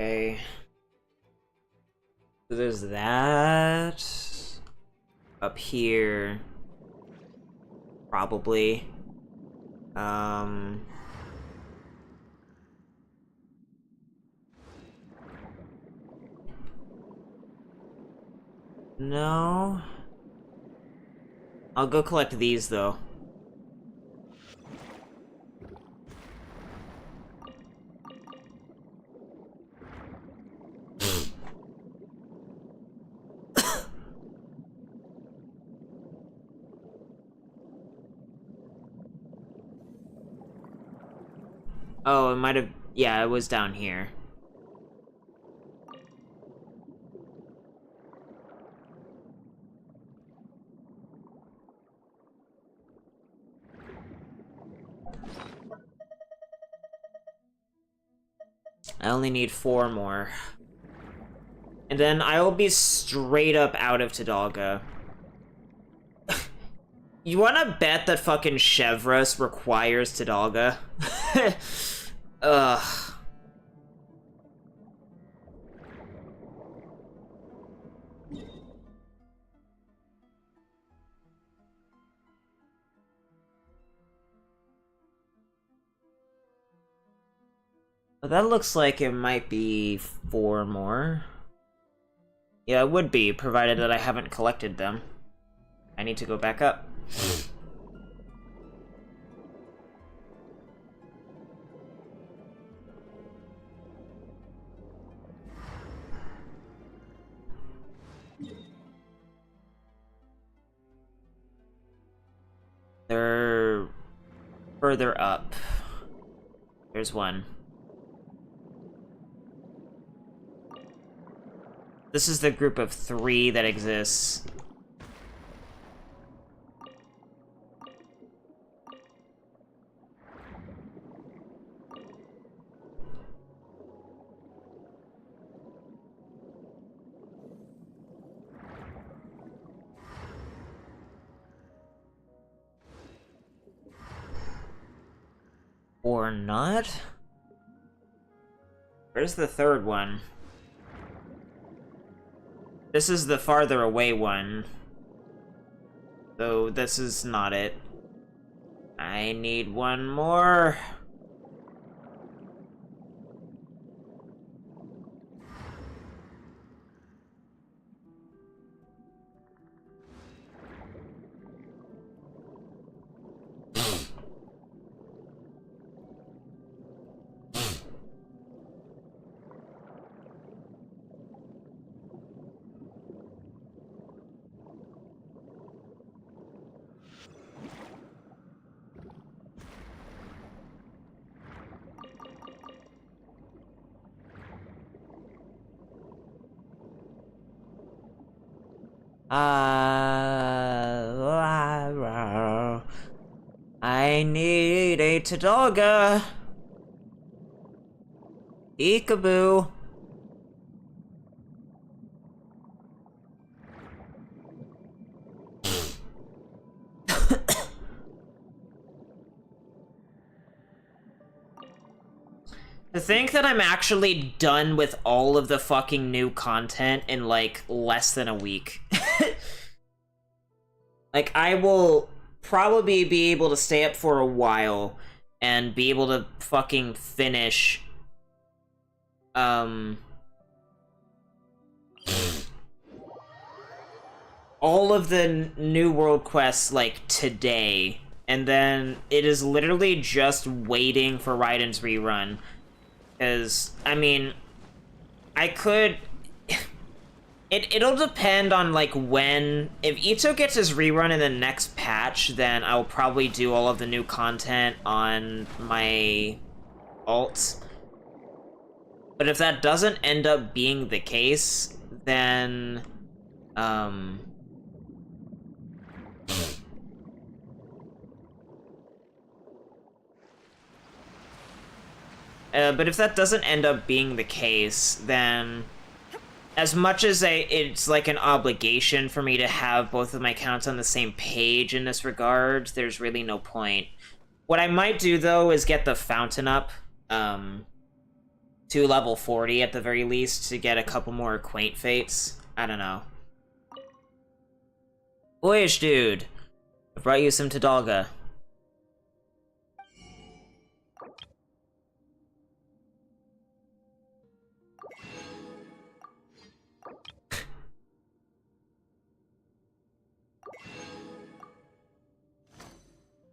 okay. So there's that. Up here. Probably. No. I'll go collect these, though. Oh, it might have... Yeah, it was down here. I only need 4 more. And then I will be straight up out of Tidalga. You wanna bet that fucking Chevreuse requires Tidalga? Ugh. Well, that looks like it might be 4 more. Yeah, it would be, provided that I haven't collected them. I need to go back up. They're further up. There's one. This is the group of 3 that exists. Or not? Where's the 3rd one? This is the farther away one. Though this is not it. I need 1 more. I need a Tidalga. Peekaboo. To think that I'm actually done with all of the fucking new content in, like, less than a week. Like, I will probably be able to stay up for a while and be able to fucking finish all of the new world quests, like, today. And then it is literally just waiting for Raiden's rerun. Because, I mean, I could... It'll depend on, like, when... If Ito gets his rerun in the next patch, then I'll probably do all of the new content on my alt. But if that doesn't end up being the case, then... but if that doesn't end up being the case, then... As much as it's like an obligation for me to have both of my accounts on the same page in this regard, there's really no point. What I might do, though, is get the fountain up to level 40 at the very least to get a couple more quaint fates. I don't know. Boyish dude, I brought you some Tadalga.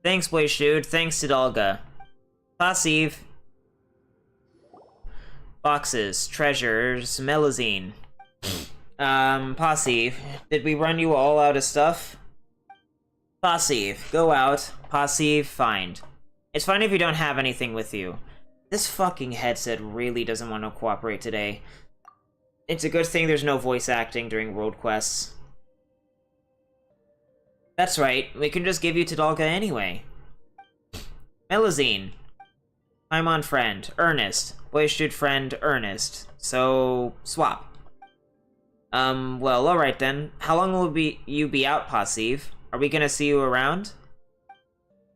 Thanks, Boyish dude. Thanks, Tadalga. Passive. Boxes, treasures, melazine. Passive. Did we run you all out of stuff? Passive. Go out. Passive. Find. It's fine if you don't have anything with you. This fucking headset really doesn't want to cooperate today. It's a good thing there's no voice acting during world quests. That's right, we can just give you Tadalga anyway. Melazine. I'm on friend. Ernest. Boyish dude friend, Ernest. So, swap. Well, alright then. How long will you be out, Passive? Are we gonna see you around?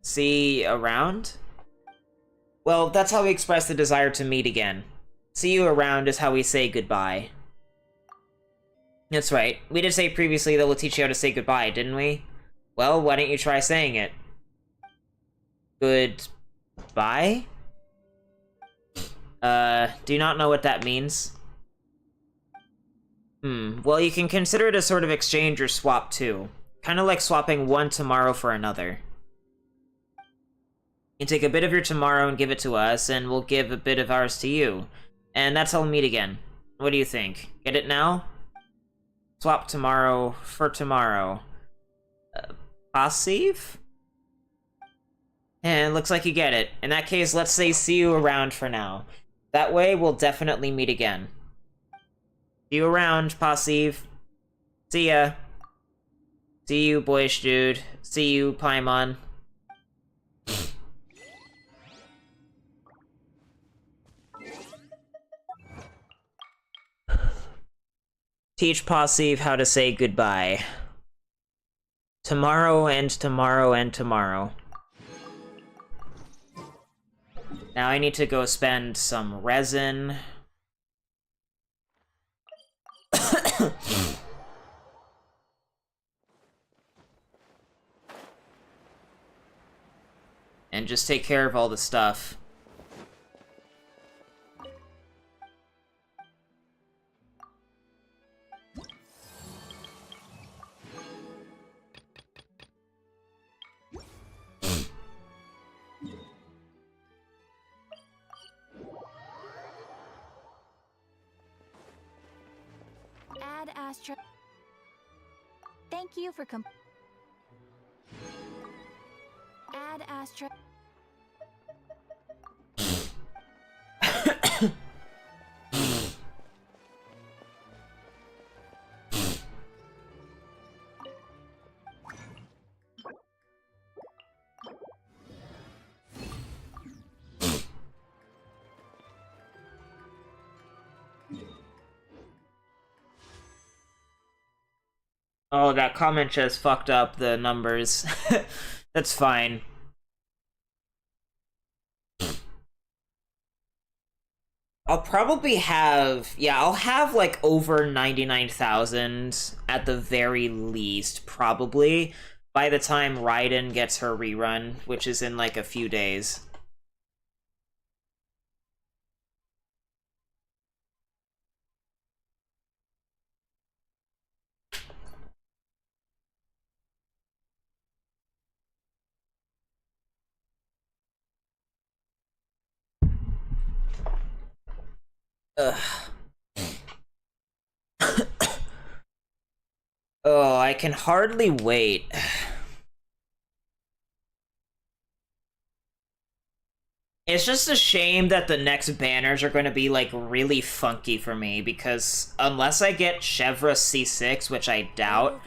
See around? Well, that's how we express the desire to meet again. See you around is how we say goodbye. That's right. We did say previously that we'll teach you how to say goodbye, didn't we? Well, why don't you try saying it? Goodbye? Do you not know what that means? Well, you can consider it a sort of exchange or swap, too. Kind of like swapping one tomorrow for another. You take a bit of your tomorrow and give it to us, and we'll give a bit of ours to you. And that's how we'll meet again. What do you think? Get it now? Swap tomorrow for tomorrow. Passive? And looks like you get it. In that case, let's say see you around for now. That way, we'll definitely meet again. See you around, Passive. See ya. See you, Boyish dude. See you, Paimon. Teach Passive how to say goodbye. Tomorrow and tomorrow and tomorrow. Now I need to go spend some resin. And just take care of all the stuff. Add Astra. Thank you for Add Astra. Oh, that comment just fucked up the numbers. That's fine. I'll probably have... Yeah, I'll have, like, over 99,000 at the very least, probably, by the time Raiden gets her rerun, which is in, like, a few days. Ugh. Oh, I can hardly wait. It's just a shame that the next banners are going to be, like, really funky for me, because unless I get Chevra C6, which I doubt,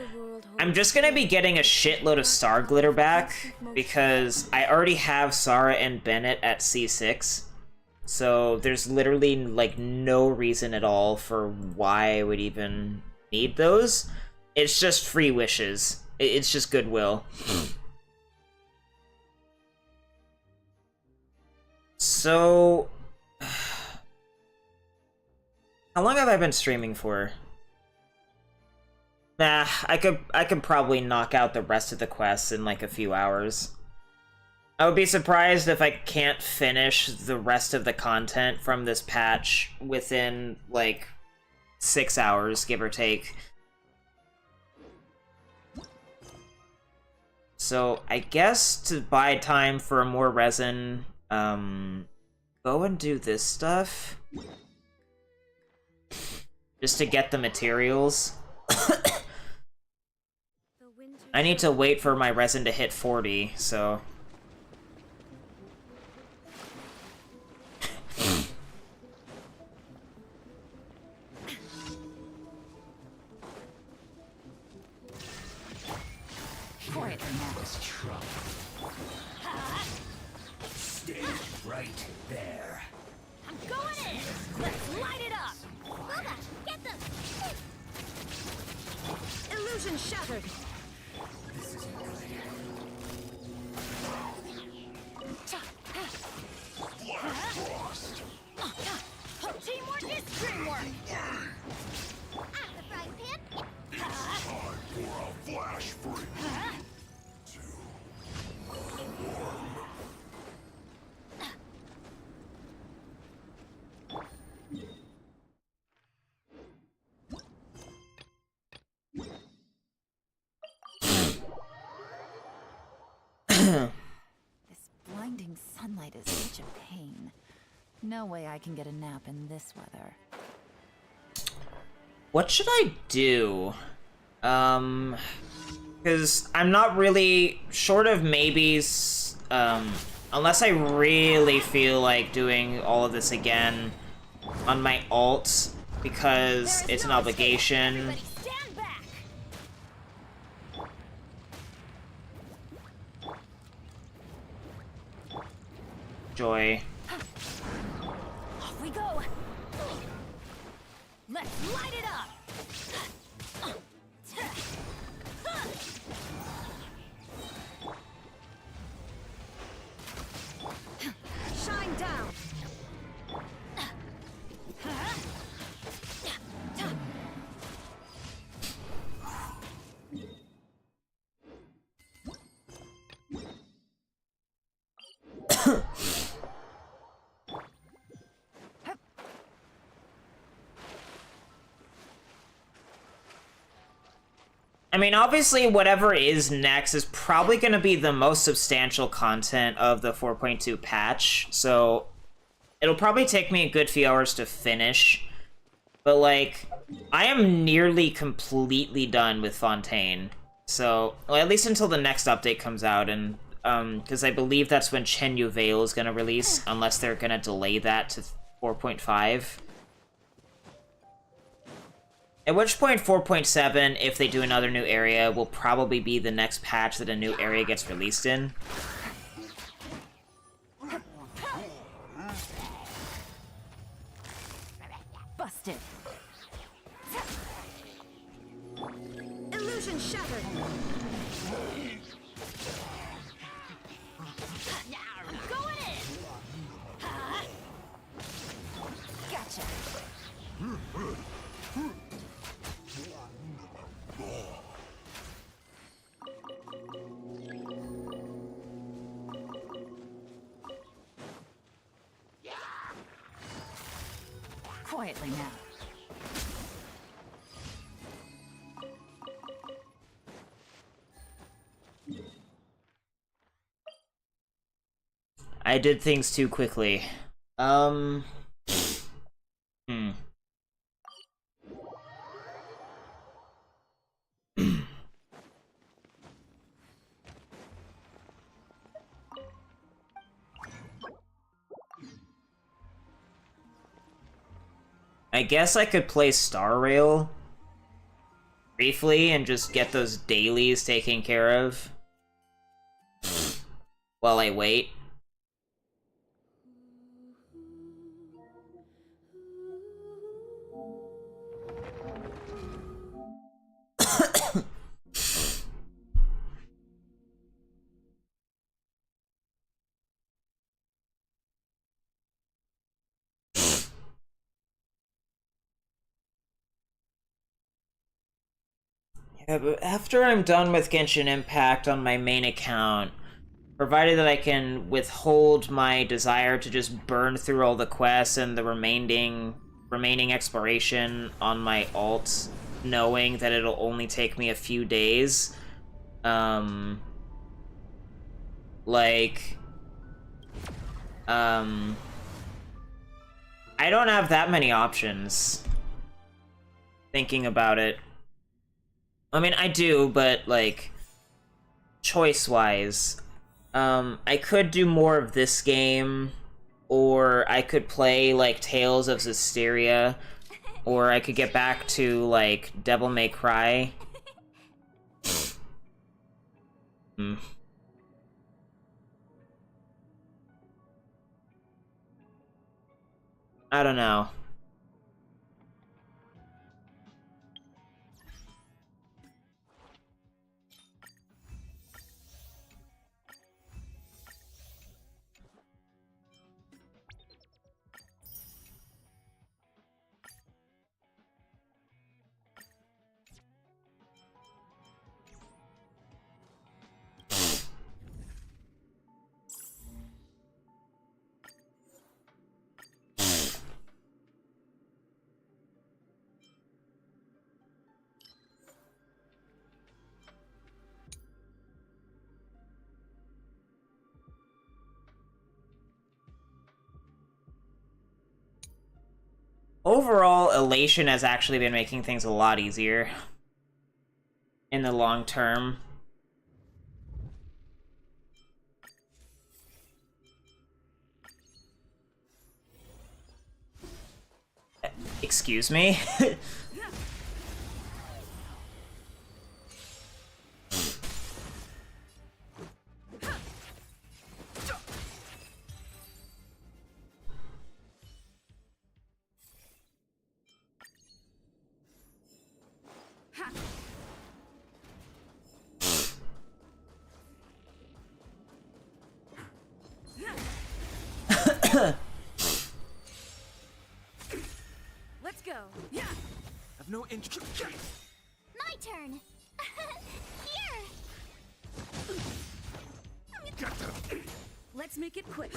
I'm just going to be getting a shitload of Star Glitter back, because I already have Sarah and Bennett at C6, so there's literally, like, no reason at all for why I would even need those. It's just free wishes. It's just goodwill. So, how long have I been streaming for? Nah, I could probably knock out the rest of the quests in like a few hours. I would be surprised if I can't finish the rest of the content from this patch within like 6 hours, give or take. So I guess to buy time for more resin, go and do this stuff. Just to get the materials. I need to wait for my resin to hit 40, so... Stay right there. I'm going in! Let's light it up! Boba, get them! Illusion shattered. This isn't good. Flash frost. Teamwork is dreamwork! At the frying pan! It's time for a flash freeze. This blinding sunlight is such a pain. No way I can get a nap in this weather. What should I do? Because I'm not really, short of maybes, unless I really feel like doing all of this again on my alt, because it's an obligation. Everybody stand back! Joy. Off we go! Let's light it up! Shine down. I mean, obviously, whatever is next is probably going to be the most substantial content of the 4.2 patch, so it'll probably take me a good few hours to finish. But, like, I am nearly completely done with Fontaine. So, well, at least until the next update comes out, and, because I believe that's when Chen Yu Veil is going to release, unless they're going to delay that to 4.5. At which point 4.7, if they do another new area, will probably be the next patch that a new area gets released in. Busted! Illusion shattered. I'm going in! Gotcha! Quietly now. I did things too quickly. Hmm. I guess I could play Star Rail briefly and just get those dailies taken care of while I wait. Yeah, but after I'm done with Genshin Impact on my main account, provided that I can withhold my desire to just burn through all the quests and the remaining exploration on my alt, knowing that it'll only take me a few days, I don't have that many options, thinking about it. I mean, I do, but, like, choice-wise, I could do more of this game, or I could play, like, Tales of Zestiria, or I could get back to, like, Devil May Cry. I don't know. Overall, Elation has actually been making things a lot easier in the long term. Excuse me? Let's go. I've no interest. My turn. Here. Let's make it quick.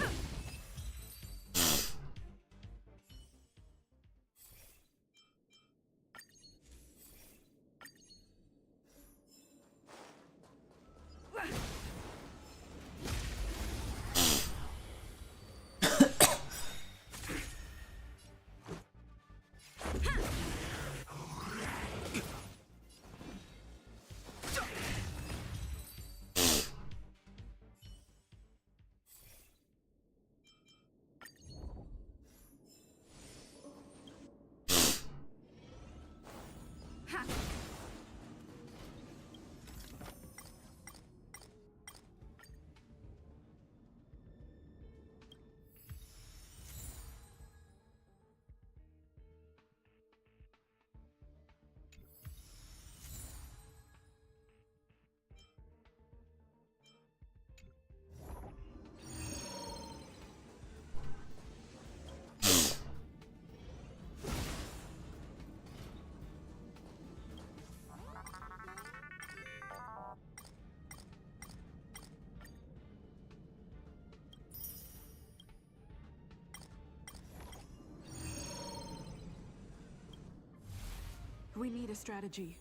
We need a strategy.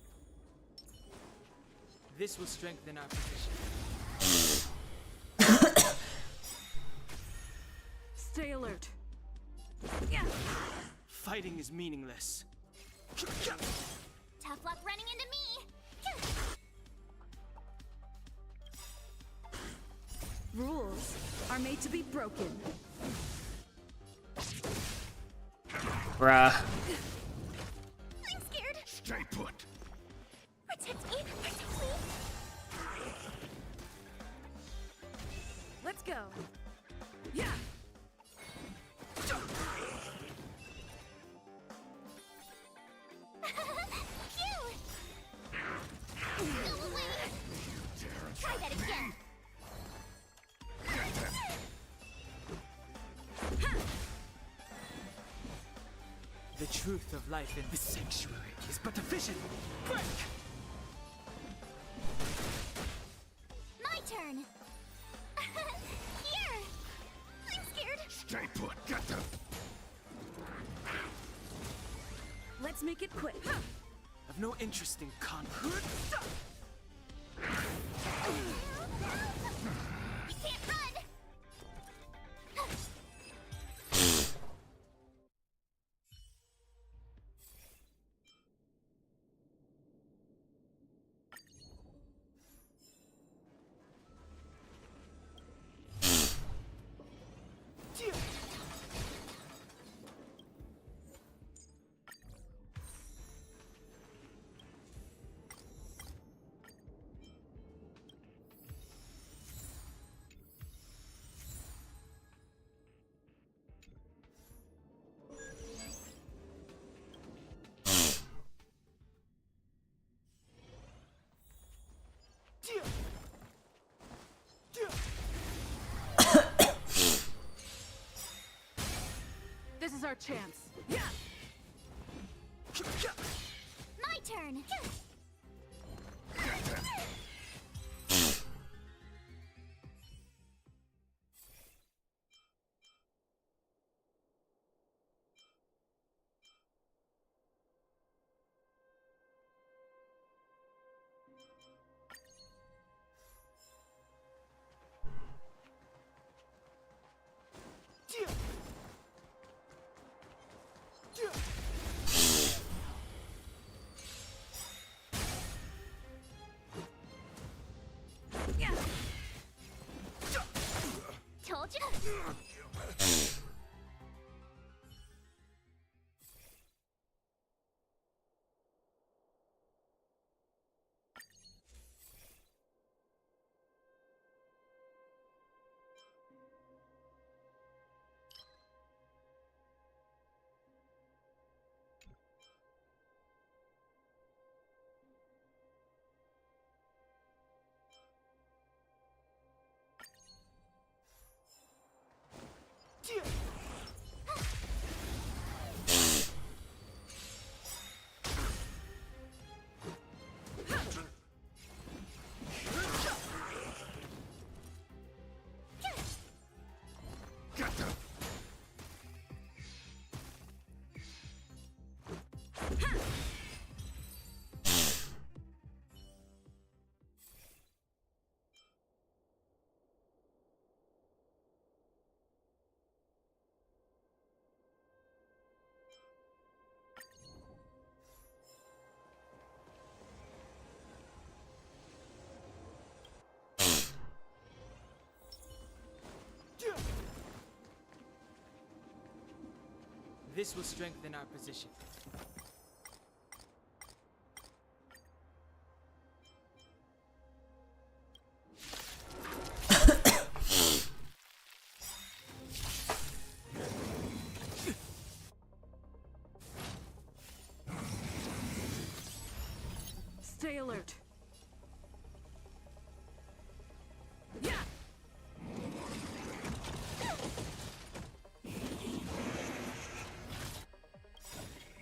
This will strengthen our position. Stay alert. Fighting is meaningless. Tough luck running into me. Rules are made to be broken. Bruh. go. Yeah. Phew! Go away! Try that again. The truth of life in this sanctuary is but a vision. Break! My turn. Here. I'm scared. Stay put. Get them. Let's make it quick. I've no interest in conflict. You can't run. This is our chance. Yeah. My turn. Told you. Get them. This will strengthen our position. Stay alert. Yeah.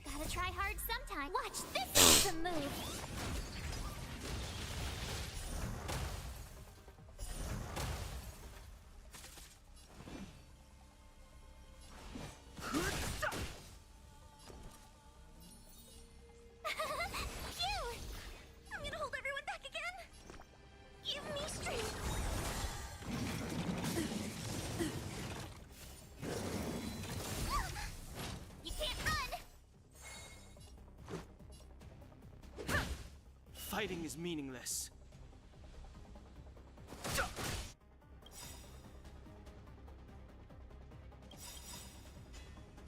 Gotta try hard sometime. Watch this awesome move. Phew! I'm gonna hold everyone back again. Give me strength. You can't run. Fighting is meaningless.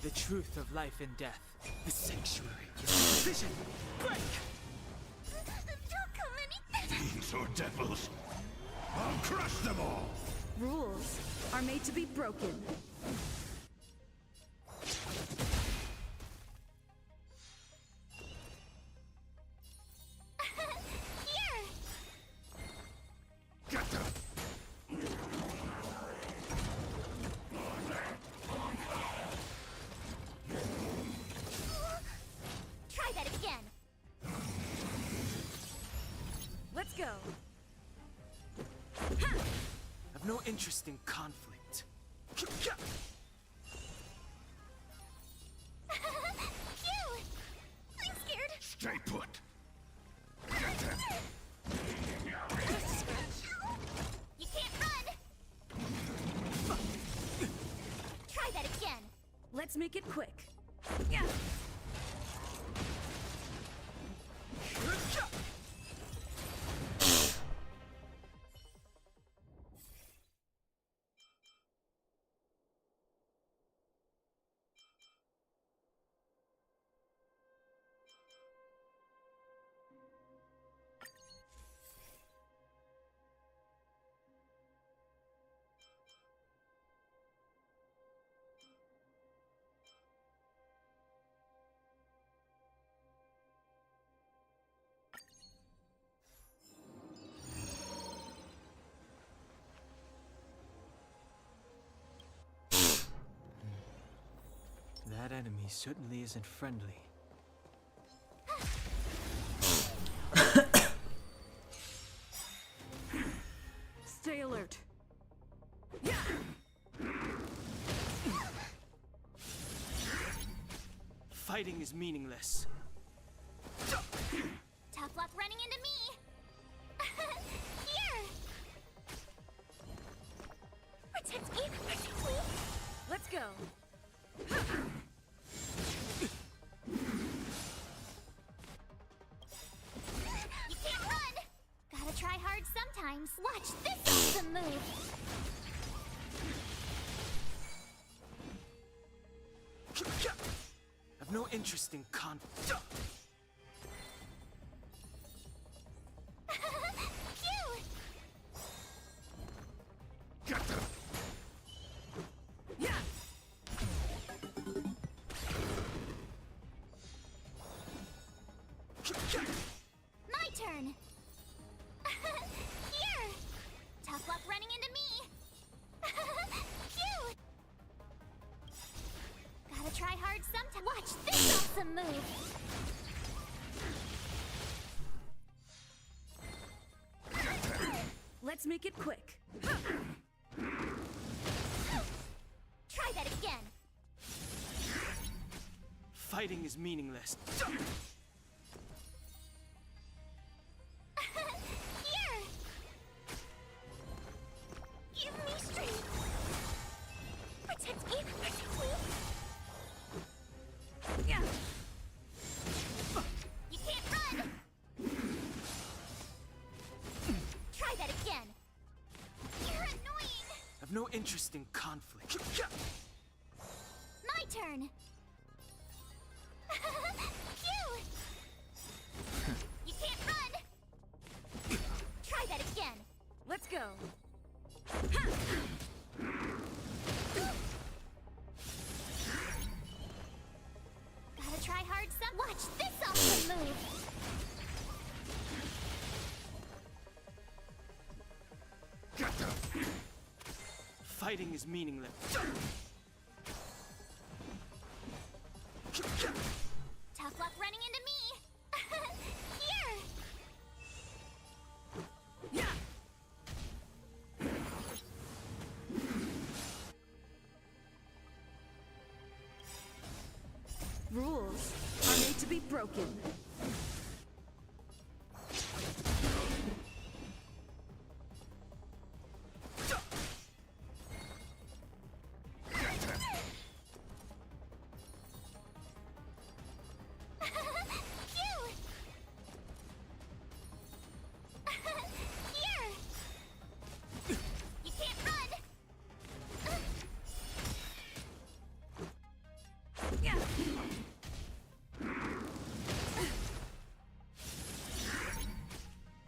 The truth of life and death. The sanctuary is a vision. Break! Don't come any. Fiends or devils, I'll crush them all. Rules are made to be broken. Here! Try that again. Let's go. I've no interest in conflict. Phew! I'm scared. Stay put. You can't run. Try that again. Let's make it quick. Yeah. That enemy certainly isn't friendly. Stay alert. Yeah. Fighting is meaningless. Tough luck running into me. Here. Protect me. Protect me. Let's go. You can't run. Gotta try hard sometimes. Watch this awesome move. I've no interest in conflict. Phew! Yeah. My turn. Here. Tough luck running into me. Phew! Gotta try hard sometime. Watch this awesome move. Let's make it quick. Try that again. Fighting is meaningless. Here. Give me strength. Protect me. Protect me. Yeah. You can't run. Try that again. You're annoying. I've no interest in conflict. My turn. Phew! You can't run. Try that again. Let's go. Gotta try hard some. Watch this awesome move. Fighting is meaningless. Tough luck running into me. Here. Yeah. Rules are made to be broken. Phew! Here. You can't run. Yeah.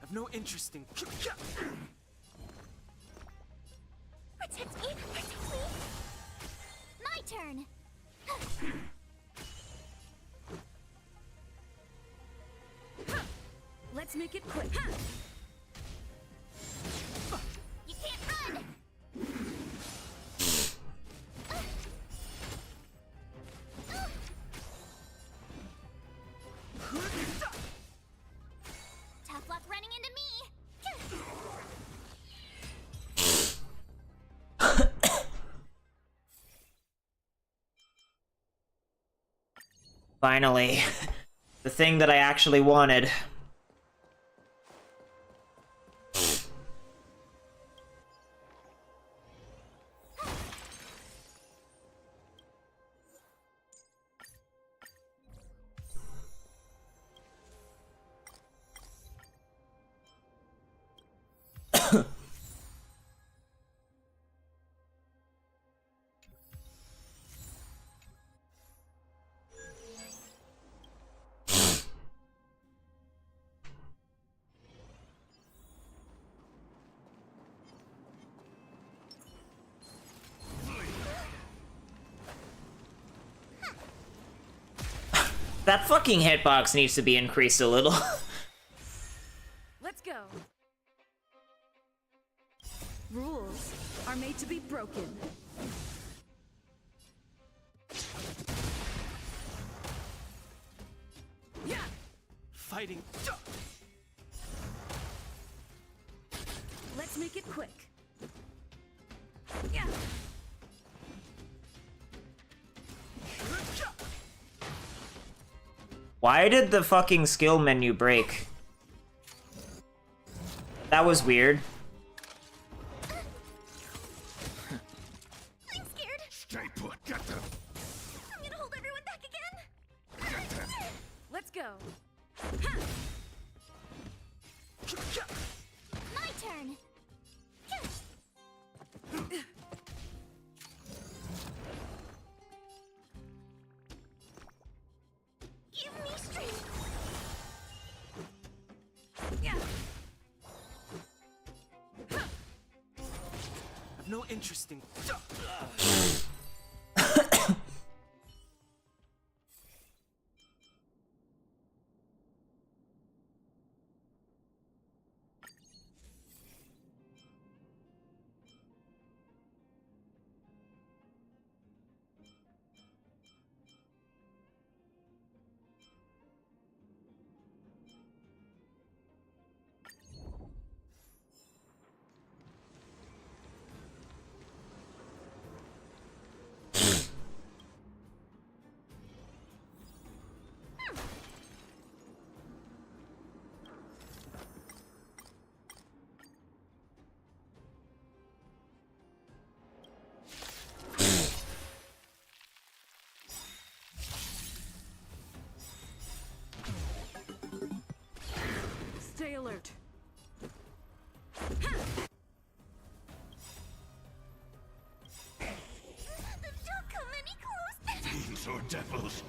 I've no interest in. turn. Let's make it quick. You can't run. Tough luck running into me. Finally. The thing that I actually wanted. That fucking hitbox needs to be increased a little. Let's go. Rules are made to be broken. Yeah. Fighting. Let's make it quick. Yeah. Why did the fucking skill menu break? That was weird. I'm scared. Stay put. Get them. I'm gonna hold everyone back again. Let's go. My turn. Give me strength. Yeah. I've no interest in. Stay alert. Don't come any close. Fiends or devils.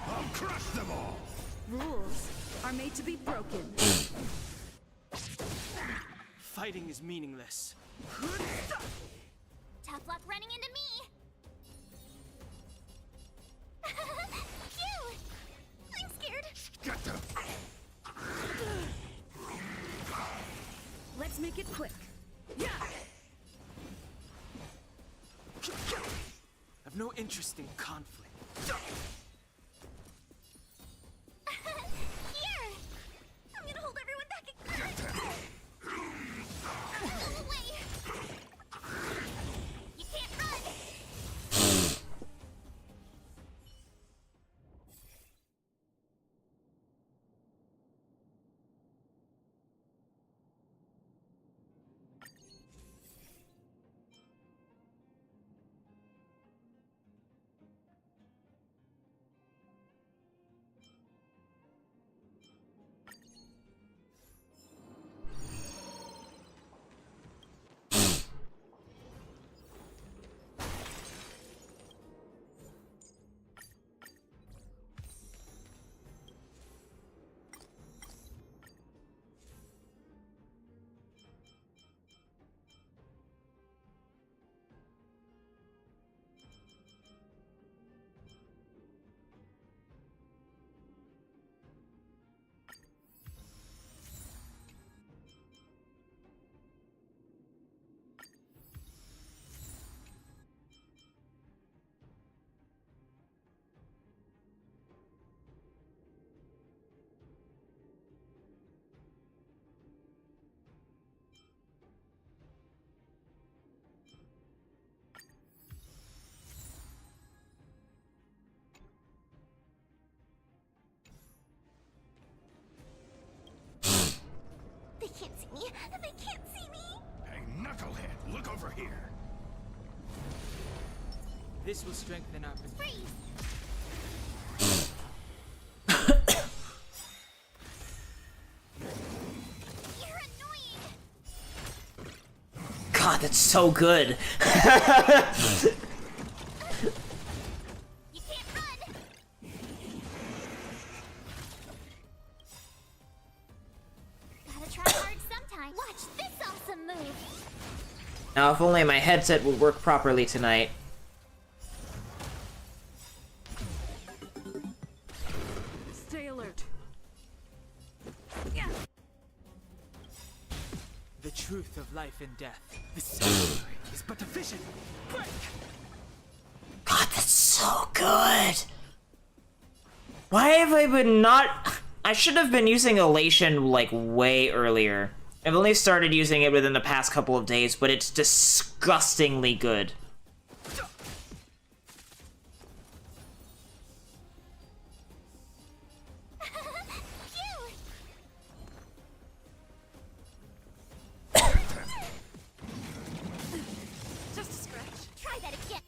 I'll crush them all. Rules are made to be broken. Fighting is meaningless. Tough luck running into me. Phew. I'm scared. Get them. Let's make it quick. Yeah. I've no interest in conflict. Here. I'm gonna hold everyone back again. Go away. You can't run. me. They can't see me. Hey, knucklehead, look over here. This will strengthen our position. Freeze. You're annoying. God, that's so good. You can't run. Gotta try hard sometime. Watch this awesome move. Now, if only my headset would work properly tonight. Stay alert. Yeah. The truth of life and death. The sanctuary is but a vision. Break! God, that's so good. Why have I been not... I should have been using Elation, like, way earlier. I've only started using it within the past couple of days, but it's disgustingly good. Phew. Just a scratch. Try that again.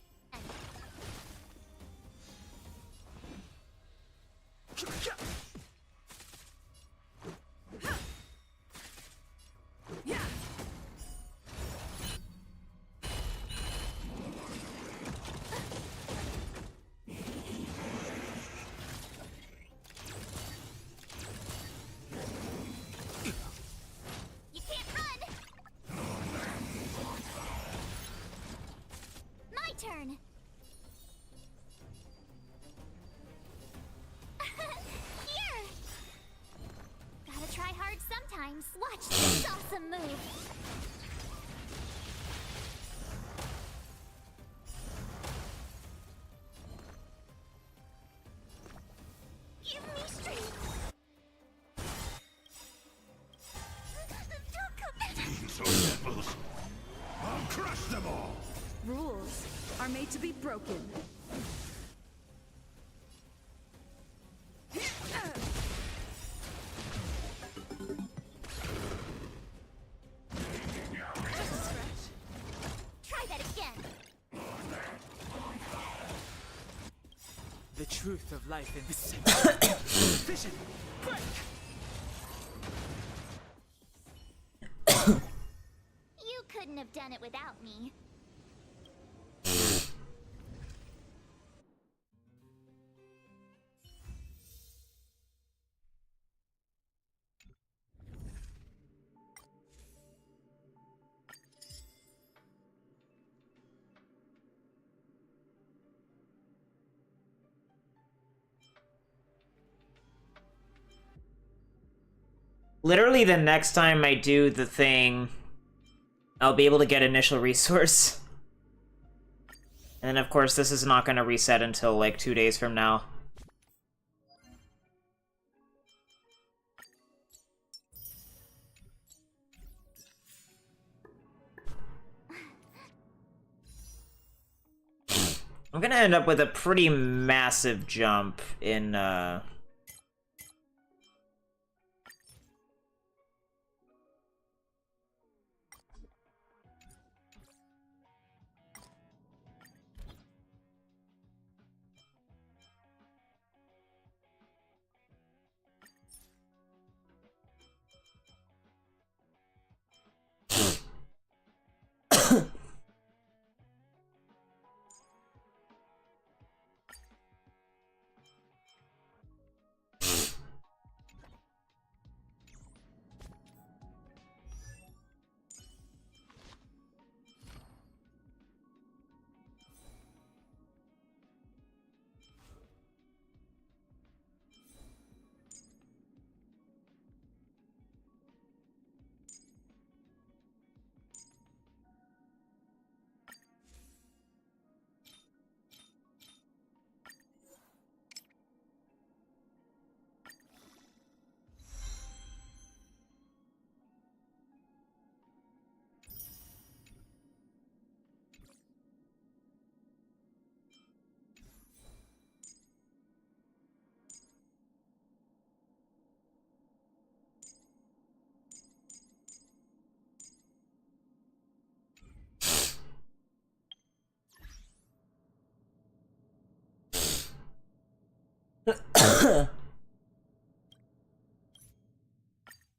Yeah. You can't run. My turn. Here. Gotta try hard sometimes. Watch this awesome move. Give me strength. Don't come back. So devils. I'll crush them all. Rules are made to be broken. Just a scratch. Try that again. The truth of life in the sanctuary is vision. Break! You couldn't have done it without me. Literally the next time I do the thing, I'll be able to get initial resource. And then of course this is not going to reset until like 2 days from now. I'm gonna end up with a pretty massive jump in,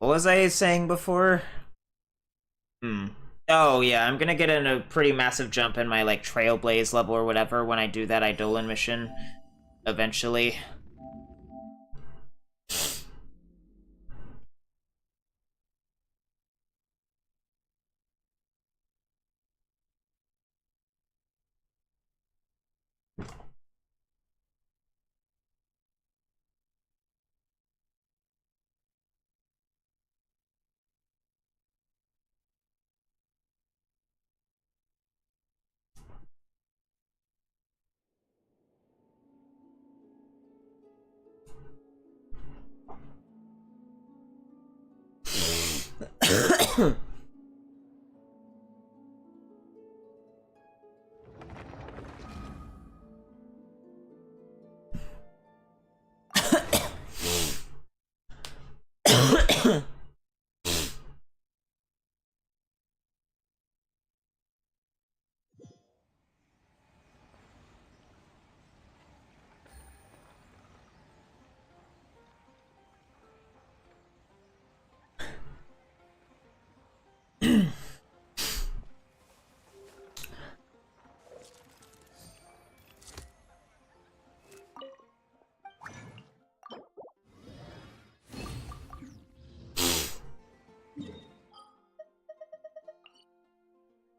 What was I saying before? Oh, yeah, I'm gonna get in a pretty massive jump in my, like, Trailblaze level or whatever when I do that Eidolon mission. Eventually.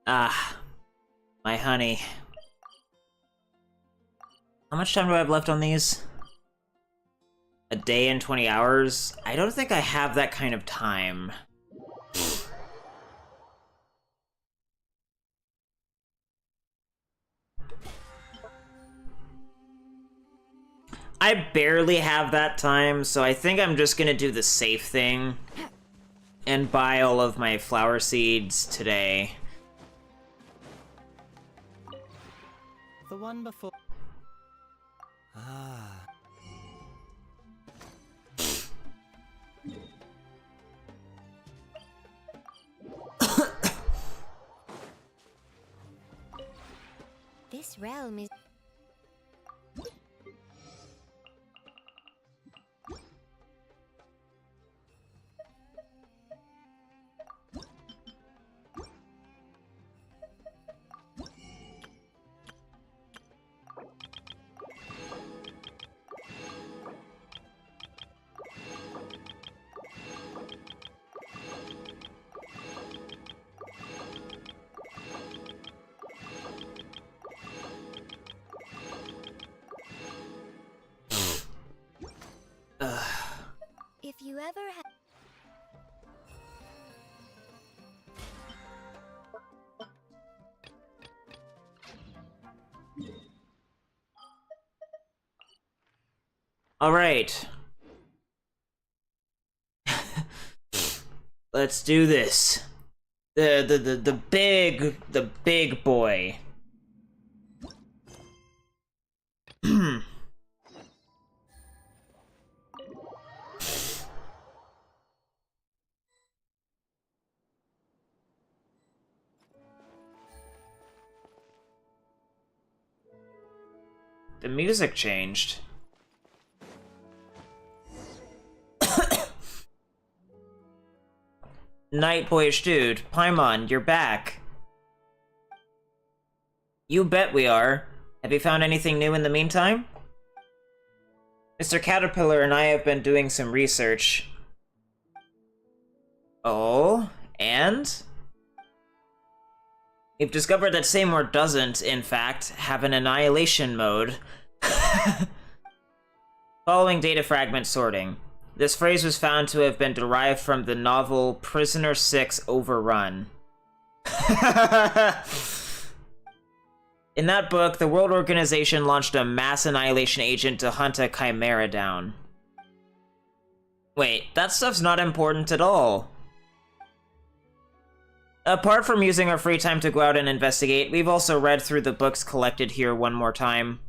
Ah, my honey. How much time do I have left on these? A day and 20 hours? I don't think I have that kind of time. I barely have that time, so I think I'm just gonna do the safe thing and buy all of my flower seeds today. The one before. Ah. This realm is... If you ever have... All right. Let's do this. The big boy. The music changed. Night boyish dude, Paimon, you're back. You bet we are. Have you found anything new in the meantime? Mr. Caterpillar and I have been doing some research. Oh, and? We've discovered that Seymour doesn't, in fact, have an annihilation mode. Following data fragment sorting. This phrase was found to have been derived from the novel Prisoner 6 Overrun. In that book, the World Organization launched a mass annihilation agent to hunt a chimera down. Wait, that stuff's not important at all. Apart from using our free time to go out and investigate, we've also read through the books collected here one more time.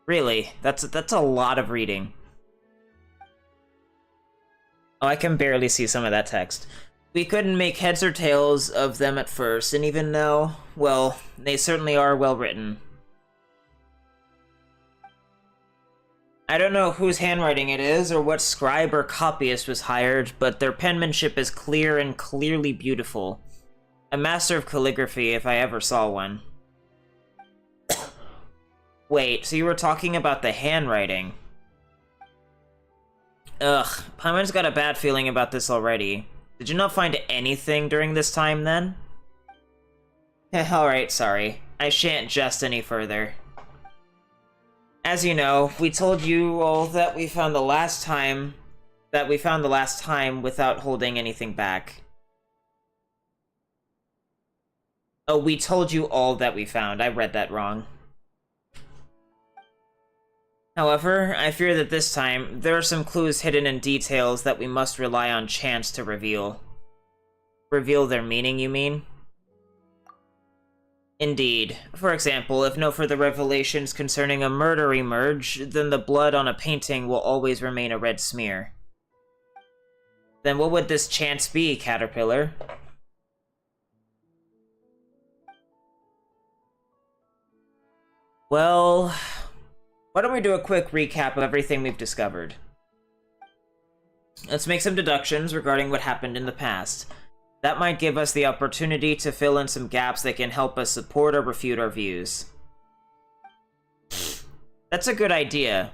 Really, that's a lot of reading. Oh, I can barely see some of that text. We couldn't make heads or tails of them at first, and even now, well, they certainly are well written. I don't know whose handwriting it is or what scribe or copyist was hired, but their penmanship is clear and clearly beautiful. A master of calligraphy if I ever saw one. Wait, so you were talking about the handwriting? Ugh, Paimon's got a bad feeling about this already. Did you not find anything during this time, then? Alright, sorry. I shan't jest any further. As you know, we told you all that we found the last time... without holding anything back. Oh, we told you all that we found. I read that wrong. However, I fear that this time, there are some clues hidden in details that we must rely on chance to reveal. Reveal their meaning, you mean? Indeed. For example, if no further revelations concerning a murder emerge, then the blood on a painting will always remain a red smear. Then what would this chance be, Caterpillar? Well... why don't we do a quick recap of everything we've discovered? Let's make some deductions regarding what happened in the past. That might give us the opportunity to fill in some gaps that can help us support or refute our views. That's a good idea.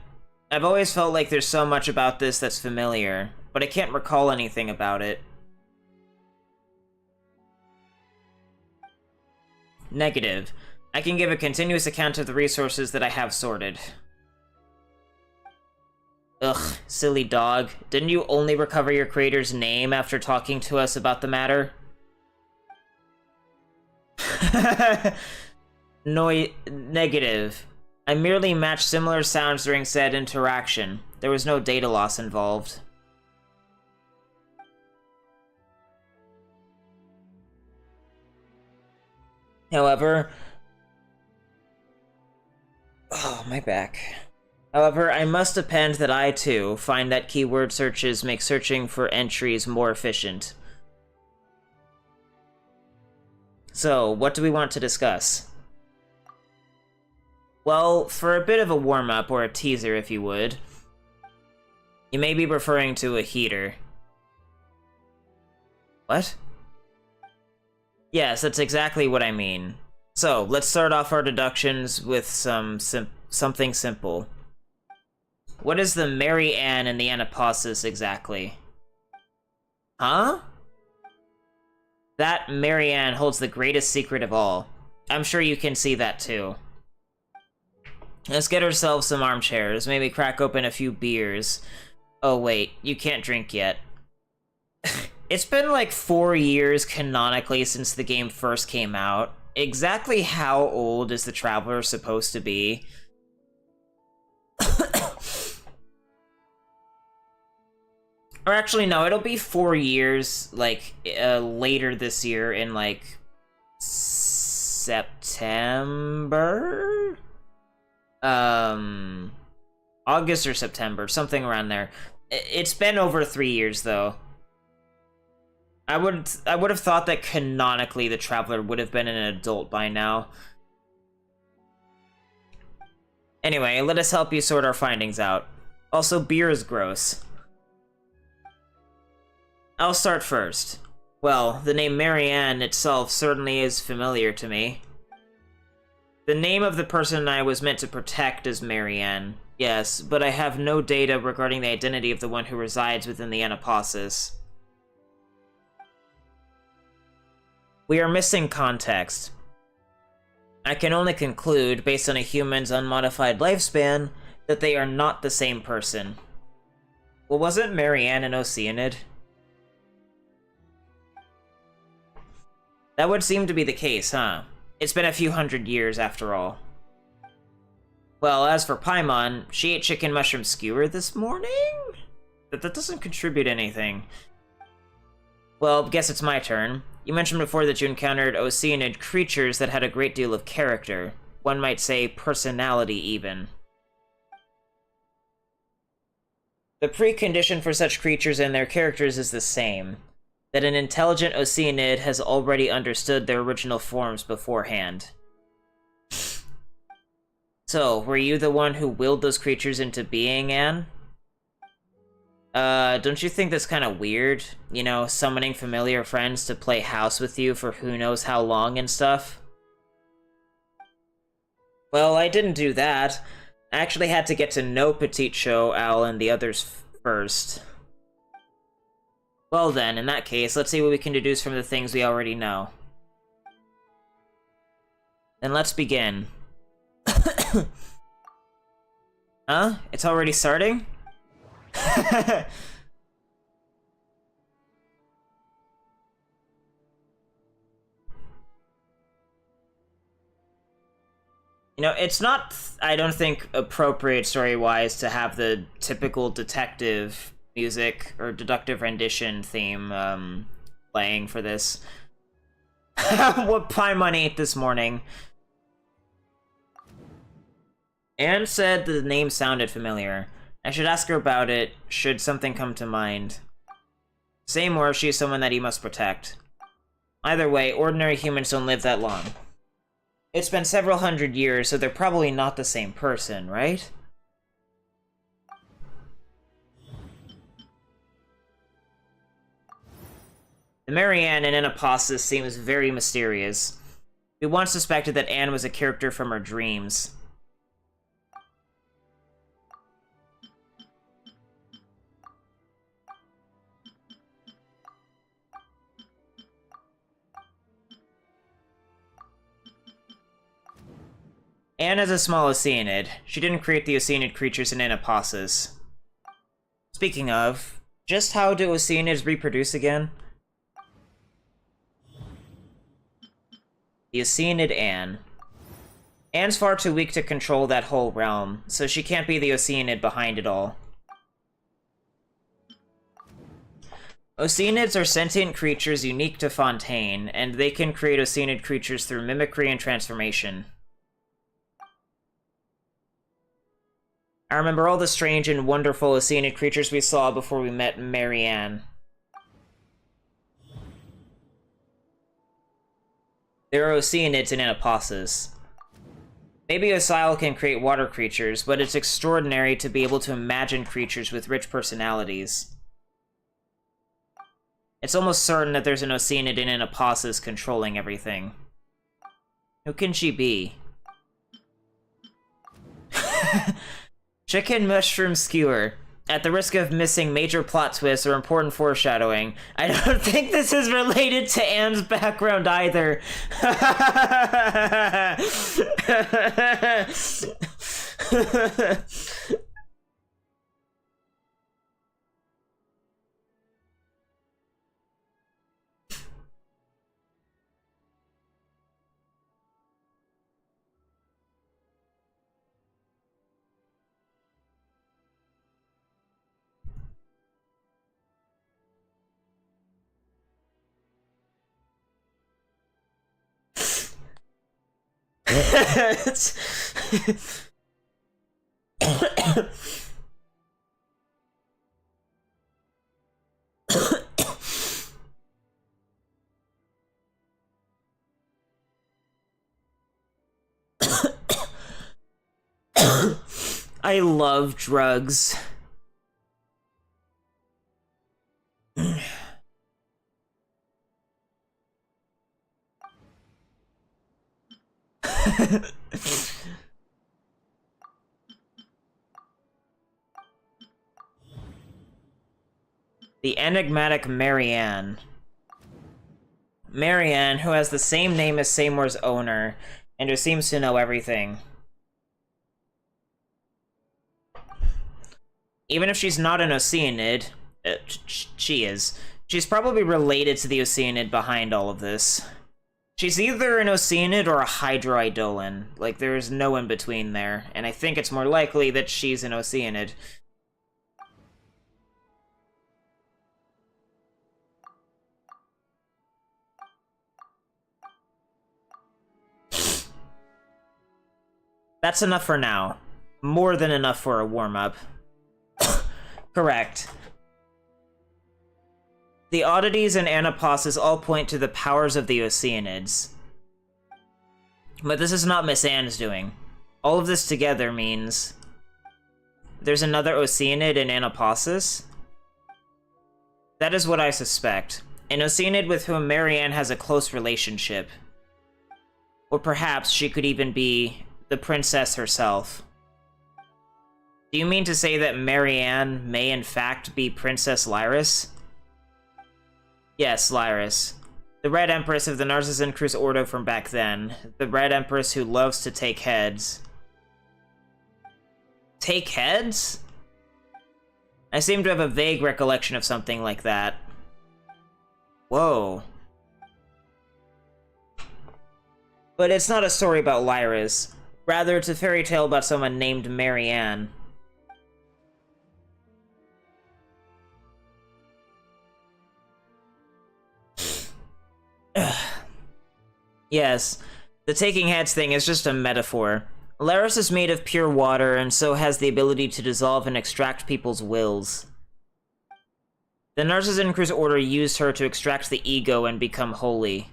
I've always felt like there's so much about this that's familiar, but I can't recall anything about it. Negative. I can give a continuous account of the resources that I have sorted. Ugh, silly dog. Didn't you only recover your creator's name after talking to us about the matter? Negative. I merely matched similar sounds during said interaction. There was no data loss involved. However... oh, my back. However, I must append that I, too, find that keyword searches make searching for entries more efficient. So, what do we want to discuss? Well, for a bit of a warm-up, or a teaser if you would, you may be referring to a heater. What? Yes, that's exactly what I mean. So, let's start off our deductions with something simple. What is the Mary Ann and the Anapausis exactly? Huh? That Mary Ann holds the greatest secret of all. I'm sure you can see that too. Let's get ourselves some armchairs, maybe crack open a few beers. Oh wait, you can't drink yet. It's been like 4 years canonically since the game first came out. Exactly how old is the Traveler supposed to be? Or actually, no, it'll be 4 years, like, later this year in, like, September? August or September, something around there. It's been over 3 years, though. I would have thought that canonically the Traveler would have been an adult by now. Anyway, let us help you sort our findings out. Also, beer is gross. I'll start first. Well, the name Marianne itself certainly is familiar to me. The name of the person I was meant to protect is Marianne, yes, but I have no data regarding the identity of the one who resides within the Anapausis. We are missing context. I can only conclude, based on a human's unmodified lifespan, that they are not the same person. Well, wasn't Marianne an Oceanid? That would seem to be the case, huh? It's been a few hundred years, after all. Well, as for Paimon, she ate chicken mushroom skewer this morning? That doesn't contribute anything. Well, guess it's my turn. You mentioned before that you encountered Oceanid creatures that had a great deal of character. One might say personality, even. The precondition for such creatures and their characters is the same. That an intelligent Oceanid has already understood their original forms beforehand. So, were you the one who willed those creatures into being, Anne? Don't you think that's kind of weird? You know, summoning familiar friends to play house with you for who knows how long and stuff? Well, I didn't do that. I actually had to get to know Petite Show, Owl, and the others first. Well then, in that case, let's see what we can deduce from the things we already know. Then let's begin. Huh? It's already starting? You know, it's not, I don't think, appropriate story-wise to have the typical detective music or deductive rendition theme playing for this. What pie money this morning? Anne said the name sounded familiar. I should ask her about it, should something come to mind. Same or she's someone that he must protect. Either way, ordinary humans don't live that long. It's been several hundred years, so they're probably not the same person, right? The Marianne in Anaposis seems very mysterious. We once suspected that Anne was a character from her dreams. Anne is a small Oceanid. She didn't create the Oceanid creatures in Anaposis. Speaking of, just how do Oceanids reproduce again? The Oceanid Anne. Anne's far too weak to control that whole realm, so she can't be the Oceanid behind it all. Oceanids are sentient creatures unique to Fontaine, and they can create Oceanid creatures through mimicry and transformation. I remember all the strange and wonderful Oceanid creatures we saw before we met Marianne. There are Oceanids in Anaposis. Maybe Osile can create water creatures, but it's extraordinary to be able to imagine creatures with rich personalities. It's almost certain that there's an Oceanid in Anaposis controlling everything. Who can she be? Chicken mushroom skewer. At the risk of missing major plot twists or important foreshadowing, I don't think this is related to Anne's background either. I love drugs. The enigmatic Marianne. Marianne, who has the same name as Seymour's owner, and who seems to know everything. Even if she's not an Oceanid, she is. She's probably related to the Oceanid behind all of this. She's either an Oceanid or a Hydroidolan. Like, there's no in between there, and I think it's more likely that she's an Oceanid. That's enough for now. More than enough for a warm-up. Correct. The oddities in Anaposis all point to the powers of the Oceanids. But this is not Miss Anne's doing. All of this together means there's another Oceanid in Anaposis? That is what I suspect. An Oceanid with whom Marianne has a close relationship. Or perhaps she could even be the princess herself. Do you mean to say that Marianne may in fact be Princess Lyris? Yes, Lyris. The Red Empress of the Narcissan Cruz Ordo from back then. The Red Empress who loves to take heads. Take heads? I seem to have a vague recollection of something like that. Whoa. But it's not a story about Lyris. Rather, it's a fairy tale about someone named Marianne. Yes, the taking heads thing is just a metaphor. Lyris is made of pure water and so has the ability to dissolve and extract people's wills. The Narcissan Cruz Order used her to extract the ego and become holy.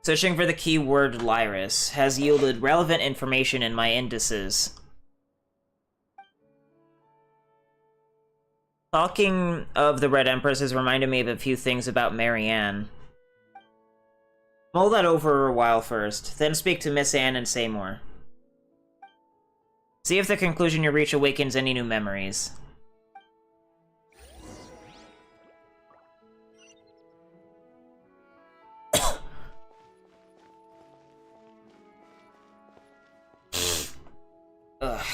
Searching for the keyword Lyris has yielded relevant information in my indices. Talking of the Red Empress has reminded me of a few things about Marianne. Mull that over a while first, then speak to Miss Anne and say more. See if the conclusion you reach awakens any new memories. Ugh.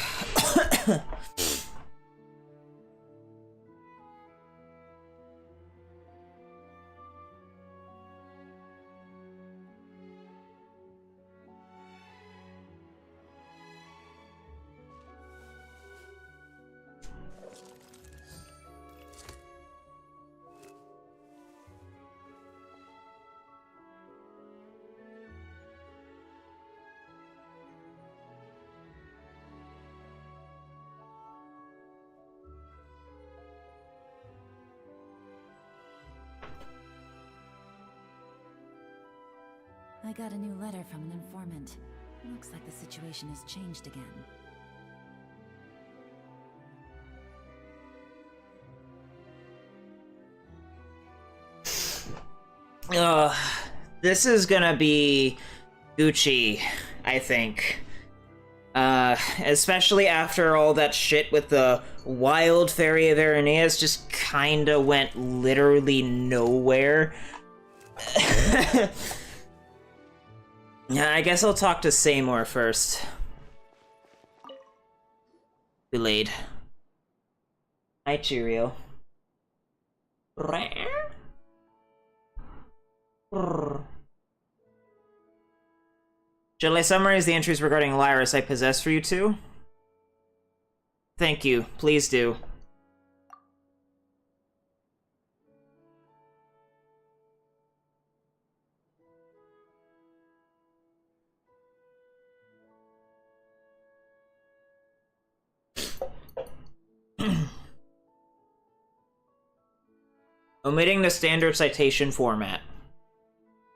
I got a new letter from an informant. Looks like the situation has changed again. This is gonna be Gucci, I think. Especially after all that shit with the Wild Fairy of Araneas just kinda went literally nowhere. Yeah, I guess I'll talk to Seymour first. Delayed. Hi, Cheerio. Shall I summarize the entries regarding Lyris I possess for you two? Thank you. Please do. Omitting the standard citation format.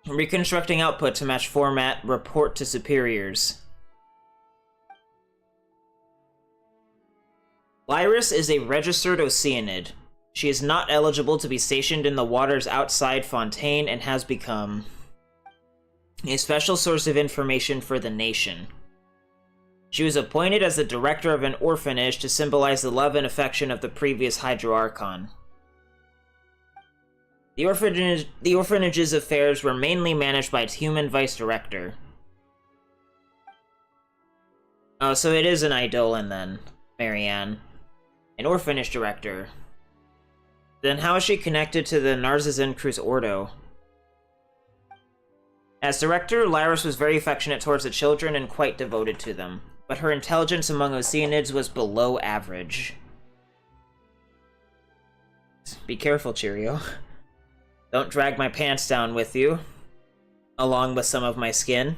Reconstructing output to match format, report to superiors. Lyris is a registered Oceanid. She is not eligible to be stationed in the waters outside Fontaine and has become a special source of information for the nation. She was appointed as the director of an orphanage to symbolize the love and affection of the previous Hydroarchon. The orphanage's affairs were mainly managed by its human vice director. Oh, so it is an Eidolon then, Marianne. An orphanage director. Then how is she connected to the Narcissan Cruz Ordo? As director, Lyris was very affectionate towards the children and quite devoted to them, but her intelligence among Oceanids was below average. Be careful, Cheerio. Don't drag my pants down with you, along with some of my skin.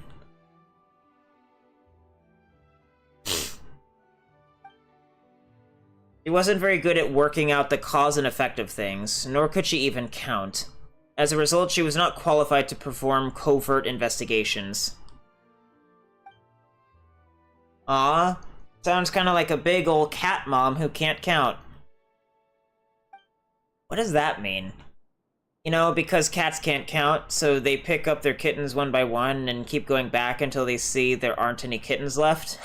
She wasn't very good at working out the cause and effect of things, nor could she even count. As a result, she was not qualified to perform covert investigations. Aw, sounds kind of like a big ol' cat mom who can't count. What does that mean? You know, because cats can't count, so they pick up their kittens one by one and keep going back until they see there aren't any kittens left.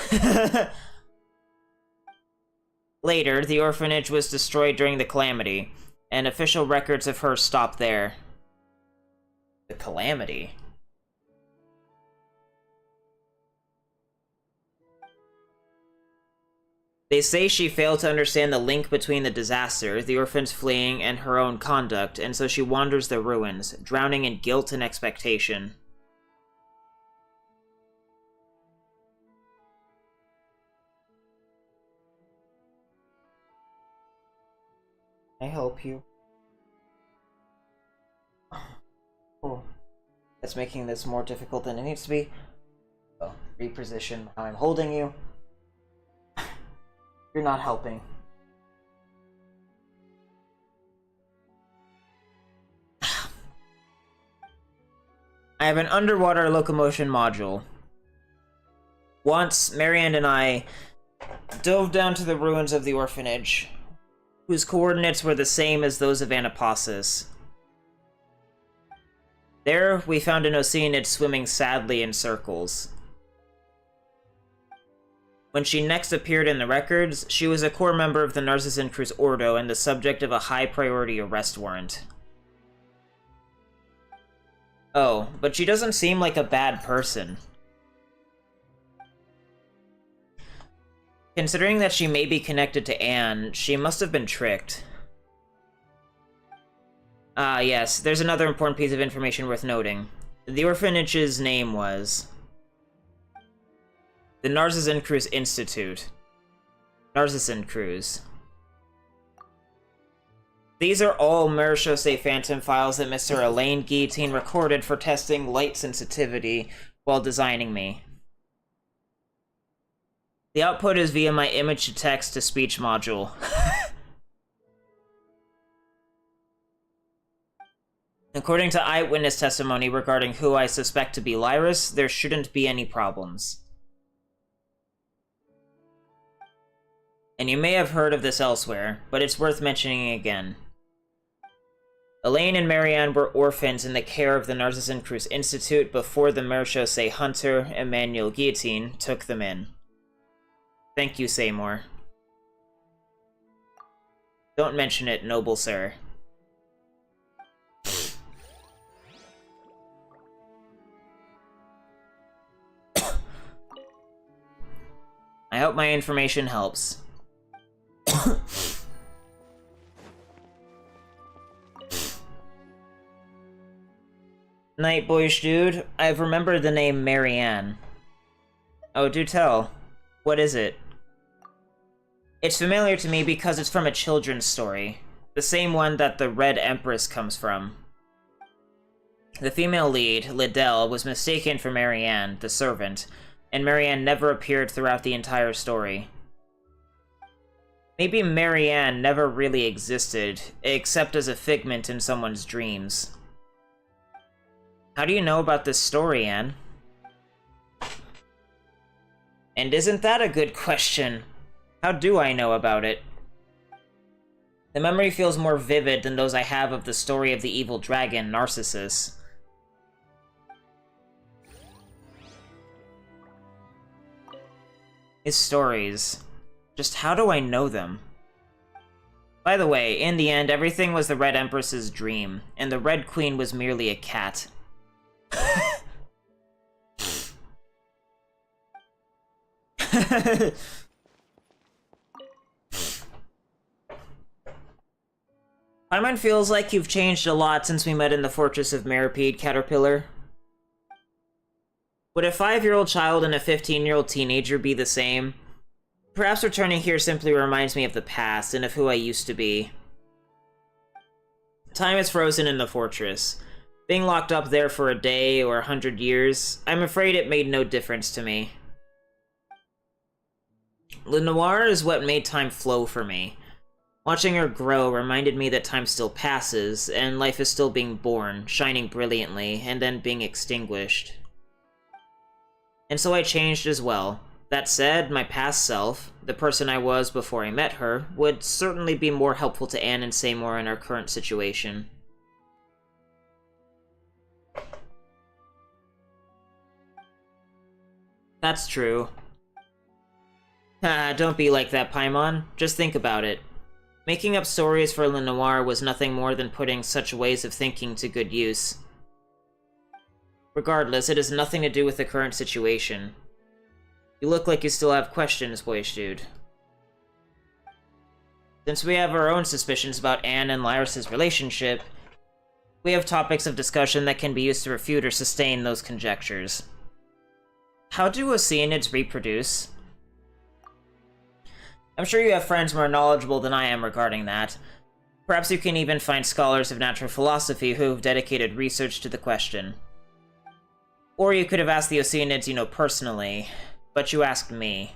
Later, the orphanage was destroyed during the Calamity, and official records of her stop there. The Calamity? They say she failed to understand the link between the disaster, the orphans fleeing, and her own conduct, and so she wanders the ruins, drowning in guilt and expectation. I help you. Oh, that's making this more difficult than it needs to be. Oh, reposition how I'm holding you. You're not helping. I have an underwater locomotion module. Once, Marianne and I dove down to the ruins of the orphanage, whose coordinates were the same as those of Anapasis. There, we found an Oceanid swimming sadly in circles. When she next appeared in the records, she was a core member of the Narcissan Cruz Ordo and the subject of a high-priority arrest warrant. Oh, but she doesn't seem like a bad person. Considering that she may be connected to Anne, she must have been tricked. Ah, yes, there's another important piece of information worth noting. The orphanage's name was the Narcissan Cruz Institute. Narcissan Cruz. These are all Marechaussee Phantom files that Mr. Elaine Guillotine recorded for testing light sensitivity while designing me. The output is via my image-to-text-to-speech module. According to eyewitness testimony regarding who I suspect to be Lyris, there shouldn't be any problems. And you may have heard of this elsewhere, but it's worth mentioning again. Elaine and Marianne were orphans in the care of the Narcissan Cruz Institute before the Marechaussee Hunter, Emmanuel Guillotine, took them in. Thank you, Seymour. Don't mention it, noble sir. I hope my information helps. Night, boyish dude. I've remembered the name Marianne. Oh, do tell. What is it? It's familiar to me because it's from a children's story. The same one that the Red Empress comes from. The female lead, Liddell, was mistaken for Marianne, the servant, and Marianne never appeared throughout the entire story. Maybe Marianne never really existed, except as a figment in someone's dreams. How do you know about this story, Anne? And isn't that a good question? How do I know about it? The memory feels more vivid than those I have of the story of the evil dragon, Narcissus. His stories. Just how do I know them? By the way, in the end, everything was the Red Empress's dream, and the Red Queen was merely a cat. Paimon feels like you've changed a lot since we met in the Fortress of Meripede, Caterpillar. Would a 5-year-old child and a 15-year-old teenager be the same? Perhaps returning here simply reminds me of the past and of who I used to be. Time is frozen in the fortress. Being locked up there for a day or 100 years, I'm afraid it made no difference to me. Le Noir is what made time flow for me. Watching her grow reminded me that time still passes, and life is still being born, shining brilliantly, and then being extinguished. And so I changed as well. That said, my past self, the person I was before I met her, would certainly be more helpful to Anne and Seymour in our current situation. That's true. Don't be like that, Paimon. Just think about it. Making up stories for Le Noir was nothing more than putting such ways of thinking to good use. Regardless, it has nothing to do with the current situation. You look like you still have questions, boyish dude. Since we have our own suspicions about Anne and Lyris's relationship, we have topics of discussion that can be used to refute or sustain those conjectures. How do Oceanids reproduce? I'm sure you have friends more knowledgeable than I am regarding that. Perhaps you can even find scholars of natural philosophy who have dedicated research to the question. Or you could have asked the Oceanids you know personally, but you asked me.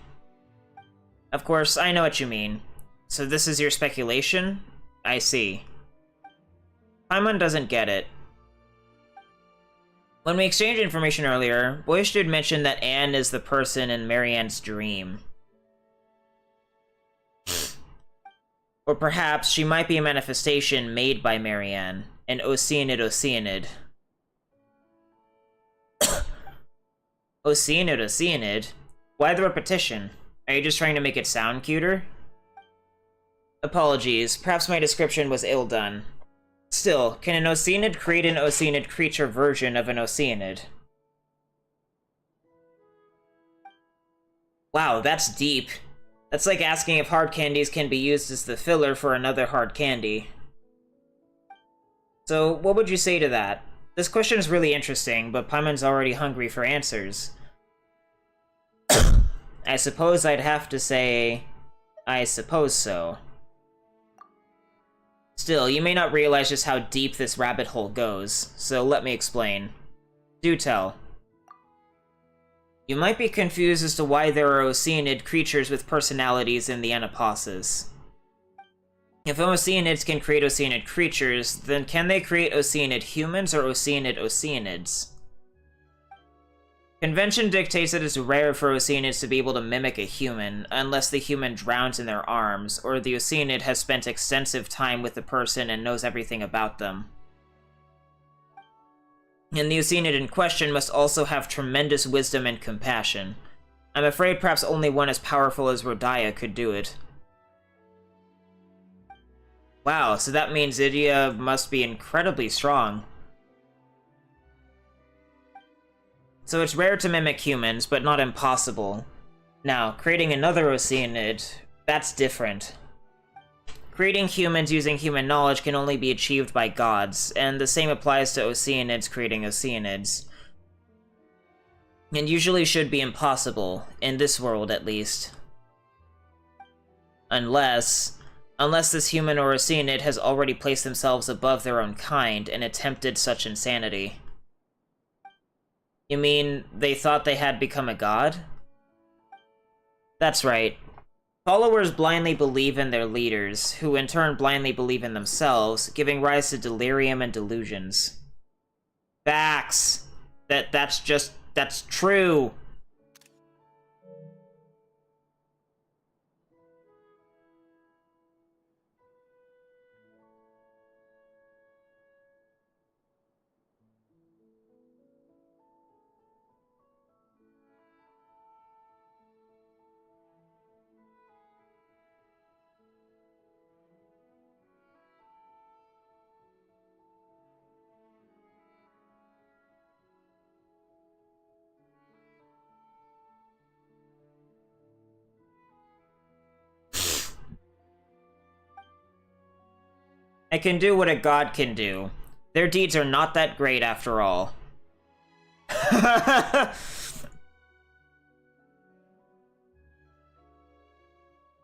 Of course, I know what you mean. So this is your speculation? I see. Paimon doesn't get it. When we exchanged information earlier, Boyish Dude mentioned that Anne is the person in Marianne's dream. Or perhaps she might be a manifestation made by Marianne, an Oceanid. Oceanid? Why the repetition? Are you just trying to make it sound cuter? Apologies, perhaps my description was ill done. Still, can an Oceanid create an Oceanid creature version of an Oceanid? Wow, that's deep. That's like asking if hard candies can be used as the filler for another hard candy. So, what would you say to that? This question is really interesting, but Paimon's already hungry for answers. I suppose I'd have to say, I suppose so. Still, you may not realize just how deep this rabbit hole goes, so let me explain. Do tell. You might be confused as to why there are Oceanid creatures with personalities in the Anapausis. If Oceanids can create Oceanid creatures, then can they create Oceanid humans or Oceanid Oceanids? Convention dictates that it's rare for Oceanids to be able to mimic a human, unless the human drowns in their arms, or the Oceanid has spent extensive time with the person and knows everything about them. And the Oceanid in question must also have tremendous wisdom and compassion. I'm afraid perhaps only one as powerful as Rodaya could do it. Wow, so that means Idia must be incredibly strong. So it's rare to mimic humans, but not impossible. Now, creating another Oceanid, that's different. Creating humans using human knowledge can only be achieved by gods, and the same applies to Oceanids creating Oceanids. And usually should be impossible, in this world at least. Unless this human or Oceanid has already placed themselves above their own kind and attempted such insanity. You mean, they thought they had become a god? That's right. Followers blindly believe in their leaders, who in turn blindly believe in themselves, giving rise to delirium and delusions. Facts! That's true! I can do what a god can do. Their deeds are not that great after all.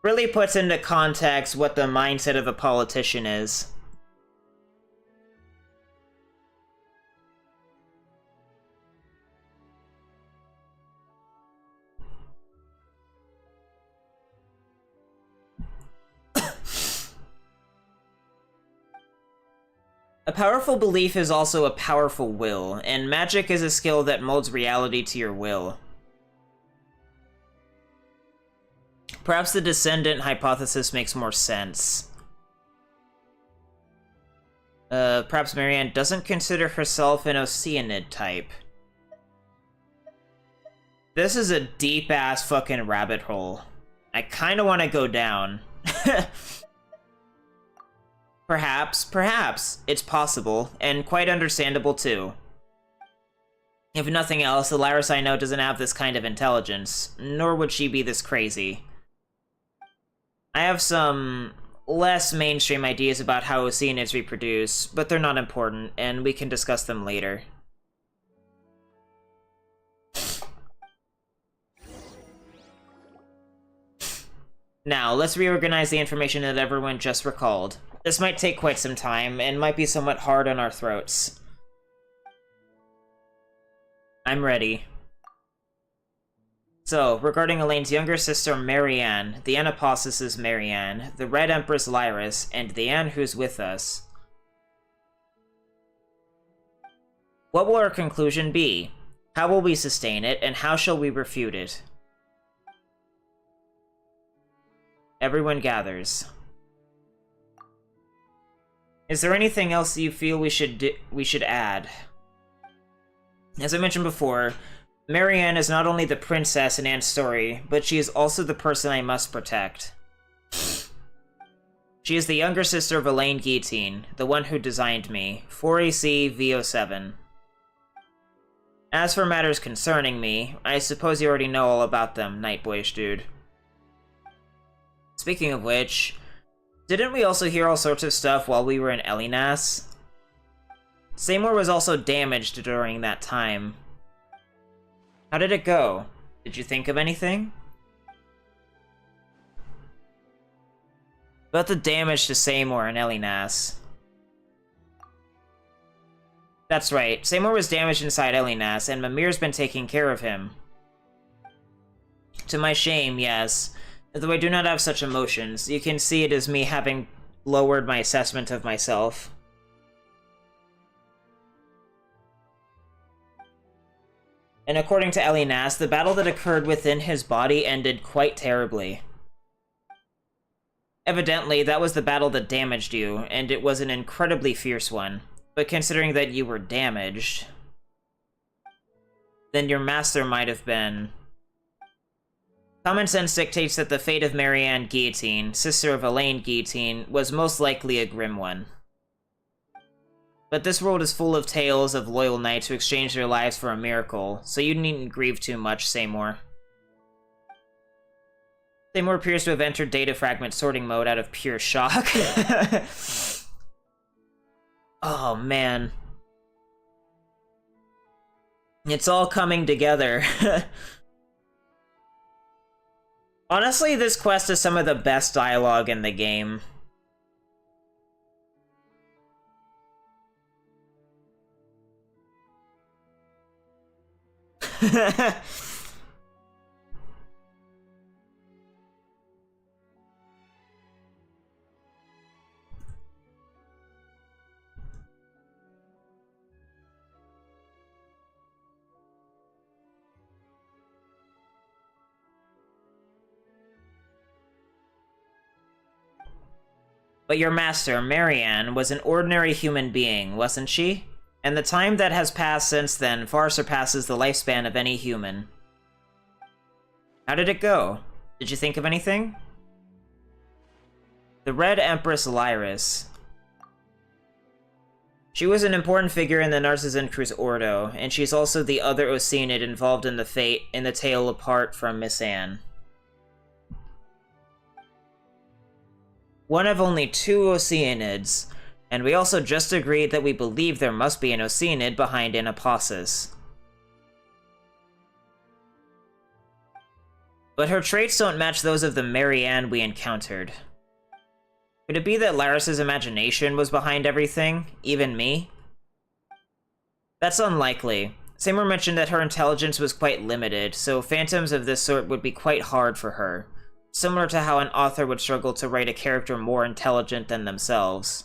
Really puts into context what the mindset of a politician is. A powerful belief is also a powerful will, and magic is a skill that molds reality to your will. Perhaps the descendant hypothesis makes more sense. Perhaps Marianne doesn't consider herself an Oceanid type. This is a deep-ass fucking rabbit hole. I kinda wanna go down. Perhaps. It's possible, and quite understandable too. If nothing else, the Lyris I know doesn't have this kind of intelligence, nor would she be this crazy. I have some less mainstream ideas about how Oceanids reproduce, but they're not important, and we can discuss them later. Now, let's reorganize the information that everyone just recalled. This might take quite some time, and might be somewhat hard on our throats. I'm ready. So, regarding Elaine's younger sister Marianne, the Anapausis is Marianne, the Red Empress Lyris, and the Anne who's with us. What will our conclusion be? How will we sustain it, and how shall we refute it? Everyone gathers. Is there anything else you feel we should add? As I mentioned before, Marianne is not only the princess in Anne's story, but she is also the person I must protect. She is the younger sister of Elaine Guillotine, the one who designed me, 4AC V07. As for matters concerning me, I suppose you already know all about them, Nightboyish dude. Speaking of which, didn't we also hear all sorts of stuff while we were in Elinas? Seymour was also damaged during that time. How did it go? Did you think of anything? About the damage to Seymour and Elinas. That's right, Seymour was damaged inside Elinas, and Mimir's been taking care of him. To my shame, yes. Though I do not have such emotions, you can see it as me having lowered my assessment of myself. And according to Elinas, the battle that occurred within his body ended quite terribly. Evidently, that was the battle that damaged you, and it was an incredibly fierce one. But considering that you were damaged, then your master might have been... Common sense dictates that the fate of Marianne Guillotine, sister of Elaine Guillotine, was most likely a grim one. But this world is full of tales of loyal knights who exchange their lives for a miracle, so you needn't grieve too much, Seymour. Seymour appears to have entered data fragment sorting mode out of pure shock. Oh, man. It's all coming together. Honestly, this quest is some of the best dialogue in the game. But your master, Marianne, was an ordinary human being, wasn't she? And the time that has passed since then far surpasses the lifespan of any human. How did it go? Did you think of anything? The Red Empress Lyris. She was an important figure in the Narcissan Cruz Ordo, and she's also the other Oceanid involved in the tale apart from Miss Anne. One of only 2 Oceanids, and we also just agreed that we believe there must be an Oceanid behind Anapausis. But her traits don't match those of the Marianne we encountered. Could it be that Lyris's imagination was behind everything, even me? That's unlikely. Seymour mentioned that her intelligence was quite limited, so phantoms of this sort would be quite hard for her. Similar to how an author would struggle to write a character more intelligent than themselves.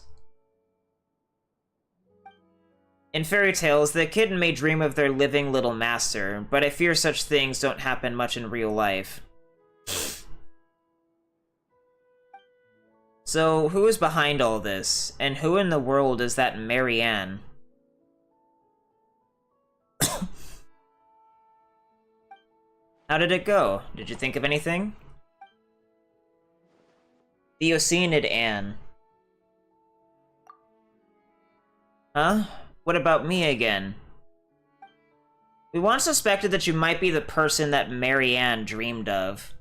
In fairy tales, the kitten may dream of their living little master, but I fear such things don't happen much in real life. So, who is behind all this? And who in the world is that Marianne? How did it go? Did you think of anything? The Oceanid Anne. Huh? What about me again? We once suspected that you might be the person that Marianne dreamed of.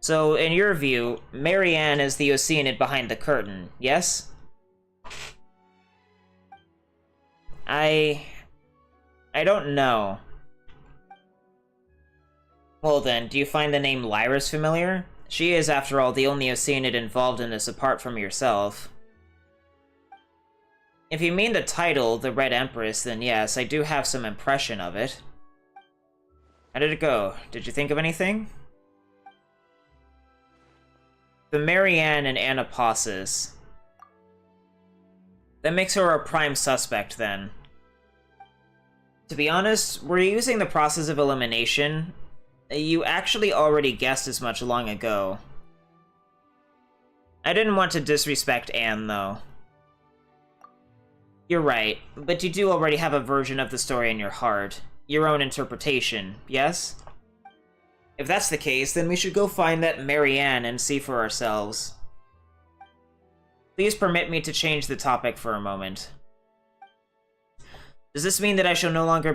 So, in your view, Marianne is the Oceanid behind the curtain, yes? I don't know. Well then, do you find the name Lyris familiar? She is, after all, the only Oceanid involved in this apart from yourself. If you mean the title, the Red Empress, then yes, I do have some impression of it. How did it go? Did you think of anything? The Marianne and Anaposis. That makes her a prime suspect, then. To be honest, we're using the process of elimination. You actually already guessed as much long ago. I didn't want to disrespect Anne, though. You're right, but you do already have a version of the story in your heart. Your own interpretation, yes? If that's the case, then we should go find that Marianne and see for ourselves. Please permit me to change the topic for a moment. Does this mean that I shall no longer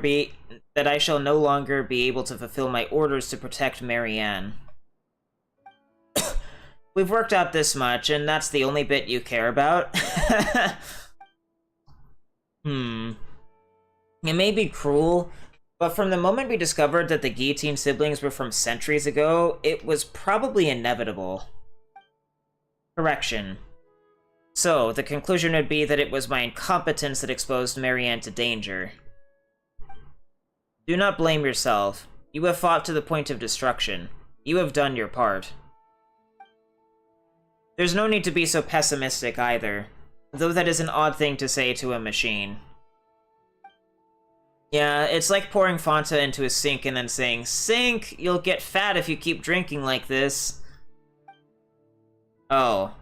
be able to fulfill my orders to protect Marianne? We've worked out this much, and that's the only bit you care about? It may be cruel, but from the moment we discovered that the Guillotine siblings were from centuries ago, it was probably inevitable. Correction. So, the conclusion would be that it was my incompetence that exposed Marianne to danger. Do not blame yourself. You have fought to the point of destruction. You have done your part. There's no need to be so pessimistic either, though that is an odd thing to say to a machine. Yeah, it's like pouring Fanta into a sink and then saying, "Sink, you'll get fat if you keep drinking like this." Oh.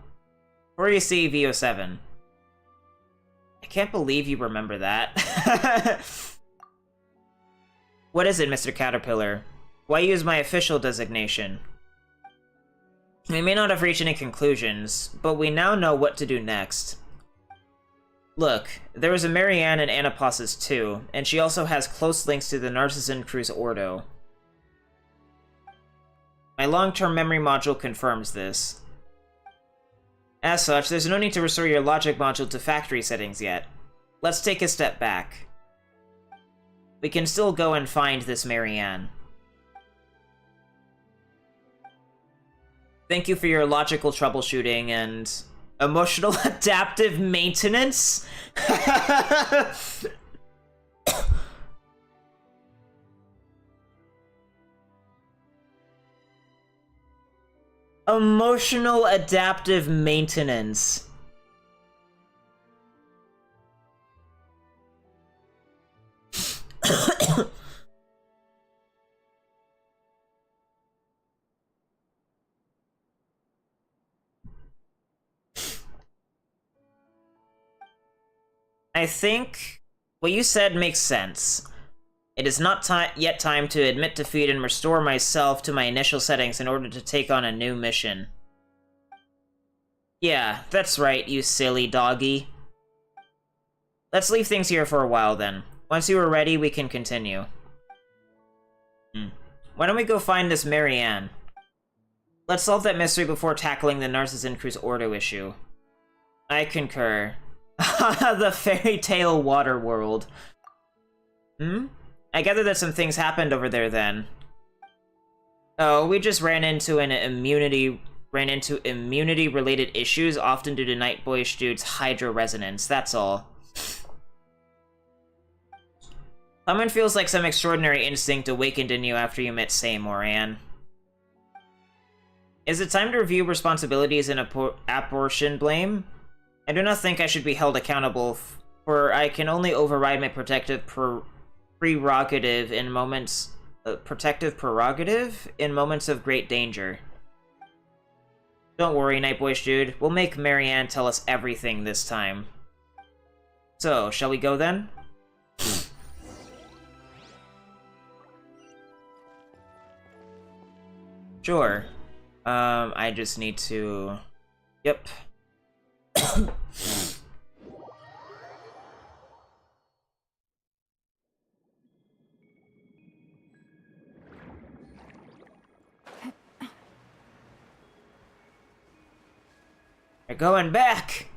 Where do you see VO7? I can't believe you remember that. What is it, Mr. Caterpillar? Why use my official designation? We may not have reached any conclusions, but we now know what to do next. Look, there was a Marianne in Anaposis too, and she also has close links to the Narcissan Cruz Ordo. My long-term memory module confirms this. As such, there's no need to restore your logic module to factory settings yet. Let's take a step back. We can still go and find this Marianne. Thank you for your logical troubleshooting and emotional adaptive maintenance. Emotional adaptive maintenance. I think what you said makes sense. It is not yet time to admit defeat and restore myself to my initial settings in order to take on a new mission. Yeah, that's right, you silly doggy. Let's leave things here for a while then. Once you are ready, we can continue. Why don't we go find this Marianne? Let's solve that mystery before tackling the Narcissan Cruz Ordo issue. I concur. The fairy tale water world. I gather that some things happened over there then. Oh, we just ran into immunity-related issues, often due to Night Boyish Dude's hydro resonance, that's all. Someone feels like some extraordinary instinct awakened in you after you met Seymour, Anne. Is it time to review responsibilities and apportion blame? I do not think I should be held accountable For I can only override my prerogative in moments... protective prerogative in moments of great danger. Don't worry, Night Boyish Dude. We'll make Marianne tell us everything this time. So, shall we go then? Sure. I just need to... Yep. We're going back!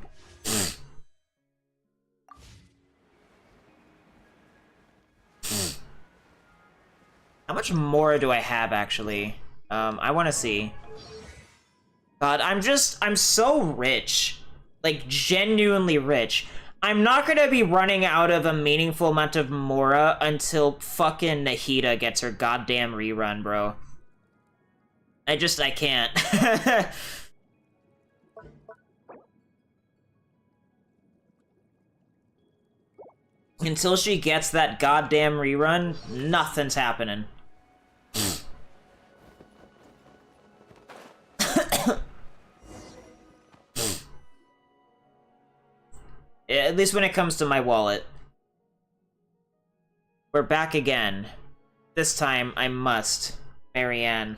How much more do I have, actually? I want to see. God, I'm so rich. Like, genuinely rich. I'm not gonna be running out of a meaningful amount of Mora until fucking Nahida gets her goddamn rerun, bro. I can't. Until she gets that goddamn rerun, nothing's happening. At least when it comes to my wallet. We're back again. This time, I must. Marianne.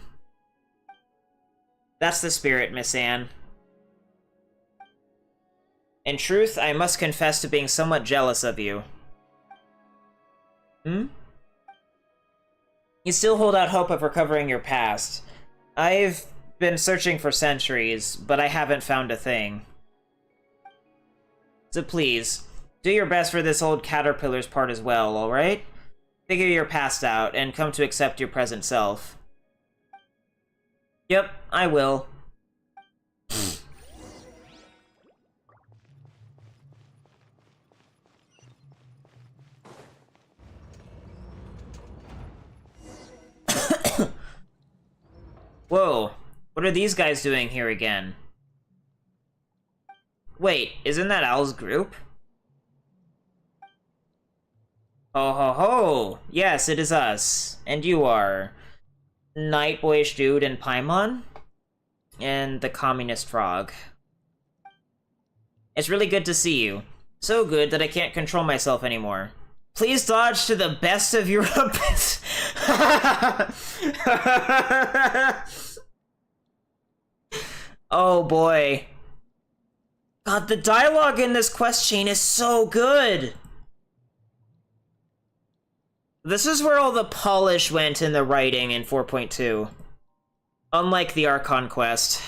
That's the spirit, Miss Anne. In truth, I must confess to being somewhat jealous of you. You still hold out hope of recovering your past. I've been searching for centuries, but I haven't found a thing. So please, do your best for this old caterpillar's part as well, alright? Figure your past out, and come to accept your present self. Yep, I will. Whoa, what are these guys doing here again? Wait, isn't that Owl's group? Ho ho ho! Yes, it is us. And you are... Night Boyish Dude and Paimon? And the Communist Frog. It's really good to see you. So good that I can't control myself anymore. Please dodge to the best of your abilities. Oh boy. God, the dialogue in this quest chain is so good! This is where all the polish went in the writing in 4.2. Unlike the Archon quest.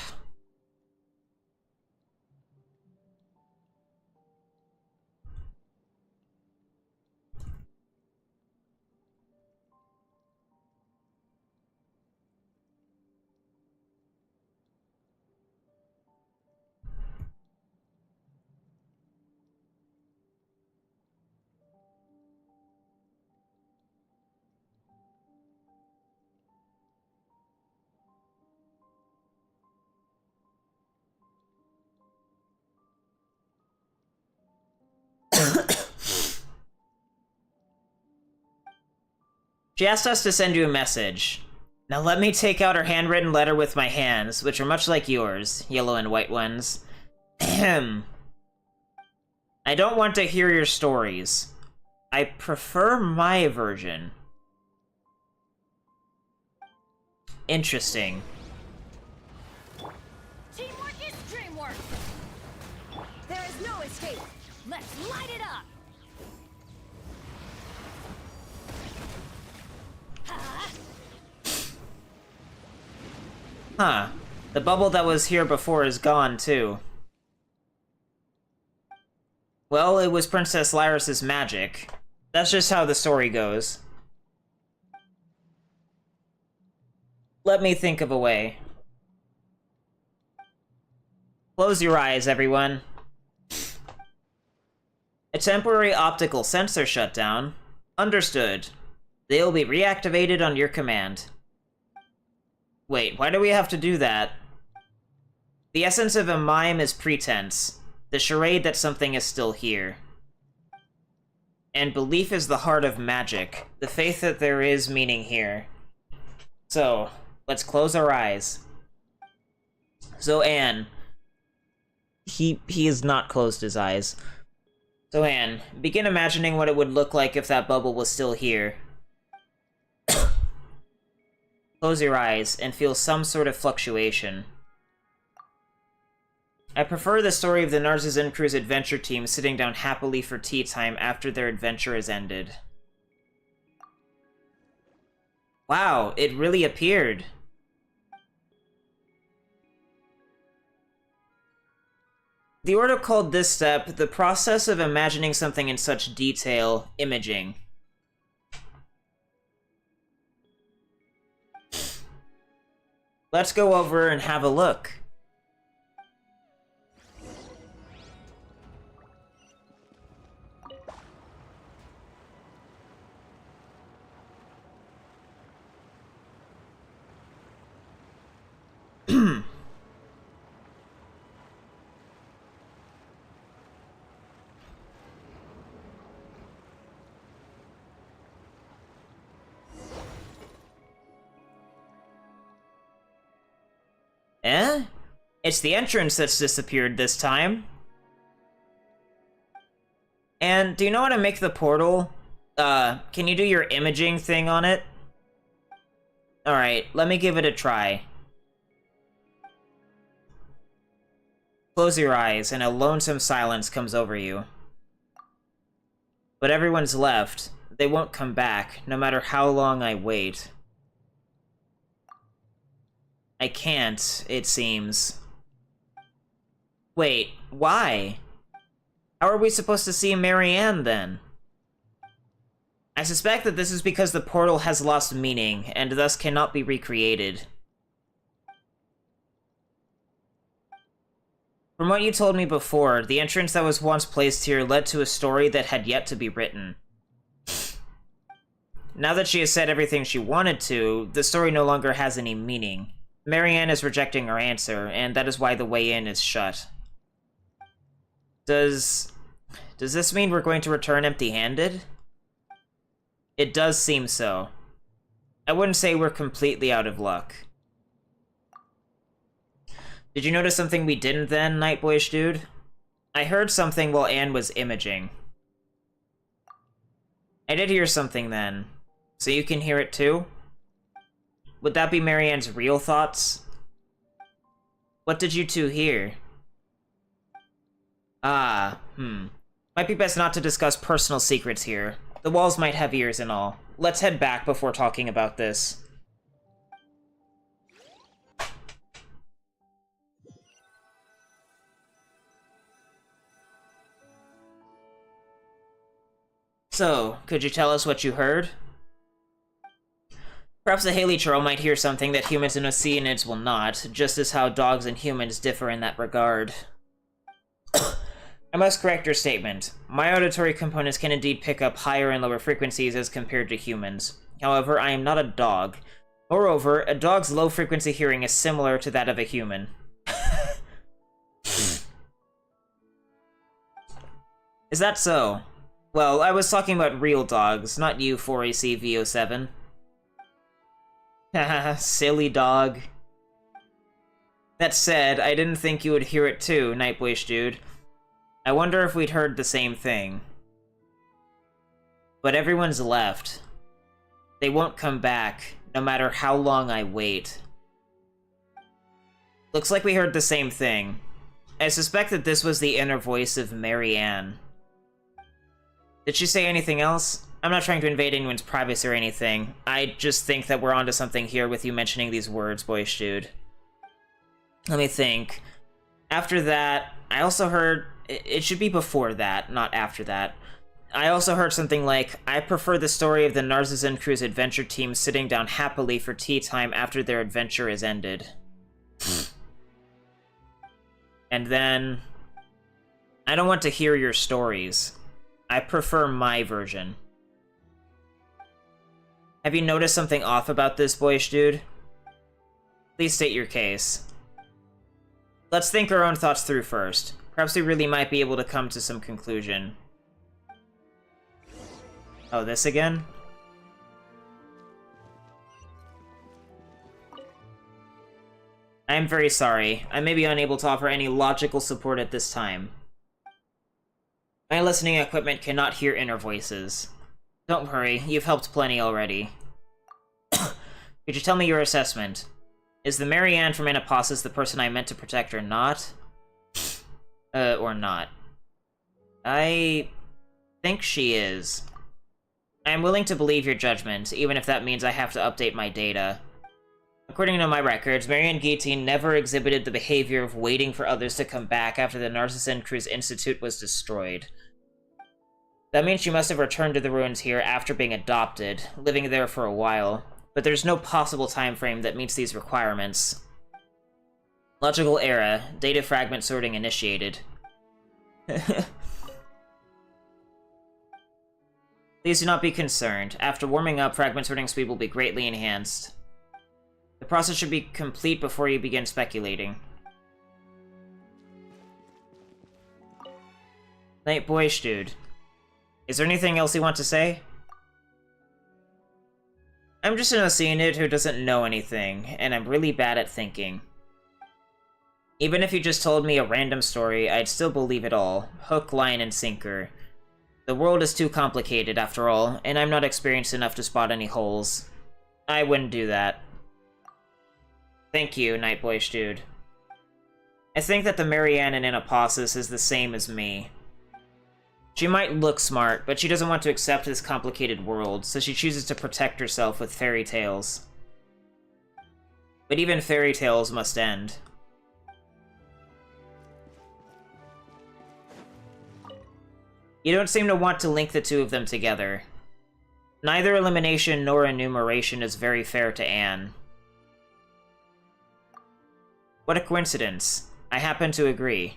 She asked us to send you a message. Now let me take out her handwritten letter with my hands, which are much like yours, yellow and white ones. Ahem. I don't want to hear your stories. I prefer my version. Interesting. Teamwork is dreamwork! There is no escape! Let's light it up! Huh. The bubble that was here before is gone, too. Well, it was Princess Lyris's magic. That's just how the story goes. Let me think of a way. Close your eyes, everyone. A temporary optical sensor shutdown. Understood. They'll be reactivated on your command. Wait, why do we have to do that? The essence of a mime is pretense. The charade that something is still here. And belief is the heart of magic. The faith that there is meaning here. So, let's close our eyes. So, Anne. He has not closed his eyes. So, Anne, begin imagining what it would look like if that bubble was still here. Close your eyes and feel some sort of fluctuation. I prefer the story of the Narcissan Crew's adventure team sitting down happily for tea time after their adventure is ended. Wow, it really appeared. The Order called this step the process of imagining something in such detail, imaging. Let's go over and have a look. Eh? It's the entrance that's disappeared this time. And do you know how to make the portal? Can you do your imaging thing on it? Alright, let me give it a try. Close your eyes, and a lonesome silence comes over you. But everyone's left. They won't come back, no matter how long I wait. I can't, it seems. Wait, why? How are we supposed to see Marianne, then? I suspect that this is because the portal has lost meaning, and thus cannot be recreated. From what you told me before, the entrance that was once placed here led to a story that had yet to be written. Now that she has said everything she wanted to, the story no longer has any meaning. Marianne is rejecting her answer, and that is why the way in is shut. Does this mean we're going to return empty-handed? It does seem so. I wouldn't say we're completely out of luck. Did you notice something we didn't then, Nightboyish dude? I heard something while Anne was imaging. I did hear something then. So you can hear it too? Would that be Marianne's real thoughts? What did you two hear? Might be best not to discuss personal secrets here. The walls might have ears and all. Let's head back before talking about this. So, could you tell us what you heard? Perhaps a Haley Churl might hear something that humans and Oceanids will not, just as how dogs and humans differ in that regard. I must correct your statement. My auditory components can indeed pick up higher and lower frequencies as compared to humans. However, I am not a dog. Moreover, a dog's low-frequency hearing is similar to that of a human. Is that so? Well, I was talking about real dogs, not you, 4AC V07. Haha, silly dog. That said, I didn't think you would hear it too, Nightwish dude. I wonder if we'd heard the same thing. But everyone's left. They won't come back, no matter how long I wait. Looks like we heard the same thing. I suspect that this was the inner voice of Marianne. Did she say anything else? I'm not trying to invade anyone's privacy or anything. I just think that we're onto something here with you mentioning these words, boyish dude. Let me think. After that, I also heard... It should be before that, not after that. I also heard something like, I prefer the story of the Narcissan Crew's adventure team sitting down happily for tea time after their adventure is ended. And then... I don't want to hear your stories. I prefer my version. Have you noticed something off about this, boyish dude? Please state your case. Let's think our own thoughts through first. Perhaps we really might be able to come to some conclusion. Oh, this again? I am very sorry. I may be unable to offer any logical support at this time. My listening equipment cannot hear inner voices. Don't worry, you've helped plenty already. Could you tell me your assessment? Is the Marianne from Anaposis the person I meant to protect or not? Or not? I think she is. I am willing to believe your judgment, even if that means I have to update my data. According to my records, Marianne Guillotine never exhibited the behavior of waiting for others to come back after the Narcissan Cruz Institute was destroyed. That means she must have returned to the ruins here after being adopted, living there for a while, but there's no possible time frame that meets these requirements. Logical era, data fragment sorting initiated. Please do not be concerned. After warming up, fragment sorting speed will be greatly enhanced. The process should be complete before you begin speculating. Night boyish dude. Is there anything else you want to say? I'm just an Oceanid who doesn't know anything, and I'm really bad at thinking. Even if you just told me a random story, I'd still believe it all. Hook, line, and sinker. The world is too complicated, after all, and I'm not experienced enough to spot any holes. I wouldn't do that. Thank you, Night Boyish Dude. I think that the Marianne in Anaposis is the same as me. She might look smart, but she doesn't want to accept this complicated world, so she chooses to protect herself with fairy tales. But even fairy tales must end. You don't seem to want to link the two of them together. Neither elimination nor enumeration is very fair to Anne. What a coincidence. I happen to agree.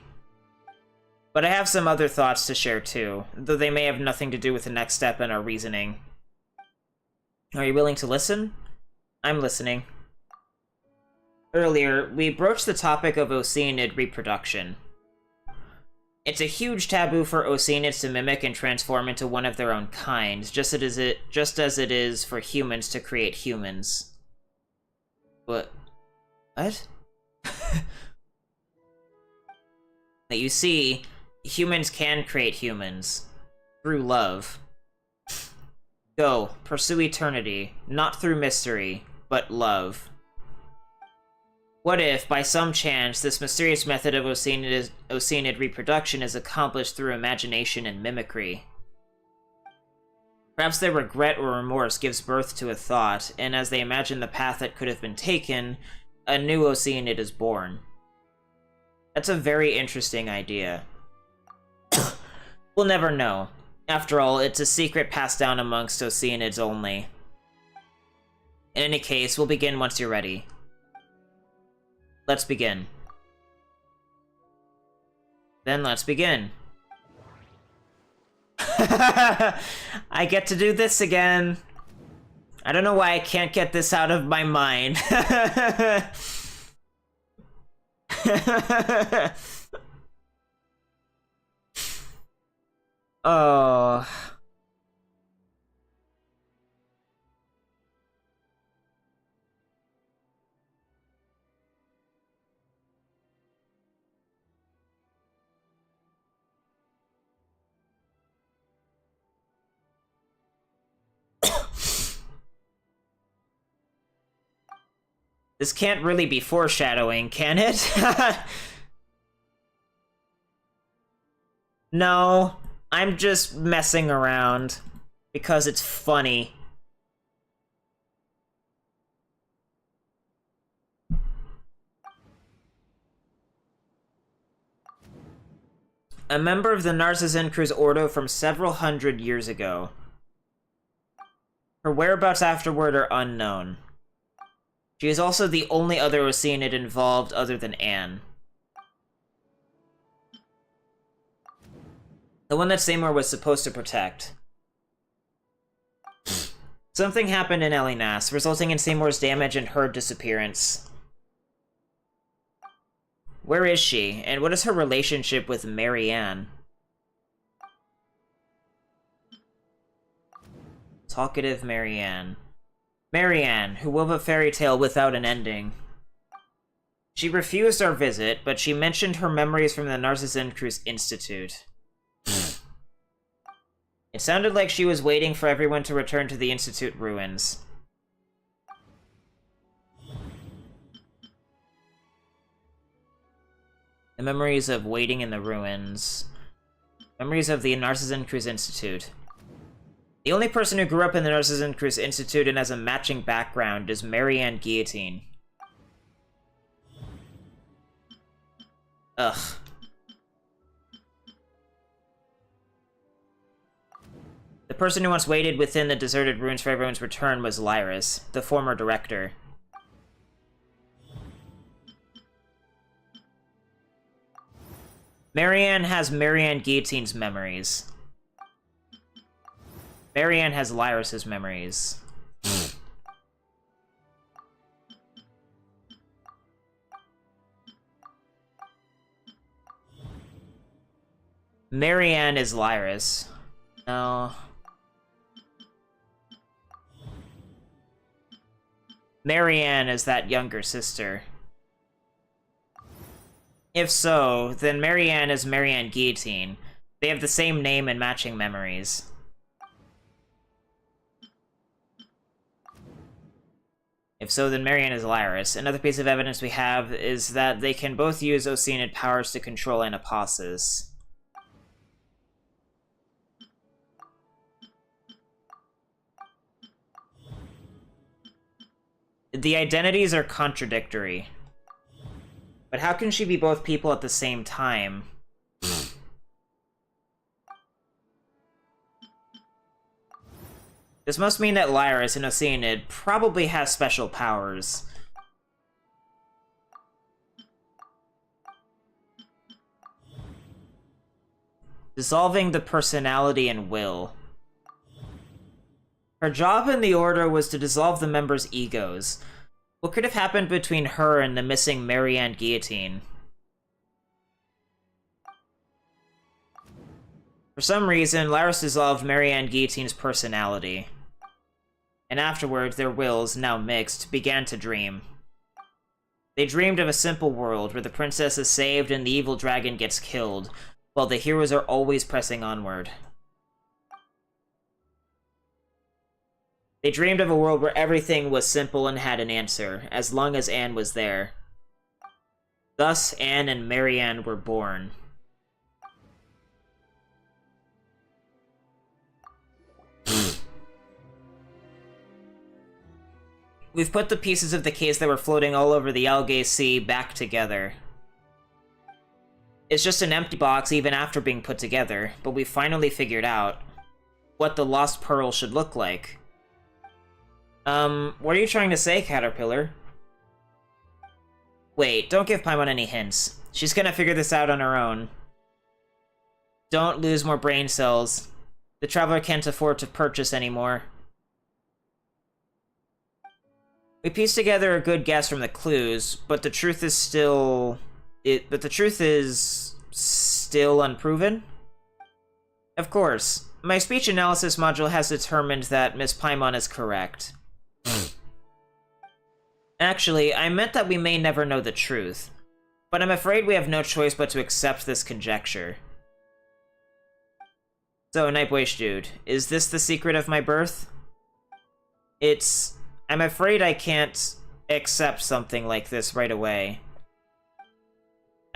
But I have some other thoughts to share too, though they may have nothing to do with the next step in our reasoning. Are you willing to listen? I'm listening. Earlier, we broached the topic of Oceanid reproduction. It's a huge taboo for Oceanids to mimic and transform into one of their own kind, just as it is for humans to create humans. What? That you see, humans can create humans. Through love. Go, pursue eternity, not through mystery, but love. What if, by some chance, this mysterious method of Oceanid reproduction is accomplished through imagination and mimicry? Perhaps their regret or remorse gives birth to a thought, and as they imagine the path that could have been taken, a new Oceanid is born. That's a very interesting idea. We'll never know. After all, it's a secret passed down amongst Oceanids only. In any case, we'll begin once you're ready. Let's begin. Then let's begin. I get to do this again. I don't know why I can't get this out of my mind. Oh. This can't really be foreshadowing, can it? No, I'm just messing around because it's funny. A member of the Narcissan Cruz Ordo from several hundred years ago. Her whereabouts afterward are unknown. She is also the only other Oceanid involved other than Anne. The one that Seymour was supposed to protect. Something happened in Elinas, resulting in Seymour's damage and her disappearance. Where is she, and what is her relationship with Marianne? Talkative Marianne. Marianne, who wove a fairy tale without an ending. She refused our visit, but she mentioned her memories from the Narcissus Institute. It sounded like she was waiting for everyone to return to the Institute ruins. The memories of waiting in the ruins. Memories of the Narcissus Institute. The only person who grew up in the Narcissus Institute and has a matching background is Marianne Guillotine. Ugh. The person who once waited within the deserted ruins for everyone's return was Lyris, the former director. Marianne has Marianne Guillotine's memories. Marianne has Lyris's memories. Marianne is Lyris. No. Marianne is that younger sister. If so, then Marianne is Marianne Guillotine. They have the same name and matching memories. If so, then Marianne is Lyris. Another piece of evidence we have is that they can both use Oceanid powers to control Anapausis. The identities are contradictory. But how can she be both people at the same time? This must mean that Lyris, an Oceanid, probably has special powers. Dissolving the personality and will. Her job in the Order was to dissolve the members' egos. What could have happened between her and the missing Marianne Guillotine? For some reason, Lyris dissolved Marianne Guillotine's personality. And afterwards, their wills, now mixed, began to dream. They dreamed of a simple world where the princess is saved and the evil dragon gets killed, while the heroes are always pressing onward. They dreamed of a world where everything was simple and had an answer, as long as Anne was there. Thus, Anne and Marianne were born. We've put the pieces of the case that were floating all over the Algae Sea back together. It's just an empty box even after being put together, but we finally figured out what the Lost Pearl should look like. What are you trying to say, Caterpillar? Wait, don't give Paimon any hints. She's gonna figure this out on her own. Don't lose more brain cells. The Traveler can't afford to purchase anymore. We pieced together a good guess from the clues, but the truth is still... still unproven? Of course. My speech analysis module has determined that Miss Paimon is correct. Actually, I meant that we may never know the truth, but I'm afraid we have no choice but to accept this conjecture. So, Nightwish Dude, is this the secret of my birth? I'm afraid I can't accept something like this right away.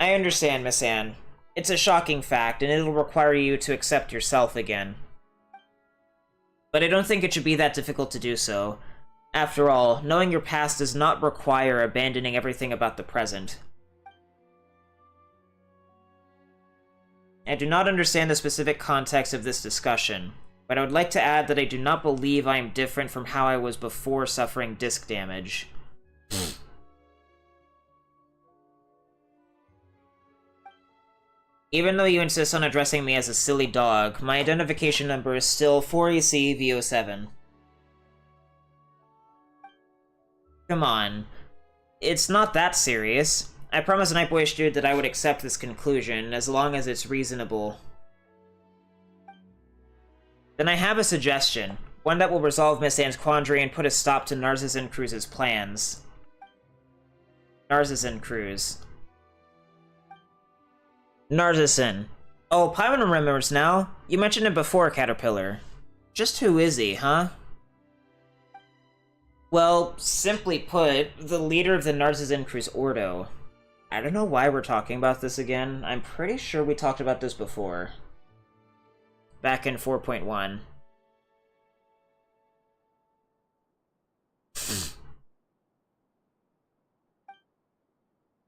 I understand, Miss Anne. It's a shocking fact, and it'll require you to accept yourself again. But I don't think it should be that difficult to do so. After all, knowing your past does not require abandoning everything about the present. I do not understand the specific context of this discussion, but I would like to add that I do not believe I am different from how I was before suffering disc damage. Even though you insist on addressing me as a silly dog, my identification number is still 4EC-V07. Come on. It's not that serious. I promised Nightboyish Dude that I would accept this conclusion, as long as it's reasonable. Then I have a suggestion. One that will resolve Miss Anne's quandary and put a stop to Narcissan Cruz's plans. Narcissan Cruz. Narcissan. Oh, Paimon remembers now. You mentioned him before, Caterpillar. Just who is he, huh? Well, simply put, the leader of the Narcissan Cruz Ordo. I don't know why we're talking about this again. I'm pretty sure we talked about this before. Back in 4.1.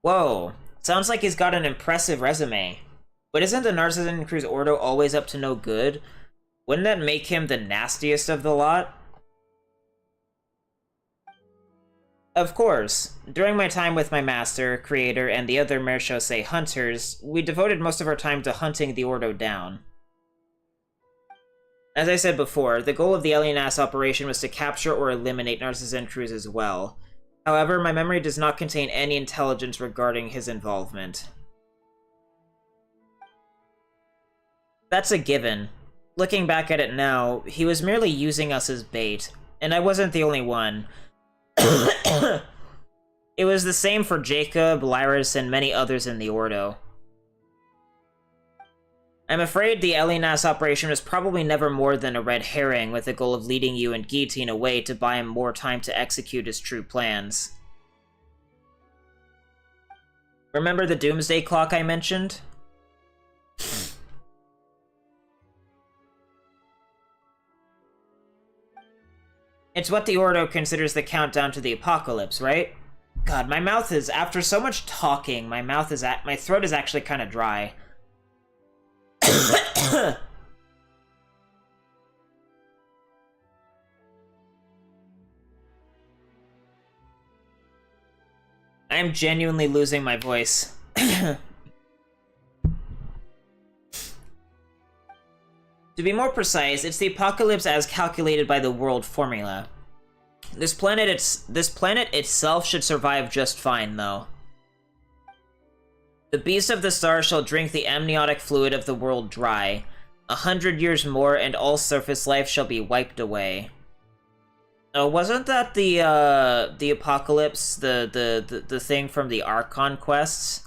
Whoa. Sounds like he's got an impressive resume. But isn't the Narcissan Cruz Ordo always up to no good? Wouldn't that make him the nastiest of the lot? Of course. During my time with my master, creator, and the other Mershosei hunters, we devoted most of our time to hunting the Ordo down. As I said before, the goal of the Alienass operation was to capture or eliminate Narcissan Cruz as well. However, my memory does not contain any intelligence regarding his involvement. That's a given. Looking back at it now, he was merely using us as bait, and I wasn't the only one. It was the same for Jacob, Lyris, and many others in the Ordo. I'm afraid the Alienass operation was probably never more than a red herring with the goal of leading you and Guillotine away to buy him more time to execute his true plans. Remember the Doomsday Clock I mentioned? It's what the Ordo considers the countdown to the apocalypse, right? God, my mouth is, after so much talking, my throat is actually kind of dry. I'm genuinely losing my voice. To be more precise, it's the apocalypse as calculated by the world formula. This planet itself should survive just fine, though. The beast of the stars shall drink the amniotic fluid of the world dry. 100 years more, and all surface life shall be wiped away. Oh, wasn't that the apocalypse, the thing from the Archon quests?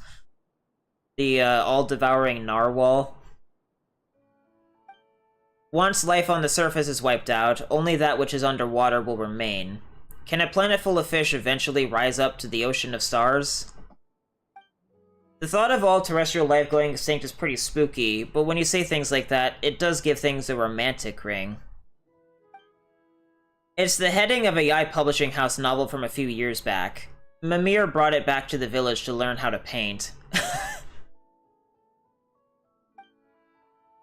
The all-devouring narwhal? Once life on the surface is wiped out, only that which is underwater will remain. Can a planet full of fish eventually rise up to the ocean of stars? The thought of all terrestrial life going extinct is pretty spooky, but when you say things like that, it does give things a romantic ring. It's the heading of a Yaoi publishing house novel from a few years back. Mimir brought it back to the village to learn how to paint.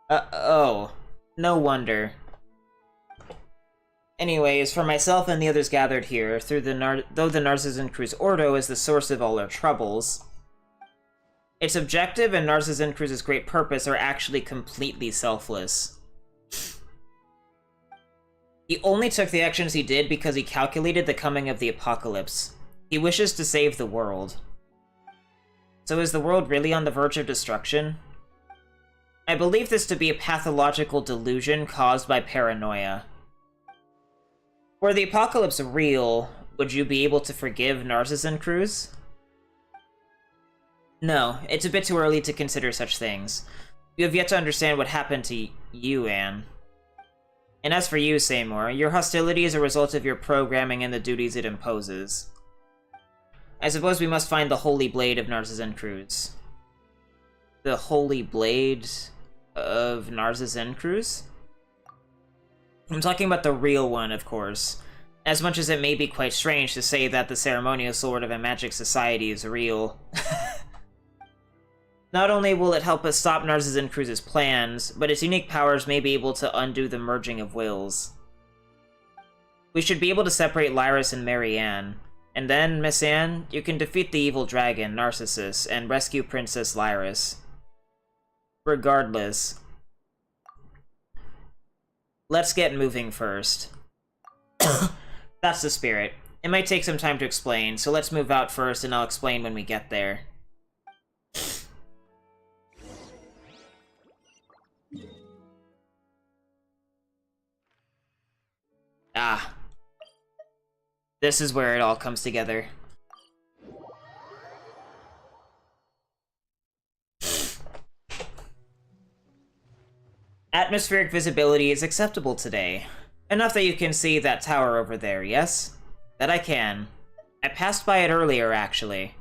Oh. No wonder. Anyways, for myself and the others gathered here, though the Narcissan Cruz Ordo is the source of all our troubles, its objective and Narcissan Cruz's great purpose are actually completely selfless. He only took the actions he did because he calculated the coming of the apocalypse. He wishes to save the world. So is the world really on the verge of destruction? I believe this to be a pathological delusion caused by paranoia. Were the apocalypse real, would you be able to forgive Narcissan Cruz? No, it's a bit too early to consider such things. You have yet to understand what happened to you, Anne. And as for you, Seymour, your hostility is a result of your programming and the duties it imposes. I suppose we must find the Holy Blade of Narcissan Cruz. The Holy Blade of Narcissan Cruz? I'm talking about the real one, of course. As much as it may be quite strange to say that the ceremonial sword of a magic society is real. Not only will it help us stop Narcissan Cruz's plans, but its unique powers may be able to undo the merging of wills. We should be able to separate Lyris and Marianne. And then, Miss Anne, you can defeat the evil dragon, Narcissus, and rescue Princess Lyris. Regardless. Let's get moving first. That's the spirit. It might take some time to explain, so let's move out first and I'll explain when we get there. Ah. This is where it all comes together. Atmospheric visibility is acceptable today. Enough that you can see that tower over there, yes? That I can. I passed by it earlier, actually.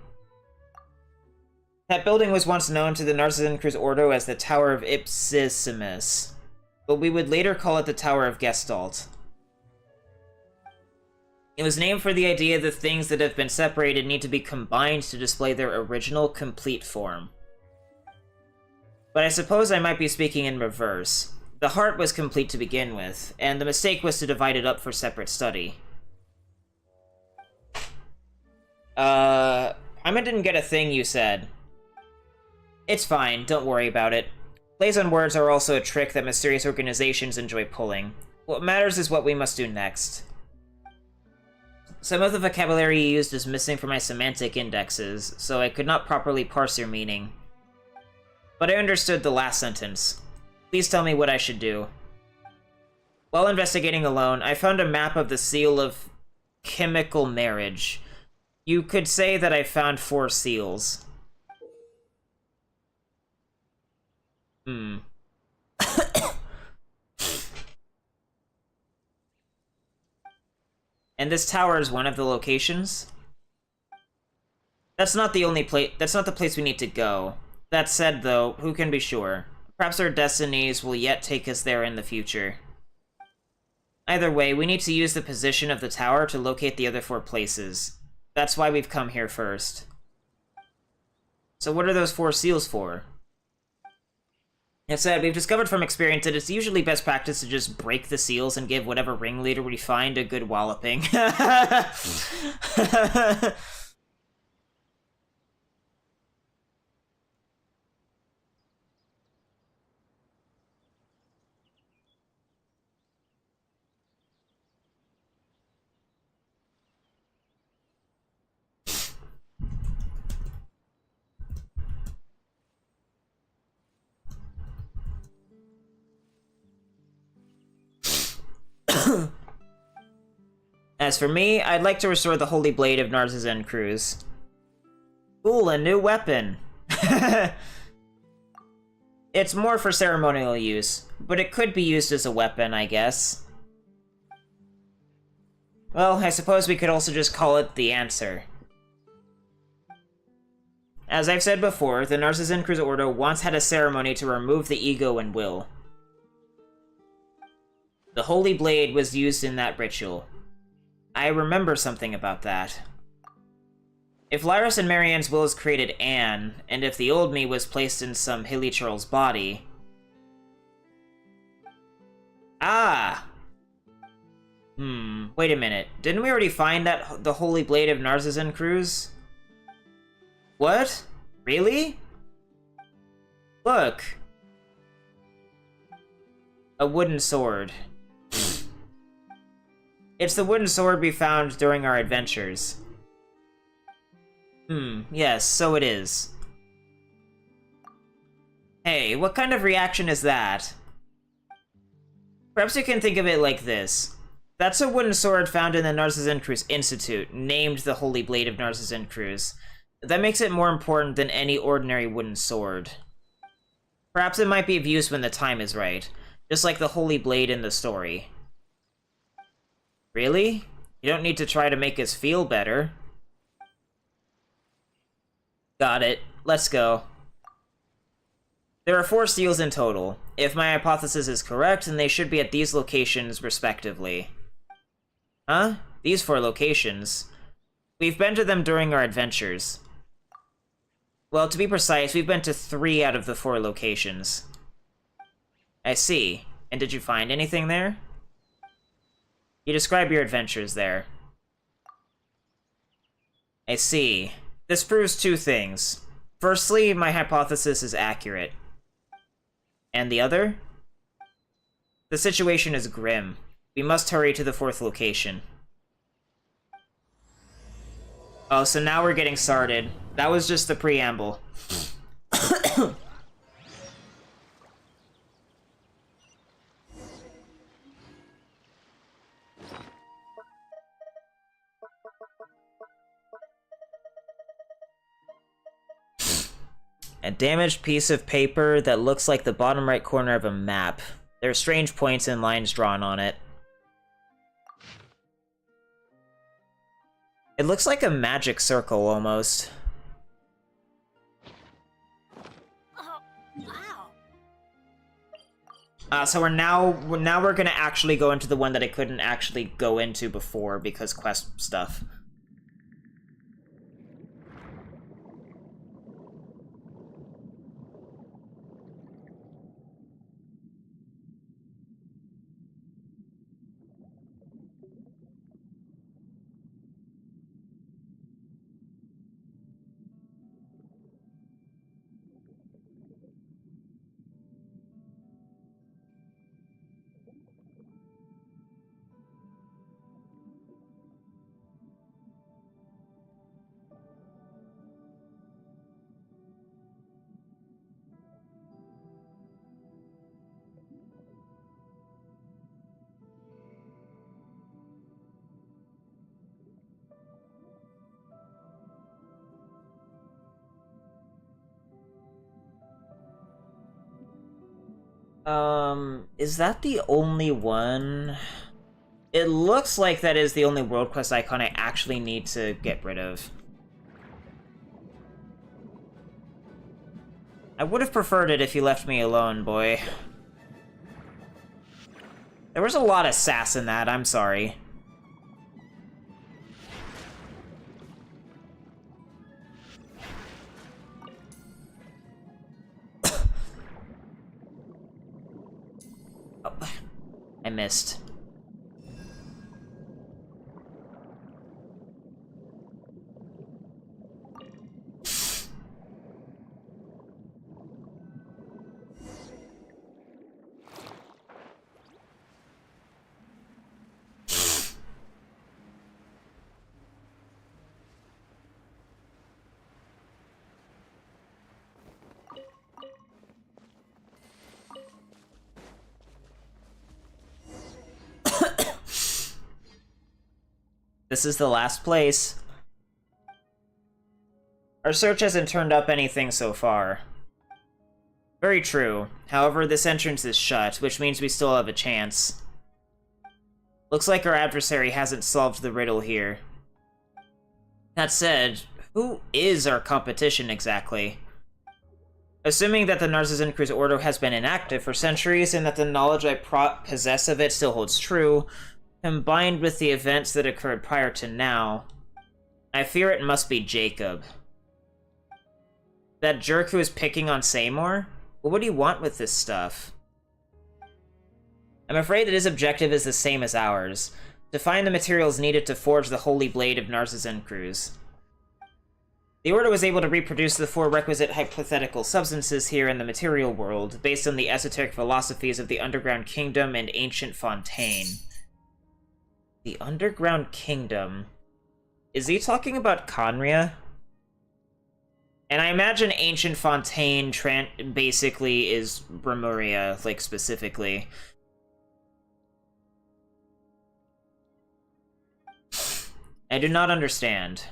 That building was once known to the Narcissan Cruz Ordo as the Tower of Ipsissimus, but we would later call it the Tower of Gestalt. It was named for the idea that things that have been separated need to be combined to display their original, complete form. But I suppose I might be speaking in reverse. The heart was complete to begin with, and the mistake was to divide it up for separate study. Paimon didn't get a thing, you said. It's fine, don't worry about it. Plays on words are also a trick that mysterious organizations enjoy pulling. What matters is what we must do next. Some of the vocabulary you used is missing from my semantic indexes, so I could not properly parse your meaning. But I understood the last sentence. Please tell me what I should do. While investigating alone, I found a map of the seal of chemical marriage. You could say that I found 4 seals. And this tower is one of the locations? That's not the only place. That's not the place we need to go. That said, though, who can be sure? Perhaps our destinies will yet take us there in the future. Either way, we need to use the position of the tower to locate the other 4 places. That's why we've come here first. So what are those 4 seals for? That said, we've discovered from experience that it's usually best practice to just break the seals and give whatever ringleader we find a good walloping. As for me, I'd like to restore the Holy Blade of Narcissan Cruz. Ooh, a new weapon! It's more for ceremonial use, but it could be used as a weapon, I guess. Well, I suppose we could also just call it the answer. As I've said before, the Narcissan Cruz Ordo once had a ceremony to remove the ego and will. The Holy Blade was used in that ritual. I remember something about that. If Lyris and Marianne's wills created Anne, and if the old me was placed in some Hilichurl's body... Ah! Wait a minute. Didn't we already find that the Holy Blade of Narcissan Cruz? What? Really? Look! A wooden sword. It's the wooden sword we found during our adventures. Yes, so it is. Hey, what kind of reaction is that? Perhaps you can think of it like this. That's a wooden sword found in the Narcissan Cruz Institute, named the Holy Blade of Narcissan Cruz. That makes it more important than any ordinary wooden sword. Perhaps it might be of use when the time is right, just like the Holy Blade in the story. Really? You don't need to try to make us feel better. Got it. Let's go. There are 4 seals in total. If my hypothesis is correct, then they should be at these locations, respectively. Huh? These 4 locations? We've been to them during our adventures. Well, to be precise, we've been to 3 out of the 4 locations. I see. And did you find anything there? You describe your adventures there. I see. This proves 2 things. Firstly, my hypothesis is accurate. And the other? The situation is grim. We must hurry to the 4th location. Oh, so now we're getting started. That was just the preamble. A damaged piece of paper that looks like the bottom right corner of a map. There are strange points and lines drawn on it. It looks like a magic circle, almost. Oh, wow. So we're gonna actually go into the one that I couldn't actually go into before because quest stuff. Is that the only one? It looks like that is the only world quest icon I actually need to get rid of. I would have preferred it if you left me alone, boy. There was a lot of sass in that, I'm sorry. Oh, I missed. This is the last place. Our search hasn't turned up anything so far. Very true. However, this entrance is shut, which means we still have a chance. Looks like our adversary hasn't solved the riddle here. That said, who is our competition exactly? Assuming that the Narcissan Cruz Ordo has been inactive for centuries and that the knowledge I possess of it still holds true, combined with the events that occurred prior to now, I fear it must be Jacob. That jerk who is picking on Seymour? Well, what do you want with this stuff? I'm afraid that his objective is the same as ours, to find the materials needed to forge the Holy Blade of Narcissan Cruz. The Order was able to reproduce the 4 requisite hypothetical substances here in the material world, based on the esoteric philosophies of the Underground Kingdom and ancient Fontaine. The Underground Kingdom. Is he talking about Conria? And I imagine ancient Fontaine basically is Remuria, like, specifically. I do not understand.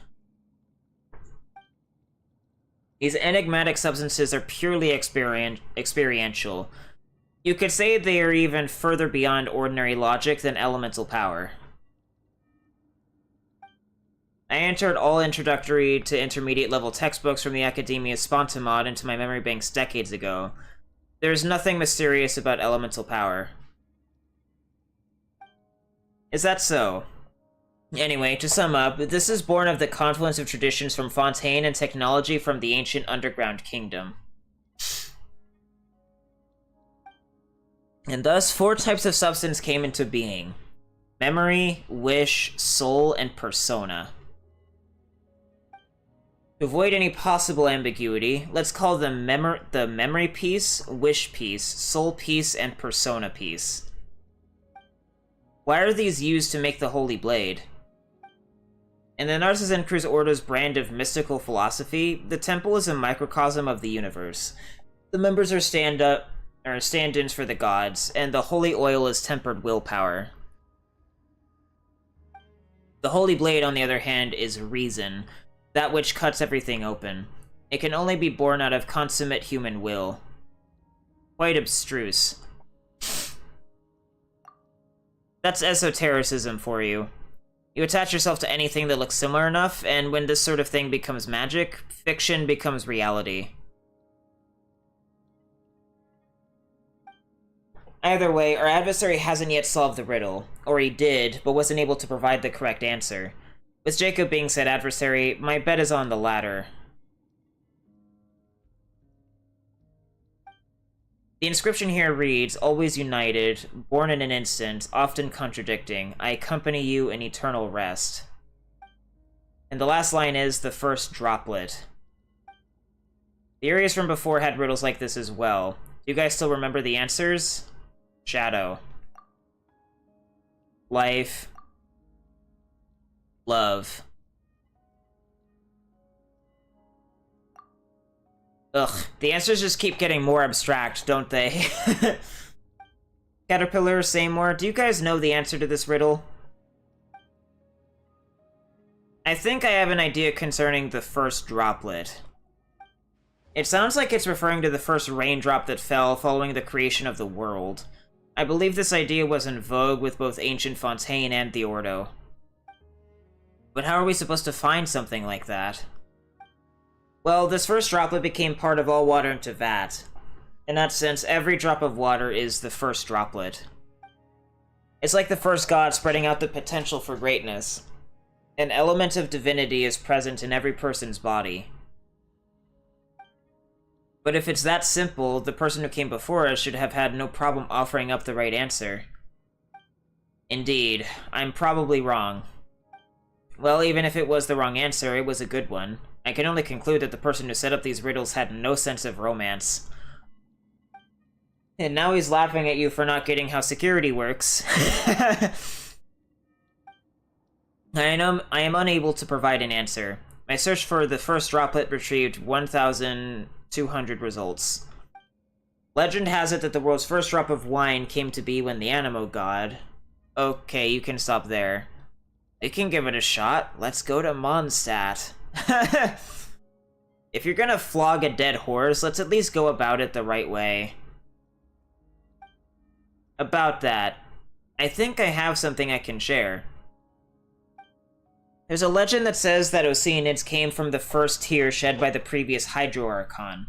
These enigmatic substances are purely experiential. You could say they are even further beyond ordinary logic than elemental power. I entered all introductory to intermediate level textbooks from the Academia's Spontamod into my memory banks decades ago. There is nothing mysterious about elemental power. Is that so? Anyway, to sum up, this is born of the confluence of traditions from Fontaine and technology from the ancient Underground Kingdom. And thus, 4 types of substance came into being. Memory, wish, soul, and persona. To avoid any possible ambiguity, let's call them the memory piece, wish piece, soul piece, and persona piece. Why are these used to make the Holy Blade? In the Narcissan Cruz Ordo's brand of mystical philosophy, the temple is a microcosm of the universe. The members are stand-ins for the gods, and the holy oil is tempered willpower. The Holy Blade, on the other hand, is reason, that which cuts everything open. It can only be born out of consummate human will. Quite abstruse. That's esotericism for you. You attach yourself to anything that looks similar enough, and when this sort of thing becomes magic, fiction becomes reality. Either way, our adversary hasn't yet solved the riddle. Or he did, but wasn't able to provide the correct answer. With Jacob being said adversary, my bet is on the latter. The inscription here reads, always united, born in an instant, often contradicting, I accompany you in eternal rest. And the last line is, the first droplet. The areas from before had riddles like this as well. Do you guys still remember the answers? Shadow. Life. Love. Ugh, the answers just keep getting more abstract, don't they? Caterpillar, Seymour, do you guys know the answer to this riddle? I think I have an idea concerning the first droplet. It sounds like it's referring to the first raindrop that fell following the creation of the world. I believe this idea was in vogue with both ancient Fontaine and the Ordo. But how are we supposed to find something like that? Well, this first droplet became part of all water into vat. In that sense, every drop of water is the first droplet. It's like the first god spreading out the potential for greatness. An element of divinity is present in every person's body. But if it's that simple, the person who came before us should have had no problem offering up the right answer. Indeed, I'm probably wrong. Well, even if it was the wrong answer, it was a good one. I can only conclude that the person who set up these riddles had no sense of romance. And now he's laughing at you for not getting how security works. I am unable to provide an answer. My search for the first droplet retrieved 1,200 results. Legend has it that the world's first drop of wine came to be when the Animo god... Okay, you can stop there. We can give it a shot. Let's go to Mondstadt. If you're gonna flog a dead horse, let's at least go about it the right way. About that, I think I have something I can share. There's a legend that says that Oceanids came from the first tear shed by the previous Hydro-Archon.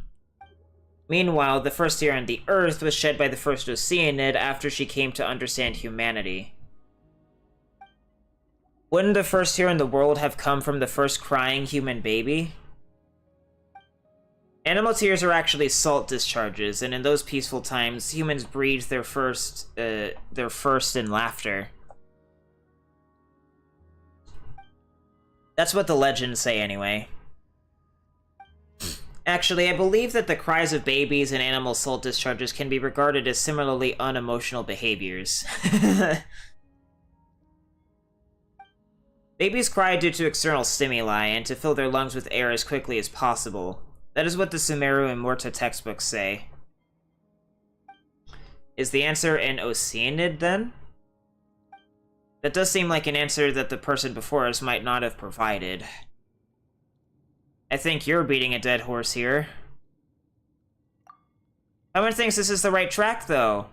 Meanwhile, the first tear on the Earth was shed by the first Oceanid after she came to understand humanity. Wouldn't the first tear in the world have come from the first crying human baby? Animal tears are actually salt discharges, and in those peaceful times, humans breathed their first in laughter. That's what the legends say, anyway. Actually, I believe that the cries of babies and animal salt discharges can be regarded as similarly unemotional behaviors. Babies cry due to external stimuli and to fill their lungs with air as quickly as possible. That is what the Sumeru and Morta textbooks say. Is the answer an Oceanid, then? That does seem like an answer that the person before us might not have provided. I think you're beating a dead horse here. Someone thinks this is the right track, though.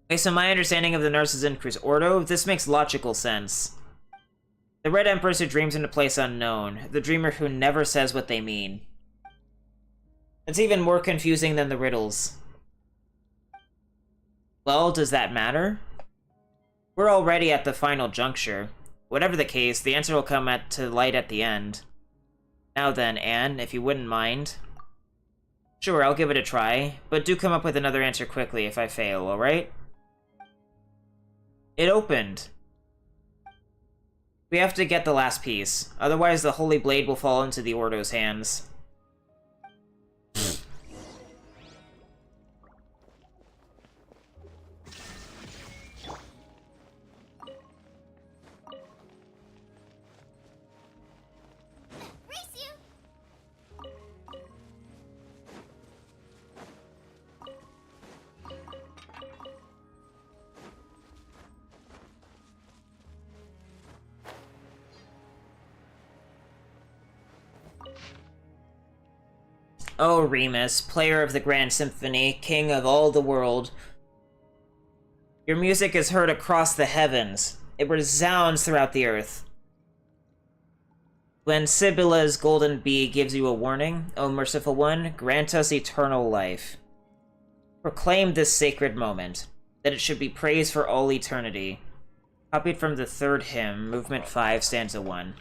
Based on my understanding of the Narcissan Cruz Ordo, this makes logical sense. The Red Empress who dreams in a place unknown, the dreamer who never says what they mean. It's even more confusing than the riddles. Well, does that matter? We're already at the final juncture. Whatever the case, the answer will come to light at the end. Now then, Anne, if you wouldn't mind. Sure, I'll give it a try, but do come up with another answer quickly if I fail, alright? It opened. We have to get the last piece, otherwise the Holy Blade will fall into the Ordo's hands. Race you! Oh, Remus, player of the Grand Symphony, king of all the world. Your music is heard across the heavens. It resounds throughout the earth. When Sibylla's golden bee gives you a warning, O merciful one, grant us eternal life. Proclaim this sacred moment, that it should be praised for all eternity. Copied from the third hymn, Movement 5, Stanza 1.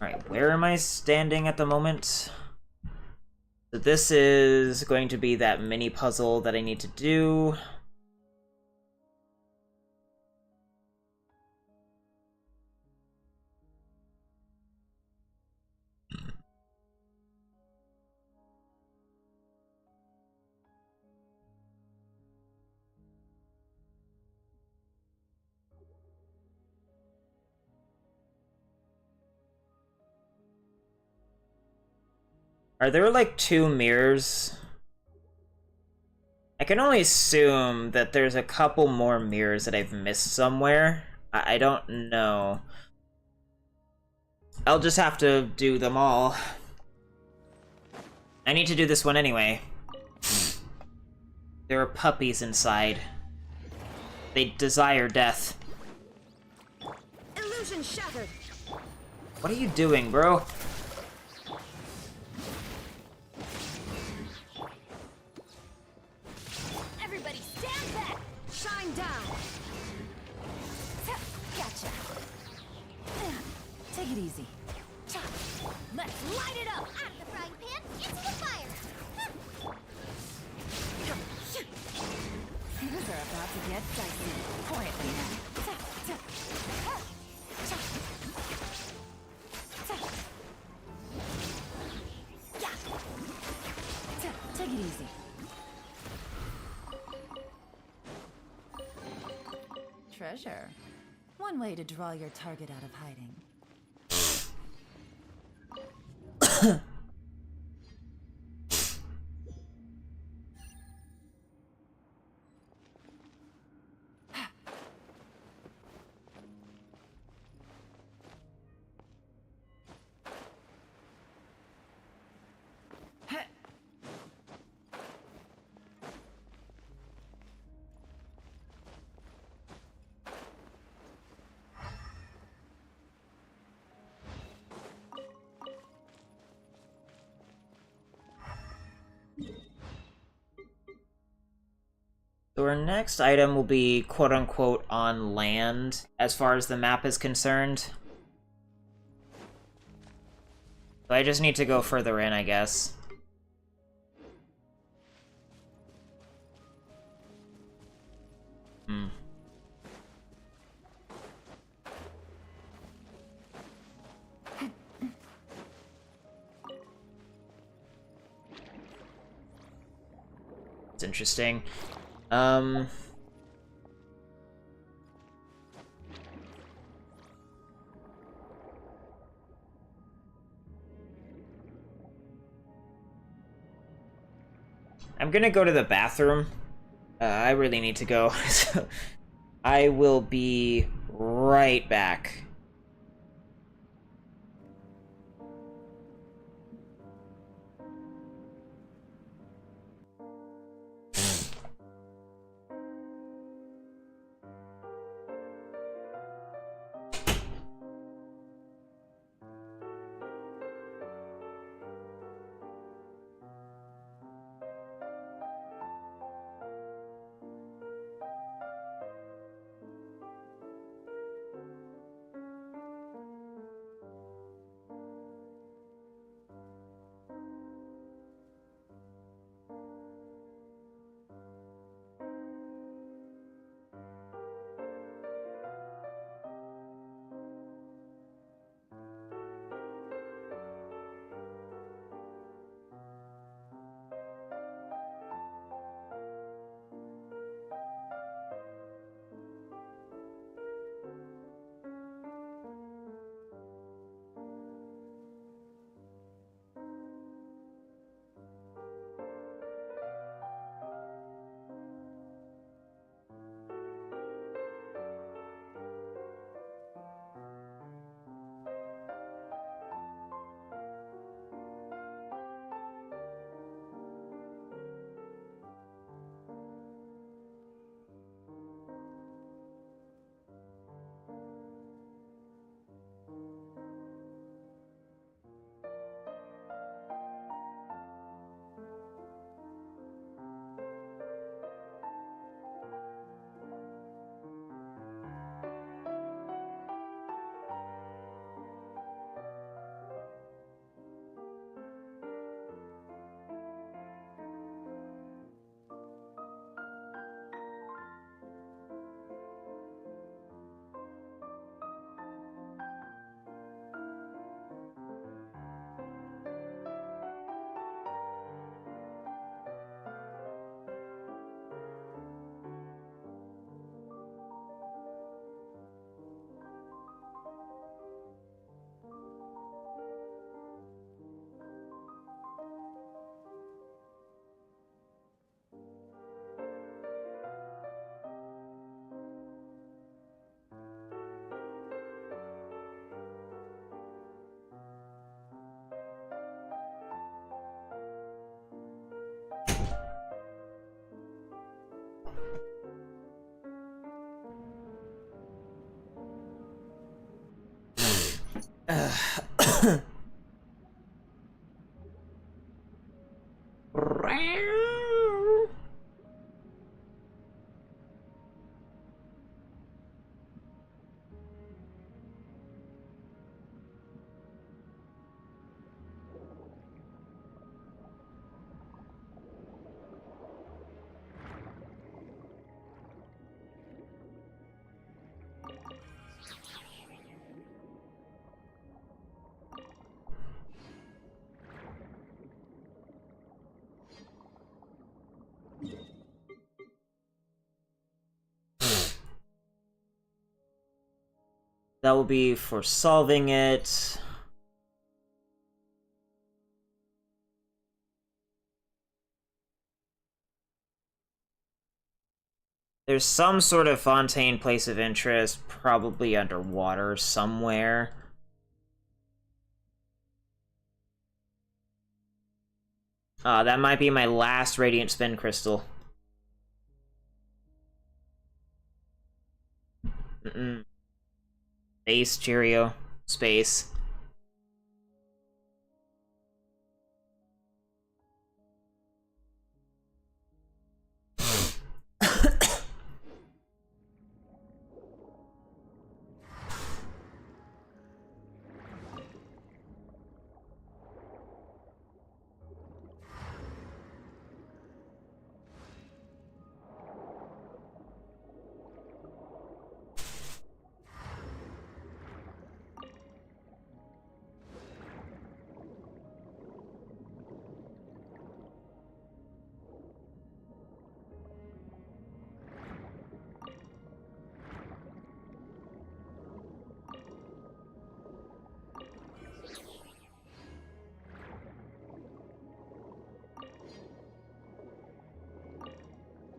Alright, where am I standing at the moment? So this is going to be that mini puzzle that I need to do. Are there like 2 mirrors? I can only assume that there's a couple more mirrors that I've missed somewhere. I don't know. I'll just have to do them all. I need to do this one anyway. There are puppies inside. They desire death. Illusion shattered. What are you doing, bro? Everybody stand back! Shine down. Gotcha. Take it easy. Let's light it up! Out of the frying pan, into the fire! Things are about to get dicey. Quietly now. Take it easy. Treasure. One way to draw your target out of hiding. So our next item will be quote-unquote on land, as far as the map is concerned. So I just need to go further in, I guess. It's interesting. I'm gonna go to the bathroom. I really need to go. So I will be right back. That will be for solving it. There's some sort of Fontaine place of interest, probably underwater somewhere. That might be my last Radiant Spin Crystal. Space, Cheerio. Space.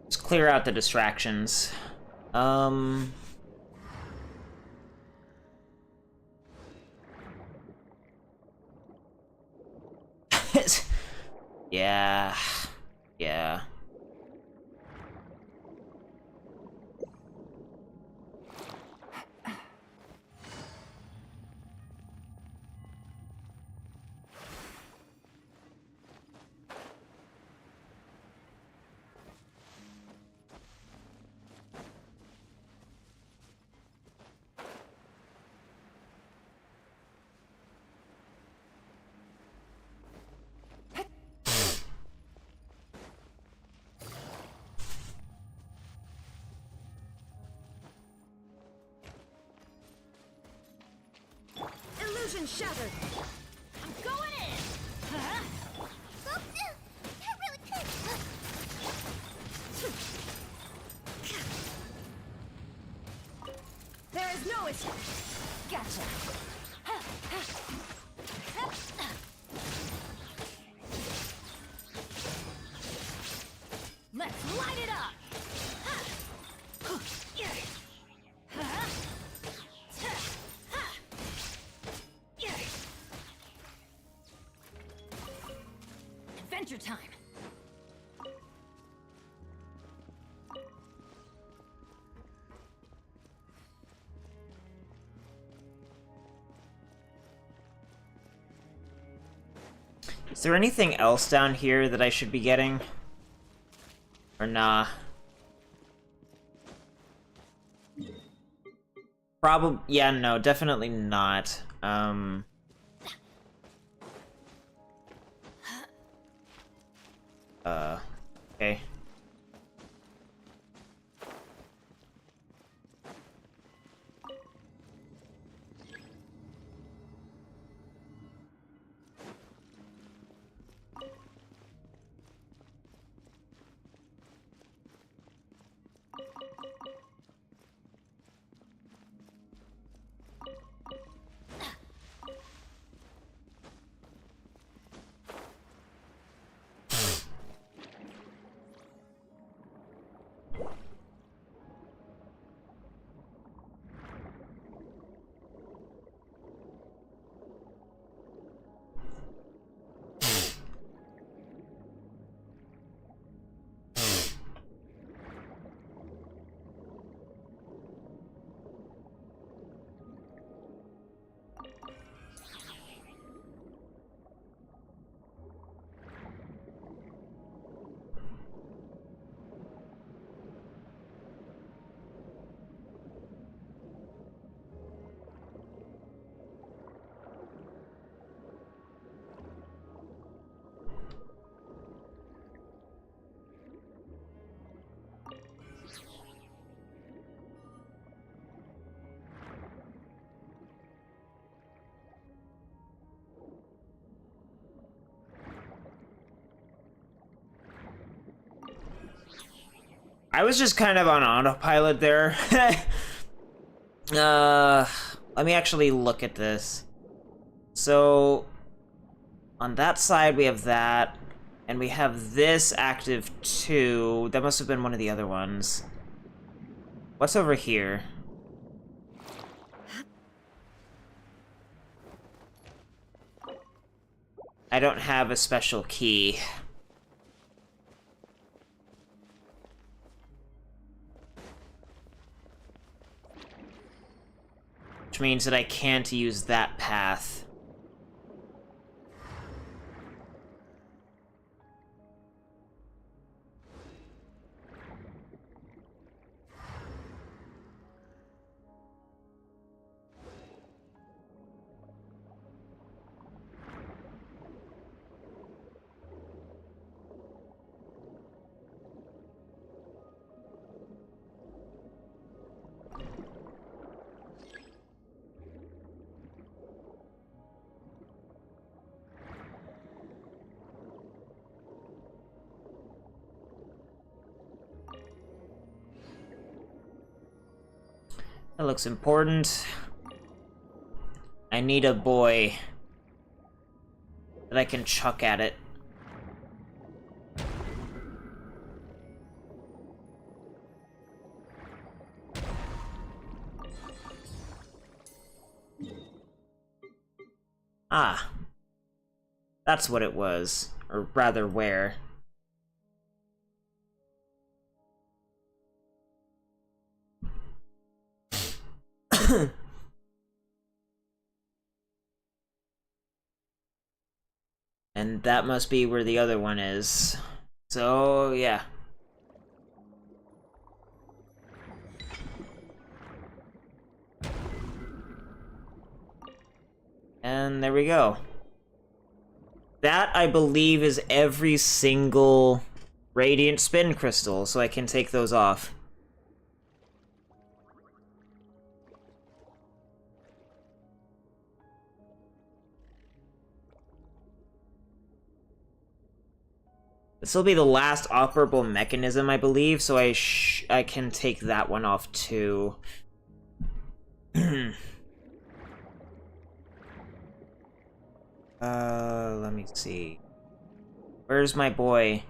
Let's clear out the distractions. Yeah. Yeah. Illusion shattered. I'm going in! Oops, that really could. There is no escape. Gotcha. Let's light it up. Adventure time. Is there anything else down here that I should be getting? Or nah? Probably, yeah, no, definitely not. Okay. I was just kind of on autopilot there. Let me actually look at this. So, on that side we have that, and we have this active too. That must have been one of the other ones. What's over here? I don't have a special key. Which means that I can't use that path. That looks important. I need a boy that I can chuck at it. Ah. That's what it was. Or rather, where. And that must be where the other one is. So, yeah. And there we go. That, I believe, is every single Radiant Spin Crystal, so I can take those off. This will be the last operable mechanism, I believe, so I can take that one off too. Let me see. Where's my boy?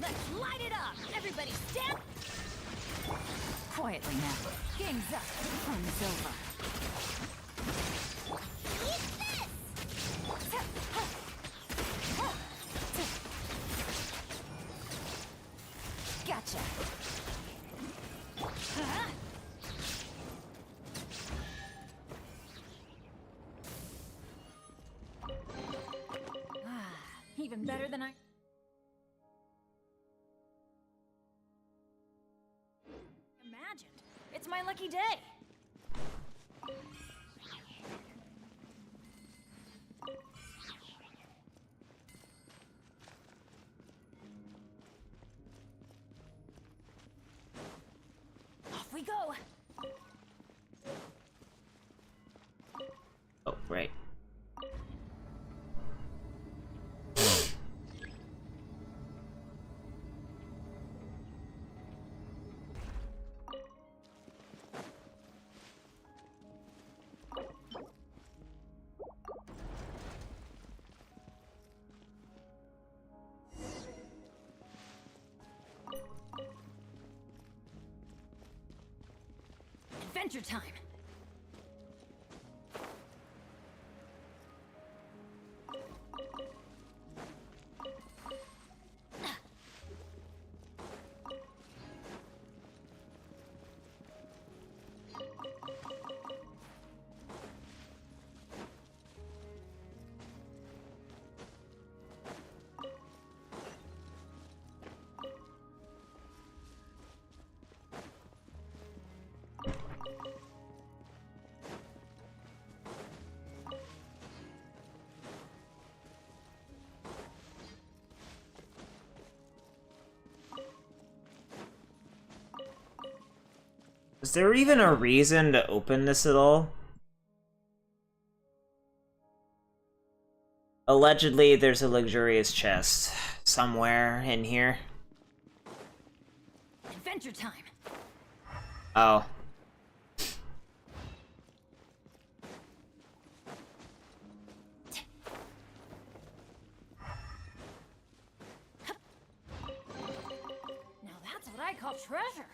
Let's light it up! Everybody stand! Quietly now. Game's up. Fun's over. Eat this! Gotcha. better than I imagined. It's my lucky day. Off we go. Oh, right. Adventure time. Is there even a reason to open this at all? Allegedly, there's a luxurious chest somewhere in here. Adventure time. Oh. Now that's what I call treasure.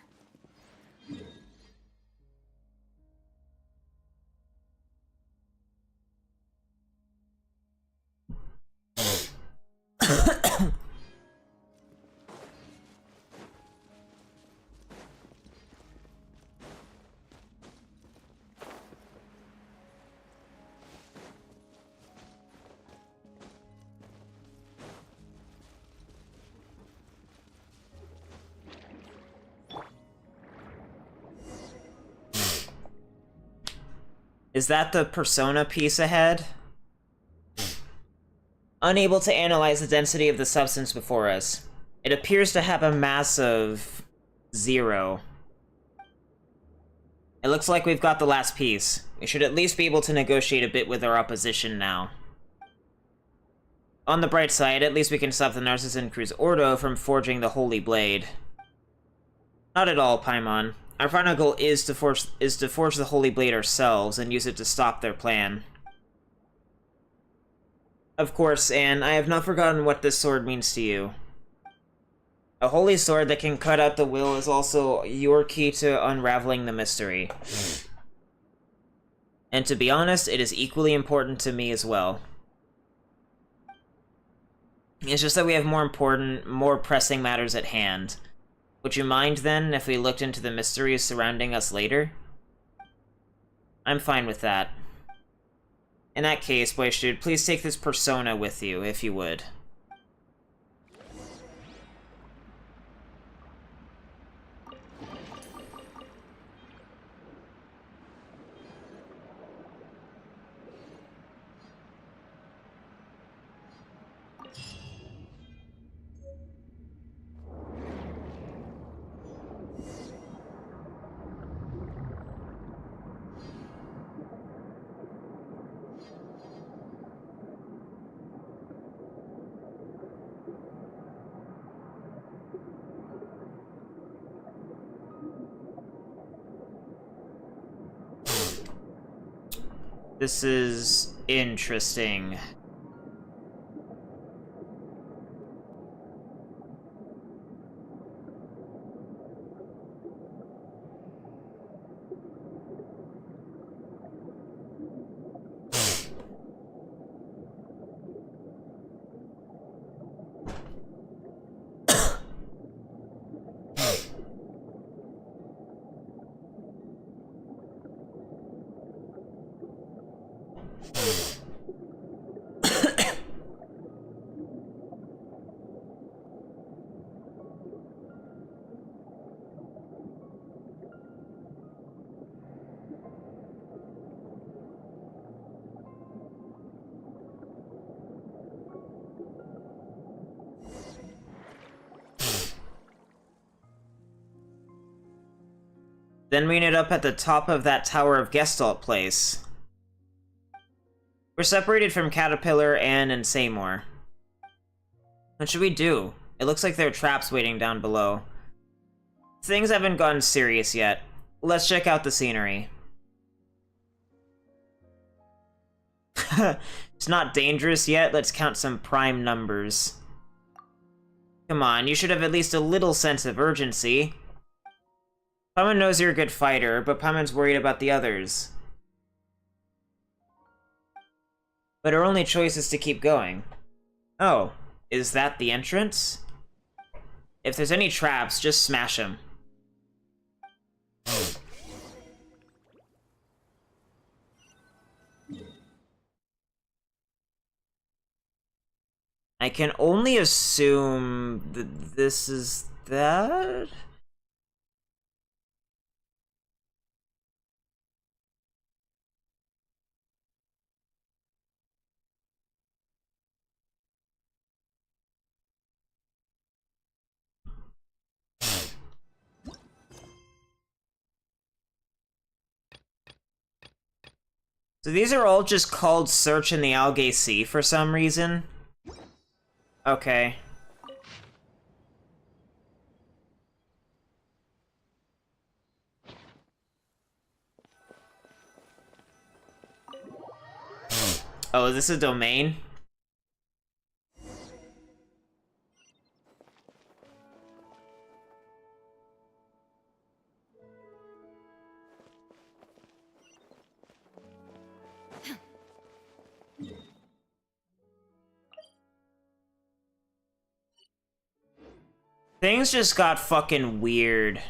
Is that the Persona piece ahead? Unable to analyze the density of the substance before us. It appears to have a mass of 0. It looks like we've got the last piece. We should at least be able to negotiate a bit with our opposition now. On the bright side, at least we can stop the Narcissan Cruz Ordo from forging the Holy Blade. Not at all, Paimon. Our final goal is to forge the Holy Blade ourselves and use it to stop their plan. Of course, Anne, I have not forgotten what this sword means to you. A holy sword that can cut out the will is also your key to unraveling the mystery. And to be honest, it is equally important to me as well. It's just that we have more important, more pressing matters at hand. Would you mind, then, if we looked into the mysteries surrounding us later? I'm fine with that. In that case, Boyshud, please take this persona with you, if you would. This is interesting. Then we ended up at the top of that Tower of Gestalt place. We're separated from Caterpillar, Anne, and Seymour. What should we do? It looks like there are traps waiting down below. Things haven't gotten serious yet. Let's check out the scenery. It's not dangerous yet. Let's count some prime numbers. Come on, you should have at least a little sense of urgency. Paimon knows you're a good fighter, but Paimon's worried about the others. But our only choice is to keep going. Oh, is that the entrance? If there's any traps, just smash them. I can only assume that this is that? So these are all just called Search in the Algae Sea for some reason. Okay. Oh, is this a domain? Things just got fucking weird.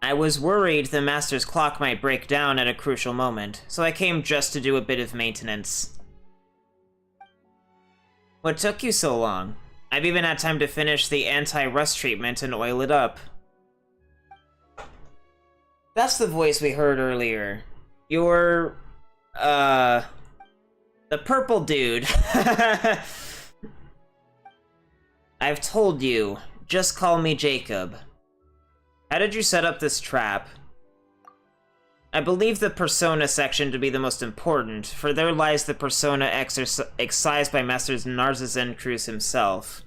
I was worried the Master's clock might break down at a crucial moment, so I came just to do a bit of maintenance. What took you so long? I've even had time to finish the anti-rust treatment and oil it up. That's the voice we heard earlier. You're... the purple dude. I've told you, just call me Jacob. How did you set up this trap? I believe the persona section to be the most important, for there lies the persona excised by Master Narzazen Cruz himself.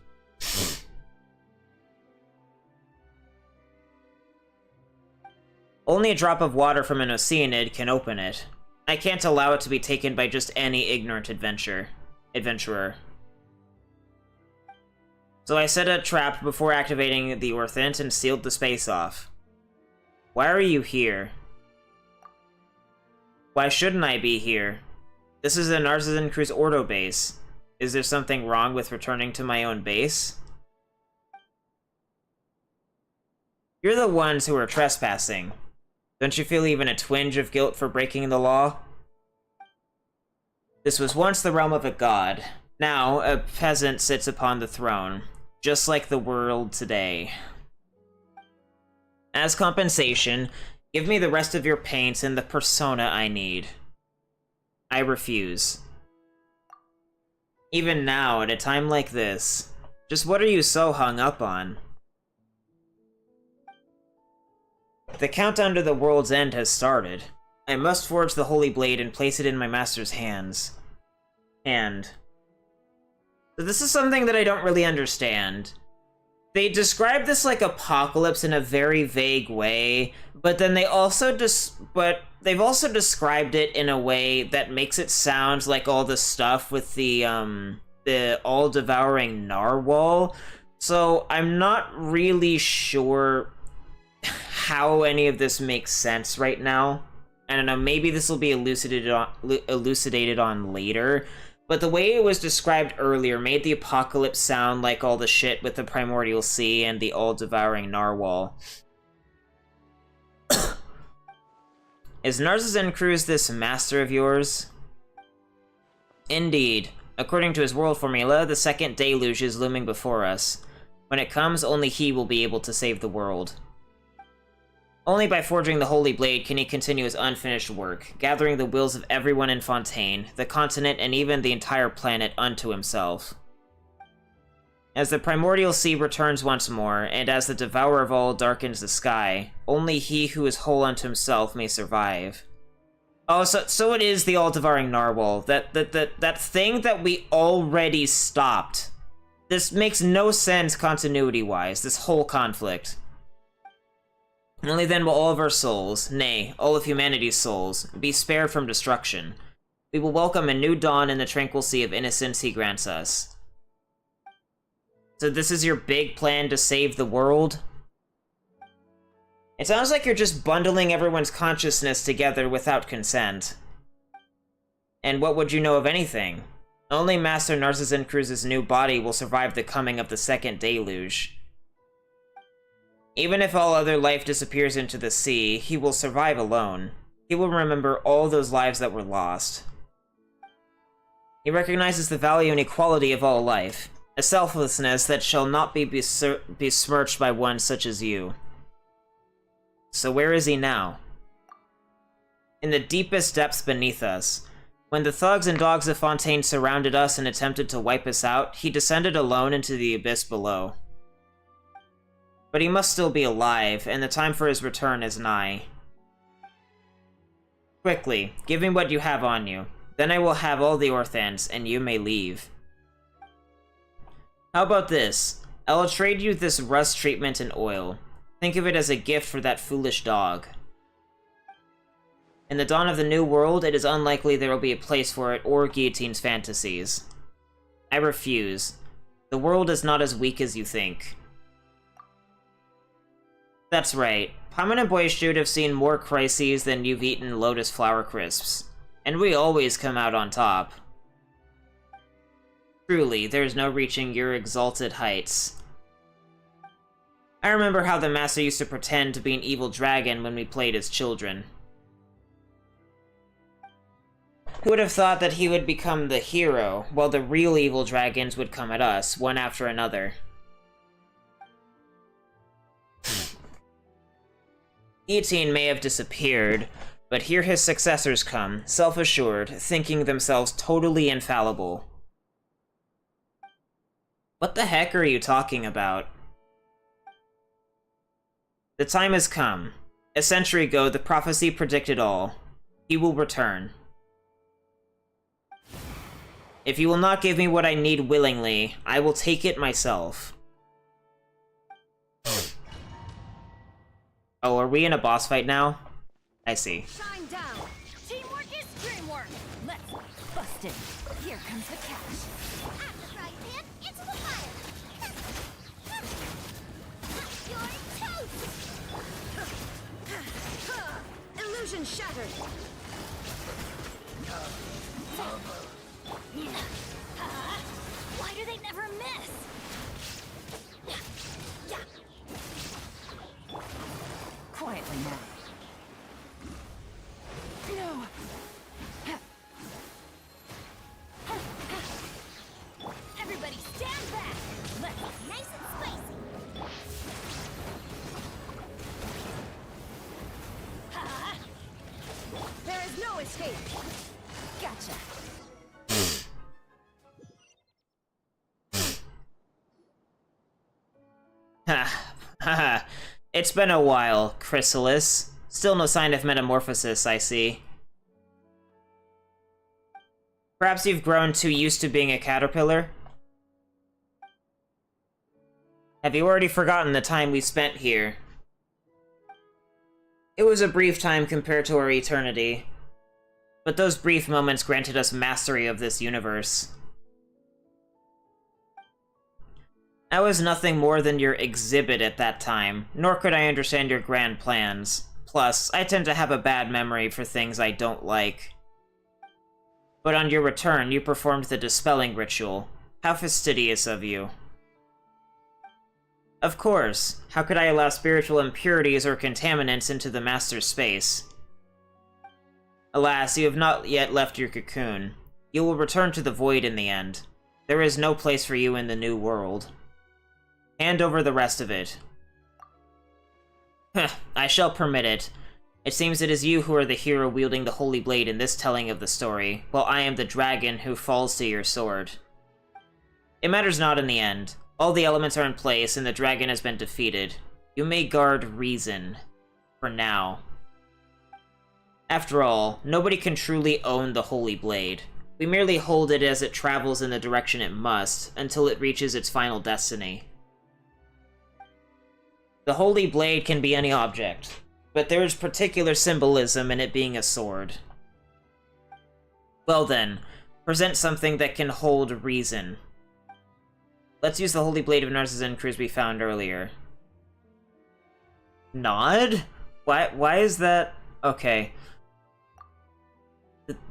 Only a drop of water from an Oceanid can open it. I can't allow it to be taken by just any ignorant adventurer. So I set a trap before activating the Orthent and sealed the space off. Why are you here? Why shouldn't I be here? This is the Narzazen Cruz Ordo base. Is there something wrong with returning to my own base? You're the ones who are trespassing. Don't you feel even a twinge of guilt for breaking the law? This was once the realm of a god. Now, a peasant sits upon the throne. Just like the world today. As compensation, give me the rest of your paints and the persona I need. I refuse. Even now, at a time like this, just what are you so hung up on? The countdown to the world's end has started. I must forge the Holy Blade and place it in my master's hands. So this is something that I don't really understand. They describe this like apocalypse in a very vague way, but then they've also described it in a way that makes it sound like all the stuff with the all-devouring narwhal. So I'm not really sure how any of this makes sense right now. I don't know, maybe this will be elucidated on later. But the way it was described earlier made the apocalypse sound like all the shit with the primordial sea and the all-devouring narwhal. Is Narcissus Cruz this master of yours? Indeed. According to his world formula, the second deluge is looming before us. When it comes, only he will be able to save the world. Only by forging the Holy Blade can he continue his unfinished work, gathering the wills of everyone in Fontaine, the continent, and even the entire planet unto himself. As the primordial sea returns once more, and as the devourer of all darkens the sky, only he who is whole unto himself may survive. Oh, so it is the all-devouring narwhal, that thing that we already stopped. This makes no sense continuity-wise, this whole conflict. Only then will all of our souls, nay, all of humanity's souls, be spared from destruction. We will welcome a new dawn in the tranquil sea of innocence he grants us. So this is your big plan to save the world? It sounds like you're just bundling everyone's consciousness together without consent. And what would you know of anything? Only Master Narcissus Cruz's new body will survive the coming of the second deluge. Even if all other life disappears into the sea, he will survive alone. He will remember all those lives that were lost. He recognizes the value and equality of all life, a selflessness that shall not be besmirched by one such as you. So where is he now? In the deepest depths beneath us. When the thugs and dogs of Fontaine surrounded us and attempted to wipe us out, he descended alone into the abyss below. But he must still be alive, and the time for his return is nigh. Quickly, give me what you have on you. Then I will have all the Orthans, and you may leave. How about this? I will trade you this rust treatment and oil. Think of it as a gift for that foolish dog. In the dawn of the new world, it is unlikely there will be a place for it or Guillotine's fantasies. I refuse. The world is not as weak as you think. That's right. Paimon and Boy should have seen more crises than you've eaten Lotus Flower Crisps. And we always come out on top. Truly, there's no reaching your exalted heights. I remember how the Master used to pretend to be an evil dragon when we played as children. Who would have thought that he would become the hero, while the real evil dragons would come at us, one after another? Guillotine may have disappeared, but here his successors come, self-assured, thinking themselves totally infallible. What the heck are you talking about? The time has come. A century ago, the prophecy predicted all. He will return. If you will not give me what I need willingly, I will take it myself. Oh, are we in a boss fight now? I see. Shine down. Teamwork is dreamwork. Let's bust it. Here comes the cash. At the frying pan, into the fire! You're toast! Illusion shattered. Why do they never miss? Quietly now. No. Everybody stand back! Let's nice and spicy! There is no escape. Gotcha. Ha. It's been a while, Chrysalis. Still no sign of metamorphosis, I see. Perhaps you've grown too used to being a caterpillar? Have you already forgotten the time we spent here? It was a brief time compared to our eternity. But those brief moments granted us mastery of this universe. I was nothing more than your exhibit at that time, nor could I understand your grand plans. Plus, I tend to have a bad memory for things I don't like. But on your return, you performed the dispelling ritual. How fastidious of you. Of course. How could I allow spiritual impurities or contaminants into the Master's space? Alas, you have not yet left your cocoon. You will return to the void in the end. There is no place for you in the new world. Hand over the rest of it. I shall permit it. It seems it is you who are the hero wielding the Holy Blade in this telling of the story, while I am the dragon who falls to your sword. It matters not in the end. All the elements are in place, and the dragon has been defeated. You may guard reason. For now. After all, nobody can truly own the Holy Blade. We merely hold it as it travels in the direction it must, until it reaches its final destiny. The Holy Blade can be any object, but there is particular symbolism in it being a sword. Well then, present something that can hold reason. Let's use the Holy Blade of Narcissus Cruz we found earlier. Nod? Why is that? Okay.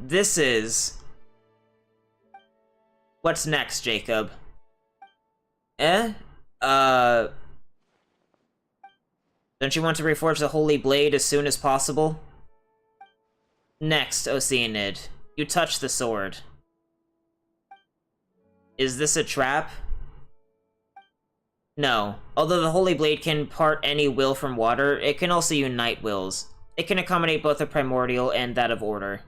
This is... What's next, Jacob? Don't you want to reforge the Holy Blade as soon as possible? Next, Oceanid. You touch the sword. Is this a trap? No. Although the Holy Blade can part any will from water, it can also unite wills. It can accommodate both the primordial and that of order.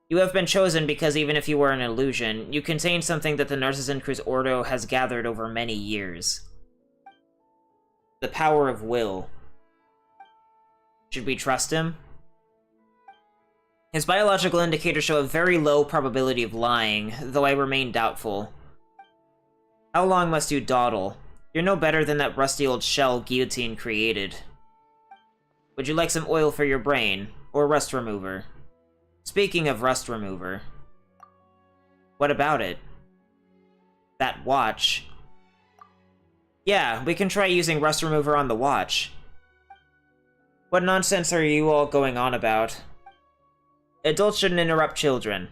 You have been chosen because even if you were an illusion, you contain something that the Narcissus Cruz Ordo has gathered over many years. The power of will. Should we trust him? His biological indicators show a very low probability of lying, though I remain doubtful. How long must you dawdle? You're no better than that rusty old shell Guillotine created. Would you like some oil for your brain, or rust remover? Speaking of rust remover, what about it? That watch. Yeah, we can try using rust remover on the watch. What nonsense are you all going on about? Adults shouldn't interrupt children.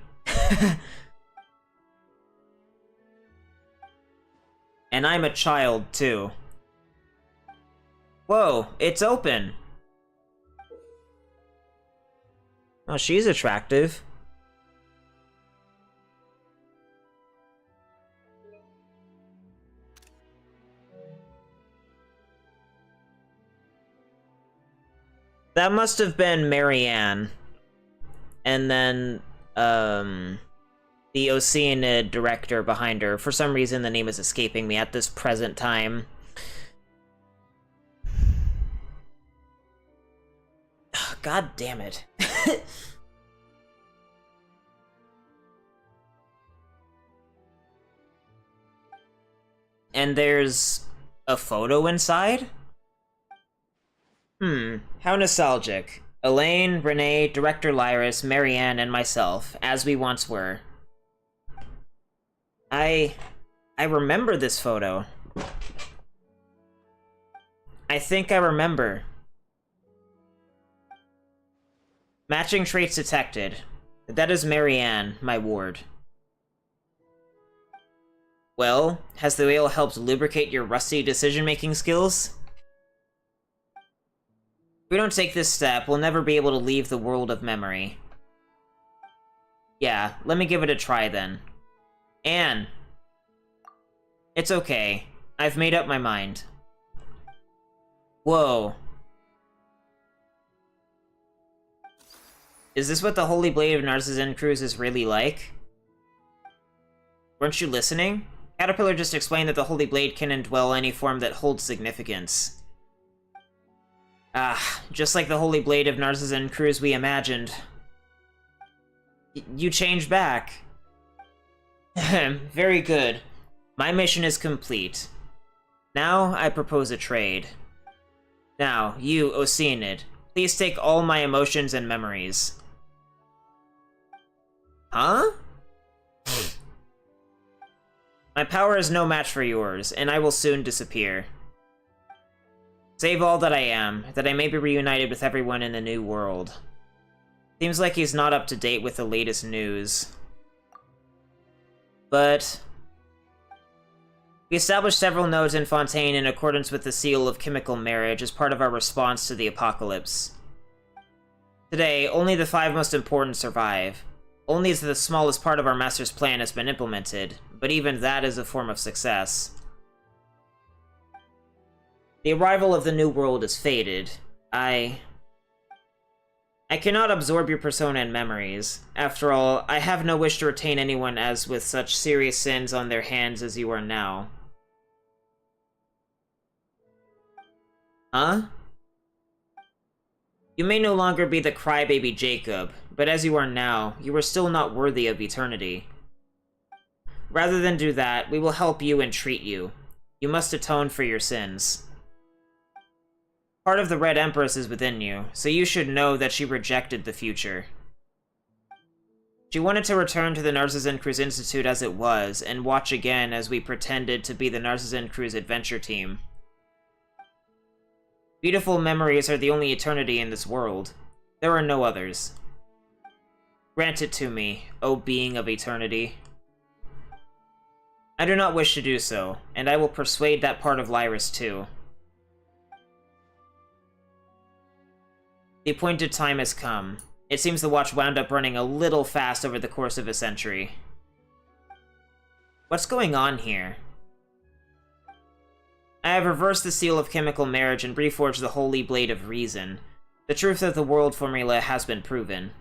And I'm a child, too. Whoa, it's open! Oh, she's attractive. That must have been Marianne. And then, the Oceanid director behind her. For some reason, the name is escaping me at this present time. God damn it. And there's a photo inside? How nostalgic. Elaine, Renee, Director Lyris, Marianne, and myself, as we once were. I remember this photo. I think I remember. Matching traits detected. That is Marianne, my ward. Well, has the oil helped lubricate your rusty decision-making skills? If we don't take this step, we'll never be able to leave the world of memory. Yeah, let me give it a try then. Anne! It's okay. I've made up my mind. Whoa. Is this what the Holy Blade of Narcissus Cruz is really like? Weren't you listening? Caterpillar just explained that the Holy Blade can indwell any form that holds significance. Ah, just like the Holy Blade of Narcissus Cruz we imagined. You changed back. Very good. My mission is complete. Now, I propose a trade. Now, you, Oceanid, please take all my emotions and memories. Huh? My power is no match for yours, and I will soon disappear. Save all that I am, that I may be reunited with everyone in the new world. Seems like he's not up to date with the latest news. But we established several nodes in Fontaine in accordance with the seal of chemical marriage as part of our response to the apocalypse. Today, only the 5 most important survive. Only the smallest part of our master's plan has been implemented, but even that is a form of success. The arrival of the new world is fated. I cannot absorb your persona and memories. After all, I have no wish to retain anyone as with such serious sins on their hands as you are now. Huh? You may no longer be the crybaby Jacob, but as you are now, you are still not worthy of eternity. Rather than do that, we will help you and treat you. You must atone for your sins. Part of the Red Empress is within you, so you should know that she rejected the future. She wanted to return to the Narcissan Cruz Institute as it was, and watch again as we pretended to be the Narcissan Cruz adventure team. Beautiful memories are the only eternity in this world. There are no others. Grant it to me, O being of eternity. I do not wish to do so, and I will persuade that part of Lyris too. The appointed time has come. It seems the watch wound up running a little fast over the course of a century. What's going on here? I have reversed the seal of chemical marriage and reforged the holy blade of reason. The truth of the world formula has been proven.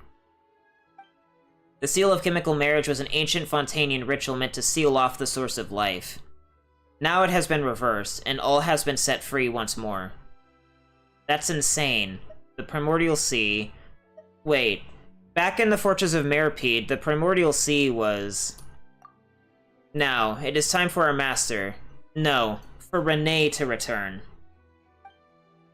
The seal of chemical marriage was an ancient Fontainian ritual meant to seal off the source of life. Now it has been reversed, and all has been set free once more. That's insane. The Primordial Sea... Wait. Back in the Fortress of Meripede, the Primordial Sea was... Now, it is time for our master. No, for Renee to return.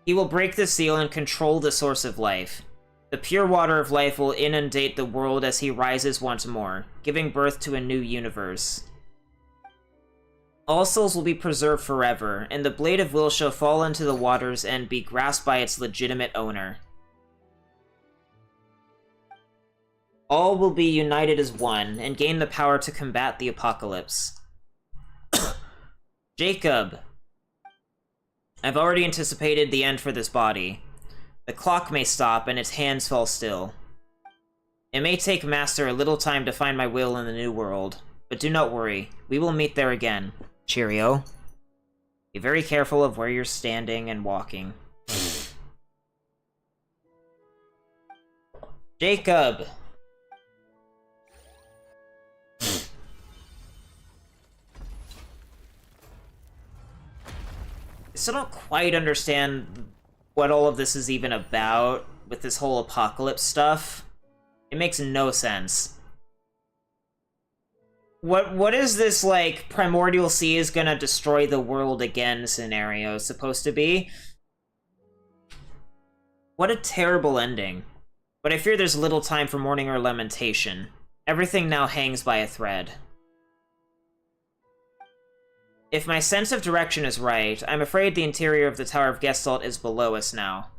He will break the seal and control the source of life. The pure water of life will inundate the world as he rises once more, giving birth to a new universe. All souls will be preserved forever, and the Blade of Will shall fall into the waters and be grasped by its legitimate owner. All will be united as one, and gain the power to combat the apocalypse. Jacob! I've already anticipated the end for this body. The clock may stop, and its hands fall still. It may take Master a little time to find my will in the new world, but do not worry, we will meet there again. Cheerio. Be very careful of where you're standing and walking. Jacob! I still don't quite understand what all of this is even about with this whole apocalypse stuff. It makes no sense. What is this, like, Primordial Sea is gonna destroy the world again scenario supposed to be? What a terrible ending. But I fear there's little time for mourning or lamentation. Everything now hangs by a thread. If my sense of direction is right, I'm afraid the interior of the Tower of Gestalt is below us now.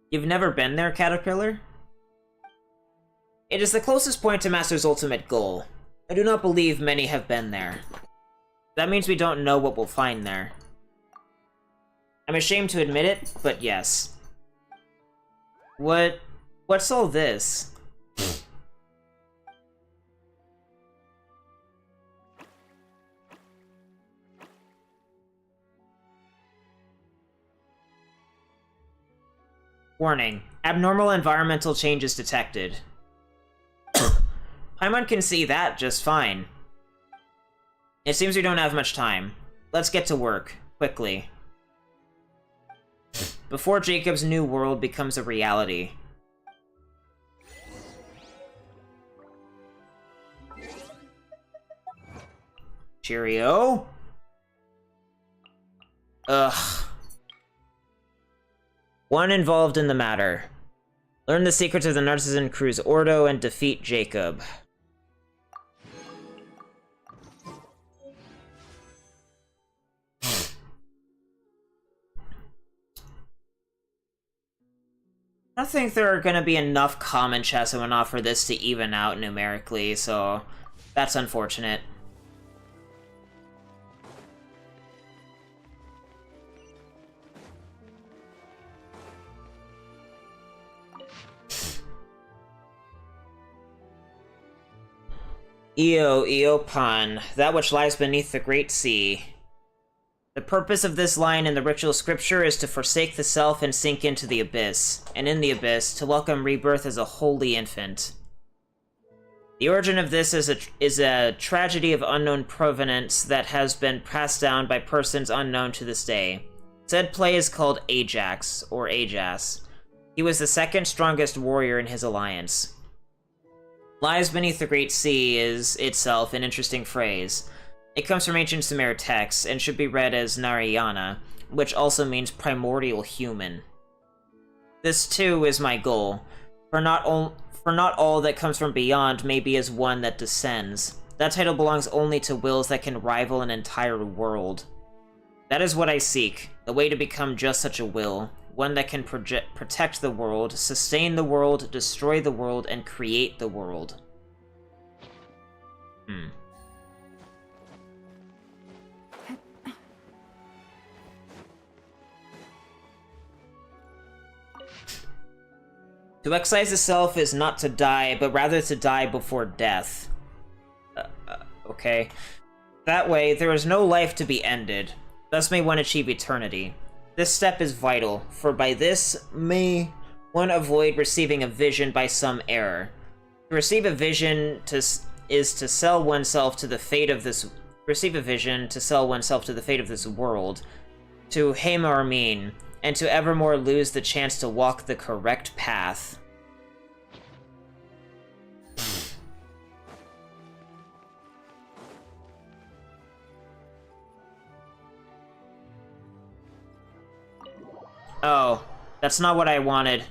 You've never been there, Caterpillar? It is the closest point to Master's ultimate goal. I do not believe many have been there. That means we don't know what we'll find there. I'm ashamed to admit it, but yes. What's all this? Warning. Abnormal environmental changes detected. Paimon can see that just fine. It seems we don't have much time. Let's get to work, quickly. Before Jacob's new world becomes a reality. Cheerio? Ugh. One involved in the matter. Learn the secrets of the Narcissan Cruz Ordo and defeat Jacob. I don't think there are gonna be enough common chests and whatnot for this to even out numerically, so that's unfortunate. Eopan, that which lies beneath the great sea. The purpose of this line in the ritual scripture is to forsake the self and sink into the abyss, and in the abyss, to welcome rebirth as a holy infant. The origin of this is a tragedy of unknown provenance that has been passed down by persons unknown to this day. Said play is called Ajax, or Ajas. He was the second strongest warrior in his alliance. Lies beneath the great sea is, itself, an interesting phrase. It comes from ancient Sumer texts, and should be read as Narayana, which also means primordial human. This, too, is my goal, for not all that comes from beyond may be as one that descends. That title belongs only to wills that can rival an entire world. That is what I seek, a way to become just such a will, one that can protect the world, sustain the world, destroy the world, and create the world. To excise the self is not to die, but rather to die before death. Okay. That way, there is no life to be ended. Thus may one achieve eternity. This step is vital, for by this may one avoid receiving a vision by some error. To receive a vision is to sell oneself to the fate of this. Receive a vision to sell oneself to the fate of this world, to Hamarmin, and to evermore lose the chance to walk the correct path. Oh, that's not what I wanted.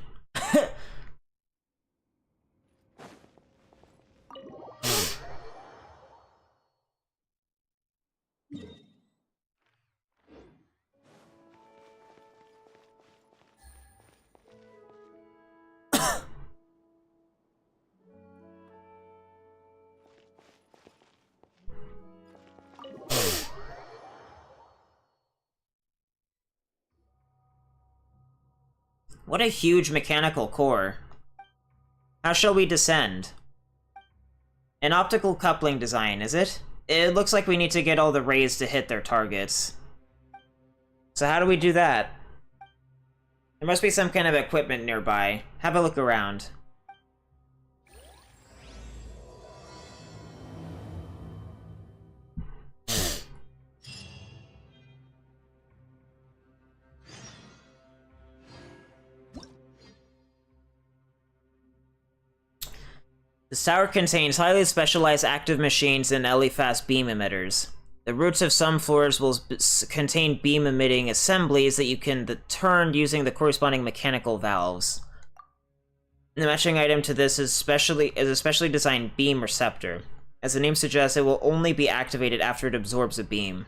What a huge mechanical core. How shall we descend? An optical coupling design, is it? It looks like we need to get all the rays to hit their targets. So how do we do that? There must be some kind of equipment nearby. Have a look around. This tower contains highly specialized active machines and LE-fast beam emitters. The roots of some floors will contain beam-emitting assemblies that you can turn using the corresponding mechanical valves. The matching item to this is a specially designed beam receptor. As the name suggests, it will only be activated after it absorbs a beam.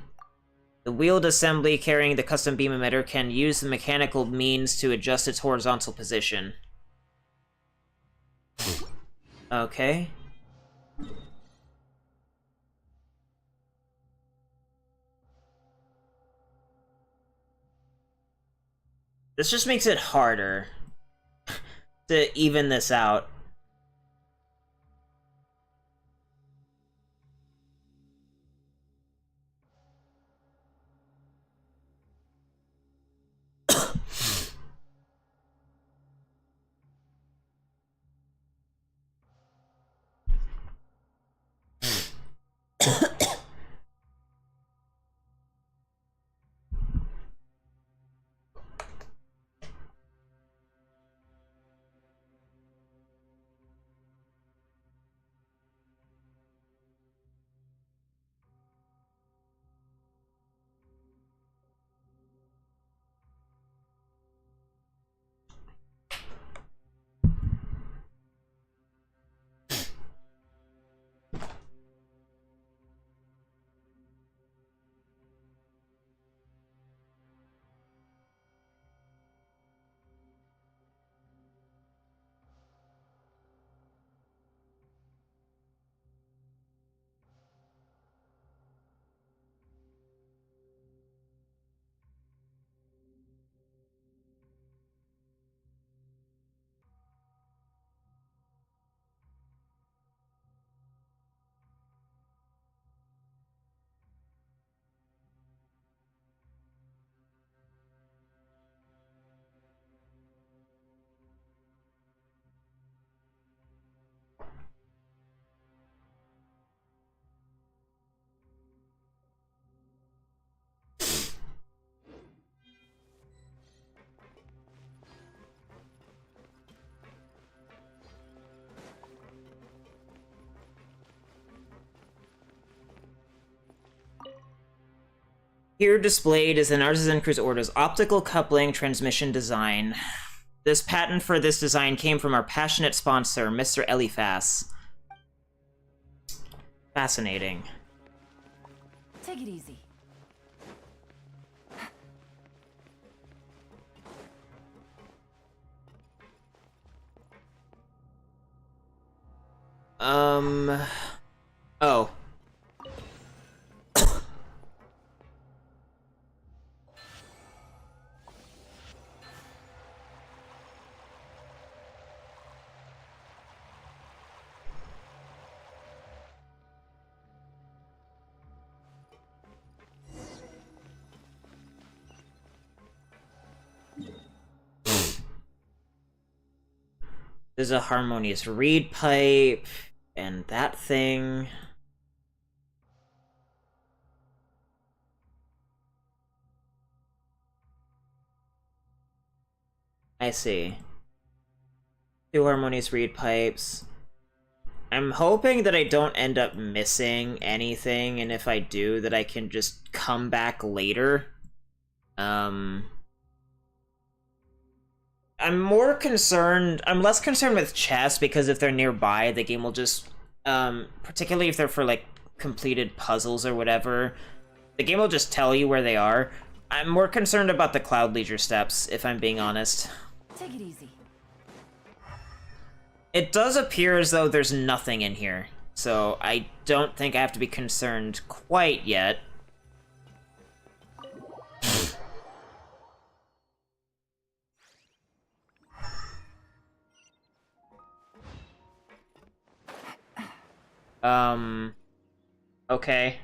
The wheeled assembly carrying the custom beam emitter can use the mechanical means to adjust its horizontal position. Okay. This just makes it harder to even this out. Here displayed is an Artisan Crew's orders, optical coupling transmission design. This patent for this design came from our passionate sponsor, Mr. Eliphas. Fascinating. Take it easy. Oh. There's a harmonious reed pipe, and that thing. I see. 2 harmonious reed pipes. I'm hoping that I don't end up missing anything, and if I do, that I can just come back later. I'm less concerned with chests, because if they're nearby, the game will just, particularly if they're for, like, completed puzzles or whatever, the game will just tell you where they are. I'm more concerned about the Cloud Leisure steps, if I'm being honest. Take it easy. It does appear as though there's nothing in here, so I don't think I have to be concerned quite yet. Okay.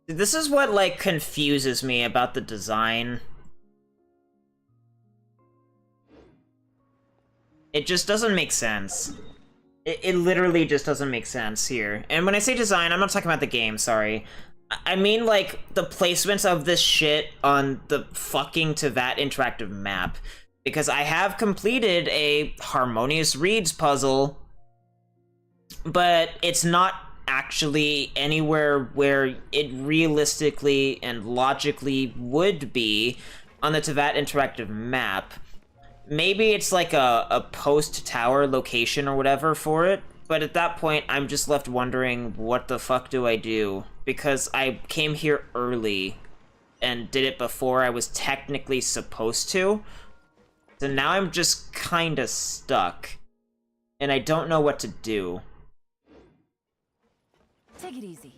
This is what, like, confuses me about the design. It just doesn't make sense. It literally just doesn't make sense here. And when I say design, I'm not talking about the game, sorry. I mean, like, the placements of this shit on the fucking Tevat interactive map. Because I have completed a Harmonious Reeds puzzle, but it's not actually anywhere where it realistically and logically would be on the Tevat interactive map. Maybe it's like a post-tower location or whatever for it, but at that point, I'm just left wondering, what the fuck do I do? Because I came here early and did it before I was technically supposed to. So now I'm just kinda stuck, and I don't know what to do. Take it easy.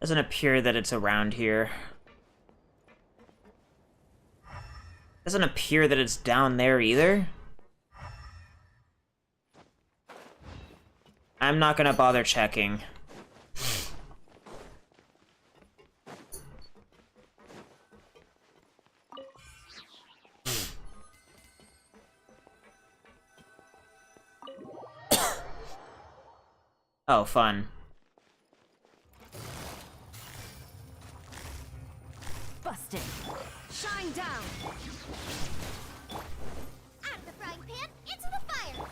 Doesn't appear that it's around here. Doesn't appear that it's down there either. I'm not gonna bother checking. Oh, fun. Busted. Shine down. Out of the frying pan, into the fire!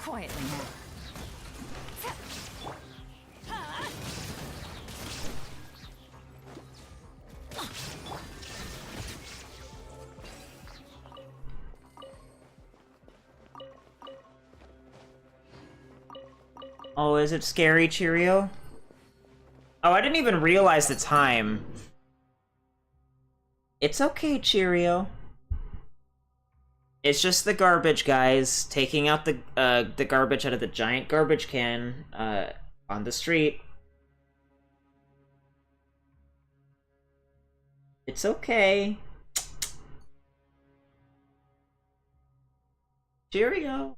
Quietly now. Oh, is it scary, Cheerio? Oh, I didn't even realize the time. It's okay, Cheerio. It's just the garbage guys taking out the garbage out of the giant garbage can on the street. It's okay. Cheerio.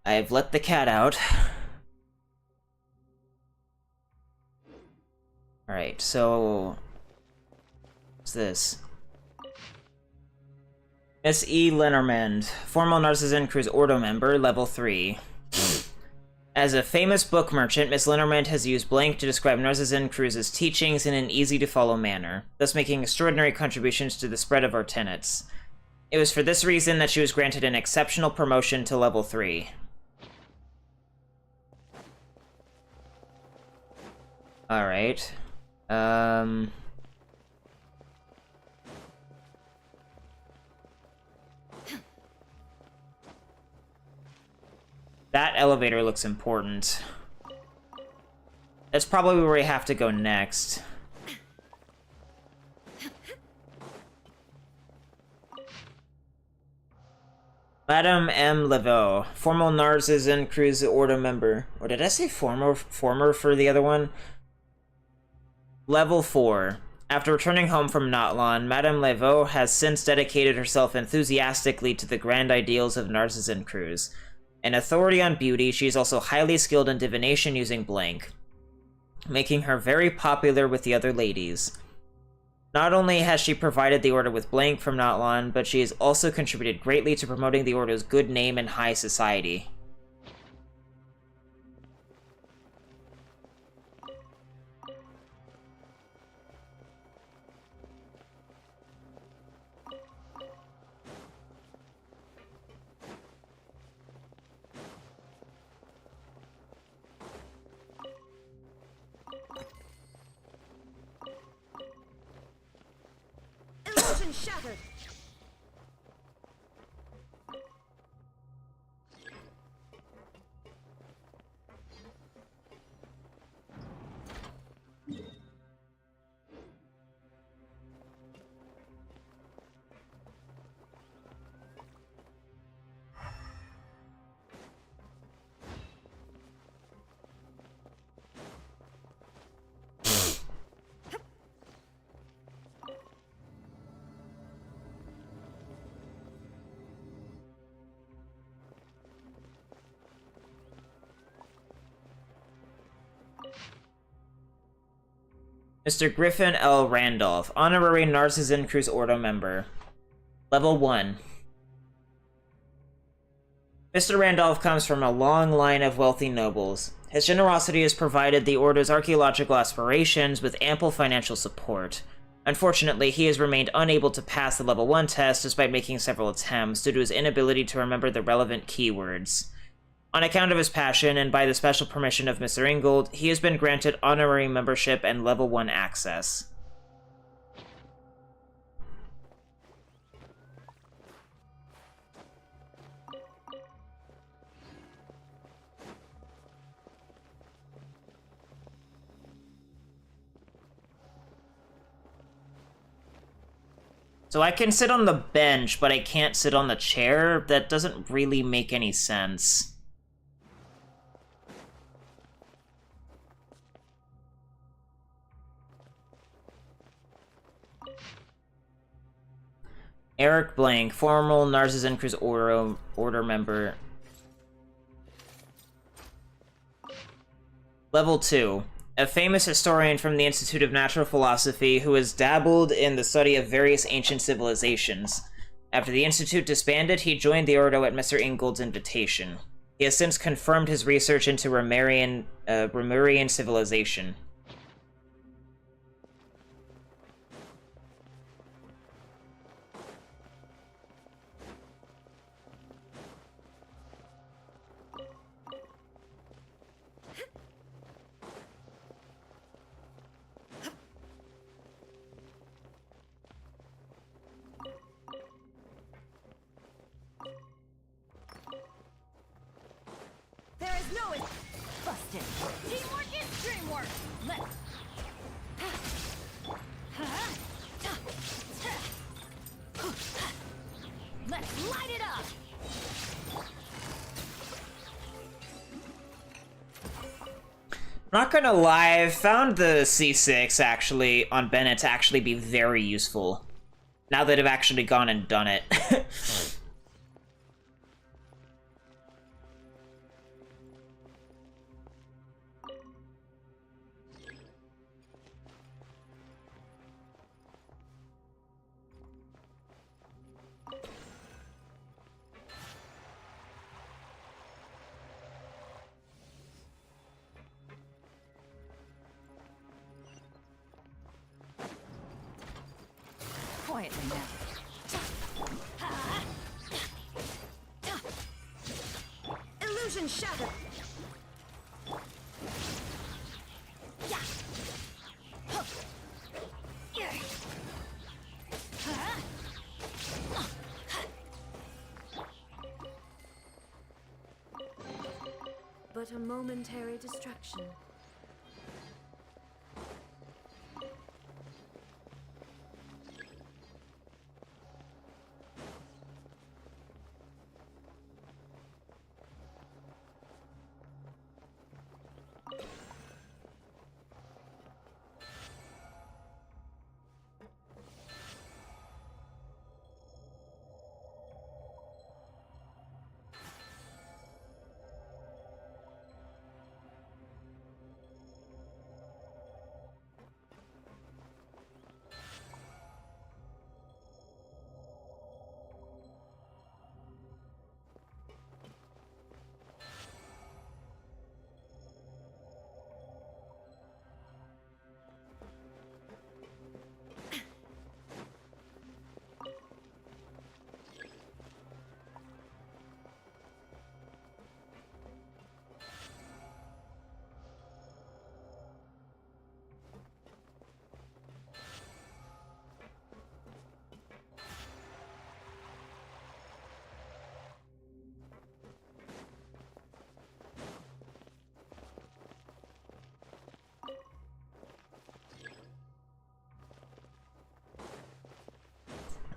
I've let the cat out. Alright, so... what's this? Miss E. Lenormand, formal Narcissan Cruise Ordo member, level 3. As a famous book merchant, Miss Lenormand has used blank to describe Narcissan Cruise's teachings in an easy-to-follow manner, thus making extraordinary contributions to the spread of our tenets. It was for this reason that she was granted an exceptional promotion to level 3. Alright. That elevator looks important. That's probably where we have to go next. Madame M. Laveau, formal Narcissan Cruise Order member. Or did I say former for the other one? Level 4. After returning home from Notlon, Madame Laveau has since dedicated herself enthusiastically to the grand ideals of Narcissan Cruise. An authority on beauty, she is also highly skilled in divination using blank, making her very popular with the other ladies. Not only has she provided the Order with blank from Notlon, but she has also contributed greatly to promoting the Order's good name in high society. Illusion shattered. Mr. Griffin L. Randolph, Honorary Narcissan Cruz Ordo member. Level 1. Mr. Randolph comes from a long line of wealthy nobles. His generosity has provided the Order's archaeological aspirations with ample financial support. Unfortunately, he has remained unable to pass the Level 1 test despite making several attempts due to his inability to remember the relevant keywords. On account of his passion, and by the special permission of Mr. Ingold, he has been granted honorary membership and Level 1 access. So I can sit on the bench, but I can't sit on the chair? That doesn't really make any sense. Eric Blank, formal Narcissan Cruz Order member. Level 2. A famous historian from the Institute of Natural Philosophy who has dabbled in the study of various ancient civilizations. After the Institute disbanded, he joined the Ordo at Mr. Ingold's invitation. He has since confirmed his research into Remurian civilization. There is no escape. Busted. Teamwork is dreamwork. Let's. Let's light it up. Not gonna lie, I've found the C6 actually on Bennett to actually be very useful. Now that I've actually gone and done it. Quietly now. Illusion shattered. But a momentary distraction.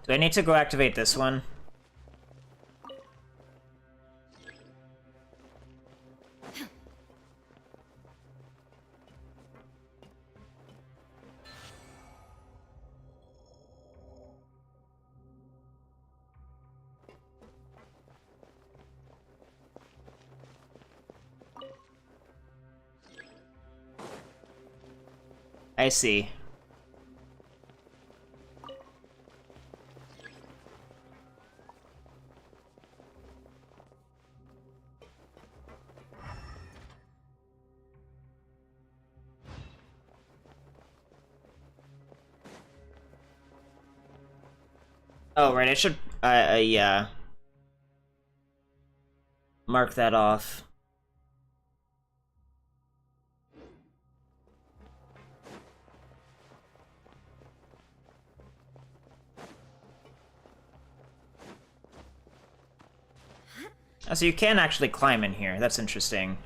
Do I need to go activate this one? I see. Oh, right, I should, yeah. Mark that off. Oh, so you can actually climb in here. That's interesting.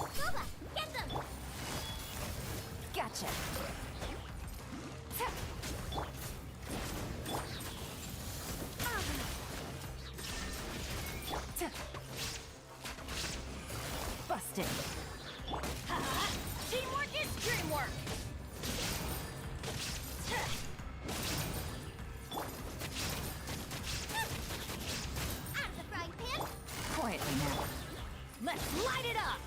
Boba, get them! Gotcha. Busted. Teamwork is dreamwork! Out of the frying pan! Quietly now. Let's light it up!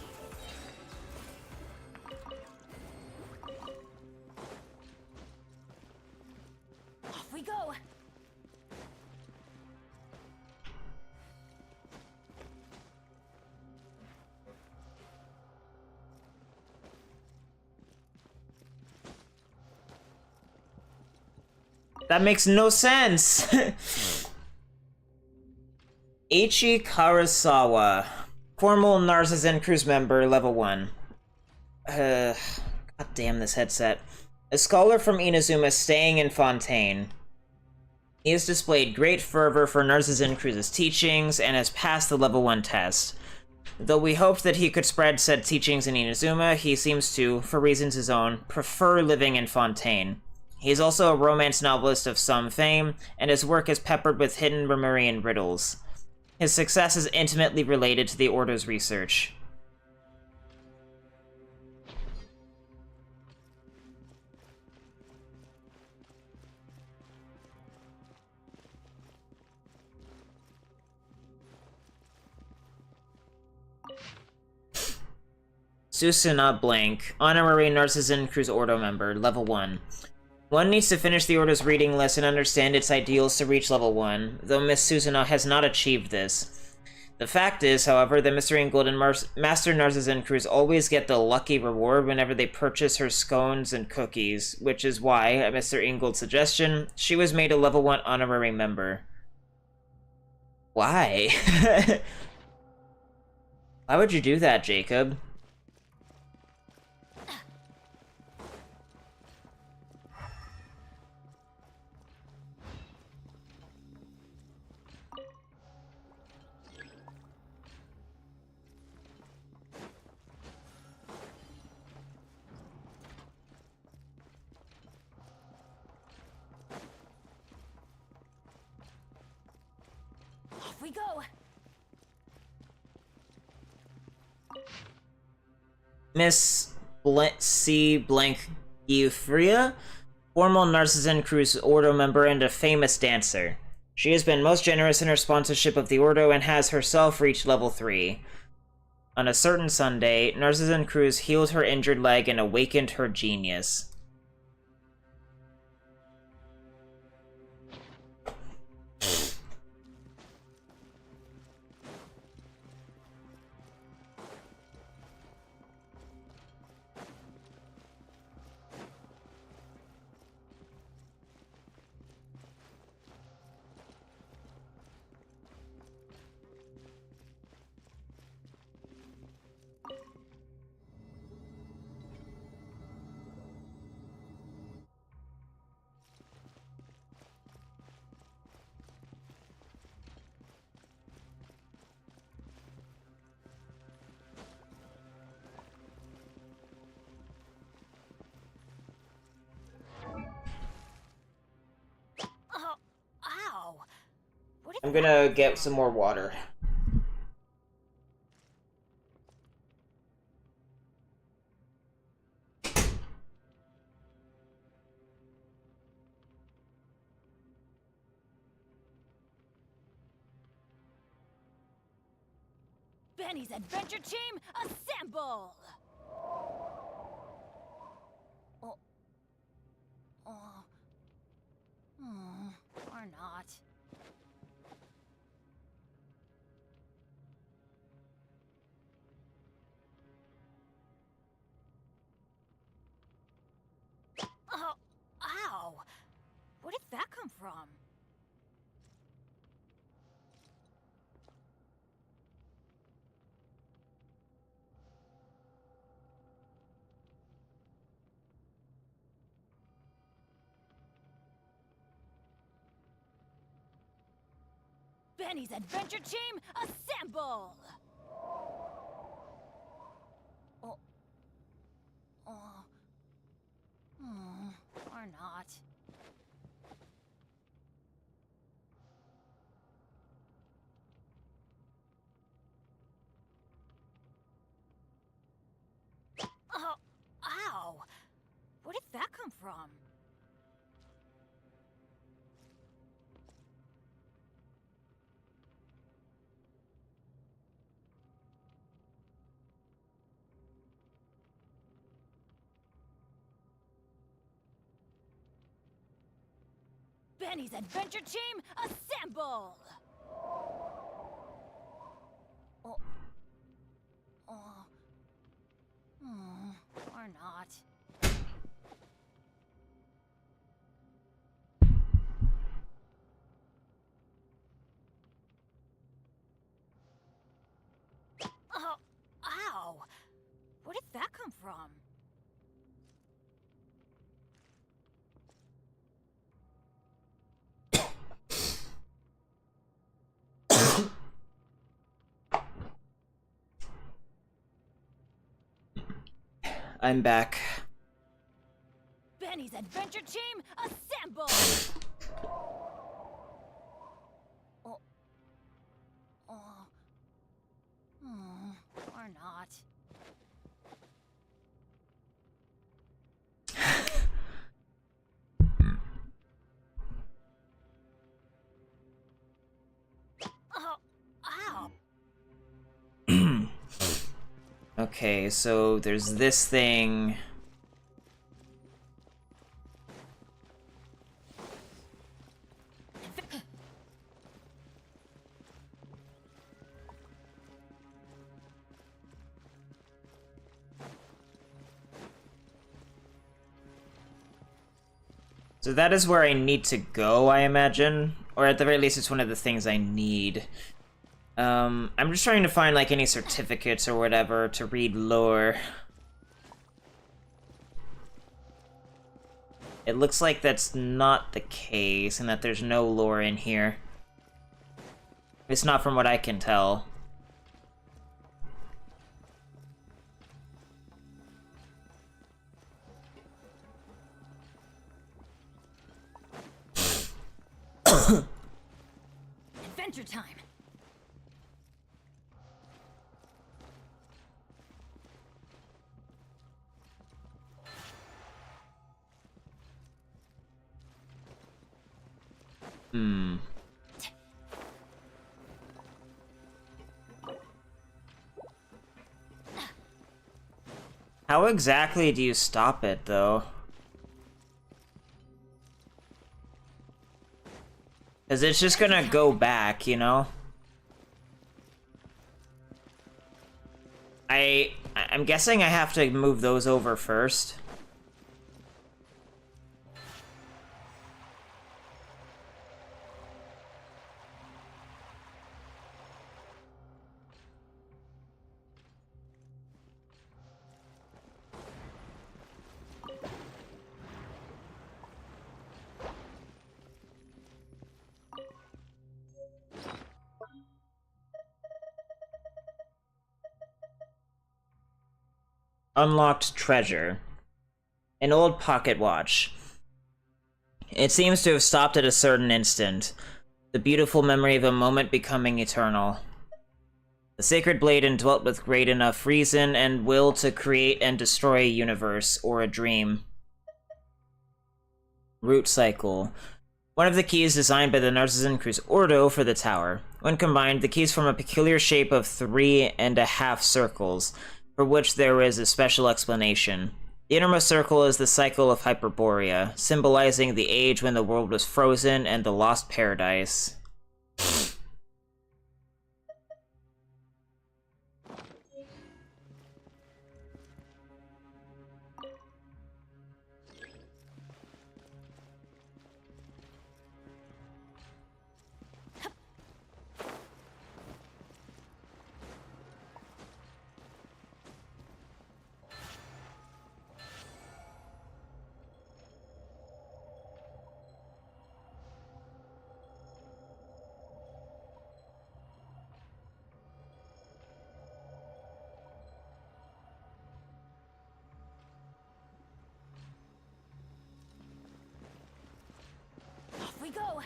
Off we go. That makes no sense! Ichi Karasawa. Formal Narzazen Cruise member, level 1. God damn this headset. A scholar from Inazuma staying in Fontaine. He has displayed great fervor for Narzazen Cruise's teachings and has passed the level 1 test. Though we hoped that he could spread said teachings in Inazuma, he seems to, for reasons his own, prefer living in Fontaine. He is also a romance novelist of some fame, and his work is peppered with hidden Romarian riddles. His success is intimately related to the Order's research. Susuna Blank, Honorary Narcissan Cruise Ordo member, level 1. One needs to finish the Order's reading list and understand its ideals to reach level 1, though Miss Susuna has not achieved this. The fact is, however, that Mr. Ingold and Master Narcissan Cruise always get the lucky reward whenever they purchase her scones and cookies, which is why, at Mr. Ingold's suggestion, she was made a level 1 honorary member. Why? Why would you do that, Jacob? Off we go. Miss C. Blank Euphoria, formal Narcissan Cruise Ordo member and a famous dancer. She has been most generous in her sponsorship of the Ordo and has herself reached level 3. On a certain Sunday, Narcissan Cruise healed her injured leg and awakened her genius. Oh, ow. What I'm gonna get some more water. Benny's adventure team, assemble! Or not. Oh, ow! Where did that come from? Benny's Adventure Team, assemble! Oh. Oh. Or not. Oh, ow! Where did that come from? Benny's Adventure Team, assemble! Oh. Oh. Or not. Oh, ow! Where did that come from? I'm back. Benny's Adventure Team, assemble! Oh. Oh. Or not. Oh, ow! Okay, so there's this thing. So that is where I need to go, I imagine. Or at the very least, it's one of the things I need. I'm just trying to find, like, any certificates or whatever to read lore. It looks like that's not the case, and that there's no lore in here. It's not from what I can tell. Adventure time! How exactly do you stop it, though? Because it's just gonna go back, you know? I'm guessing I have to move those over first. Unlocked treasure. An old pocket watch. It seems to have stopped at a certain instant. The beautiful memory of a moment becoming eternal. The sacred blade indwelt with great enough reason and will to create and destroy a universe or a dream. Root cycle. One of the keys designed by the Narcissan Cruz Ordo for the tower. When combined, the keys form a peculiar shape of 3.5 circles, for which there is a special explanation. The innermost circle is the cycle of Hyperborea, symbolizing the age when the world was frozen and the lost paradise. Off we go!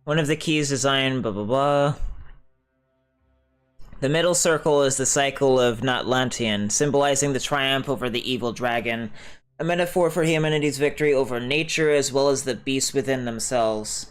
One of the keys designed, blah blah blah. The middle circle is the cycle of Natlantian, symbolizing the triumph over the evil dragon, a metaphor for humanity's victory over nature as well as the beasts within themselves.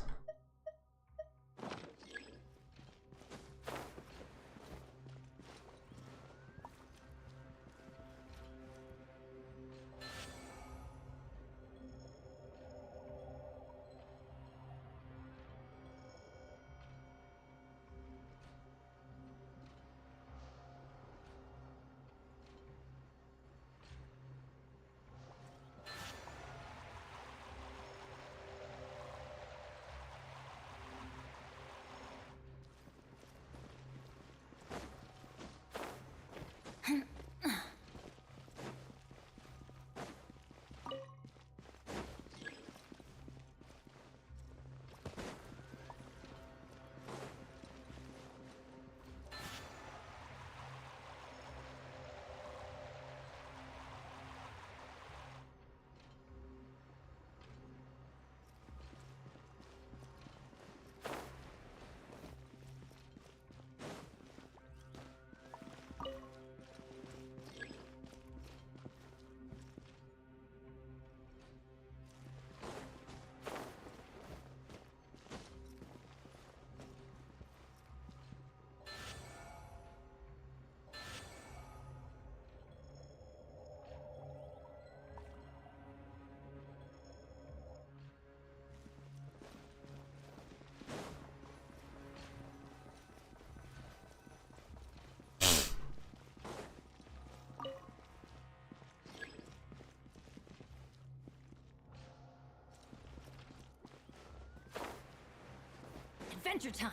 Adventure time!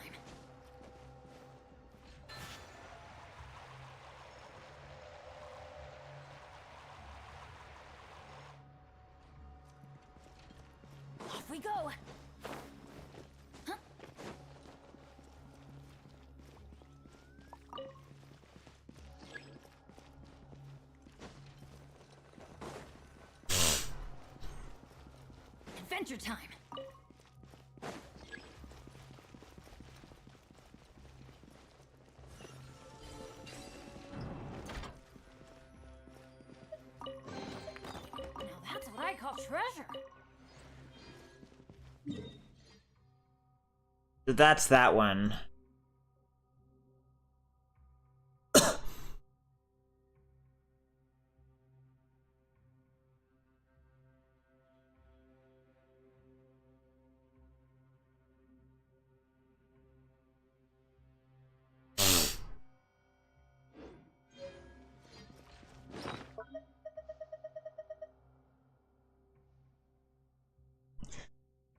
Off we go! Adventure time! Now that's what I call treasure! That's that one.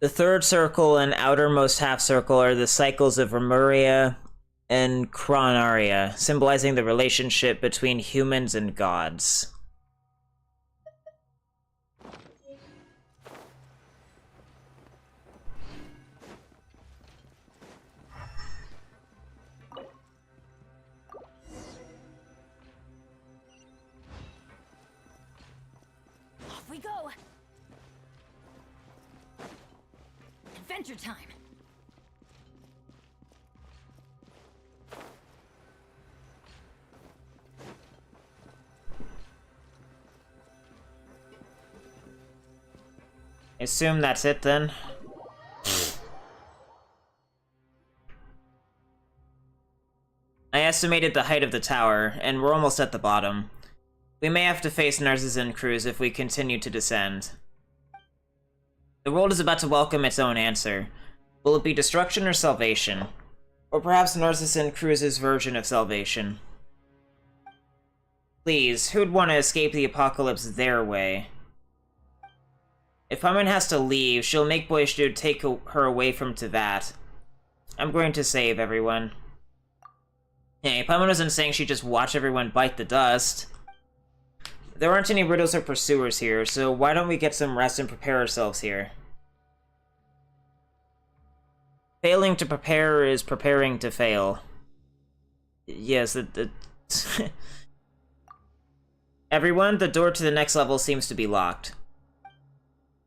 The third circle and outermost half circle are the cycles of Remuria and Chronaria, symbolizing the relationship between humans and gods. Off we go! Adventure time! I assume that's it then. I estimated the height of the tower, and we're almost at the bottom. We may have to face Narcissan crews if we continue to descend. The world is about to welcome its own answer. Will it be destruction or salvation? Or perhaps Narcissan Cruz's version of salvation? Please, who'd want to escape the apocalypse their way? If Paimon has to leave, she'll make Boyish Dude take her away from Teyvat. I'm going to save everyone. Hey, Paimon wasn't saying she'd just watch everyone bite the dust. There aren't any riddles or pursuers here, so why don't we get some rest and prepare ourselves here? Failing to prepare is preparing to fail. Yes, Everyone, the door to the next level seems to be locked.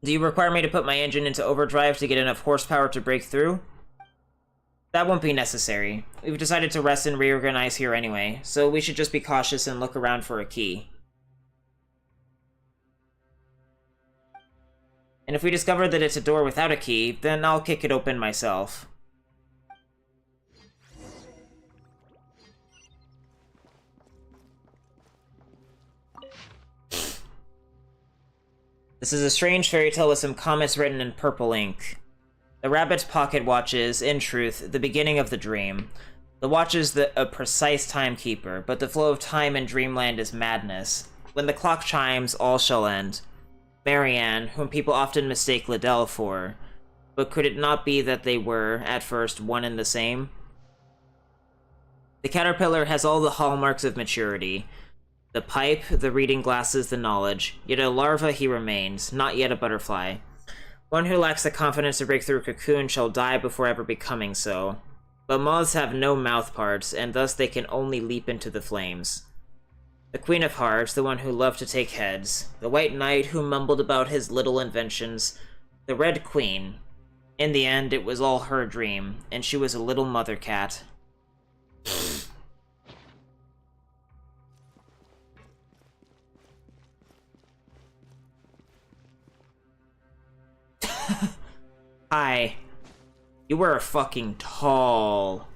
Do you require me to put my engine into overdrive to get enough horsepower to break through? That won't be necessary. We've decided to rest and reorganize here anyway, so we should just be cautious and look around for a key. And if we discover that it's a door without a key, then I'll kick it open myself. This is a strange fairy tale with some comments written in purple ink. The rabbit's pocket watch is, in truth, the beginning of the dream. The watch is a precise timekeeper, but the flow of time in dreamland is madness. When the clock chimes, all shall end. Marianne, whom people often mistake Liddell for, but could it not be that they were, at first, one and the same? The caterpillar has all the hallmarks of maturity. The pipe, the reading glasses, the knowledge. Yet a larva he remains, not yet a butterfly. One who lacks the confidence to break through a cocoon shall die before ever becoming so. But moths have no mouth parts, and thus they can only leap into the flames. The Queen of Hearts, the one who loved to take heads. The White Knight who mumbled about his little inventions. The Red Queen. In the end, it was all her dream, and she was a little mother cat. Hi. You were fucking tall.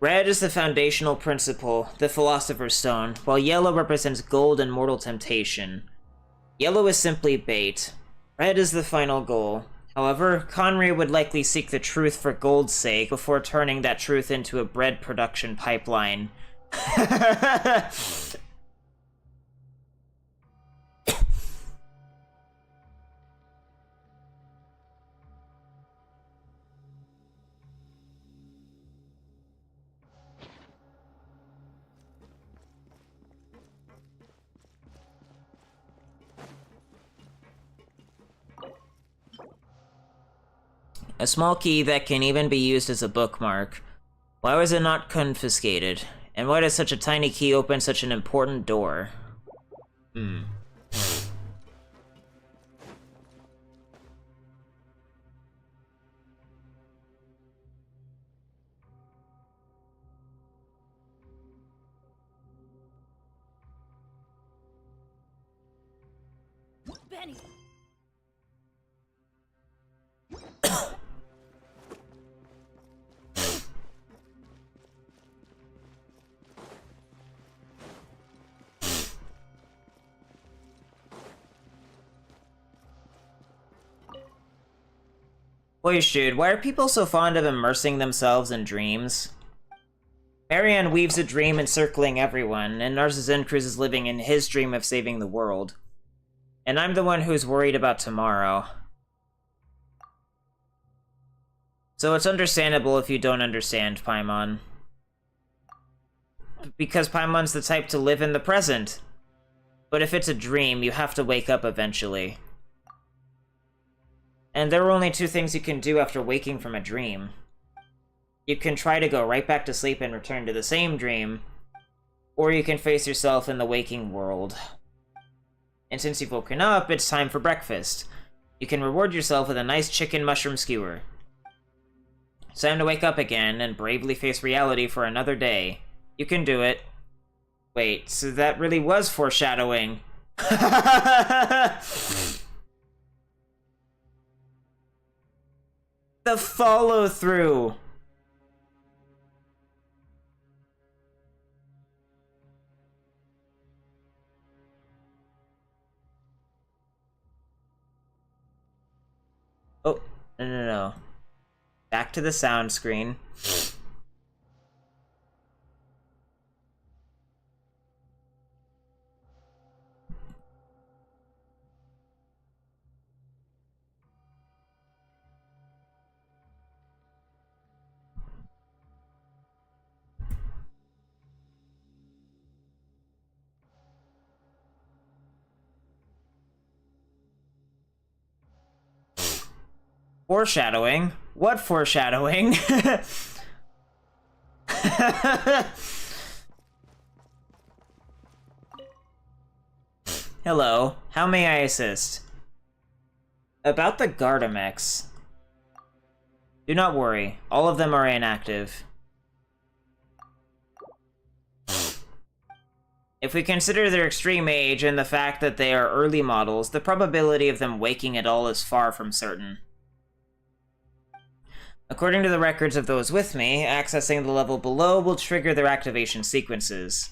Red is the foundational principle, the Philosopher's Stone, while yellow represents gold and mortal temptation. Yellow is simply bait. Red is the final goal. However, Conry would likely seek the truth for gold's sake before turning that truth into a bread production pipeline. A small key that can even be used as a bookmark. Why was it not confiscated? And why does such a tiny key open such an important door? Benny! Boyish Dude, why are people so fond of immersing themselves in dreams? Marianne weaves a dream encircling everyone, and Narcissan Cruz is living in his dream of saving the world. And I'm the one who's worried about tomorrow. So it's understandable if you don't understand, Paimon. Because Paimon's the type to live in the present. But if it's a dream, you have to wake up eventually. And there are only two things you can do after waking from a dream. You can try to go right back to sleep and return to the same dream, Or you can face yourself in the waking world. And since you've woken up, it's time for breakfast. You can reward yourself with a nice chicken mushroom skewer. It's time to wake up again and bravely face reality for another day. You can do it. Wait, so that really was foreshadowing. The follow-through. Oh, no. Back to the sound screen. Foreshadowing? What foreshadowing? Hello, how may I assist? About the Gardamex. Do not worry, all of them are inactive. If we consider their extreme age and the fact that they are early models, the probability of them waking at all is far from certain. According to the records of those with me, accessing the level below will trigger their activation sequences.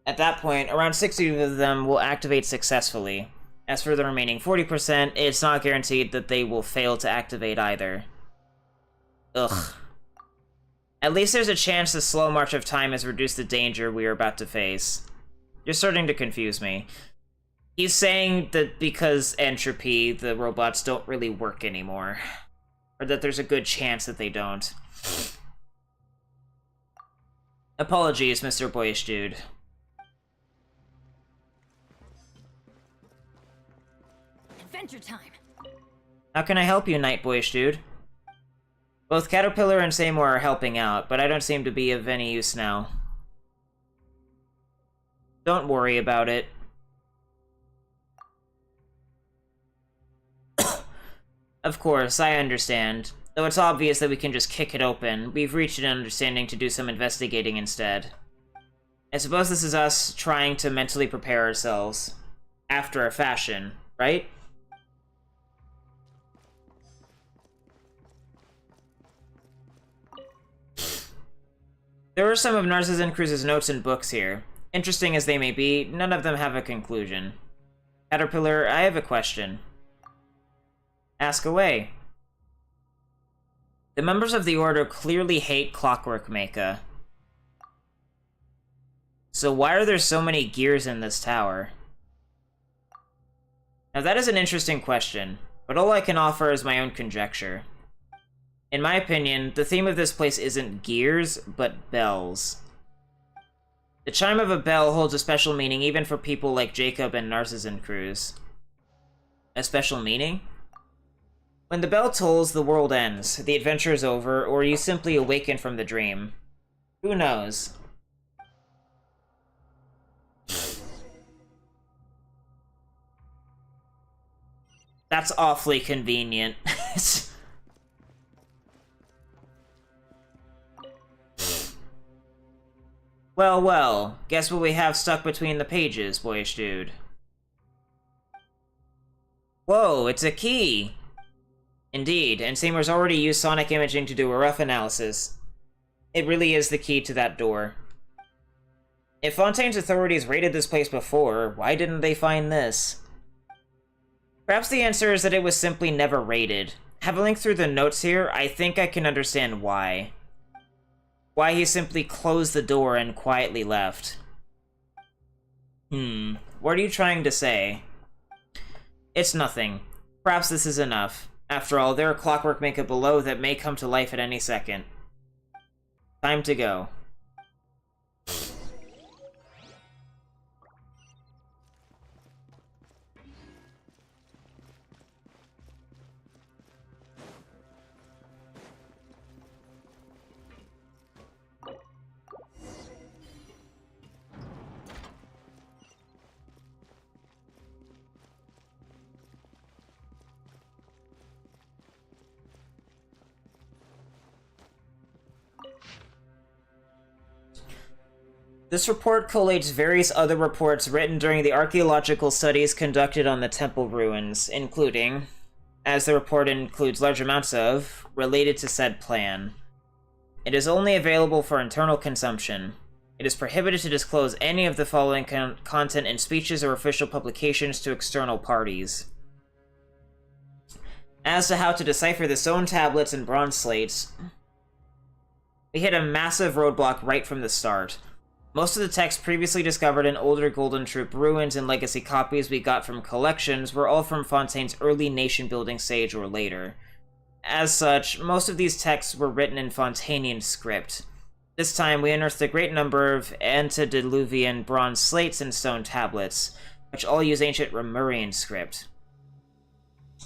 At that point, around 60 of them will activate successfully. As for the remaining 40%, it's not guaranteed that they will fail to activate either. Ugh. At least there's a chance the slow march of time has reduced the danger we are about to face. You're starting to confuse me. He's saying that because entropy, the robots don't really work anymore. Or that there's a good chance that they don't. Apologies, Mr. Boyish Dude. Adventure time. How can I help you, Night Boyish Dude? Both Caterpillar and Seymour are helping out, but I don't seem to be of any use now. Don't worry about it. Of course, I understand. Though it's obvious that we can just kick it open, we've reached an understanding to do some investigating instead. I suppose this is us trying to mentally prepare ourselves. After a fashion, right? There are some of Narcissus Cruz's notes and books here. Interesting as they may be, none of them have a conclusion. Caterpillar, I have a question. Ask away. The members of the Order clearly hate Clockwork Mecha. So why are there so many gears in this tower? Now that is an interesting question, but all I can offer is my own conjecture. In my opinion, the theme of this place isn't gears, but bells. The chime of a bell holds a special meaning even for people like Jacob and Narcissus Cruz. A special meaning? When the bell tolls, the world ends, the adventure is over, or you simply awaken from the dream. Who knows? That's awfully convenient. Well, well, guess what we have stuck between the pages, Boyish Dude? Whoa, it's a key! Indeed, and Seymour's already used sonic imaging to do a rough analysis. It really is the key to that door. If Fontaine's authorities raided this place before, why didn't they find this? Perhaps the answer is that it was simply never raided. Having looked through the notes here, I think I can understand why. Why he simply closed the door and quietly left. What are you trying to say? It's nothing. Perhaps this is enough. After all, there are Clockwork Mecha below that may come to life at any second. Time to go. This report collates various other reports written during the archaeological studies conducted on the temple ruins, including, as the report includes large amounts of, related to said plan. It is only available for internal consumption. It is prohibited to disclose any of the following content in speeches or official publications to external parties. As to how to decipher the stone tablets and bronze slates, we hit a massive roadblock right from the start. Most of the texts previously discovered in older Golden Troop ruins and legacy copies we got from collections were all from Fontaine's early nation-building stage or later. As such, most of these texts were written in Fontainian script. This time, we unearthed a great number of antediluvian bronze slates and stone tablets, which all use ancient Remurian script.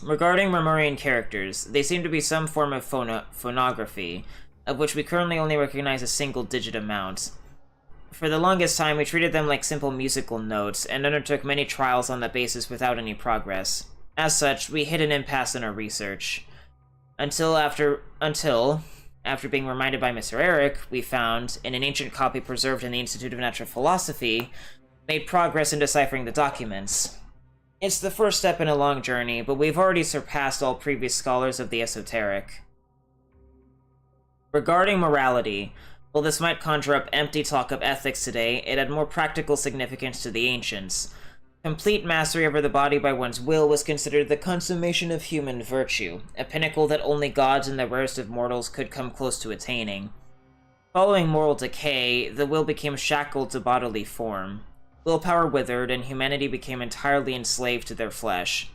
Regarding Remurian characters, they seem to be some form of phonography, of which we currently only recognize a single-digit amount. For the longest time, we treated them like simple musical notes, and undertook many trials on that basis without any progress. As such, we hit an impasse in our research. Until after being reminded by Mr. Eric, we found, in an ancient copy preserved in the Institute of Natural Philosophy, made progress in deciphering the documents. It's the first step in a long journey, but we've already surpassed all previous scholars of the esoteric. Regarding morality, while this might conjure up empty talk of ethics today, it had more practical significance to the ancients. Complete mastery over the body by one's will was considered the consummation of human virtue, a pinnacle that only gods and the rarest of mortals could come close to attaining. Following moral decay, the will became shackled to bodily form. Willpower withered, and humanity became entirely enslaved to their flesh.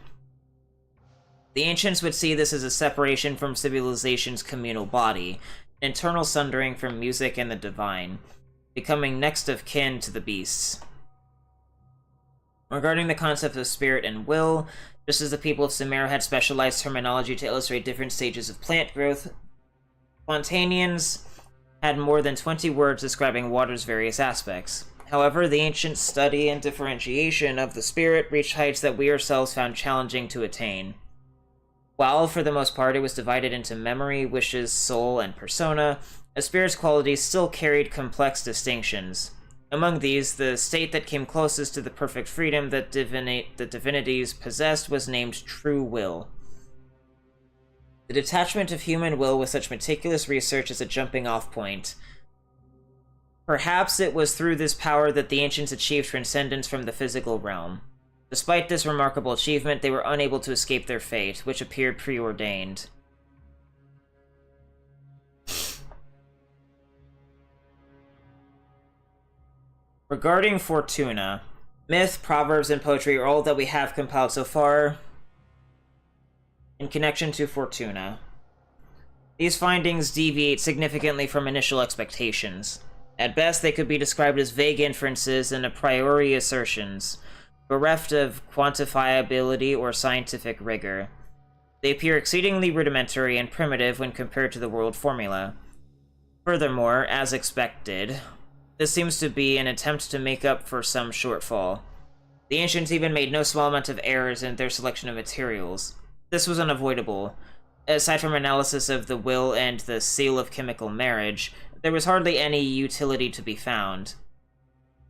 The ancients would see this as a separation from civilization's communal body, internal sundering from music and the divine, becoming next of kin to the beasts. Regarding the concept of spirit and will, just as the people of Sumer had specialized terminology to illustrate different stages of plant growth, Fontainians had more than 20 words describing water's various aspects. However, the ancient study and differentiation of the spirit reached heights that we ourselves found challenging to attain. While, for the most part, it was divided into memory, wishes, soul, and persona, a spirit's qualities still carried complex distinctions. Among these, the state that came closest to the perfect freedom that the divinities possessed was named true will. The detachment of human will with such meticulous research as a jumping-off point. Perhaps it was through this power that the ancients achieved transcendence from the physical realm. Despite this remarkable achievement, they were unable to escape their fate, which appeared preordained. Regarding Fortuna, myth, proverbs, and poetry are all that we have compiled so far in connection to Fortuna. These findings deviate significantly from initial expectations. At best, they could be described as vague inferences and a priori assertions, bereft of quantifiability or scientific rigor. They appear exceedingly rudimentary and primitive when compared to the world formula. Furthermore, as expected, this seems to be an attempt to make up for some shortfall. The ancients even made no small amount of errors in their selection of materials. This was unavoidable. Aside from analysis of the will and the seal of chemical marriage, there was hardly any utility to be found.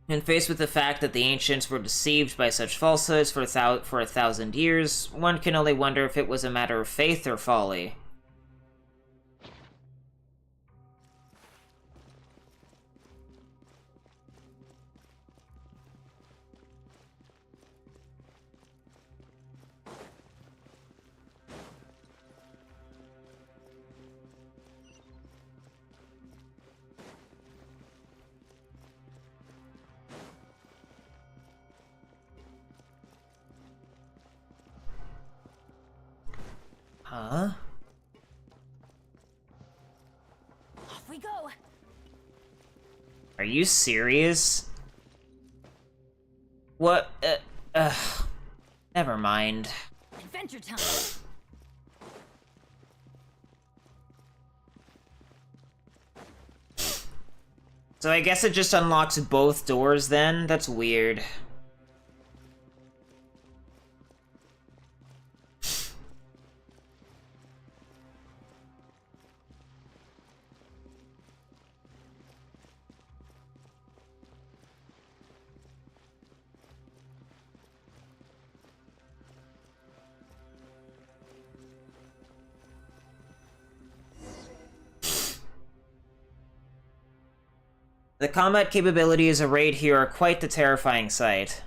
And faced with the fact that the ancients were deceived by such falsehoods for 1,000 years, one can only wonder if it was a matter of faith or folly. Huh? Off we go. Are you serious? What? Never mind. Adventure time. So I guess it just unlocks both doors then? That's weird. The combat capabilities arrayed here are quite the terrifying sight.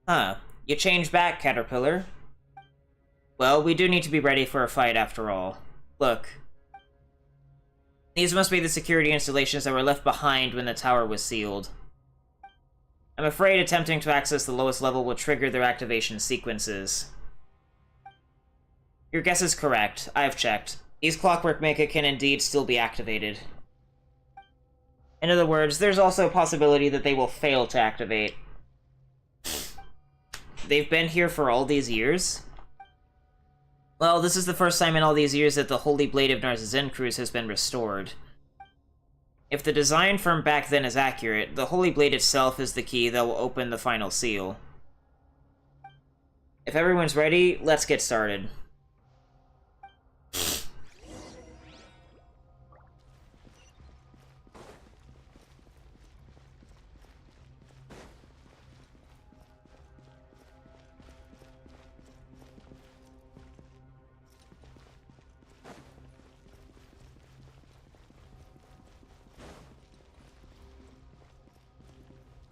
Huh. You changed back, Caterpillar. Well, we do need to be ready for a fight after all. Look. These must be the security installations that were left behind when the tower was sealed. I'm afraid attempting to access the lowest level will trigger their activation sequences. Your guess is correct. I've checked. These Clockwork Mecha can indeed still be activated. In other words, there's also a possibility that they will fail to activate. They've been here for all these years? Well, this is the first time in all these years that the Holy Blade of Narzizencruz has been restored. If the design from back then is accurate, the Holy Blade itself is the key that will open the final seal. If everyone's ready, let's get started.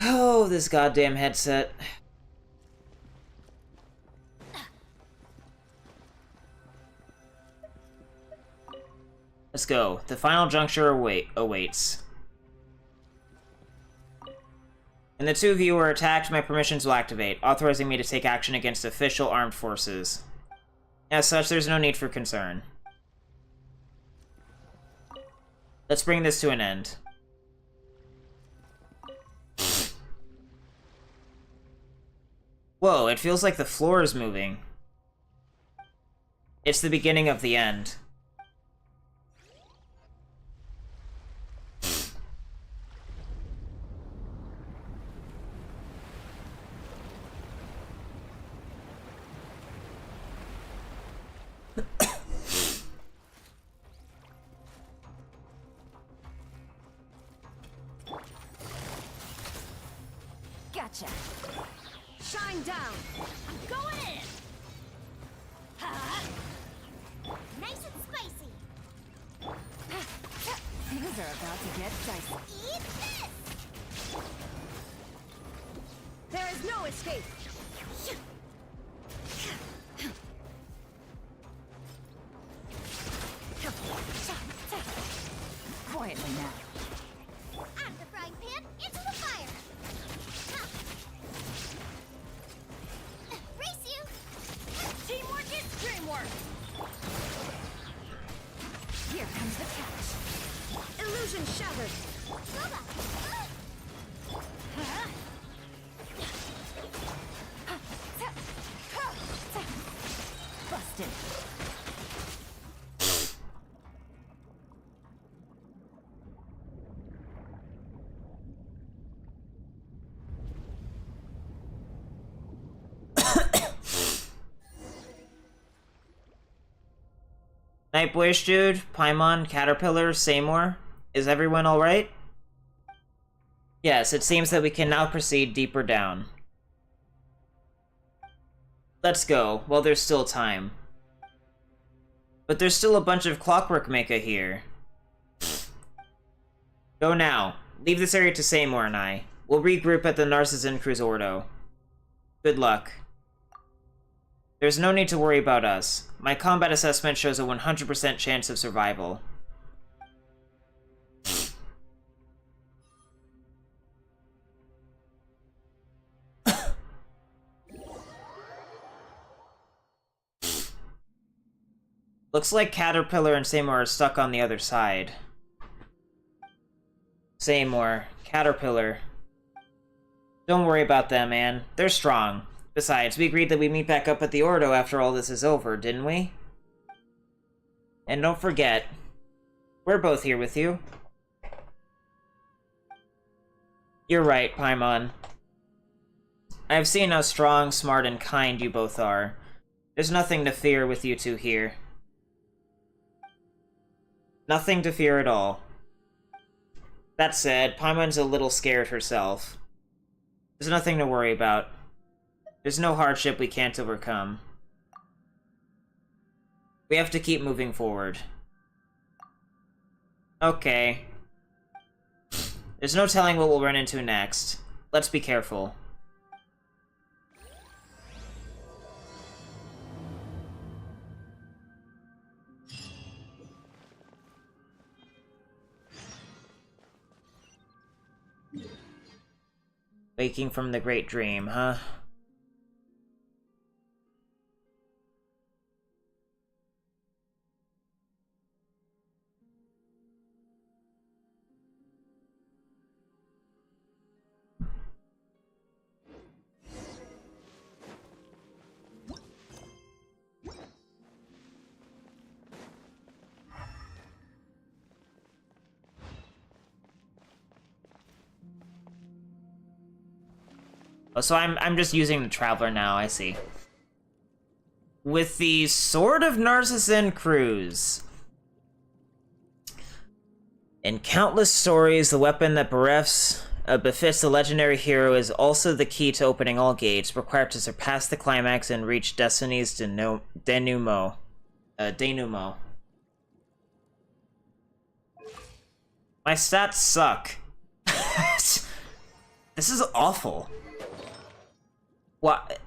Oh, this goddamn headset. Let's go. The final juncture awaits. When the two of you are attacked, my permissions will activate, authorizing me to take action against official armed forces. As such, there's no need for concern. Let's bring this to an end. Whoa, it feels like the floor is moving. It's the beginning of the end. Gotcha. Shine down. I'm going in! Nice and spicy! Things are about to get dicey. Eat this! There is no escape. Quietly now. Out of the frying pan, into the fire! Race you! Teamwork is dreamwork! Here comes the catch. Illusion shattered. Soba! Busted. Nightwish Dude, Paimon, Caterpillar, Seymour, is everyone alright? Yes, it seems that we can now proceed deeper down. Let's go, while there's still time. But there's still a bunch of Clockwork Mecha here. Go now. Leave this area to Seymour and I. We'll regroup at the Narzizencruz Ordo. Good luck. There's no need to worry about us. My combat assessment shows a 100% chance of survival. Looks like Caterpillar and Seymour are stuck on the other side. Seymour, Caterpillar. Don't worry about them, man. They're strong. Besides, we agreed that we meet back up at the Ordo after all this is over, didn't we? And don't forget, we're both here with you. You're right, Paimon. I've seen how strong, smart, and kind you both are. There's nothing to fear with you two here. Nothing to fear at all. That said, Paimon's a little scared herself. There's nothing to worry about. There's no hardship we can't overcome. We have to keep moving forward. Okay. There's no telling what we'll run into next. Let's be careful. Waking from the great dream, huh? Oh, so I'm just using the Traveler now, I see. With the Sword of Narcissan Cruz. In countless stories, the weapon that befits the legendary hero is also the key to opening all gates, required to surpass the climax and reach Destiny's denouement. My stats suck. This is awful. What?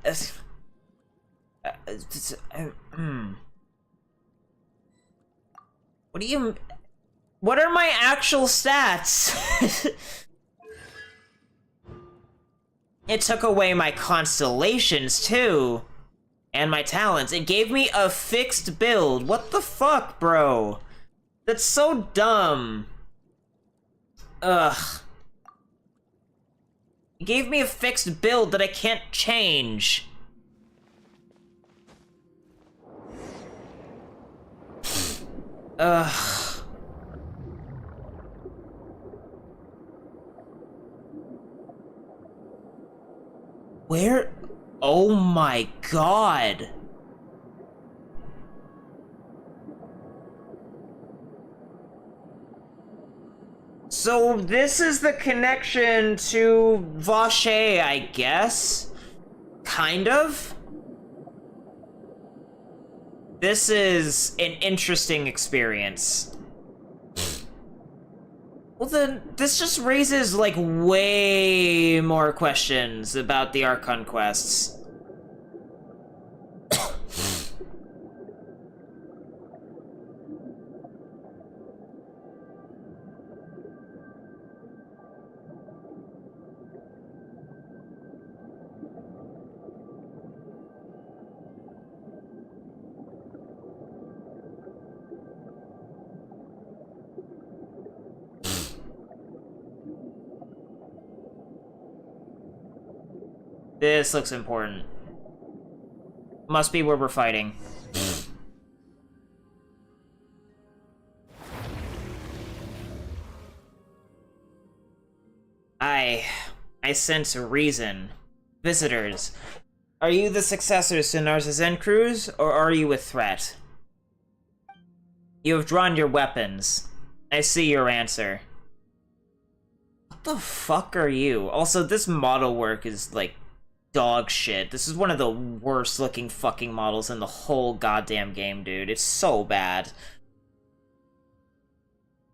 What do you... What are my actual stats? It took away my constellations, too. And my talents. It gave me a fixed build. What the fuck, bro? That's so dumb. Ugh. It gave me a fixed build that I can't change. Ugh. Where? Oh my god. So this is the connection to Vache, I guess? Kind of? This is an interesting experience. Well then, this just raises, like, way more questions about the Archon quests. This looks important. Must be where we're fighting. I sense reason. Visitors, are you the successors to Narcissan Cruz, or are you a threat? You have drawn your weapons. I see your answer. What the fuck are you? Also, this model work is, like, dog shit. This is one of the worst looking fucking models in the whole goddamn game, dude. It's so bad.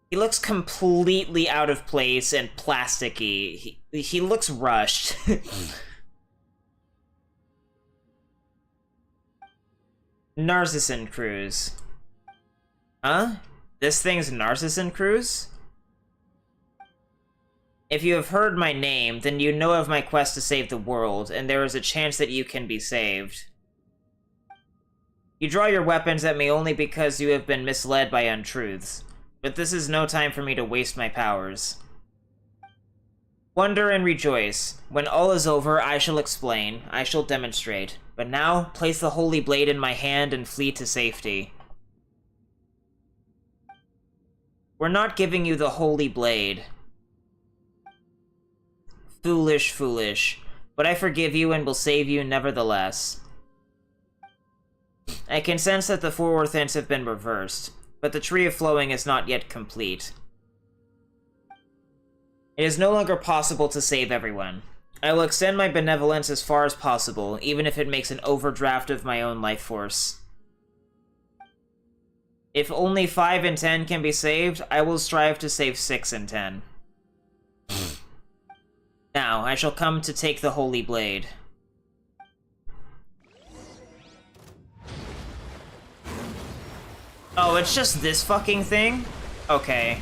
He looks completely out of place and plasticky. He looks rushed. Narcissan Cruz. Huh? This thing's Narcissan Cruz? If you have heard my name, then you know of my quest to save the world, and there is a chance that you can be saved. You draw your weapons at me only because you have been misled by untruths, but this is no time for me to waste my powers. Wonder and rejoice. When all is over, I shall explain, I shall demonstrate, but now, place the holy blade in my hand and flee to safety. We're not giving you the holy blade. Foolish, foolish. But I forgive you and will save you nevertheless. I can sense that the four Orthants have been reversed, but the Tree of Flowing is not yet complete. It is no longer possible to save everyone. I will extend my benevolence as far as possible, even if it makes an overdraft of my own life force. If only 5 and 10 can be saved, I will strive to save 6 and 10. Now, I shall come to take the Holy Blade. Oh, it's just this fucking thing? Okay.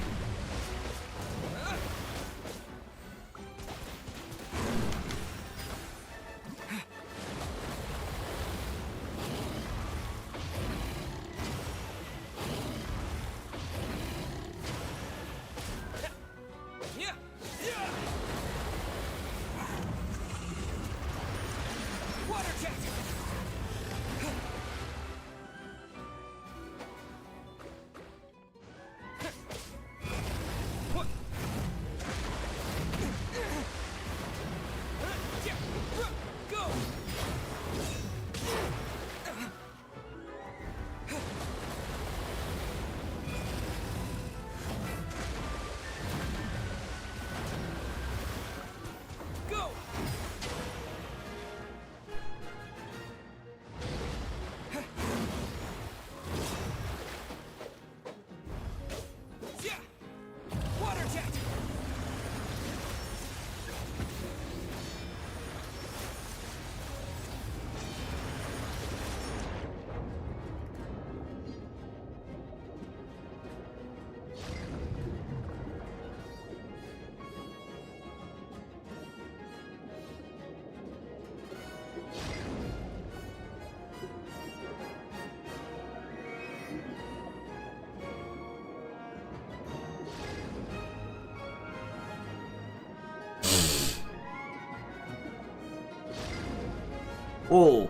Oh,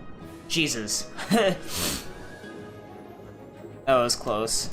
Jesus. That was close.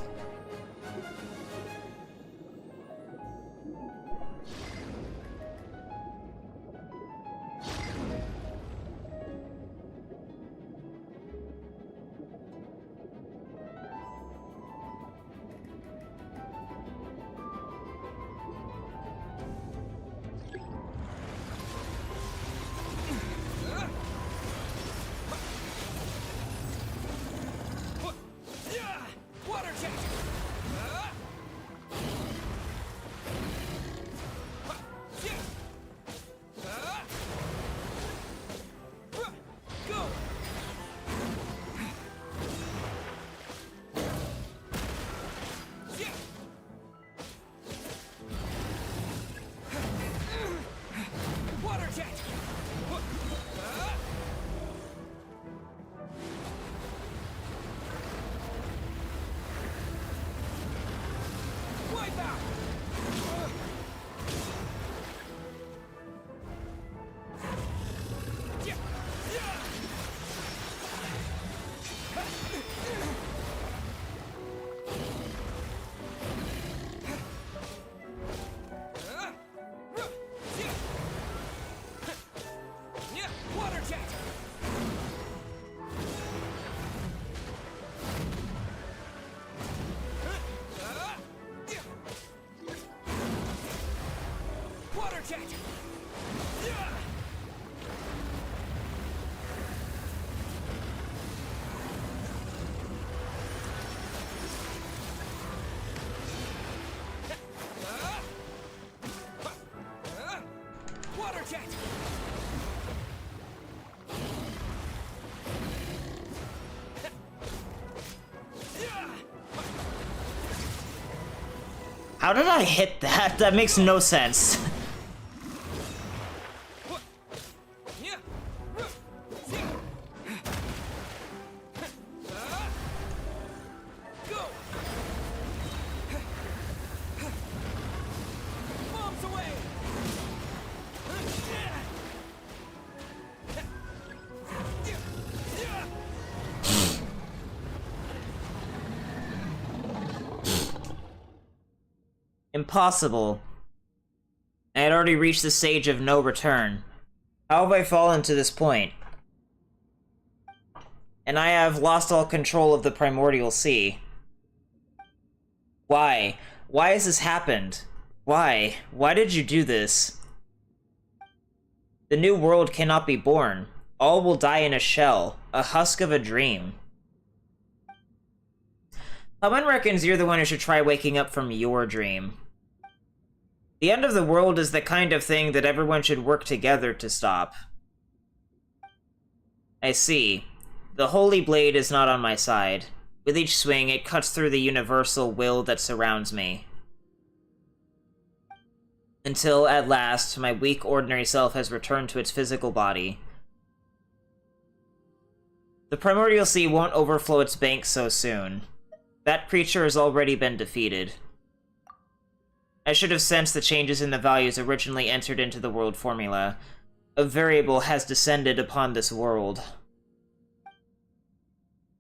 How did I hit that? That makes no sense. Impossible. I had already reached the stage of no return. How have I fallen to this point? And I have lost all control of the primordial sea. Why? Why has this happened? Why? Why did you do this? The new world cannot be born. All will die in a shell, a husk of a dream. Someone reckons you're the one who should try waking up from your dream. The end of the world is the kind of thing that everyone should work together to stop. I see. The Holy Blade is not on my side. With each swing, it cuts through the universal will that surrounds me. Until, at last, my weak, ordinary self has returned to its physical body. The Primordial Sea won't overflow its banks so soon. That creature has already been defeated. I should have sensed the changes in the values originally entered into the world formula. A variable has descended upon this world.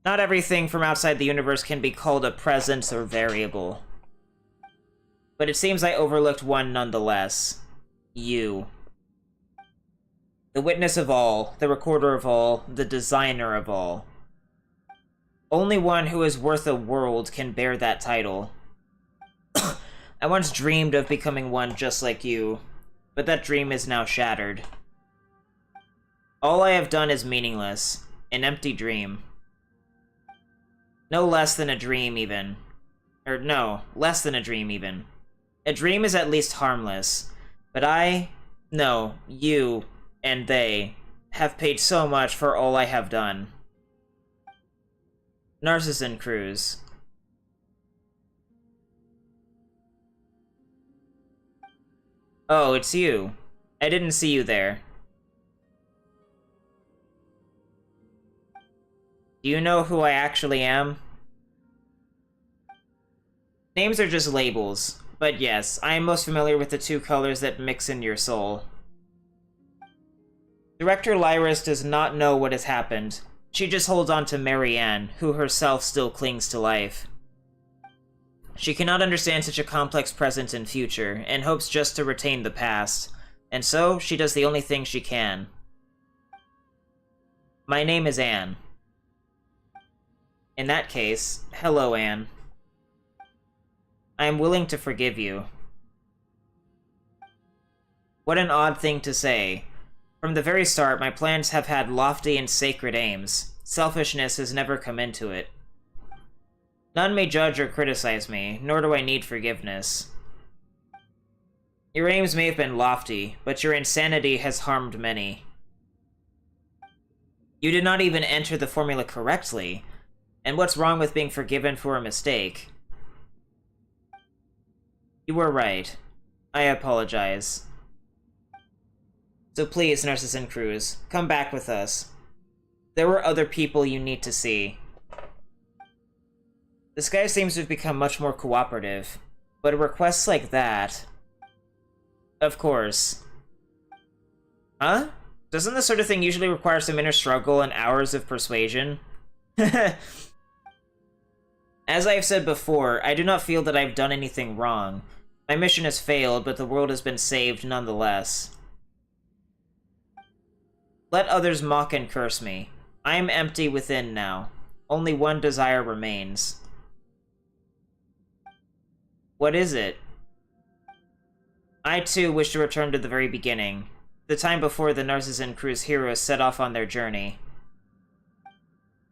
Not everything from outside the universe can be called a presence or variable. But it seems I overlooked one nonetheless. You. The witness of all, the recorder of all, the designer of all. Only one who is worth a world can bear that title. I once dreamed of becoming one just like you, but that dream is now shattered. All I have done is meaningless, an empty dream. No less than a dream, even. Or no, less than a dream, even. A dream is at least harmless, but you, and they, have paid so much for all I have done. Narcissan Cruz. Oh, it's you. I didn't see you there. Do you know who I actually am? Names are just labels, but yes, I am most familiar with the two colors that mix in your soul. Director Lyris does not know what has happened. She just holds on to Marianne, who herself still clings to life. She cannot understand such a complex present and future, and hopes just to retain the past, and so she does the only thing she can. My name is Anne. In that case, hello, Anne. I am willing to forgive you. What an odd thing to say. From the very start, my plans have had lofty and sacred aims. Selfishness has never come into it. None may judge or criticize me, nor do I need forgiveness. Your aims may have been lofty, but your insanity has harmed many. You did not even enter the formula correctly, and what's wrong with being forgiven for a mistake? You were right. I apologize. So please, Narcissan Cruz, come back with us. There were other people you need to see. This guy seems to have become much more cooperative, but requests like that... Of course. Huh? Doesn't this sort of thing usually require some inner struggle and hours of persuasion? As I've said before, I do not feel that I've done anything wrong. My mission has failed, but the world has been saved nonetheless. Let others mock and curse me. I am empty within now. Only one desire remains. What is it? I too wish to return to the very beginning, the time before the Narcissan Cruz heroes set off on their journey.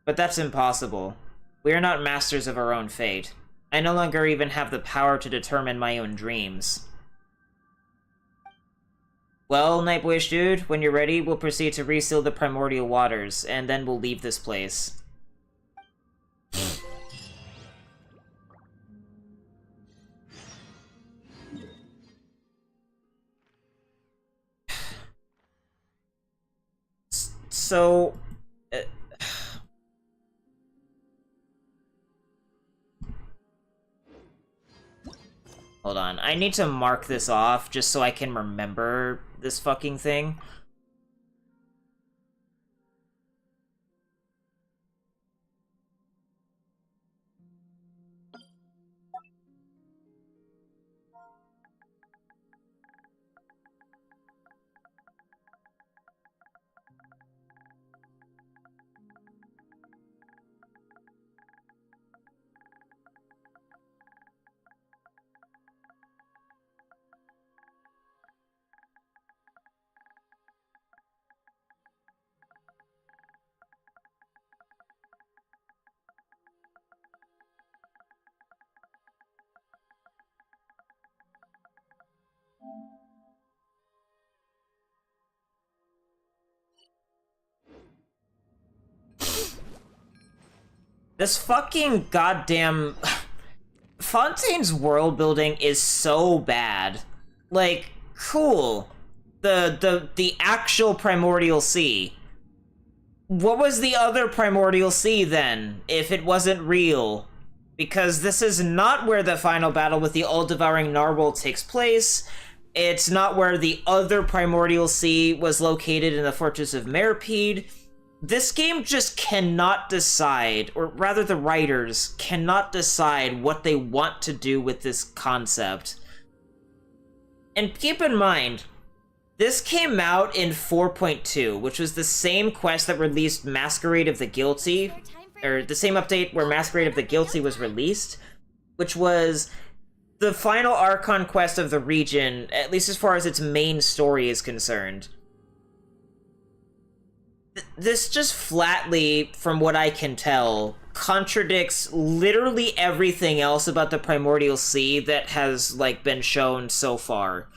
But that's impossible. We are not masters of our own fate. I no longer even have the power to determine my own dreams. Well, Nightboyish dude, when you're ready, we'll proceed to reseal the primordial waters, and then we'll leave this place. So... Hold on, I need to mark this off just so I can remember this fucking thing. This fucking goddamn... Fontaine's world building is so bad. Like, cool. The actual Primordial Sea. What was the other Primordial Sea, then, if it wasn't real? Because this is not where the final battle with the all-devouring narwhal takes place. It's not where the other Primordial Sea was located in the Fortress of Meripede. This game just cannot decide, or rather the writers cannot decide what they want to do with this concept. And keep in mind, this came out in 4.2, which was the same quest that released Masquerade of the Guilty, or the same update where Masquerade of the Guilty was released, which was the final Archon quest of the region, at least as far as its main story is concerned. This just flatly, from what I can tell, contradicts literally everything else about the Primordial Sea that has, like, been shown so far.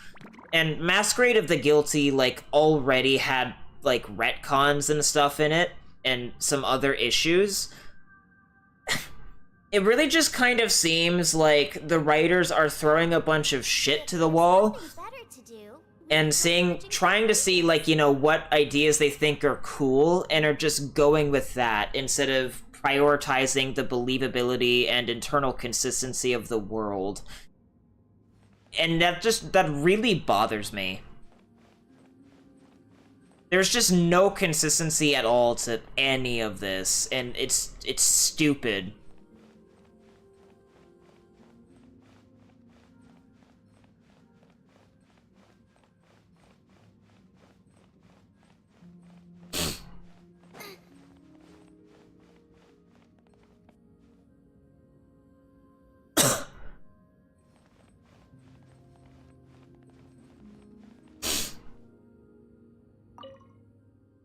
And Masquerade of the Guilty, like, already had, like, retcons and stuff in it, and some other issues. It really just kind of seems like the writers are throwing a bunch of shit to the wall, and trying to see, like, you know, what ideas they think are cool, and are just going with that, instead of prioritizing the believability and internal consistency of the world. And that really bothers me. There's just no consistency at all to any of this, and it's stupid.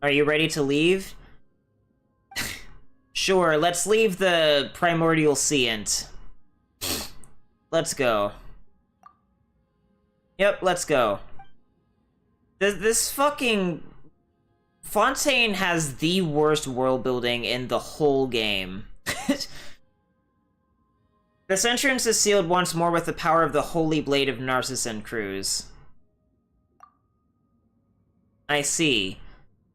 Are you ready to leave? Sure, let's leave the Primordial Seant. Let's go. Yep, let's go. This fucking... Fontaine has the worst world building in the whole game. This entrance is sealed once more with the power of the Holy Blade of Narcissus Cruz. I see.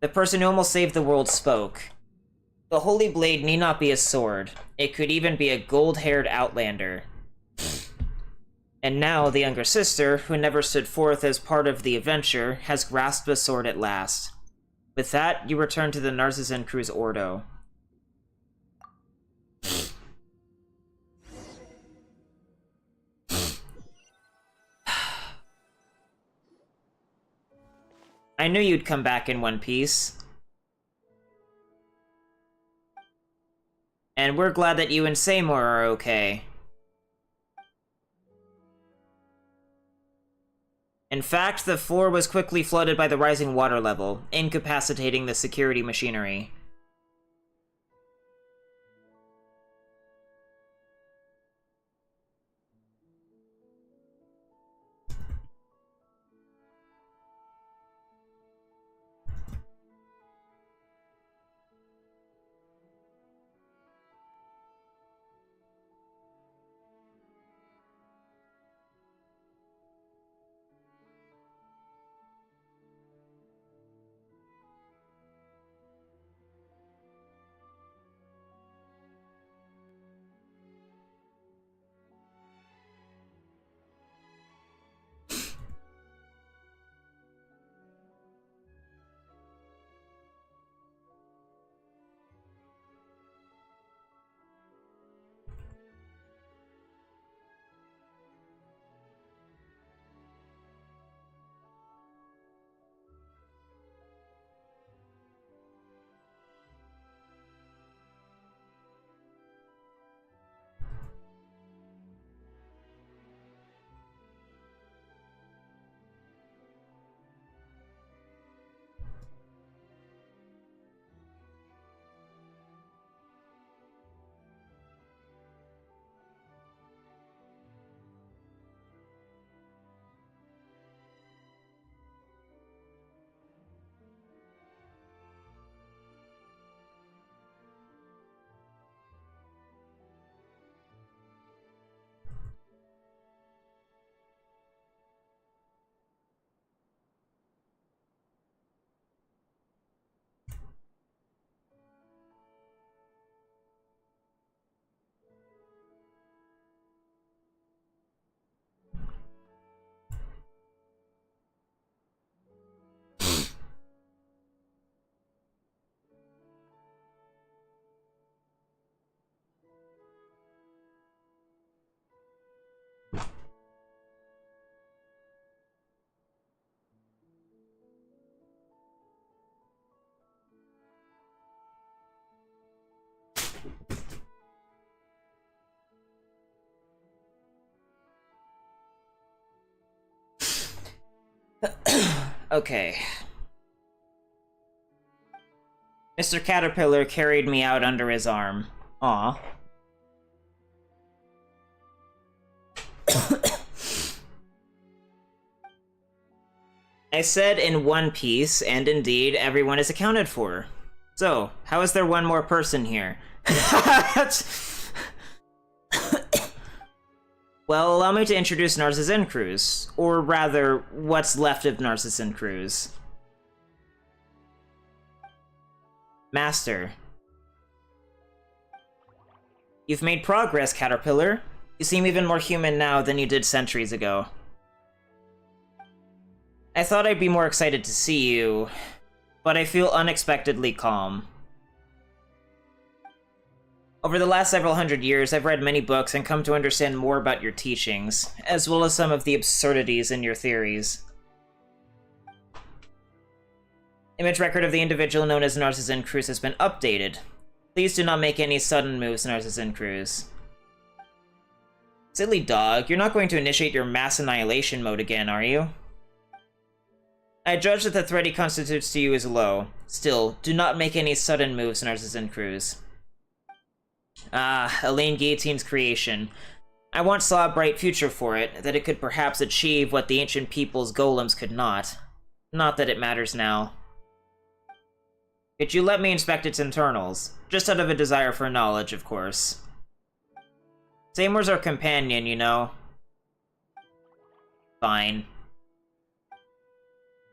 The person who almost saved the world spoke. The Holy Blade need not be a sword. It could even be a gold-haired outlander. And now the younger sister, who never stood forth as part of the adventure, has grasped a sword at last. With that, you return to the Narcissus Cruz Ordo. I knew you'd come back in one piece. And we're glad that you and Seymour are okay. In fact, the floor was quickly flooded by the rising water level, incapacitating the security machinery. Okay. Mr. Caterpillar carried me out under his arm. Aw. I said in one piece, and indeed, everyone is accounted for. So, how is there one more person here? Well, allow me to introduce Narcissan Cruz. Or rather, what's left of Narcissan Cruz. Master. You've made progress, Caterpillar. You seem even more human now than you did centuries ago. I thought I'd be more excited to see you, but I feel unexpectedly calm. Over the last several hundred years, I've read many books and come to understand more about your teachings, as well as some of the absurdities in your theories. Image record of the individual known as Narcissan Cruz has been updated. Please do not make any sudden moves, Narcissan Cruz. Silly dog, you're not going to initiate your mass annihilation mode again, are you? I judge that the threat he constitutes to you is low. Still, do not make any sudden moves, Narcissan Cruz. Ah, Elaine Guillotine's creation. I once saw a bright future for it, that it could perhaps achieve what the ancient people's golems could not. Not that it matters now. Could you let me inspect its internals? Just out of a desire for knowledge, of course. Seymour's our companion, you know. Fine.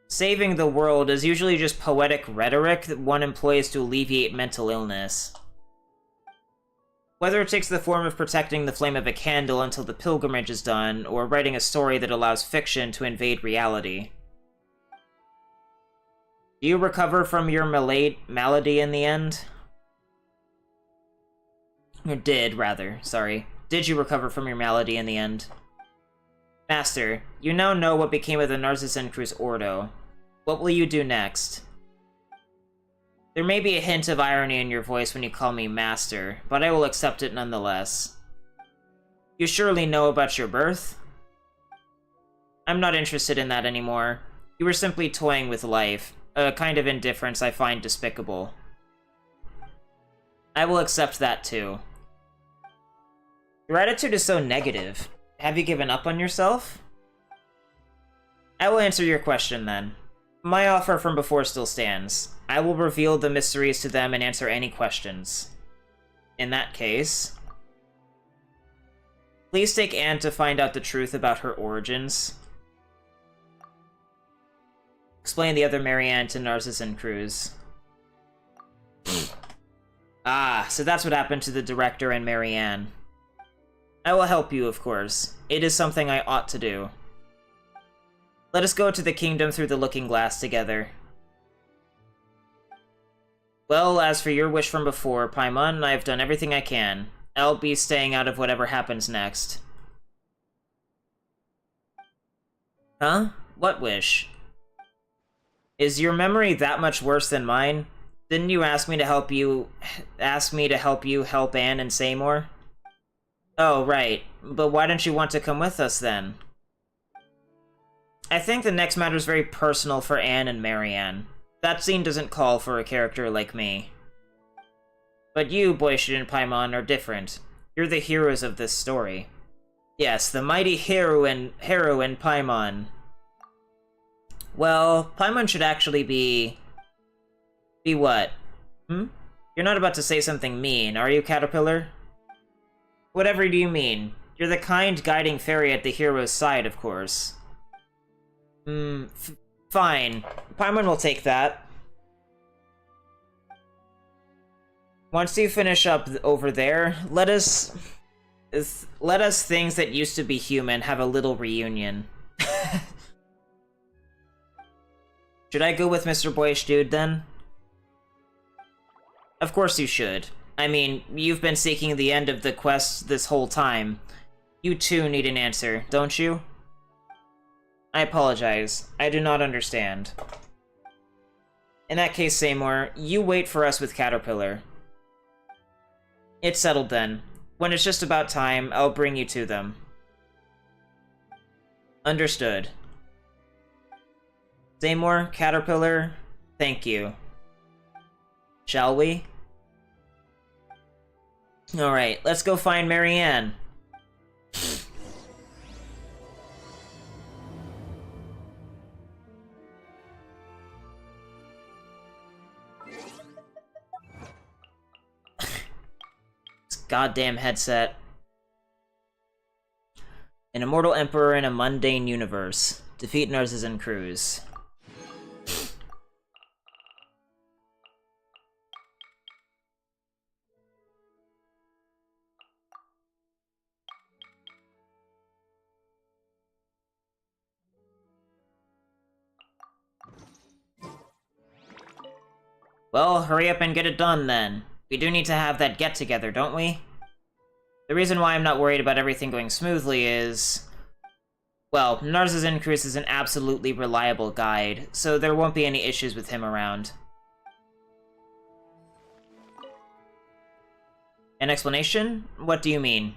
Saving the world is usually just poetic rhetoric that one employs to alleviate mental illness. Whether it takes the form of protecting the flame of a candle until the pilgrimage is done, or writing a story that allows fiction to invade reality. Do you recover from your malady in the end? Or did, rather, sorry. Did you recover from your malady in the end? Master, you now know what became of the Narcissan Cruz Ordo. What will you do next? There may be a hint of irony in your voice when you call me Master, but I will accept it nonetheless. You surely know about your birth? I'm not interested in that anymore. You were simply toying with life, a kind of indifference I find despicable. I will accept that too. Your attitude is so negative. Have you given up on yourself? I will answer your question then. My offer from before still stands. I will reveal the mysteries to them and answer any questions. In that case, please take Anne to find out the truth about her origins. Explain the other Marianne to Narcissan Cruz. Ah, so that's what happened to the director and Marianne. I will help you, of course. It is something I ought to do. Let us go to the kingdom through the looking glass together. Well, as for your wish from before, Paimon, I have done everything I can. I'll be staying out of whatever happens next. Huh? What wish? Is your memory that much worse than mine? Didn't you ask me to help you help Anne and Seymour? Oh, right. But why don't you want to come with us, then? I think the next matter is very personal for Anne and Marianne. That scene doesn't call for a character like me. But you, Boishid and Paimon, are different. You're the heroes of this story. Yes, the mighty heroine Paimon. Well, Paimon should actually be... Be what? You're not about to say something mean, are you, Caterpillar? Whatever do you mean? You're the kind, guiding fairy at the hero's side, of course. Fine. Paimon will take that. Once you finish up over there, let us things that used to be human have a little reunion. Should I go with Mr. Boyish Dude, then? Of course you should. I mean, you've been seeking the end of the quest this whole time. You too need an answer, don't you? I apologize. I do not understand. In that case, Seymour, you wait for us with Caterpillar. It's settled then. When it's just about time, I'll bring you to them. Understood. Say more, Caterpillar? Thank you. Shall we? Alright, let's go find Marianne. This goddamn headset. An immortal emperor in a mundane universe. Defeat Narcissan Cruz. Well, hurry up and get it done, then. We do need to have that get-together, don't we? The reason why I'm not worried about everything going smoothly is... well, Narcissan Cruz is an absolutely reliable guide, so there won't be any issues with him around. An explanation? What do you mean?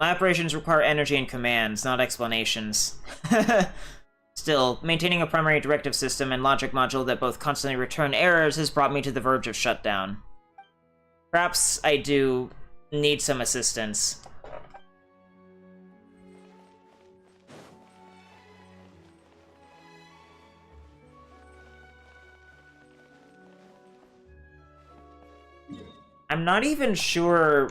My operations require energy and commands, not explanations. Still, maintaining a primary directive system and logic module that both constantly return errors has brought me to the verge of shutdown. Perhaps I do need some assistance. I'm not even sure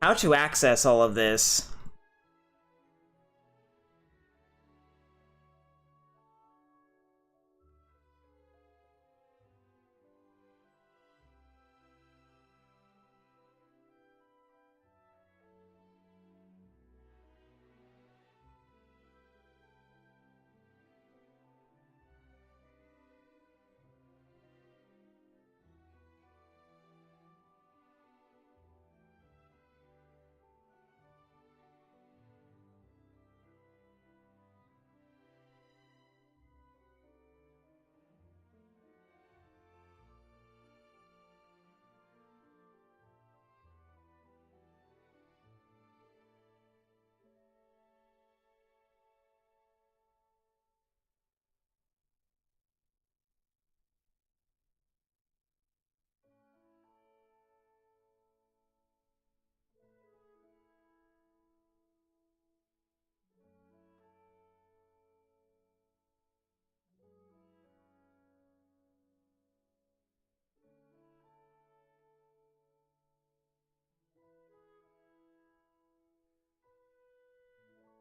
how to access all of this.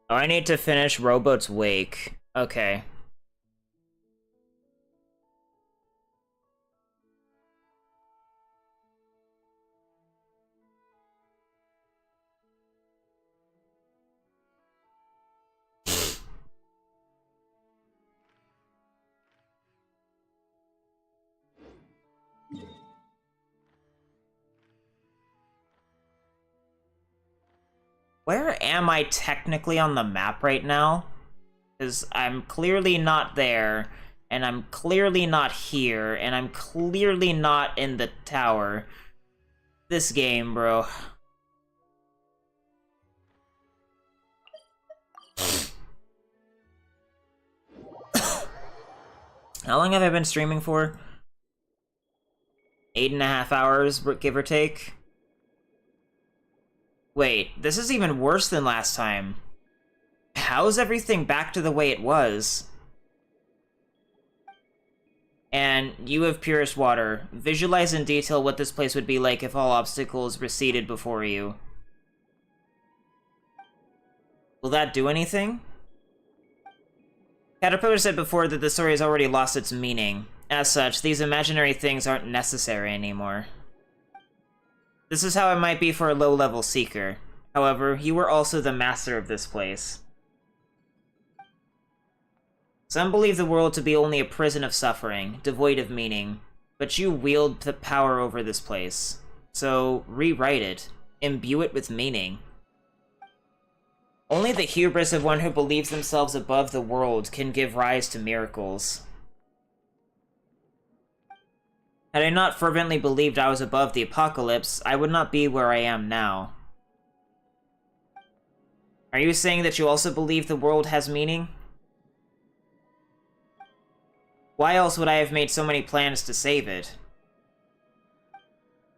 Oh, I need to finish Rowboat's Wake. Okay. Where am I technically on the map right now? Because I'm clearly not there, and I'm clearly not here, and I'm clearly not in the tower. This game, bro. How long have I been streaming for? 8.5 hours, give or take? Wait, this is even worse than last time. How's everything back to the way it was? And you have purest water. Visualize in detail what this place would be like if all obstacles receded before you. Will that do anything? Caterpillar said before that the story has already lost its meaning. As such, these imaginary things aren't necessary anymore. This is how it might be for a low-level seeker. However, you were also the master of this place. Some believe the world to be only a prison of suffering, devoid of meaning, but you wield the power over this place. So, rewrite it. Imbue it with meaning. Only the hubris of one who believes themselves above the world can give rise to miracles. Had I not fervently believed I was above the apocalypse, I would not be where I am now. Are you saying that you also believe the world has meaning? Why else would I have made so many plans to save it?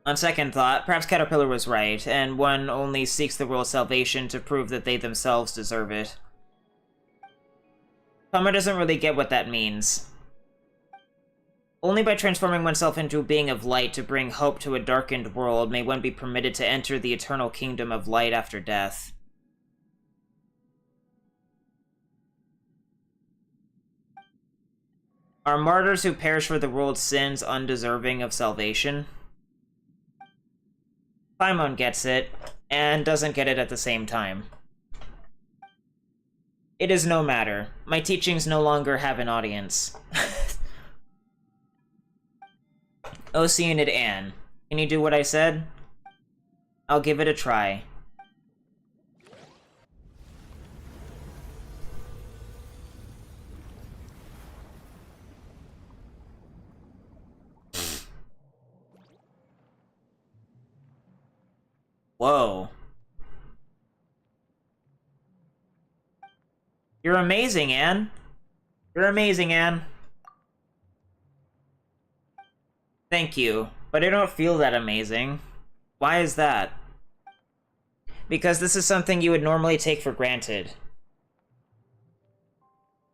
On second thought, perhaps Caterpillar was right, and one only seeks the world's salvation to prove that they themselves deserve it. Palmer doesn't really get what that means. Only by transforming oneself into a being of light to bring hope to a darkened world may one be permitted to enter the eternal kingdom of light after death. Are martyrs who perish for the world's sins undeserving of salvation? Paimon gets it, and doesn't get it at the same time. It is no matter. My teachings no longer have an audience. Oceanid Anne. Can you do what I said? I'll give it a try. Whoa. You're amazing, Anne. You're amazing, Anne. Thank you, but I don't feel that amazing. Why is that? Because this is something you would normally take for granted.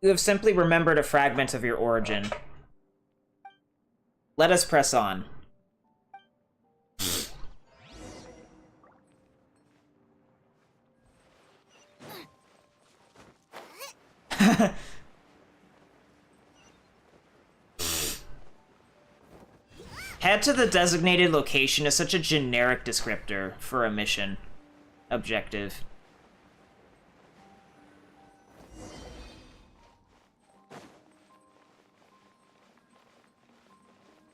You have simply remembered a fragment of your origin. Let us press on. Head to the designated location is such a generic descriptor for a mission objective.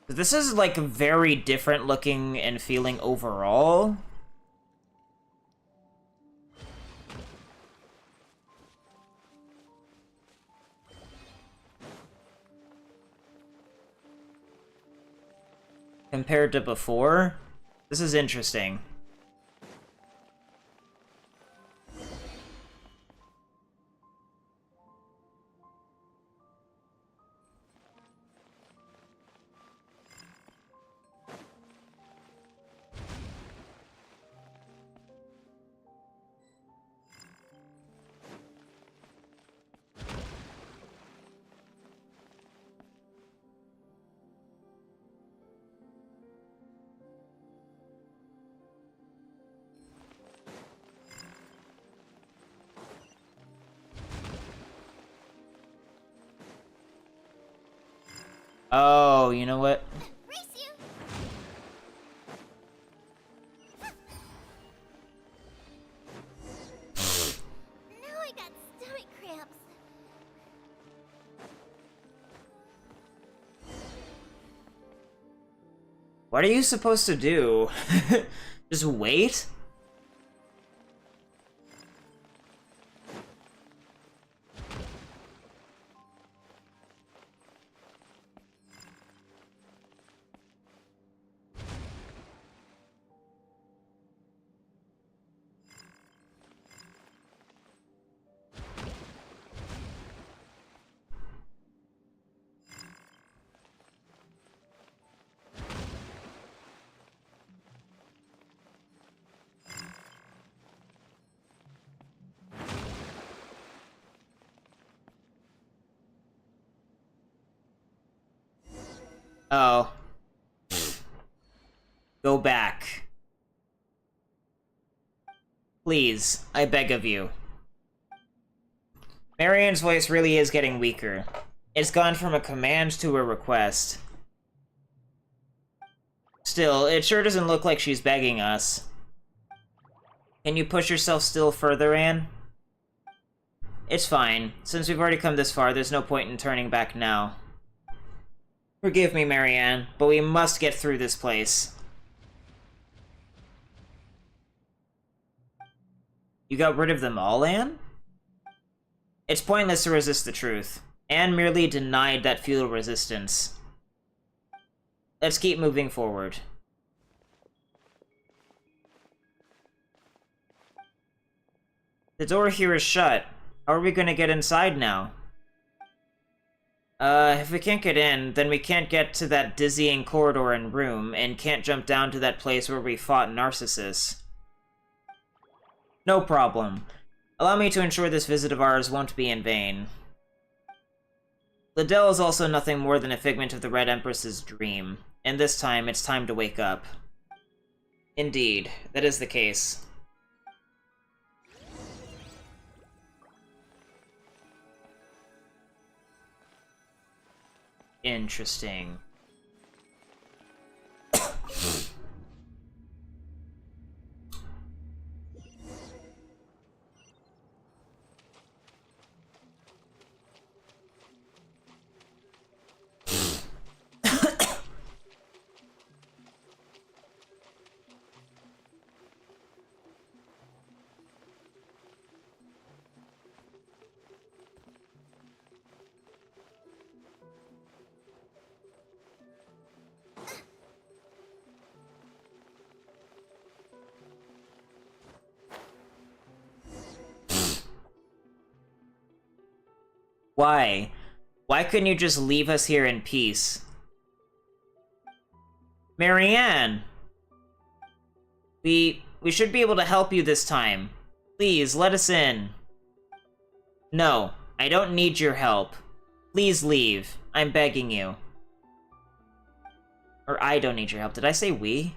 This is, like, very different looking and feeling overall. Compared to before, this is interesting. Oh, you know what? Race you! Now I got stomach cramps. What are you supposed to do? Just wait? Oh. Go back. Please, I beg of you. Marianne's voice really is getting weaker. It's gone from a command to a request. Still, it sure doesn't look like she's begging us. Can you push yourself still further, Anne? It's fine. Since we've already come this far, there's no point in turning back now. Forgive me, Marianne, but we must get through this place. You got rid of them all, Anne? It's pointless to resist the truth. Anne merely denied that futile resistance. Let's keep moving forward. The door here is shut. How are we gonna get inside now? If we can't get in, then we can't get to that dizzying corridor and room, and can't jump down to that place where we fought Narcissus. No problem. Allow me to ensure this visit of ours won't be in vain. Liddell is also nothing more than a figment of the Red Empress's dream, and this time it's time to wake up. Indeed, that is the case. Interesting. Why? Why couldn't you just leave us here in peace? Marianne! We should be able to help you this time. Please, let us in. No, I don't need your help. Please leave. I'm begging you. Or I don't need your help. Did I say we?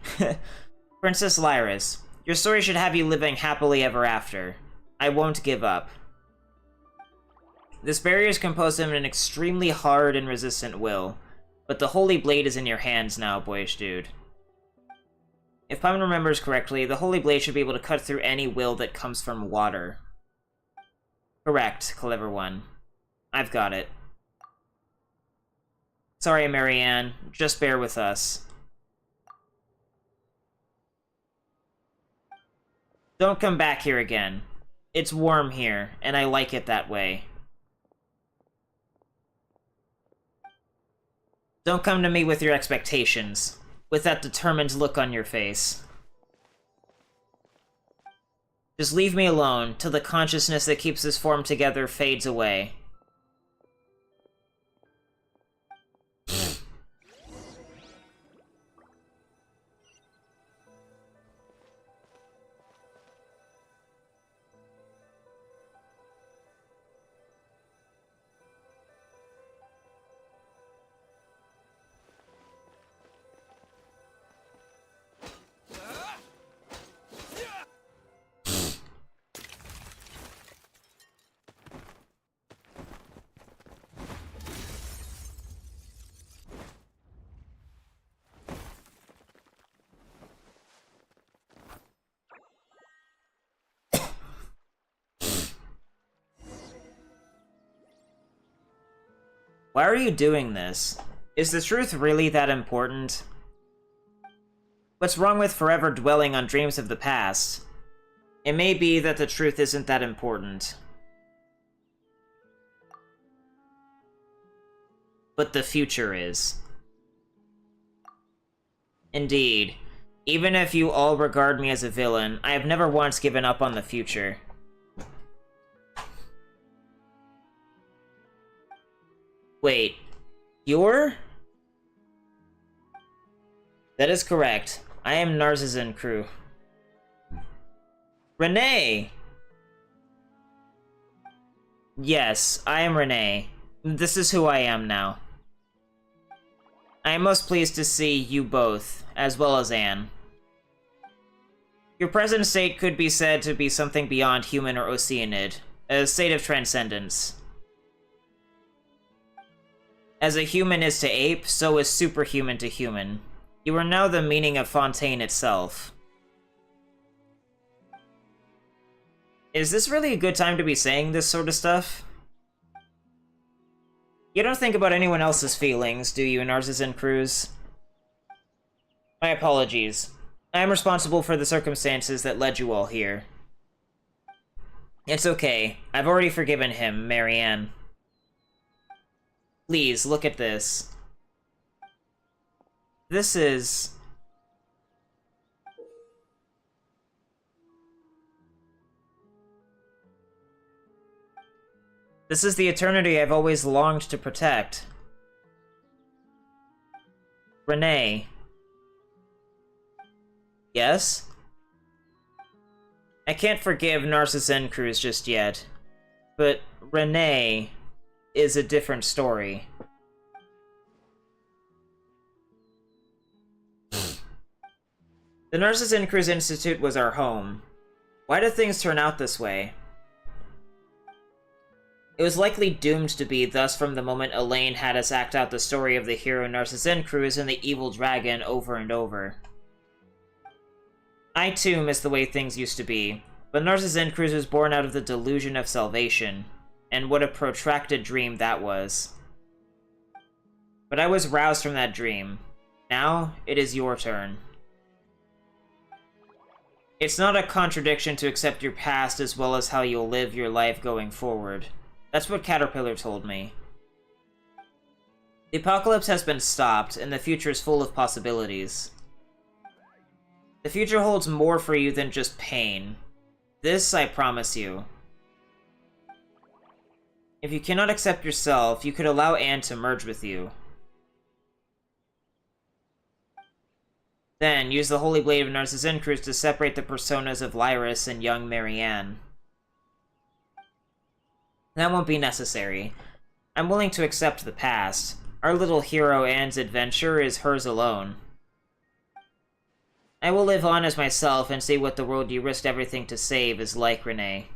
Princess Lyris, your story should have you living happily ever after. I won't give up. This barrier is composed of an extremely hard and resistant will, but the Holy Blade is in your hands now, boyish dude. If Paimon remembers correctly, the Holy Blade should be able to cut through any will that comes from water. Correct, clever one. I've got it. Sorry, Marianne. Just bear with us. Don't come back here again. It's warm here, and I like it that way. Don't come to me with your expectations, with that determined look on your face. Just leave me alone till the consciousness that keeps this form together fades away. Why are you doing this? Is the truth really that important? What's wrong with forever dwelling on dreams of the past? It may be that the truth isn't that important. But the future is. Indeed. Even if you all regard me as a villain, I have never once given up on the future. Wait, you're? That is correct. I am Narcissus crew. Renee! Yes, I am Renee. This is who I am now. I am most pleased to see you both, as well as Anne. Your present state could be said to be something beyond human or Oceanid, a state of transcendence. As a human is to ape, so is superhuman to human. You are now the meaning of Fontaine itself. Is this really a good time to be saying this sort of stuff? You don't think about anyone else's feelings, do you, Narcissus Cruz? My apologies. I am responsible for the circumstances that led you all here. It's okay. I've already forgiven him, Marianne. Please, look at this. This is... This is the eternity I've always longed to protect. Renee. Yes? I can't forgive Narcissus Cruz just yet, but Renee is a different story. The Narcissus Cruz Institute was our home. Why did things turn out this way? It was likely doomed to be thus from the moment Elaine had us act out the story of the hero Narcissus Cruz and the evil dragon over and over. I too miss the way things used to be, but Narcissus Cruz was born out of the delusion of salvation, and what a protracted dream that was. But I was roused from that dream. Now, it is your turn. It's not a contradiction to accept your past as well as how you'll live your life going forward. That's what Caterpillar told me. The apocalypse has been stopped, and the future is full of possibilities. The future holds more for you than just pain. This I promise you. If you cannot accept yourself, you could allow Anne to merge with you. Then, use the Holy Blade of Narcissus Cruz to separate the personas of Lyris and young Marianne. That won't be necessary. I'm willing to accept the past. Our little hero Anne's adventure is hers alone. I will live on as myself and see what the world you risked everything to save is like, Renee.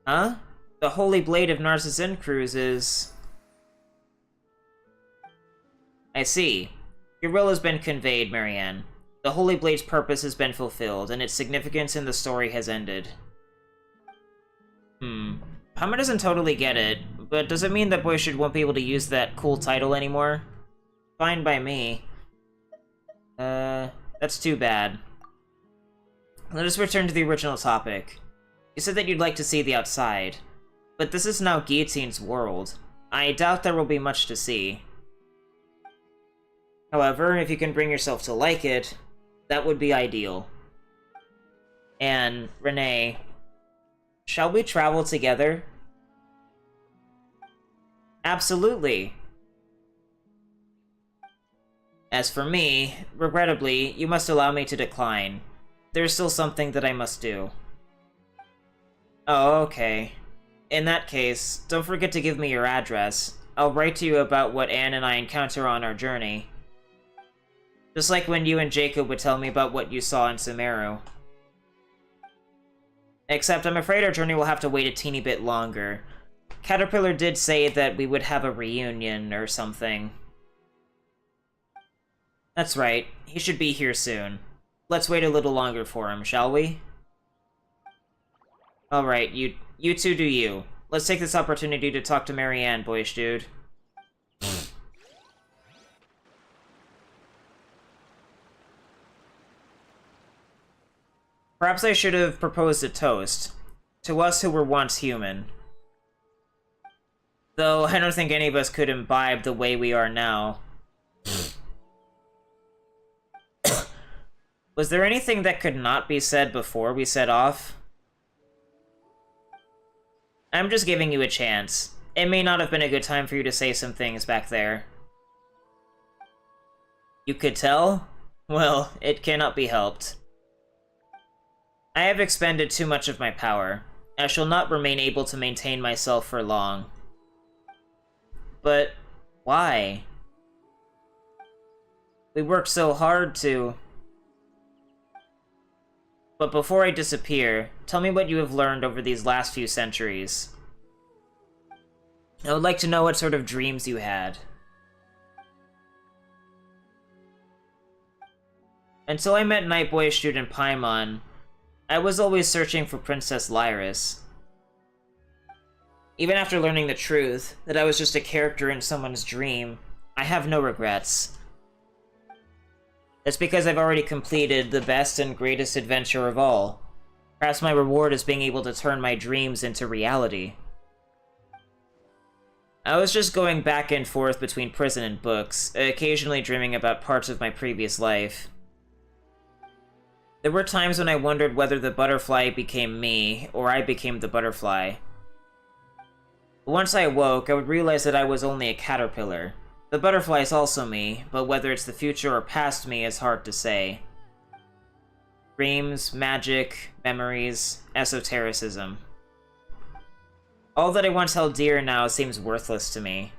Huh? The Holy Blade of Narcissus Cruz is... I see. Your will has been conveyed, Marianne. The Holy Blade's purpose has been fulfilled, and its significance in the story has ended. Pama doesn't totally get it, but does it mean that Boyshid won't be able to use that cool title anymore? Fine by me. That's too bad. Let us return to the original topic. You said that you'd like to see the outside, but this is now Guillotine's world. I doubt there will be much to see. However, if you can bring yourself to like it, that would be ideal. And, Renee, shall we travel together? Absolutely. As for me, regrettably, you must allow me to decline. There's still something that I must do. Oh, okay. In that case, don't forget to give me your address. I'll write to you about what Anne and I encounter on our journey. Just like when you and Jacob would tell me about what you saw in Sumeru. Except I'm afraid our journey will have to wait a teeny bit longer. Caterpillar did say that we would have a reunion or something. That's right, he should be here soon. Let's wait a little longer for him, shall we? Alright, you two do you. Let's take this opportunity to talk to Marianne, boyish dude. Perhaps I should have proposed a toast. To us who were once human. Though I don't think any of us could imbibe the way we are now. Was there anything that could not be said before we set off? I'm just giving you a chance. It may not have been a good time for you to say some things back there. You could tell? Well, it cannot be helped. I have expended too much of my power. I shall not remain able to maintain myself for long. But why? We worked so hard to... But before I disappear, tell me what you have learned over these last few centuries. I would like to know what sort of dreams you had. Until I met Night Boy student Paimon, I was always searching for Princess Lyris. Even after learning the truth, that I was just a character in someone's dream, I have no regrets. That's because I've already completed the best and greatest adventure of all. Perhaps my reward is being able to turn my dreams into reality. I was just going back and forth between prison and books, occasionally dreaming about parts of my previous life. There were times when I wondered whether the butterfly became me, or I became the butterfly. But once I awoke, I would realize that I was only a caterpillar. The butterfly is also me, but whether it's the future or past me is hard to say. Dreams, magic, memories, esotericism. All that I once held dear now seems worthless to me.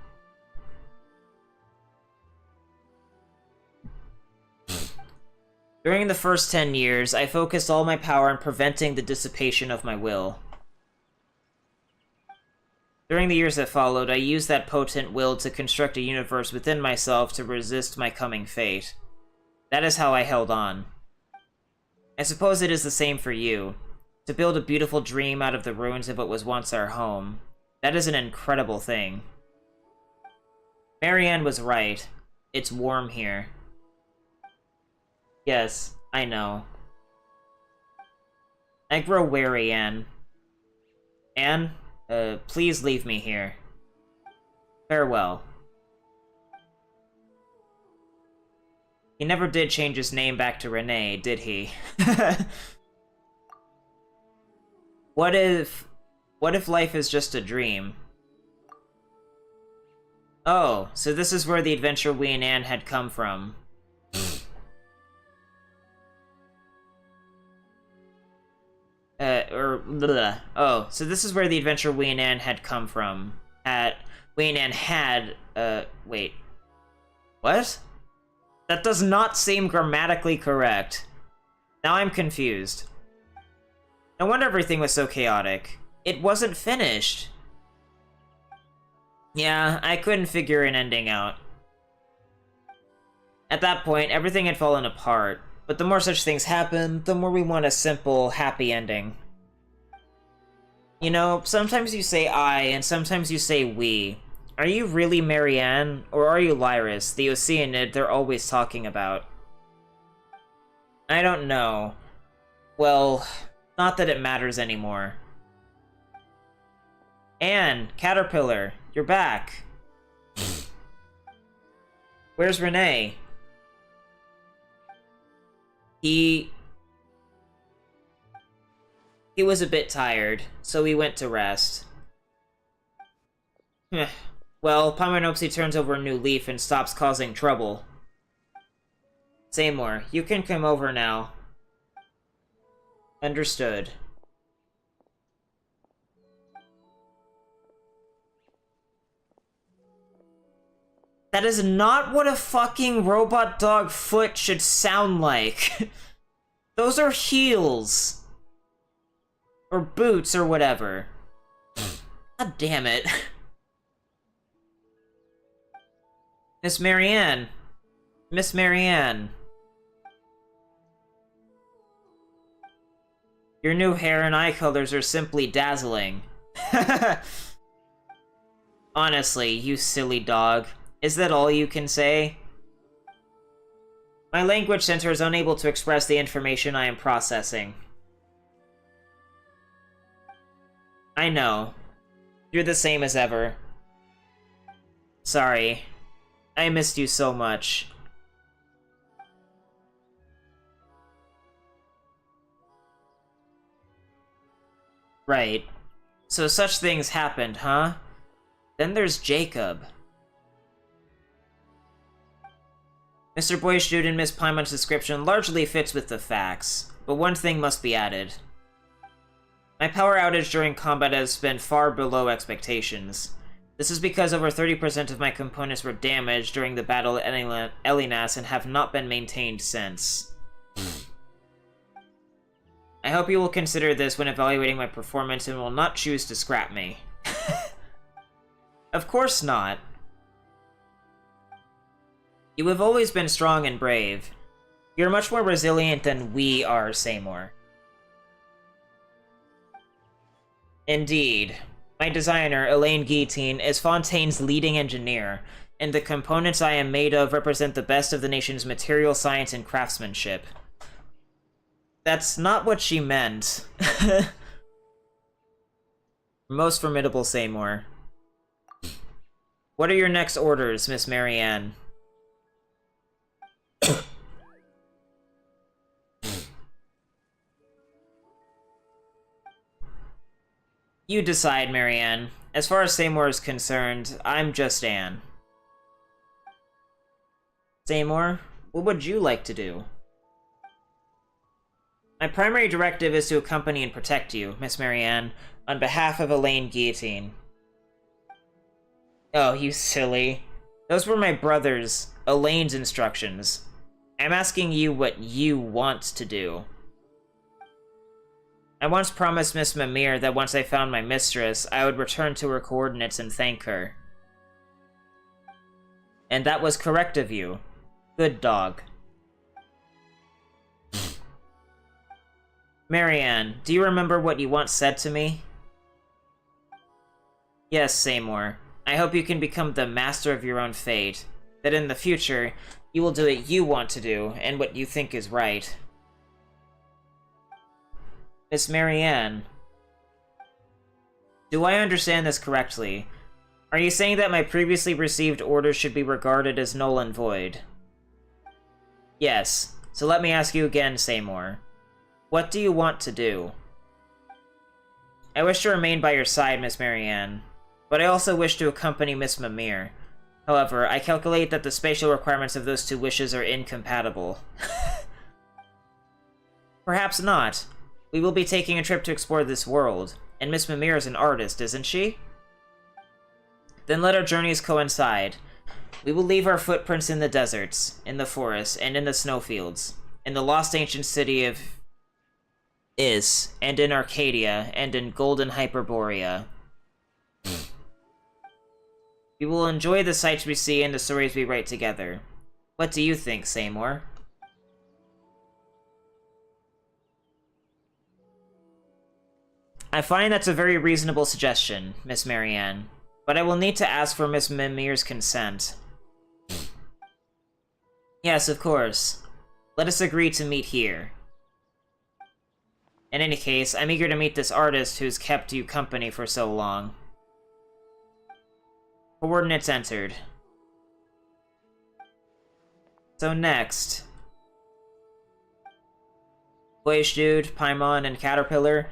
During the first 10 years, I focused all my power on preventing the dissipation of my will. During the years that followed, I used that potent will to construct a universe within myself to resist my coming fate. That is how I held on. I suppose it is the same for you. To build a beautiful dream out of the ruins of what was once our home. That is an incredible thing. Marianne was right. It's warm here. Yes, I know. I grow wary, Anne. Anne, please leave me here. Farewell. He never did change his name back to Renee, did he? What if life is just a dream? Oh, so this is where the adventure we and Anne had come from. Oh, so this is where the adventure we and Anne had come from. We and Anne had, wait. What? That does not seem grammatically correct. Now I'm confused. No wonder everything was so chaotic. It wasn't finished. Yeah, I couldn't figure an ending out. At that point, everything had fallen apart. But the more such things happen, the more we want a simple, happy ending. You know, sometimes you say I, and sometimes you say we. Are you really Marianne, or are you Lyris, the Oceanid they're always talking about? I don't know. Well, not that it matters anymore. Anne, Caterpillar, you're back. Where's Renee? He was a bit tired, so he went to rest. Well, Pamanopsy turns over a new leaf and stops causing trouble. Seymour, you can come over now. Understood. That is not what a fucking robot dog foot should sound like. Those are heels. Or boots or whatever. God damn it. Miss Marianne. Miss Marianne. Your new hair and eye colors are simply dazzling. Honestly, you silly dog. Is that all you can say? My language center is unable to express the information I am processing. I know. You're the same as ever. Sorry. I missed you so much. Right. So such things happened, huh? Then there's Jacob. Mr. Boyshute and Miss Paimon's description largely fits with the facts, but one thing must be added. My power outage during combat has been far below expectations. This is because over 30% of my components were damaged during the battle at Elinas and have not been maintained since. I hope you will consider this when evaluating my performance and will not choose to scrap me. Of course not. You have always been strong and brave. You're much more resilient than we are, Seymour. Indeed. My designer, Elaine Guillotine, is Fontaine's leading engineer, and the components I am made of represent the best of the nation's material science and craftsmanship. That's not what she meant. Most formidable Seymour. What are your next orders, Miss Marianne? You decide, Marianne. As far as Seymour is concerned, I'm just Anne. Seymour, what would you like to do? My primary directive is to accompany and protect you, Miss Marianne, on behalf of Elaine Guillotine. Oh, you silly. Those were my brother's, Elaine's instructions. I'm asking you what you want to do. I once promised Miss Mimir that once I found my mistress, I would return to her coordinates and thank her. And that was correct of you. Good dog. Marianne, do you remember what you once said to me? Yes, Seymour. I hope you can become the master of your own fate. That in the future, you will do what you want to do, and what you think is right. Miss Marianne, do I understand this correctly? Are you saying that my previously received orders should be regarded as null and void? Yes, so let me ask you again, Seymour. What do you want to do? I wish to remain by your side, Miss Marianne, but I also wish to accompany Miss Mimir. However, I calculate that the spatial requirements of those two wishes are incompatible. Perhaps not. We will be taking a trip to explore this world, and Miss Mimir is an artist, isn't she? Then let our journeys coincide. We will leave our footprints in the deserts, in the forests, and in the snowfields, in the lost ancient city of Is, and in Arcadia, and in Golden Hyperborea. We will enjoy the sights we see and the stories we write together. What do you think, Seymour? I find that's a very reasonable suggestion, Miss Marianne, but I will need to ask for Miss Mimir's consent. Yes, of course. Let us agree to meet here. In any case, I'm eager to meet this artist who's kept you company for so long. Coordinates entered. So next. Boyish Dude, Paimon, and Caterpillar,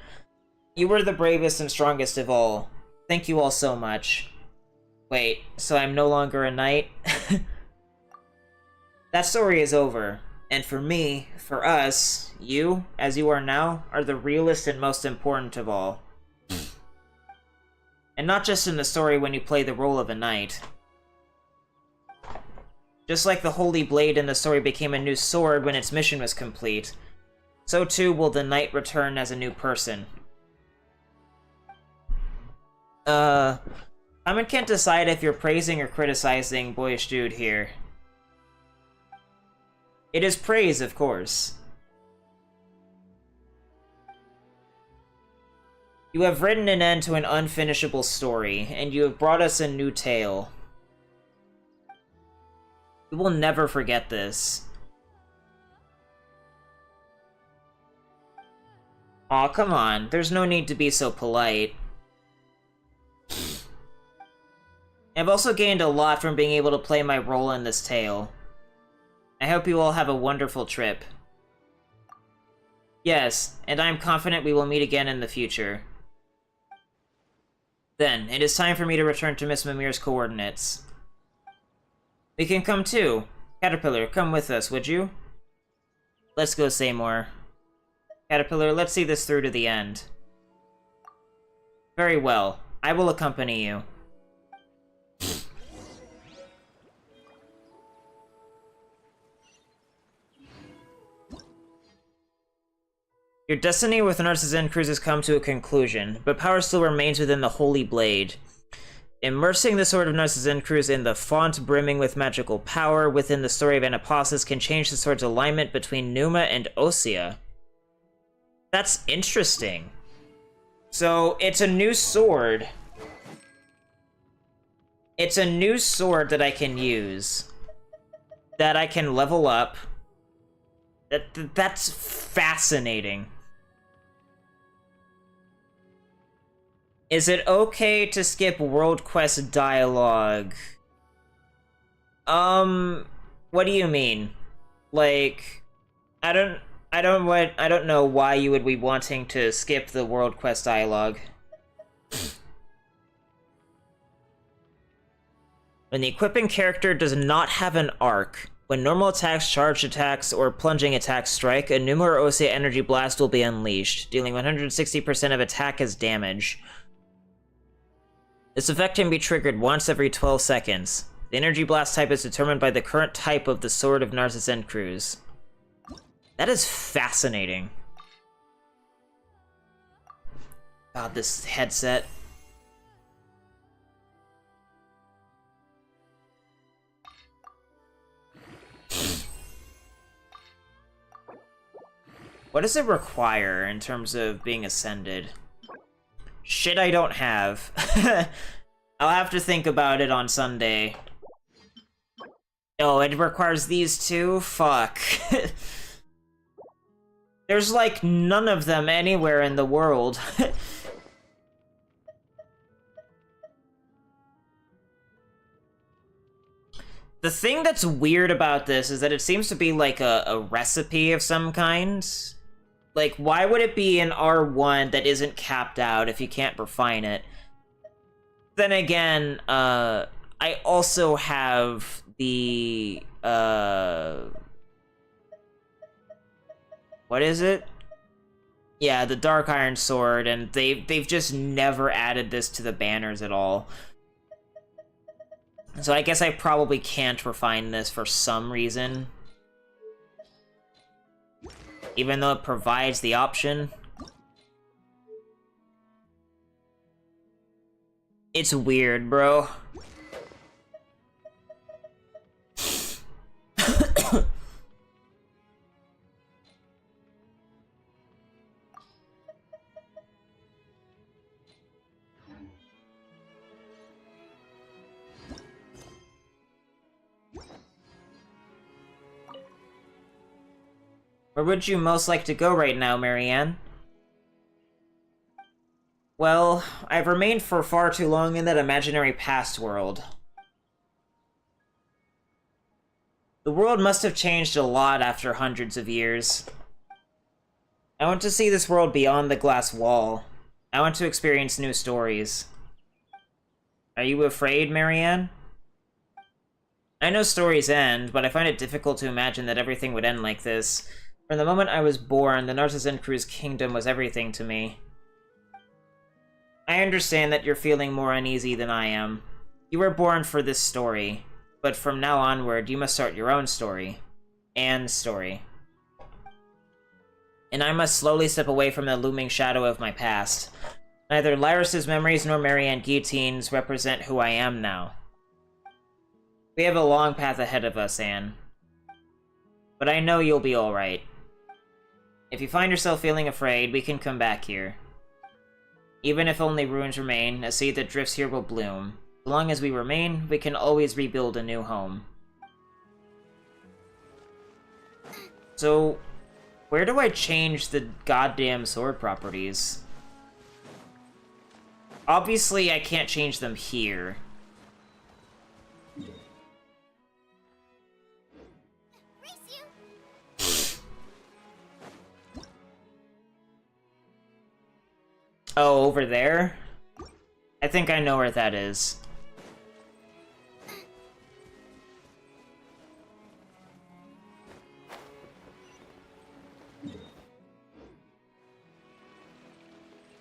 you were the bravest and strongest of all. Thank you all so much. Wait, so I'm no longer a knight? That story is over. And for me, for us, you, as you are now, are the realest and most important of all. And not just in the story when you play the role of a knight. Just like the Holy Blade in the story became a new sword when its mission was complete, so too will the knight return as a new person. I can't decide if you're praising or criticizing Boyish Dude here. It is praise, of course. You have written an end to an unfinishable story, and you have brought us a new tale. We will never forget this. Aw, come on, there's no need to be so polite. I've also gained a lot from being able to play my role in this tale. I hope you all have a wonderful trip. Yes, and I am confident we will meet again in the future. Then, it is time for me to return to Miss Mimir's coordinates. We can come too. Caterpillar, come with us, would you? Let's go, Seymour. Caterpillar, let's see this through to the end. Very well. I will accompany you. Your destiny with Narcissus End Cruise has come to a conclusion, but power still remains within the Holy Blade. Immersing the Sword of Narcissus End Cruise in the font brimming with magical power within the story of Anaposis can change the sword's alignment between Numa and Osea. That's interesting. So, it's a new sword. It's a new sword that I can use. That I can level up. That's fascinating. Is it okay to skip World Quest dialogue? What do you mean? Like, I don't know why you would be wanting to skip the World Quest dialogue. When the equipping character does not have an arc, When normal attacks, charged attacks, or plunging attacks strike, a Pneuma or Osea Energy Blast will be unleashed, dealing 160% of attack as damage. This effect can be triggered once every 12 seconds. The Energy Blast type is determined by the current type of the Sword of Narcissus Encruz. That is fascinating. God, this headset. What does it require in terms of being ascended? Shit I don't have. I'll have to think about it on Sunday. Oh, it requires these two? Fuck. There's like none of them anywhere in the world. The thing that's weird about this is that it seems to be like a recipe of some kind. Like, why would it be an R1 that isn't capped out if you can't refine it? Then again, I also have the, what is it? Yeah, the Dark Iron Sword, and they've just never added this to the banners at all. So I guess I probably can't refine this for some reason. Even though it provides the option. It's weird, bro. Where would you most like to go right now, Marianne? Well, I've remained for far too long in that imaginary past world. The world must have changed a lot after hundreds of years. I want to see this world beyond the glass wall. I want to experience new stories. Are you afraid, Marianne? I know stories end, but I find it difficult to imagine that everything would end like this. From the moment I was born, the Narcissus Encruz kingdom was everything to me. I understand that you're feeling more uneasy than I am. You were born for this story, but from now onward, you must start your own story. Anne's story. And I must slowly step away from the looming shadow of my past. Neither Lyris's memories nor Marianne Guillotine's represent who I am now. We have a long path ahead of us, Anne. But I know you'll be alright. If you find yourself feeling afraid, we can come back here. Even if only ruins remain, a seed that drifts here will bloom. As long as we remain, we can always rebuild a new home. So, where do I change the goddamn sword properties? Obviously, I can't change them here. Oh, over there? I think I know where that is.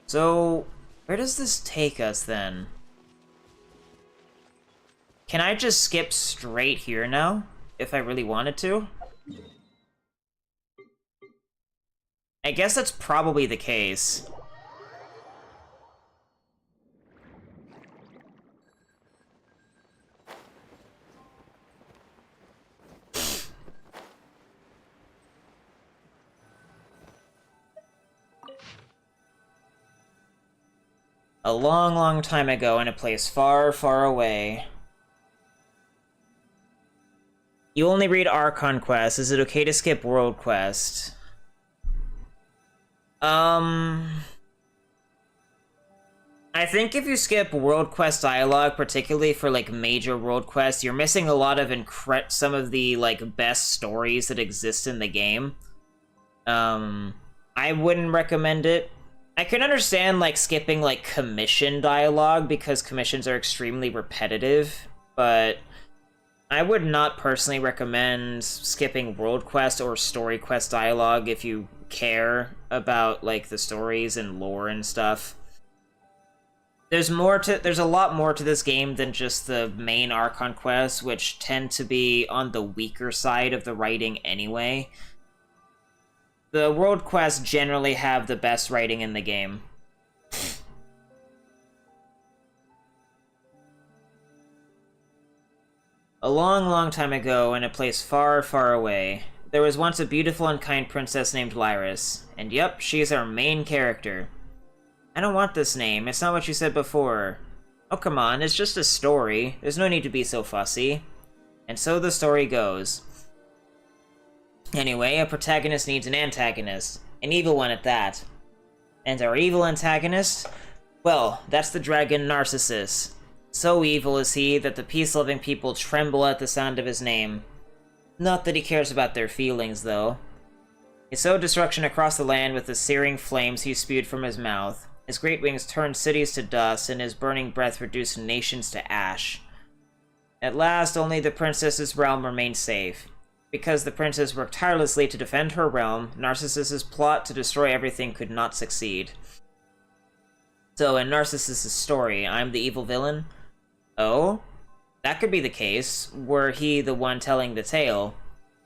So, where does this take us then? Can I just skip straight here now, if I really wanted to? I guess that's probably the case. A long, long time ago in a place far, far away. You only read Archon Quest. Is it okay to skip World Quest? I think if you skip World Quest dialogue, particularly for, like, major World Quests, you're missing a lot of some of the, like, best stories that exist in the game. I wouldn't recommend it. I can understand, like, skipping, like, commission dialogue, because commissions are extremely repetitive, but I would not personally recommend skipping world quest or story quest dialogue if you care about, like, the stories and lore and stuff. There's a lot more to this game than just the main Archon quests, which tend to be on the weaker side of the writing anyway. The world quests generally have the best writing in the game. A long, long time ago, in a place far, far away, there was once a beautiful and kind princess named Lyris. And yep, she's our main character. I don't want this name, it's not what you said before. Oh, come on, it's just a story. There's no need to be so fussy. And so the story goes. Anyway, a protagonist needs an antagonist. An evil one at that. And our evil antagonist? Well, that's the dragon Narcissus. So evil is he that the peace-loving people tremble at the sound of his name. Not that he cares about their feelings, though. He sowed destruction across the land with the searing flames he spewed from his mouth. His great wings turned cities to dust, and his burning breath reduced nations to ash. At last, only the princess's realm remained safe. Because the princess worked tirelessly to defend her realm, Narcissus's plot to destroy everything could not succeed. So, in Narcissus's story, I'm the evil villain? Oh? That could be the case, were he the one telling the tale.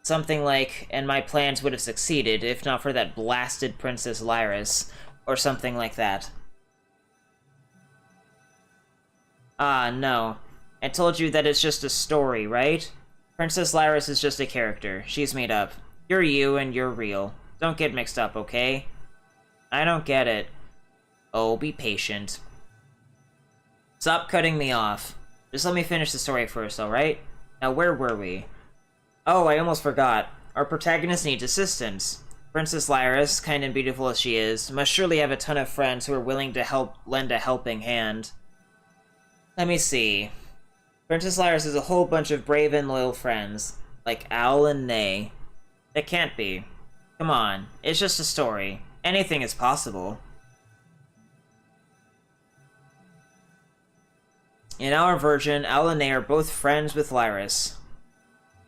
Something like, and my plans would have succeeded if not for that blasted Princess Lyris, or something like that. Ah, no. I told you that it's just a story, right? Princess Lyris is just a character. She's made up. You're you and you're real. Don't get mixed up, okay? I don't get it. Oh, be patient. Stop cutting me off. Just let me finish the story first, alright? Now, where were we? Oh, I almost forgot. Our protagonist needs assistance. Princess Lyris, kind and beautiful as she is, must surely have a ton of friends who are willing to lend a helping hand. Let me see. Princess Lyris has a whole bunch of brave and loyal friends, like Owl and Nay. That can't be. Come on, it's just a story. Anything is possible. In our version, Owl and Nay are both friends with Lyris.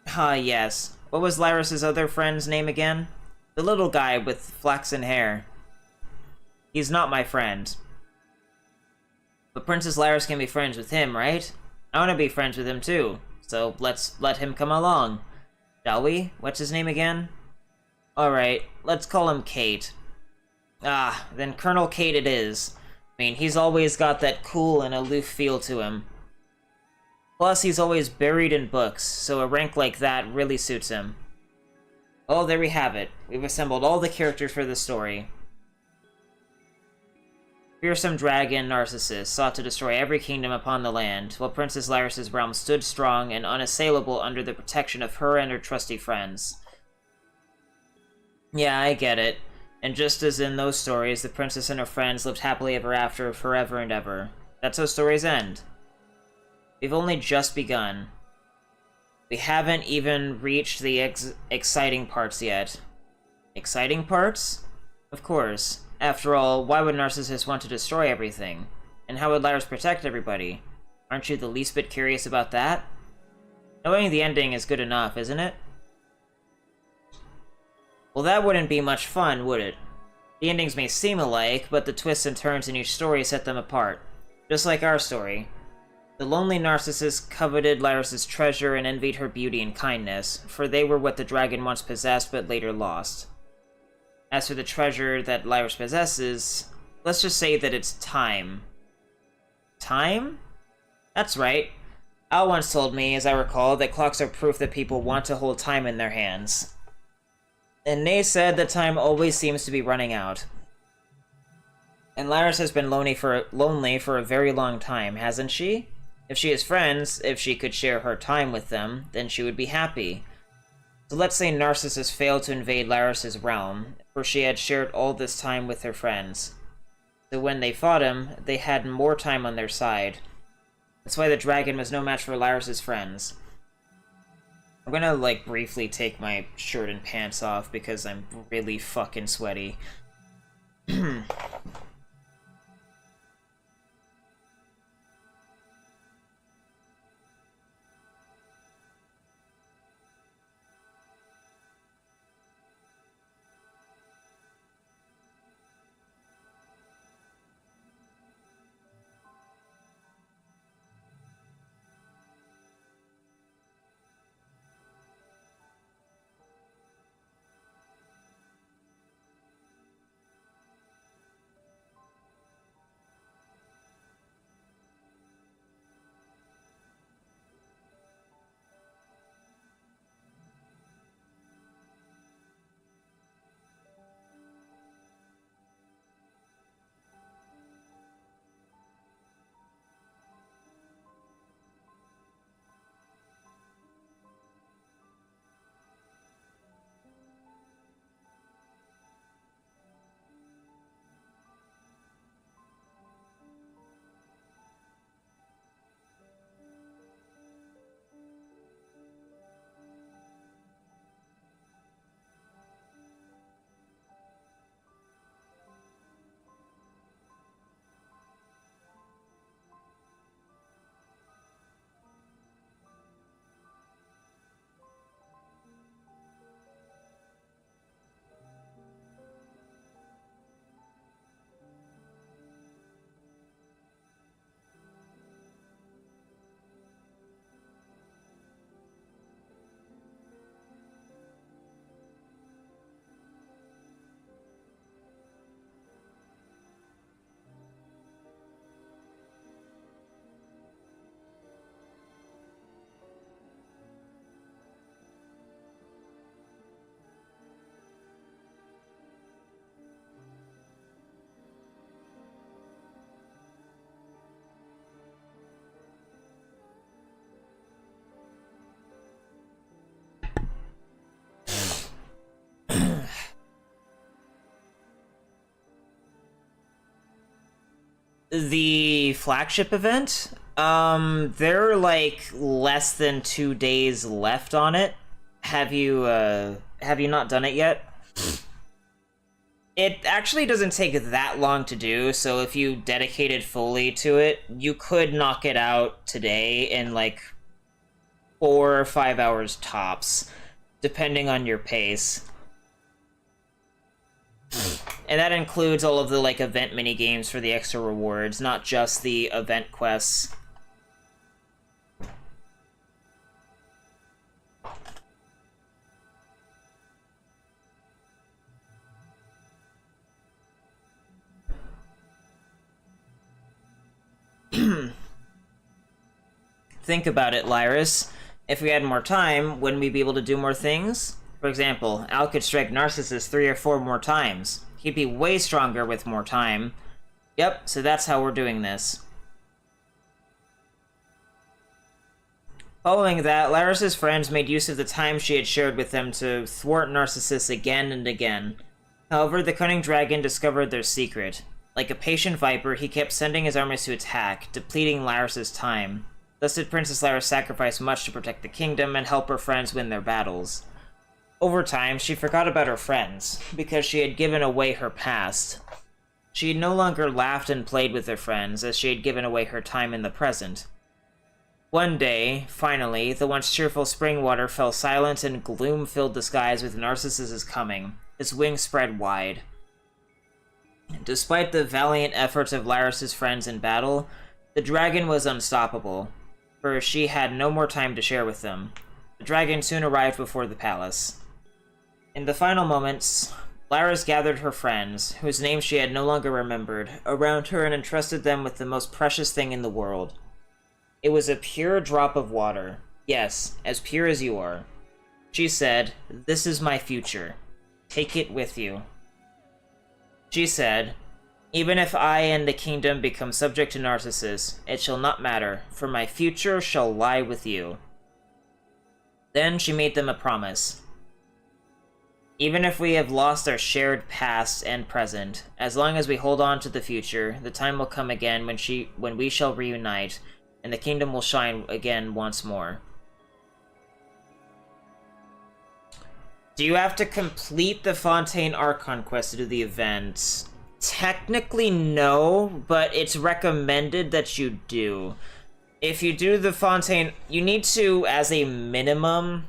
Ah, yes. What was Lyris's other friend's name again? The little guy with flaxen hair. He's not my friend. But Princess Lyris can be friends with him, right? I want to be friends with him too, so let's let him come along. Shall we? What's his name again? Alright, let's call him Kate. Ah, then Colonel Kate it is. I mean, he's always got that cool and aloof feel to him. Plus, he's always buried in books, so a rank like that really suits him. Oh, there we have it. We've assembled all the characters for the story. Fearsome dragon Narcissus sought to destroy every kingdom upon the land, while Princess Lyris' realm stood strong and unassailable under the protection of her and her trusty friends. Yeah, I get it. And just as in those stories, the princess and her friends lived happily ever after, forever and ever. That's how stories end. We've only just begun. We haven't even reached the exciting parts yet. Exciting parts? Of course. After all, why would Narcissus want to destroy everything? And how would Lyris protect everybody? Aren't you the least bit curious about that? Knowing the ending is good enough, isn't it? Well, that wouldn't be much fun, would it? The endings may seem alike, but the twists and turns in each story set them apart. Just like our story. The lonely Narcissus coveted Lyris' treasure and envied her beauty and kindness, for they were what the dragon once possessed but later lost. As for the treasure that Lyris possesses, let's just say that it's time. Time? That's right. Al once told me, as I recall, that clocks are proof that people want to hold time in their hands. And Nay said that time always seems to be running out. And Lyris has been lonely for a very long time, hasn't she? If she has friends, if she could share her time with them, then she would be happy. So let's say Narcissus failed to invade Lyris' realm, for she had shared all this time with her friends. So when they fought him, they had more time on their side. That's why the dragon was no match for Lyris' friends. I'm gonna, like, briefly take my shirt and pants off because I'm really fucking sweaty. The flagship event? There are like less than 2 days left on it. Have you not done it yet? It actually doesn't take that long to do, so if you dedicated fully to it, you could knock it out today in like 4 or 5 hours tops, depending on your pace. And that includes all of the like event mini games for the extra rewards, not just the event quests. Think about it, Lyris. If we had more time, wouldn't we be able to do more things? For example, Al could strike Narcissus 3 or 4 more times. He'd be way stronger with more time. Yep, so that's how we're doing this. Following that, Lyris's friends made use of the time she had shared with them to thwart Narcissus again and again. However, the cunning dragon discovered their secret. Like a patient viper, he kept sending his armies to attack, depleting Lyris's time. Thus did Princess Lyris sacrifice much to protect the kingdom and help her friends win their battles. Over time, she forgot about her friends, because she had given away her past. She no longer laughed and played with her friends, as she had given away her time in the present. One day, finally, the once cheerful spring water fell silent and gloom filled the skies with Narcissus's coming, his wings spread wide. Despite the valiant efforts of Lyris's friends in battle, the dragon was unstoppable, for she had no more time to share with them. The dragon soon arrived before the palace. In the final moments, Lyris gathered her friends, whose names she had no longer remembered, around her and entrusted them with the most precious thing in the world. It was a pure drop of water. Yes, as pure as you are. She said, "This is my future. Take it with you." She said, "Even if I and the kingdom become subject to Narcissus, it shall not matter, for my future shall lie with you." Then she made them a promise. "Even if we have lost our shared past and present, as long as we hold on to the future, the time will come again when we shall reunite, and the kingdom will shine again once more." Do you have to complete the Fontaine Archon quest to do the event? Technically, no, but it's recommended that you do. If you do the Fontaine, you need to, as a minimum,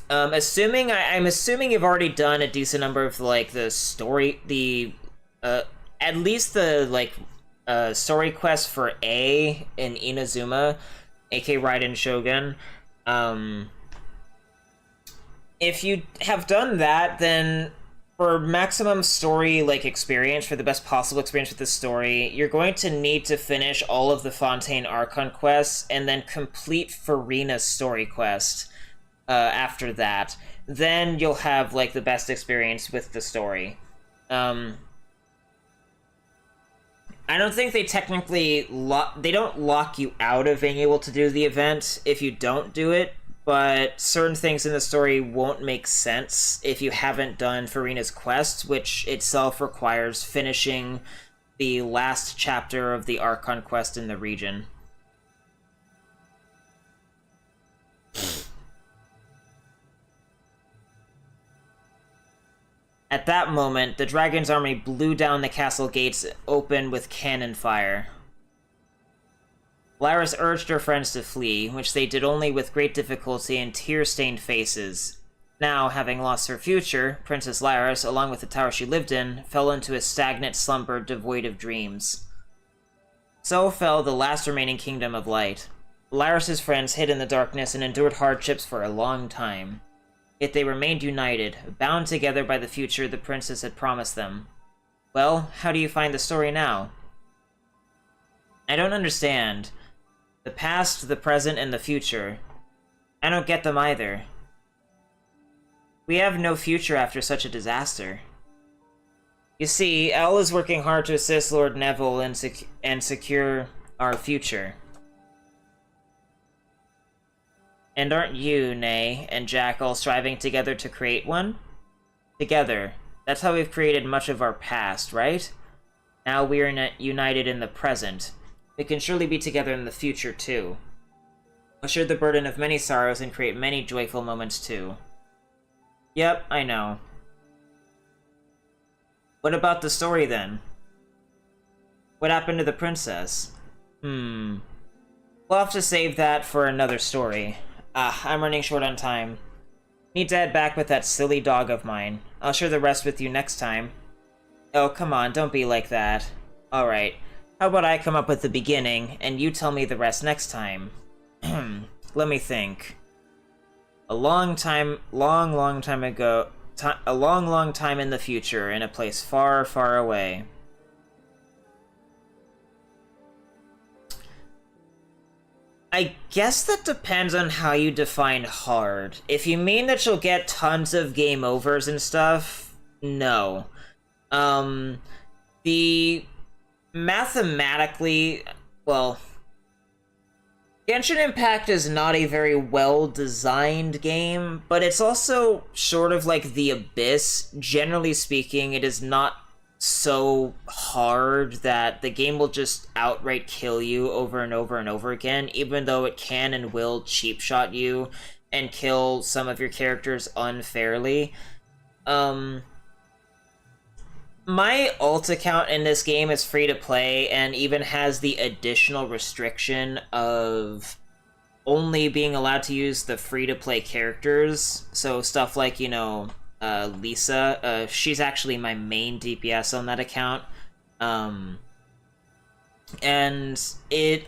I'm assuming you've already done a decent number of, like, the story, at least the, like, story quest for A in Inazuma, aka Raiden Shogun. If you have done that, then for maximum story experience, for the best possible experience with the story, you're going to need to finish all of the Fontaine Archon quests and then complete Farina's story quest after that. Then you'll have the best experience with the story. I don't think they technically they don't lock you out of being able to do the event if you don't do it, but certain things in the story won't make sense if you haven't done Farina's quest, which itself requires finishing the last chapter of the Archon quest in the region. At that moment, the dragon's army blew down the castle gates open with cannon fire. Lyris urged her friends to flee, which they did only with great difficulty and tear-stained faces. Now, having lost her future, Princess Lyris, along with the tower she lived in, fell into a stagnant slumber devoid of dreams. So fell the last remaining kingdom of light. Lyris's friends hid in the darkness and endured hardships for a long time. Yet they remained united, bound together by the future the princess had promised them. Well, how do you find the story now? I don't understand. The past, the present, and the future. I don't get them either. We have no future after such a disaster. You see, Elle is working hard to assist Lord Neville and secure our future. And aren't you, Nay, and Jack all striving together to create one? Together. That's how we've created much of our past, right? Now we are united in the present. We can surely be together in the future, too. We'll share the burden of many sorrows and create many joyful moments, too. Yep, I know. What about the story, then? What happened to the princess? We'll have to save that for another story. I'm running short on time. Need to head back with that silly dog of mine. I'll share the rest with you next time. Oh, come on, don't be like that. Alright, how about I come up with the beginning, and you tell me the rest next time? Let me think. A long time ago, a long time in the future, in a place far, far away. I guess that depends on how you define hard. If you mean that you'll get tons of game overs and stuff, no. The mathematically, well, Genshin Impact is not a very well-designed game, but it's also sort of like The Abyss. Generally speaking, it is not so hard that the game will just outright kill you over and over and over again, even though it can and will cheap shot you and kill some of your characters unfairly. My alt account in this game is free to play and even has the additional restriction of only being allowed to use the free to play characters. So stuff like, you know, Lisa, she's actually my main DPS on that account. And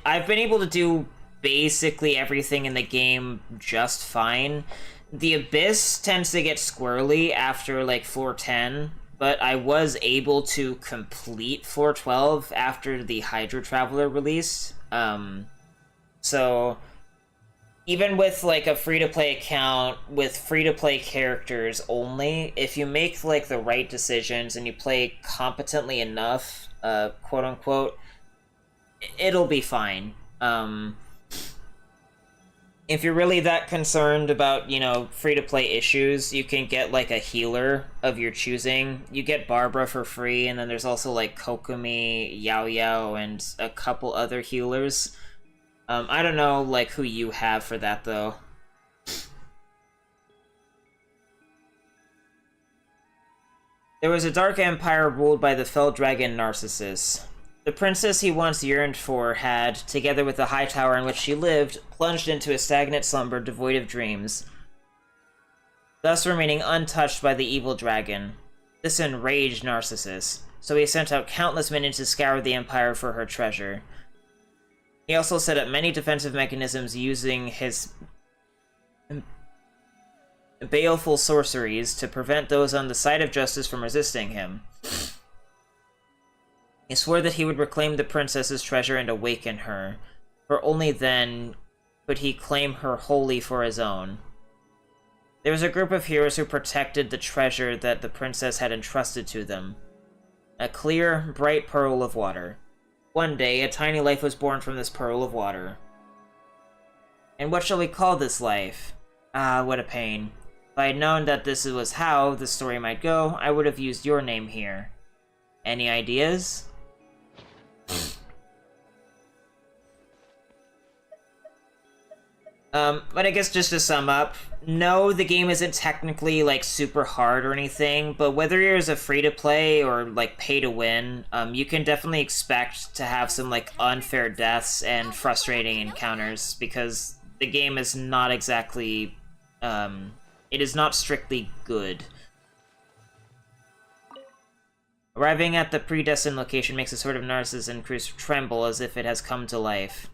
I've been able to do basically everything in the game just fine. The Abyss tends to get squirrely after like floor 10, but I was able to complete floor 12 after the Hydra Traveler released. So even with like a free-to-play account with free-to-play characters only, if you make like the right decisions and you play competently enough, quote-unquote, it'll be fine. If you're really that concerned about, you know, free-to-play issues, you can get, like, a healer of your choosing. You get Barbara for free, and then there's also, like, Kokomi, Yao Yao, and a couple other healers. I don't know, like, who you have for that, though. There was a dark empire ruled by the fell dragon Narcissus. The princess he once yearned for had, together with the high tower in which she lived, plunged into a stagnant slumber devoid of dreams, thus remaining untouched by the evil dragon. This enraged Narcissus, so he sent out countless minions to scour the empire for her treasure. He also set up many defensive mechanisms using his baleful sorceries to prevent those on the side of justice from resisting him. He swore that he would reclaim the princess's treasure and awaken her, for only then could he claim her wholly for his own. There was a group of heroes who protected the treasure that the princess had entrusted to them. A clear, bright pearl of water. One day, a tiny life was born from this pearl of water. And what shall we call this life? Ah, what a pain. If I had known that this was how the story might go, I would have used your name here. Any ideas? But I guess just to sum up, no, the game isn't technically, like, super hard or anything, but whether you're as a free-to-play or, like, pay-to-win, you can definitely expect to have some, like, unfair deaths and frustrating encounters, because the game is not exactly, it is not strictly good. Arriving at the predestined location makes a sort of Narcissus crew tremble as if it has come to life.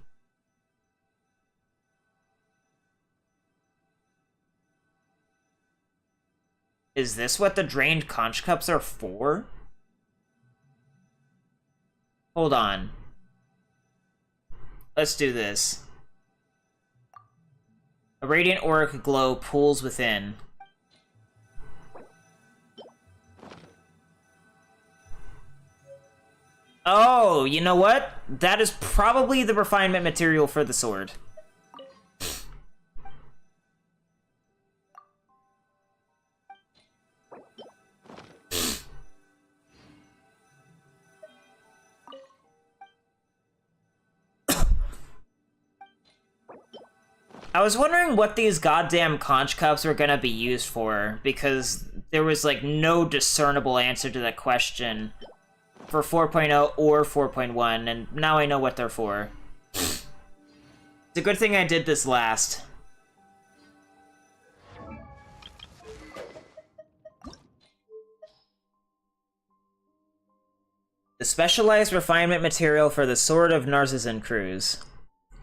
Is this what the drained conch cups are for? Hold on. Let's do this. A radiant auric glow pools within. Oh, you know what? That is probably the refinement material for the sword. I was wondering what these goddamn conch cups were gonna be used for, because there was, like, no discernible answer to that question for 4.0 or 4.1, and now I know what they're for. It's a good thing I did this last. The specialized refinement material for the Sword of Narcissan Cruz.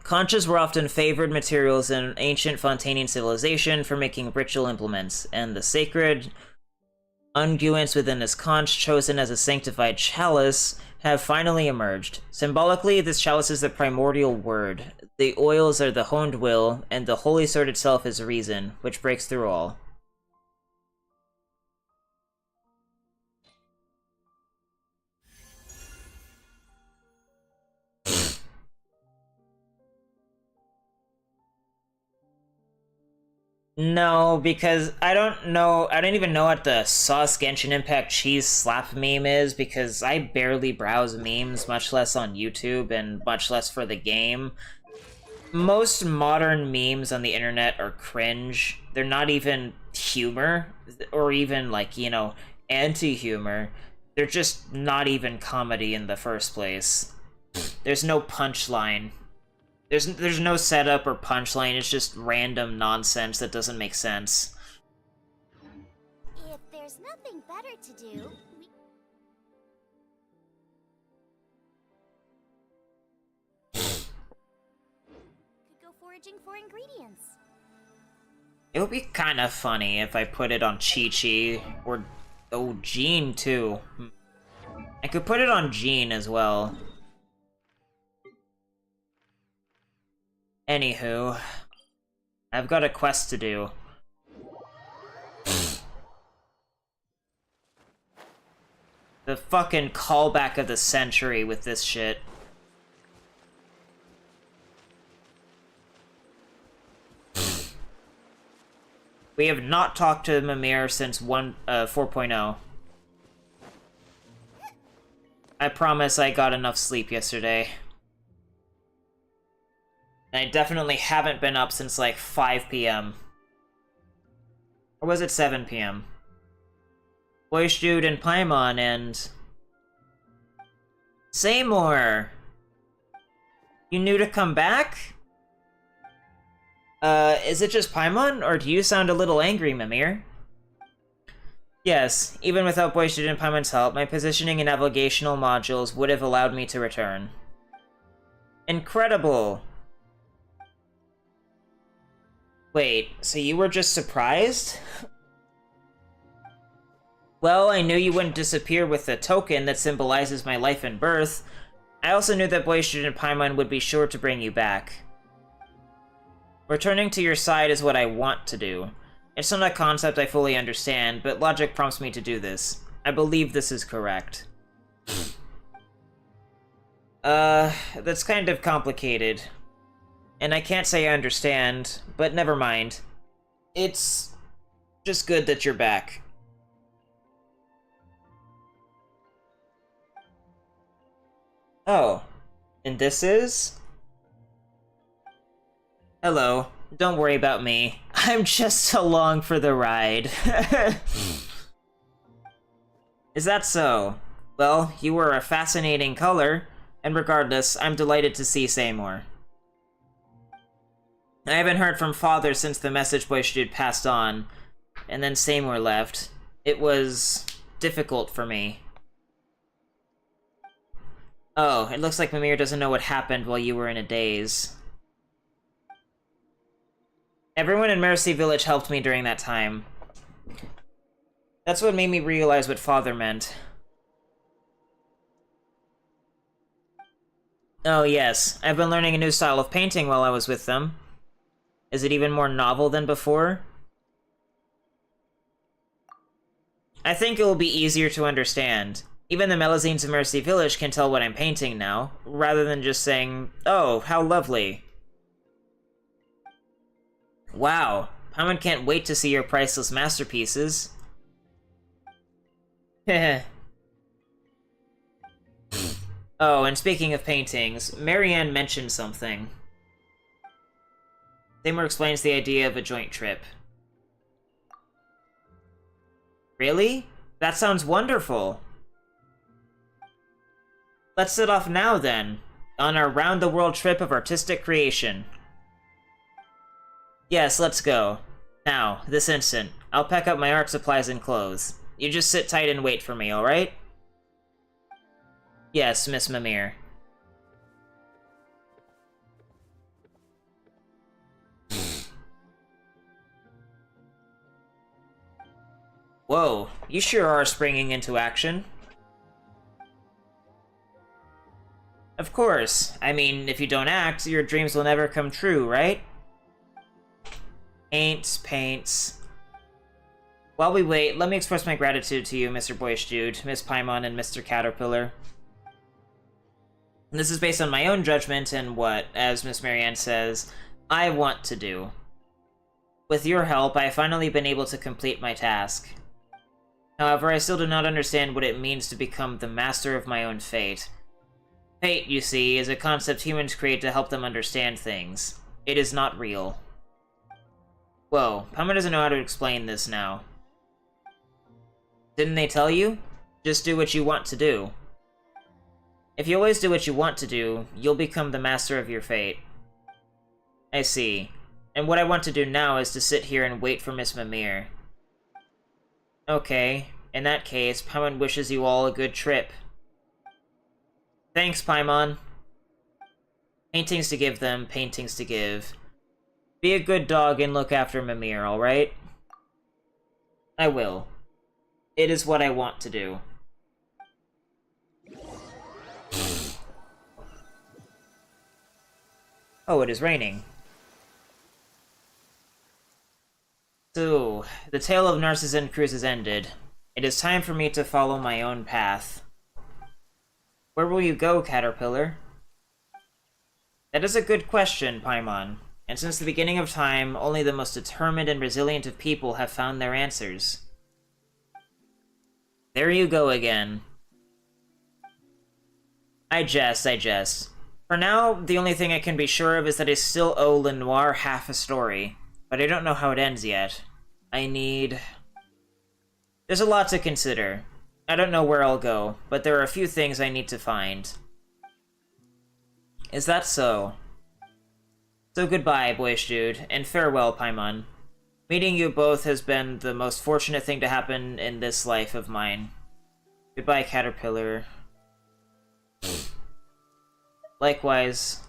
Conches were often favored materials in ancient Fontainian civilization for making ritual implements, and the sacred unguents within this conch, chosen as a sanctified chalice, have finally emerged. Symbolically, this chalice is the primordial word. The oils are the honed will, and the holy sword itself is reason, which breaks through all. No, because I don't even know what the Sauce Genshin Impact cheese slap meme is, because I barely browse memes, much less on YouTube, and much less for the game. Most modern memes on the internet are cringe. They're not even humor, or even, like, you know, anti-humor. They're just not even comedy in the first place. There's no punchline. There's no setup or punchline, it's just random nonsense that doesn't make sense. If there's nothing better to do, we... could go foraging for ingredients. It would be kind of funny if I put it on Chi-Chi, or... oh, Jean, too. I could put it on Jean as well. Anywho, I've got a quest to do. The fucking callback of the century with this shit. We have not talked to Mimir since 4.0. I promise I got enough sleep yesterday. And I definitely haven't been up since, like, 5 p.m. Or was it 7 p.m.? Boyish Dude and Paimon and... Seymour! You new to come back? Is it just Paimon, or do you sound a little angry, Mimir? Yes, even without Boyish Dude and Paimon's help, my positioning and navigational modules would have allowed me to return. Incredible! Wait, so you were just surprised? Well, I knew you wouldn't disappear with the token that symbolizes my life and birth. I also knew that Boyish Dude and Paimon would be sure to bring you back. Returning to your side is what I want to do. It's not a concept I fully understand, but logic prompts me to do this. I believe this is correct. That's kind of complicated. And I can't say I understand, but never mind. It's just good that you're back. Oh, and this is? Hello, don't worry about me. I'm just along for the ride. Is that so? Well, you were a fascinating color, and regardless, I'm delighted to see Seymour. I haven't heard from Father since the message Boyish Dude passed on, and then Seymour left. It was difficult for me. Oh, it looks like Mimir doesn't know what happened while you were in a daze. Everyone in Mercy Village helped me during that time. That's what made me realize what Father meant. Oh yes, I've been learning a new style of painting while I was with them. Is it even more novel than before? I think it will be easier to understand. Even the Melazines of Mercy Village can tell what I'm painting now, rather than just saying, "Oh, how lovely." Wow, Paimon can't wait to see your priceless masterpieces. Heh. Oh, and speaking of paintings, Marianne mentioned something. Thamur explains the idea of a joint trip. Really? That sounds wonderful. Let's set off now, then, on our round-the-world trip of artistic creation. Yes, let's go. Now, this instant. I'll pack up my art supplies and clothes. You just sit tight and wait for me, alright? Yes, Miss Mimir. Whoa, you sure are springing into action. Of course. I mean, if you don't act, your dreams will never come true, right? Paints. While we wait, let me express my gratitude to you, Mr. Boyish Dude, Miss Paimon, and Mr. Caterpillar. This is based on my own judgment and what, as Miss Marianne says, I want to do. With your help, I have finally been able to complete my task. However, I still do not understand what it means to become the master of my own fate. Fate, you see, is a concept humans create to help them understand things. It is not real. Whoa, Paimon doesn't know how to explain this now. Didn't they tell you? Just do what you want to do. If you always do what you want to do, you'll become the master of your fate. I see. And what I want to do now is to sit here and wait for Miss Mimir. Okay, in that case, Paimon wishes you all a good trip. Thanks, Paimon. Paintings to give them, paintings to give. Be a good dog and look after Mimir, alright? I will. It is what I want to do. Oh, it is raining. So, the tale of Narcissan Cruz is ended. It is time for me to follow my own path. Where will you go, Caterpillar? That is a good question, Paimon. And since the beginning of time, only the most determined and resilient of people have found their answers. There you go again. I jest. For now, the only thing I can be sure of is that I still owe Lenoir half a story. But I don't know how it ends yet. There's a lot to consider. I don't know where I'll go, but there are a few things I need to find. Is that so? So goodbye, Boyish Dude, and farewell, Paimon. Meeting you both has been the most fortunate thing to happen in this life of mine. Goodbye, Caterpillar. Likewise.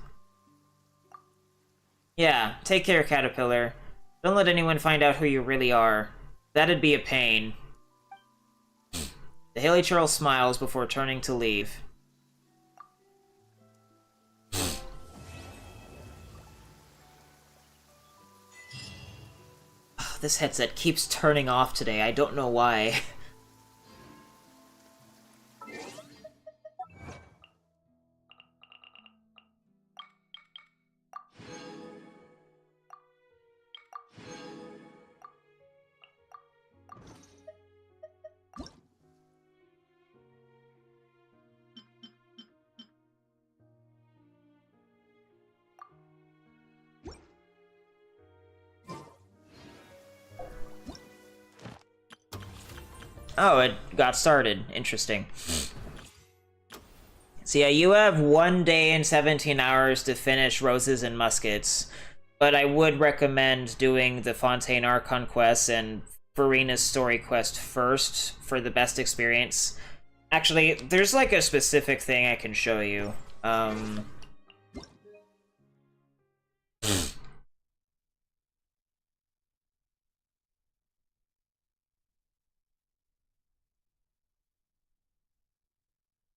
Yeah, take care, Caterpillar. Don't let anyone find out who you really are. That'd be a pain. The Haley Churl smiles before turning to leave. This headset keeps turning off today, I don't know why. Oh, it got started. Interesting. So yeah, you have 1 day and 17 hours to finish Roses and Muskets, but I would recommend doing the Fontaine Archon quest and Farina's story quest first for the best experience. Actually, there's like a specific thing I can show you.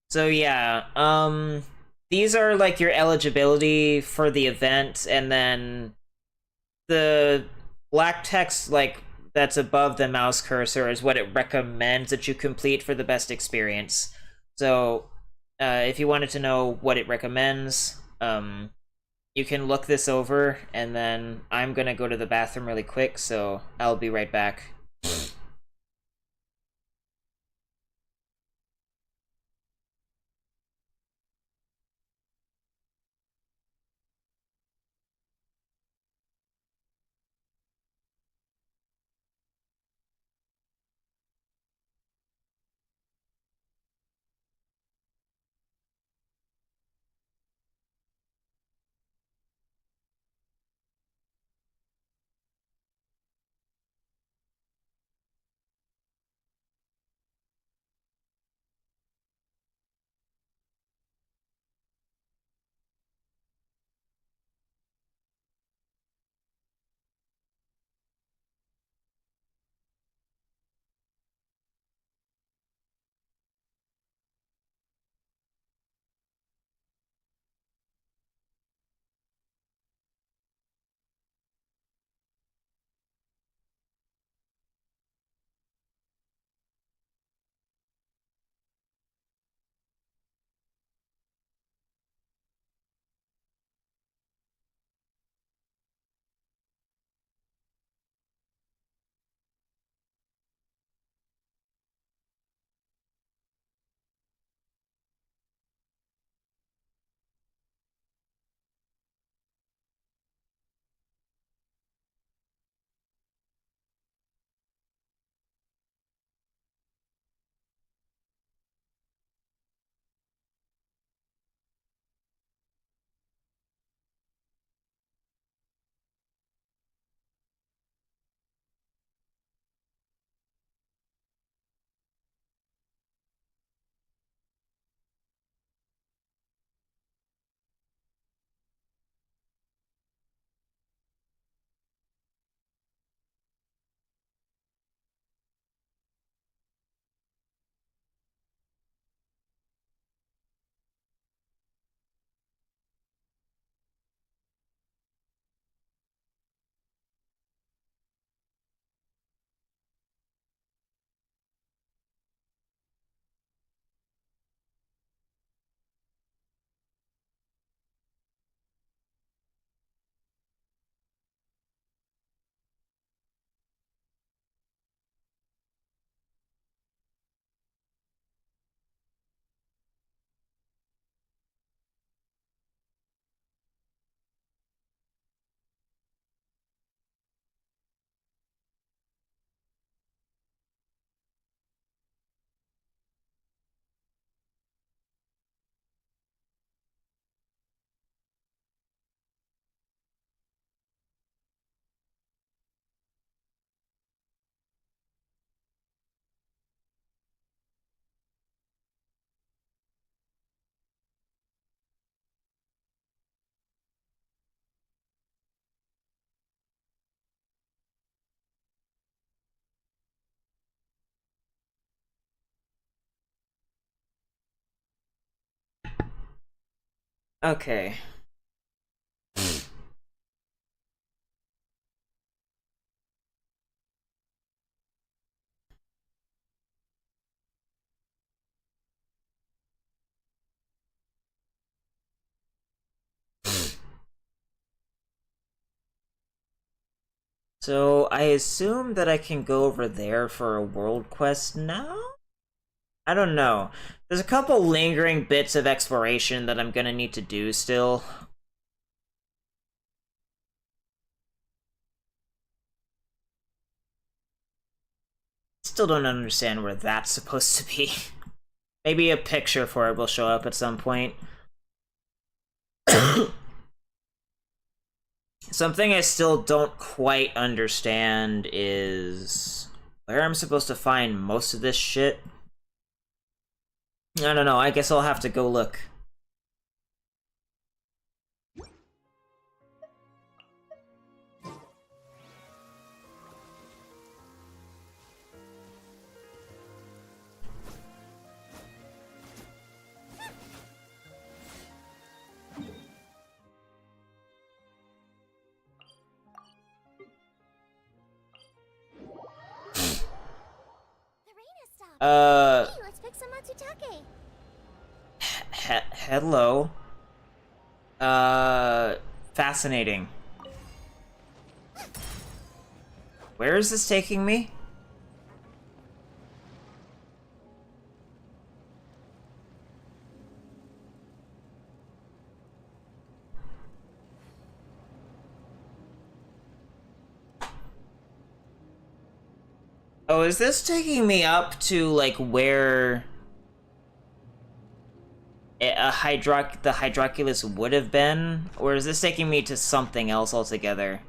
So yeah, these are like your eligibility for the event, and then the black text like that's above the mouse cursor is what it recommends that you complete for the best experience. So if you wanted to know what it recommends, you can look this over, and then I'm gonna go to the bathroom really quick, so I'll be right back. Okay. So, I assume that I can go over there for a world quest now? I don't know. There's a couple lingering bits of exploration that I'm gonna need to do still. Still don't understand where that's supposed to be. Maybe a picture for it will show up at some point. Something I still don't quite understand is where I'm supposed to find most of this shit. I don't know, I guess I'll have to go look. The rain has stopped. Hey, let's pick some matsutake. Hello. Fascinating. Where is this taking me? Oh, is this taking me up to, like, where the Hydroculus would have been? Or is this taking me to something else altogether?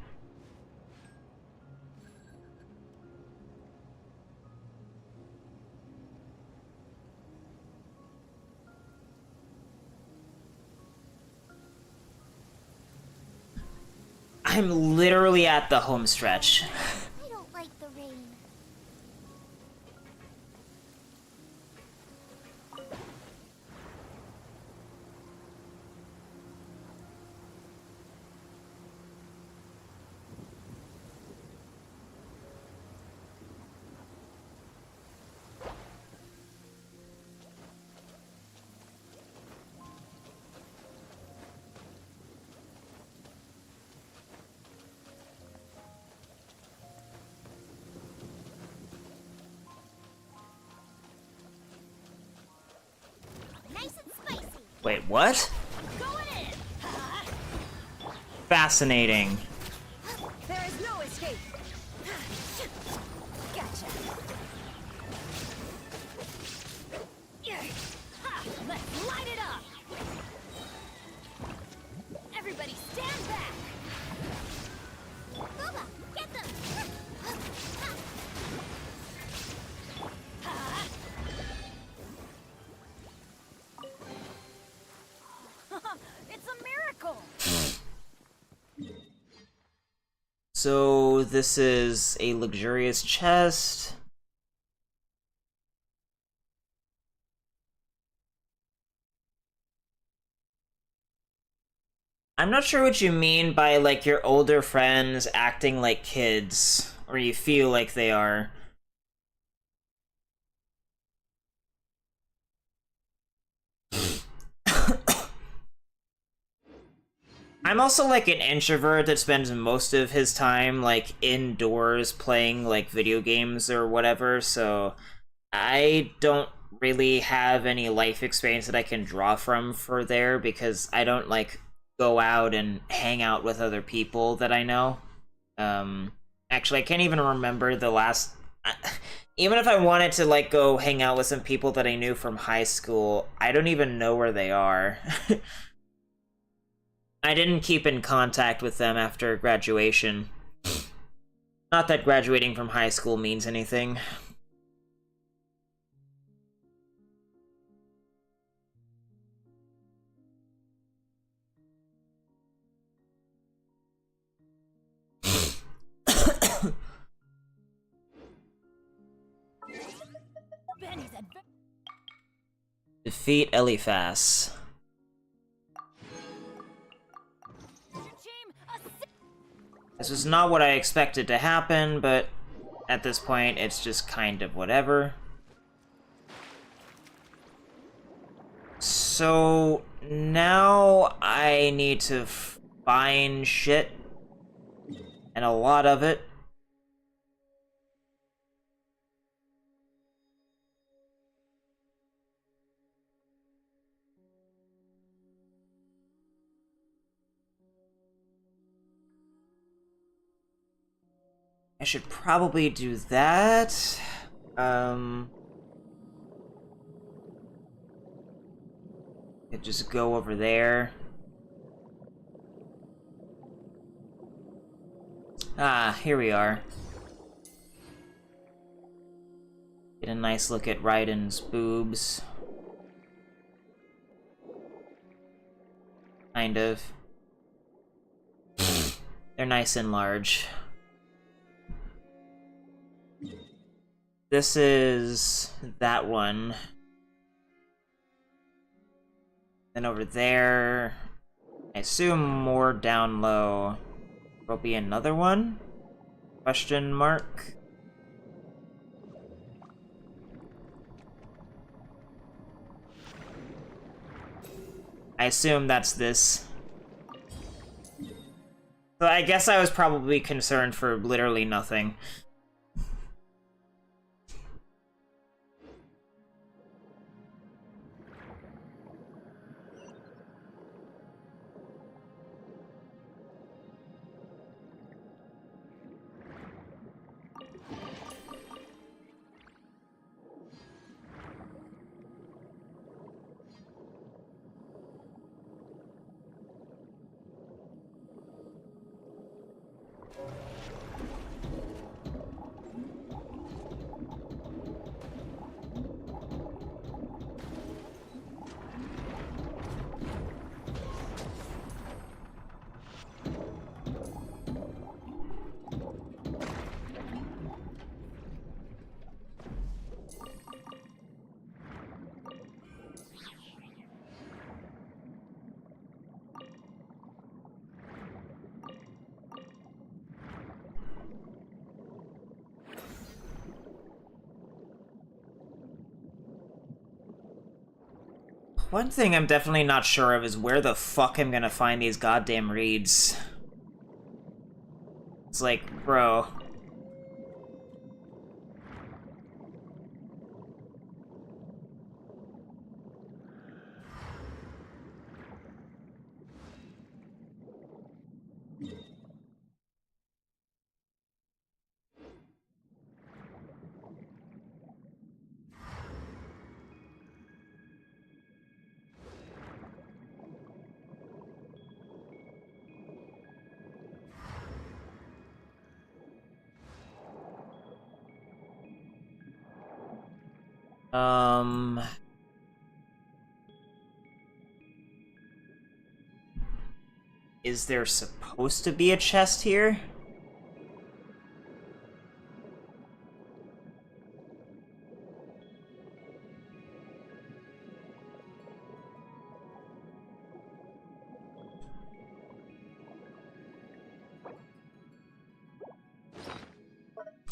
I'm literally at the home stretch. I don't like the rain. Nice and spicy. Wait, what? Going in. Fascinating. There is no escape. Gotcha. Let's light it up. Everybody stand back. Boba, get them. It's a miracle. So, this is a luxurious chest. I'm not sure what you mean by, like, your older friends acting like kids, or you feel like they are. I'm also, like, an introvert that spends most of his time, like, indoors playing, like, video games or whatever, so I don't really have any life experience that I can draw from for there, because I don't, like, go out and hang out with other people that I know. Actually, I can't even remember the last... Even if I wanted to, like, go hang out with some people that I knew from high school, I don't even know where they are. I didn't keep in contact with them after graduation. Not that graduating from high school means anything. Benny's Defeat Eliphas. This was not what I expected to happen, but at this point, it's just kind of whatever. So now I need to find shit, and a lot of it. I should probably do that. Could just go over there. Ah, here we are. Get a nice look at Raiden's boobs. Kind of. They're nice and large. This is that one. Then over there, I assume more down low. There'll be another one? Question mark. I assume that's this. So I guess I was probably concerned for literally nothing. One thing I'm definitely not sure of is where the fuck I'm gonna find these goddamn reeds. It's like, bro. Is there supposed to be a chest here?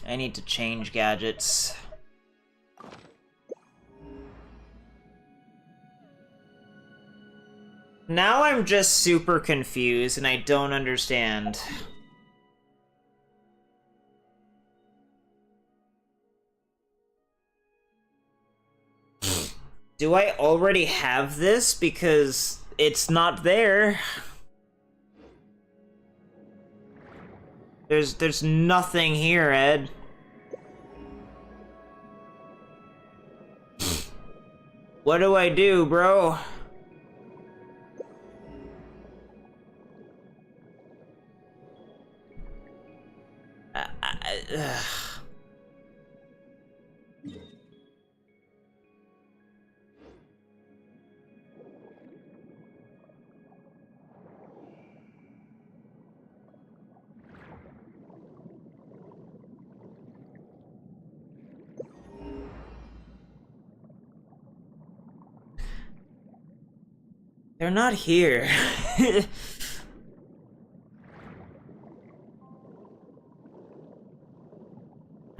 I need to change gadgets. Now I'm just super confused and I don't understand. Do I already have this? Because it's not there. There's nothing here, Ed. What do I do, bro? They're not here.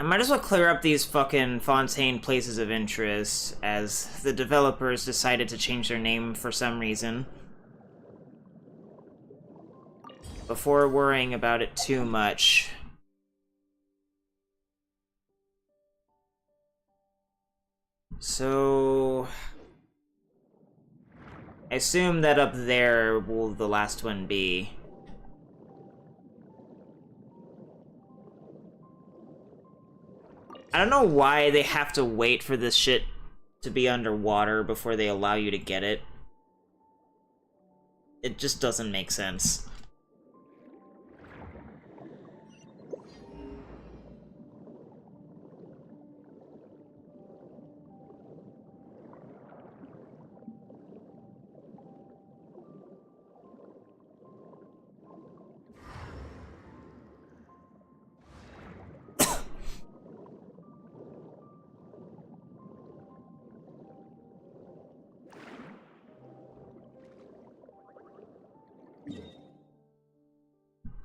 might as well clear up these fucking Fontaine places of interest, as the developers decided to change their name for some reason. Before worrying about it too much. So... I assume that up there will the last one be. I don't know why they have to wait for this shit to be underwater before they allow you to get it. It just doesn't make sense.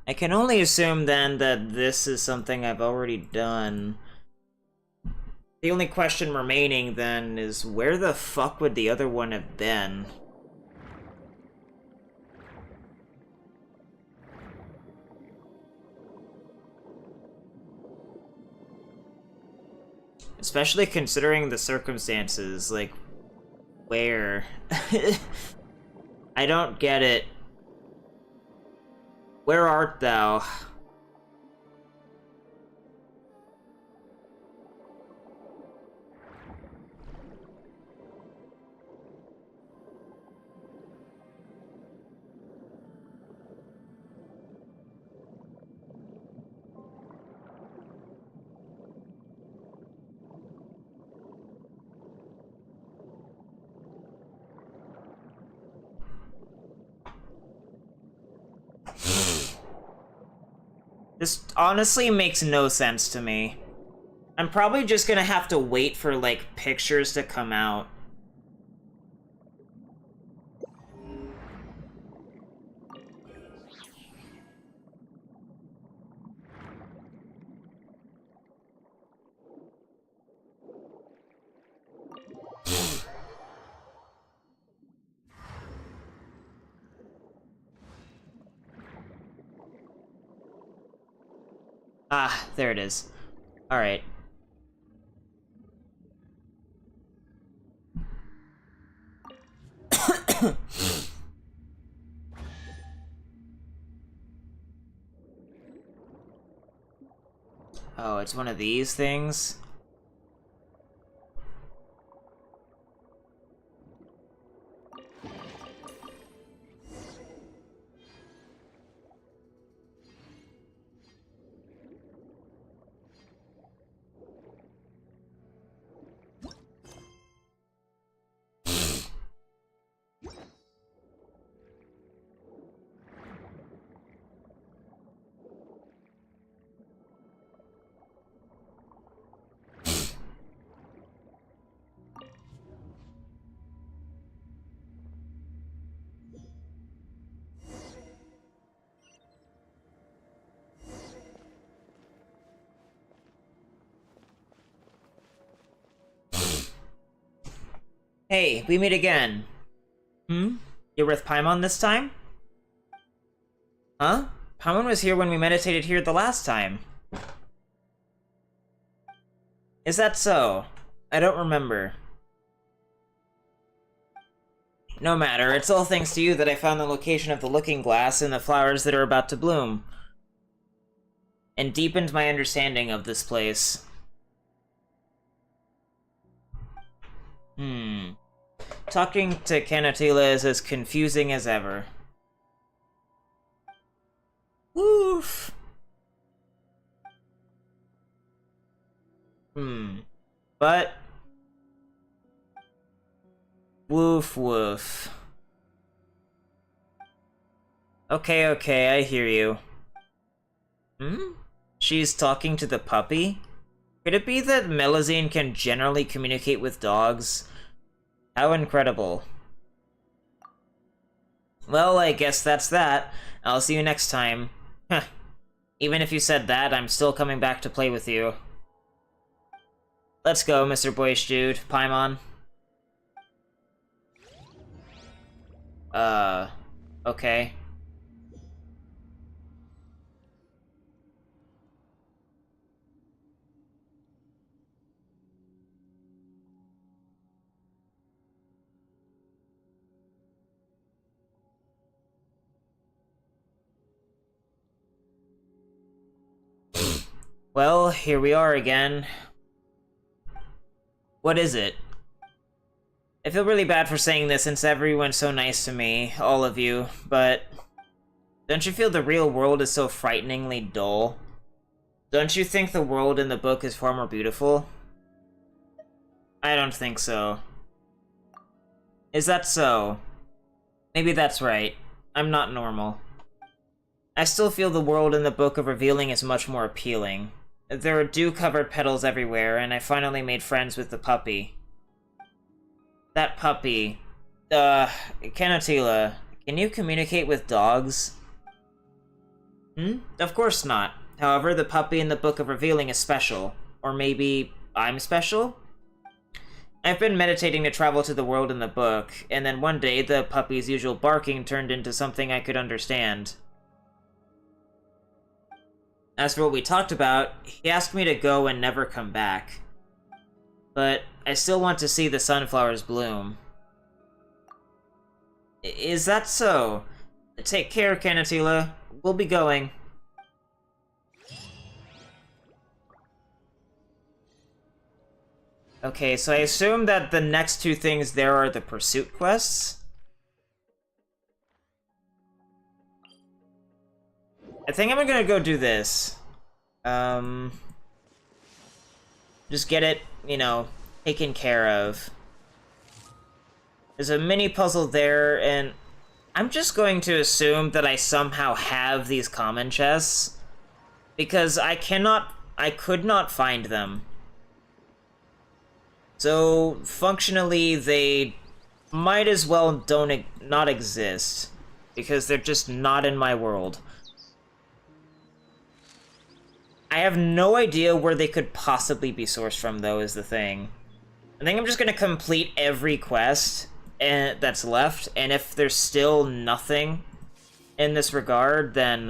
I can only assume then that this is something I've already done. The only question remaining then is where the fuck would the other one have been? Especially considering the circumstances, like, where? I don't get it. Where art thou? This honestly makes no sense to me. I'm probably just gonna have to wait for, like, pictures to come out. Ah, there it is. Alright. Oh, it's one of these things? Hey, we meet again. Hmm? You're with Paimon this time? Huh? Paimon was here when we meditated here the last time. Is that so? I don't remember. No matter, it's all thanks to you that I found the location of the looking glass and the flowers that are about to bloom. And deepened my understanding of this place. Talking to Kanatila is as confusing as ever. Woof. But... Woof woof. Okay, I hear you. She's talking to the puppy? Could it be that Melazine can generally communicate with dogs? How incredible. Well, I guess that's that. I'll see you next time. Even if you said that, I'm still coming back to play with you. Let's go, Mr. Boyish Dude. Paimon. Okay. Well, here we are again. What is it? I feel really bad for saying this since everyone's so nice to me, all of you, but don't you feel the real world is so frighteningly dull? Don't you think the world in the book is far more beautiful? I don't think so. Is that so? Maybe that's right. I'm not normal. I still feel the world in the Book of Revealing is much more appealing. There are dew-covered petals everywhere, and I finally made friends with the puppy. That puppy... Kanatila, can you communicate with dogs? Of course not. However, the puppy in the Book of Revealing is special. Or maybe I'm special? I've been meditating to travel to the world in the book, and then one day the puppy's usual barking turned into something I could understand. As for what we talked about, he asked me to go and never come back. But I still want to see the sunflowers bloom. Is that so? Take care, Kanatila. We'll be going. Okay, so I assume that the next two things there are the pursuit quests? I think I'm gonna go do this. Just get it, you know, taken care of. There's a mini puzzle there, and I'm just going to assume that I somehow have these common chests, because I could not find them. So, functionally, they might as well not exist, because they're just not in my world. I have no idea where they could possibly be sourced from, though, is the thing. I think I'm just gonna complete every quest that's left, and if there's still nothing in this regard, then,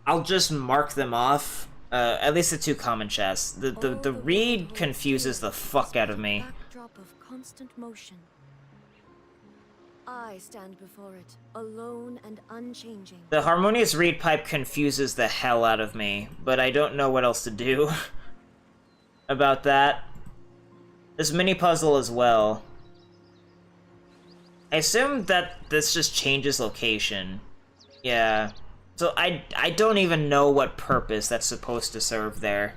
I'll just mark them off. At least the two common chests. The read confuses the fuck out of me. Backdrop of constant motion. I stand before it, alone and unchanging. The harmonious reed pipe confuses the hell out of me, but I don't know what else to do about that. This mini puzzle as well. I assume that this just changes location. Yeah. So I don't even know what purpose that's supposed to serve there.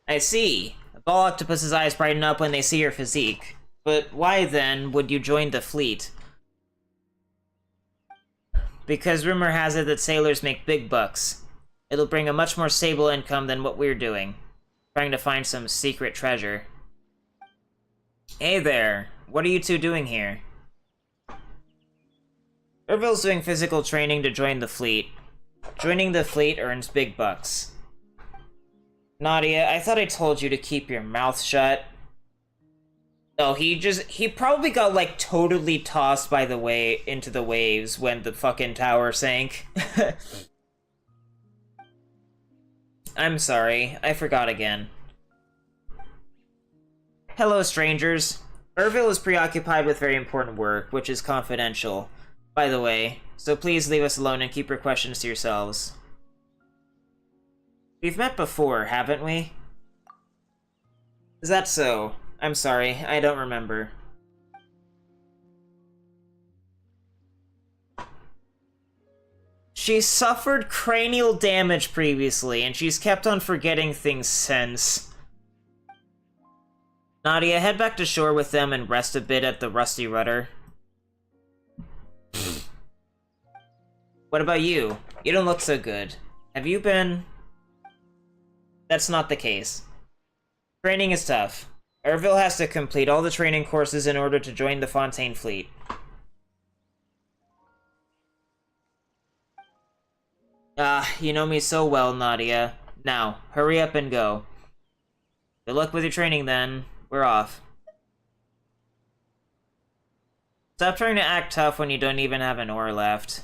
I see. Ball octopus's eyes brighten up when they see your physique. But why, then, would you join the fleet? Because rumor has it that sailors make big bucks. It'll bring a much more stable income than what we're doing. Trying to find some secret treasure. Hey there. What are you two doing here? Irville's doing physical training to join the fleet. Joining the fleet earns big bucks. Nadia, I thought I told you to keep your mouth shut. Oh, he probably got, like, totally tossed by the way into the waves when the fucking tower sank. I'm sorry, I forgot again. Hello, strangers. Irville is preoccupied with very important work, which is confidential, by the way, so please leave us alone and keep your questions to yourselves. We've met before, haven't we? Is that so? I'm sorry, I don't remember. She suffered cranial damage previously, and she's kept on forgetting things since. Nadia, head back to shore with them and rest a bit at the Rusty Rudder. What about you? You don't look so good. Have you been... That's not the case. Training is tough. Ervil has to complete all the training courses in order to join the Fontaine fleet. You know me so well, Nadia. Now, hurry up and go. Good luck with your training, then. We're off. Stop trying to act tough when you don't even have an ore left.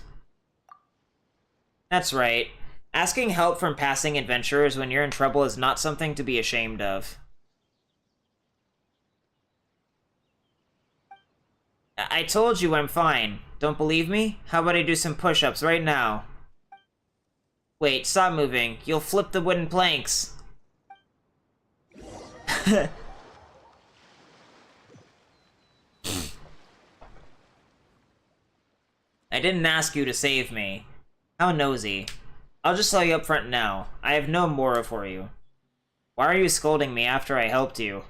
That's right. Asking help from passing adventurers when you're in trouble is not something to be ashamed of. I told you I'm fine. Don't believe me? How about I do some push-ups right now? Wait, stop moving. You'll flip the wooden planks. I didn't ask you to save me. How nosy. I'll just tell you up front now. I have no Mora for you. Why are you scolding me after I helped you?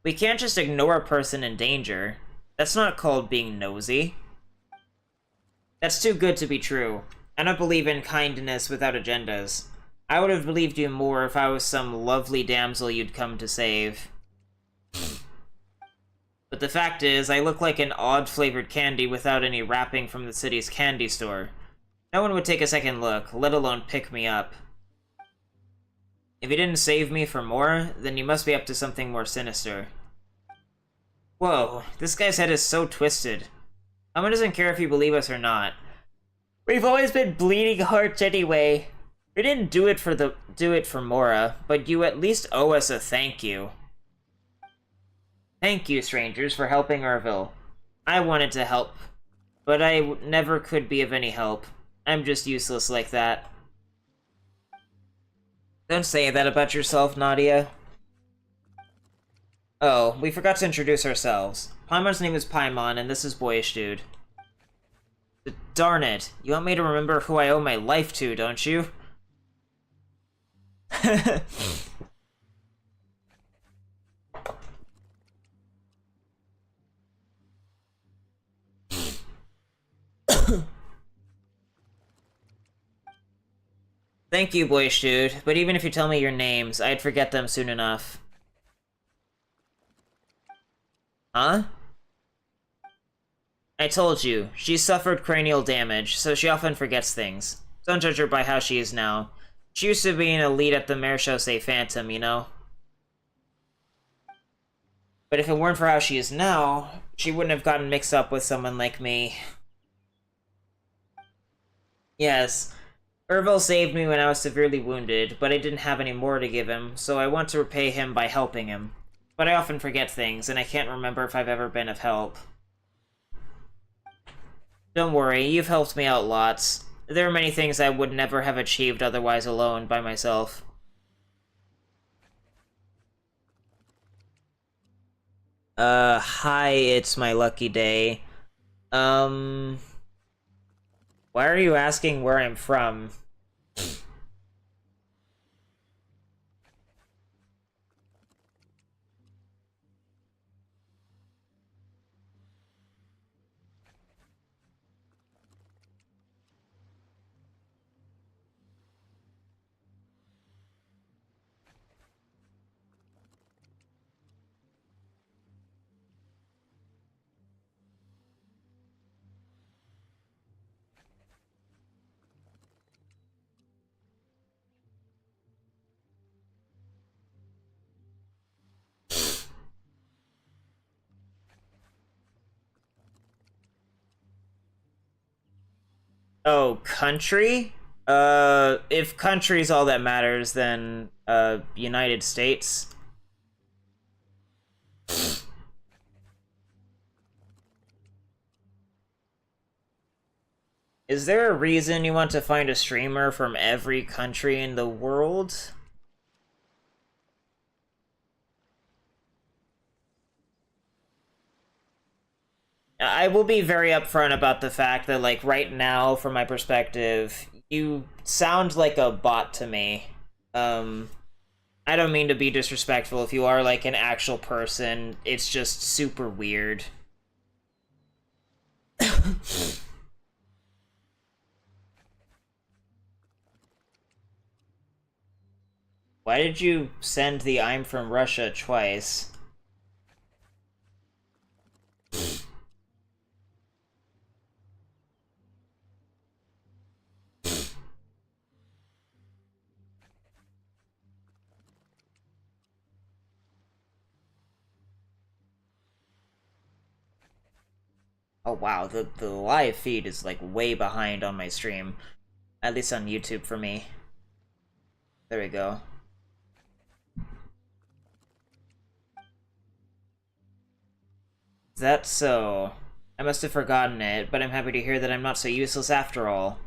We can't just ignore a person in danger. That's not called being nosy. That's too good to be true. I don't believe in kindness without agendas. I would have believed you more if I was some lovely damsel you'd come to save. But the fact is, I look like an odd-flavored candy without any wrapping from the city's candy store. No one would take a second look, let alone pick me up. If you didn't save me for more, then you must be up to something more sinister. Whoa, this guy's head is so twisted. Someone doesn't care if you believe us or not. We've always been bleeding hearts anyway. We didn't do it for Mora, but you at least owe us a thank you. Thank you, strangers, for helping Ervil. I wanted to help, but I never could be of any help. I'm just useless like that. Don't say that about yourself, Nadia. Oh, we forgot to introduce ourselves. Paimon's name is Paimon, and this is Boyish Dude. Darn it. You want me to remember who I owe my life to, don't you? Thank you, Boyish Dude, but even if you tell me your names, I'd forget them soon enough. Huh? I told you, she suffered cranial damage, so she often forgets things. Don't judge her by how she is now. She used to be an elite at the Marechaussee Phantom, you know? But if it weren't for how she is now, she wouldn't have gotten mixed up with someone like me. Yes, Ervil saved me when I was severely wounded, but I didn't have any more to give him, so I want to repay him by helping him. But I often forget things, and I can't remember if I've ever been of help. Don't worry, you've helped me out lots. There are many things I would never have achieved otherwise alone, by myself. Hi, it's my lucky day. Why are you asking where I'm from? Oh, country? If country's all that matters, then, United States. Is there a reason you want to find a streamer from every country in the world? I will be very upfront about the fact that, like, right now, from my perspective, you sound like a bot to me. I don't mean to be disrespectful. If you are, like, an actual person, it's just super weird. Why did you send the I'm from Russia twice? Oh wow, the live feed is like way behind on my stream. At least on YouTube for me. There we go. That's so. I must have forgotten it, but I'm happy to hear that I'm not so useless after all.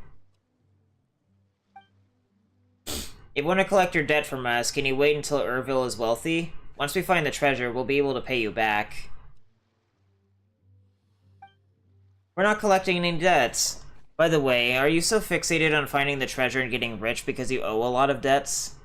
If you want to collect your debt from us, can you wait until Urville is wealthy? Once we find the treasure, we'll be able to pay you back. We're not collecting any debts. By the way, are you so fixated on finding the treasure and getting rich because you owe a lot of debts?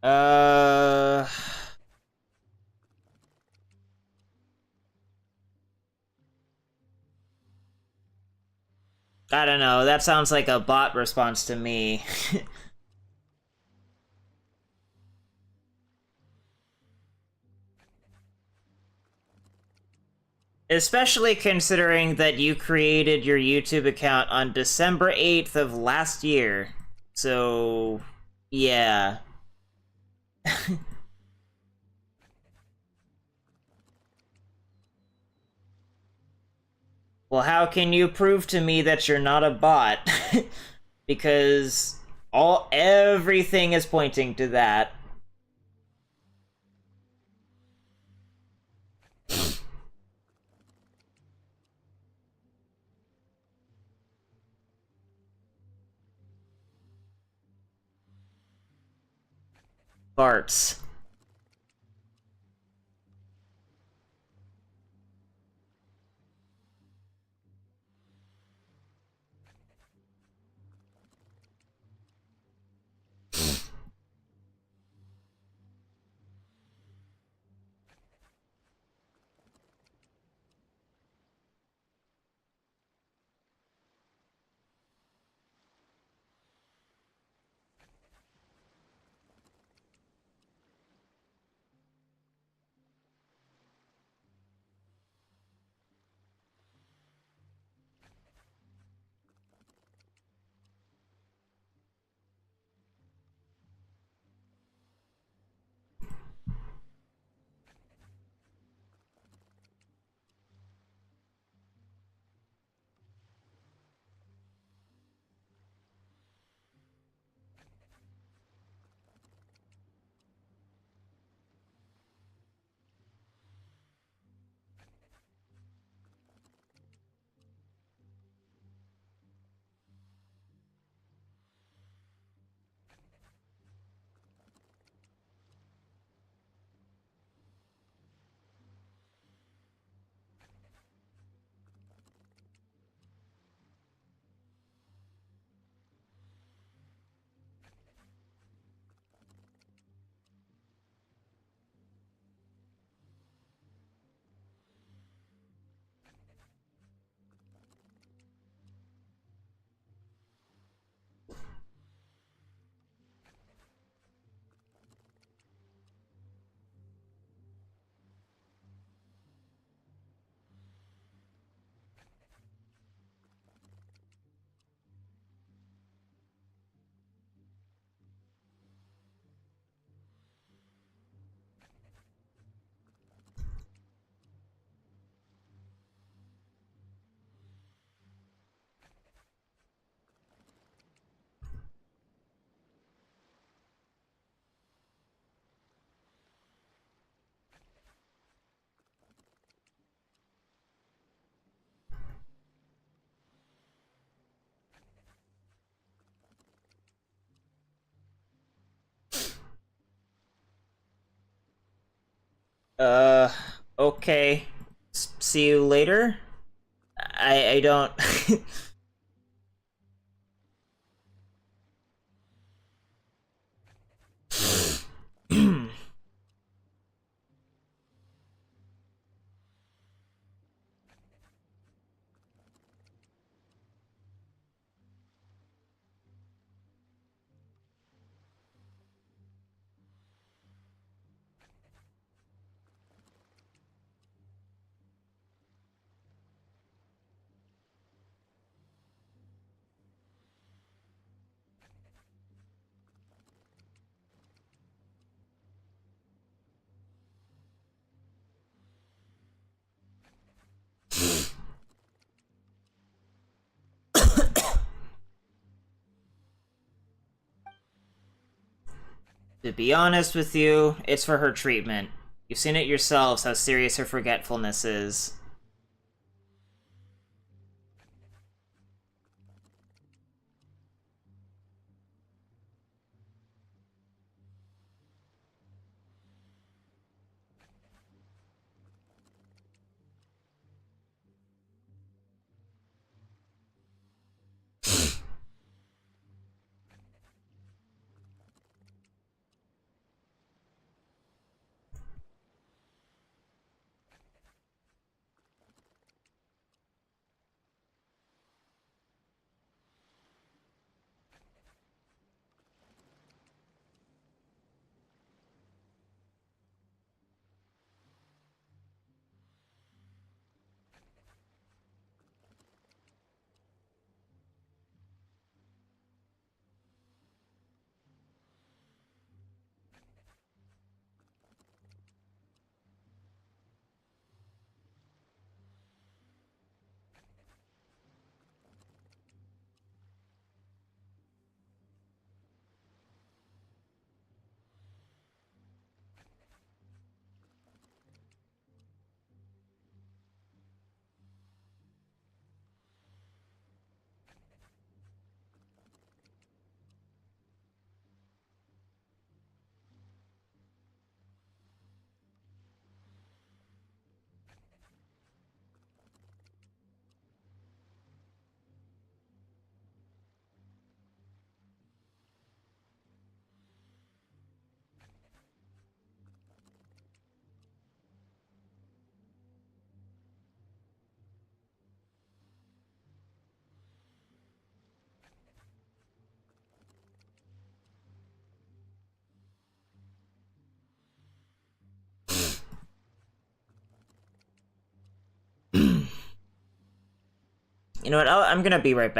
Uh... I don't know, that sounds like a bot response to me. Especially considering that you created your YouTube account on December 8th of last year. So, yeah. Well, how can you prove to me that you're not a bot? Because everything is pointing to that. Farts. Okay. See you later? I don't... To be honest with you, it's for her treatment. You've seen it yourselves how serious her forgetfulness is. You know what, I'm gonna be right back.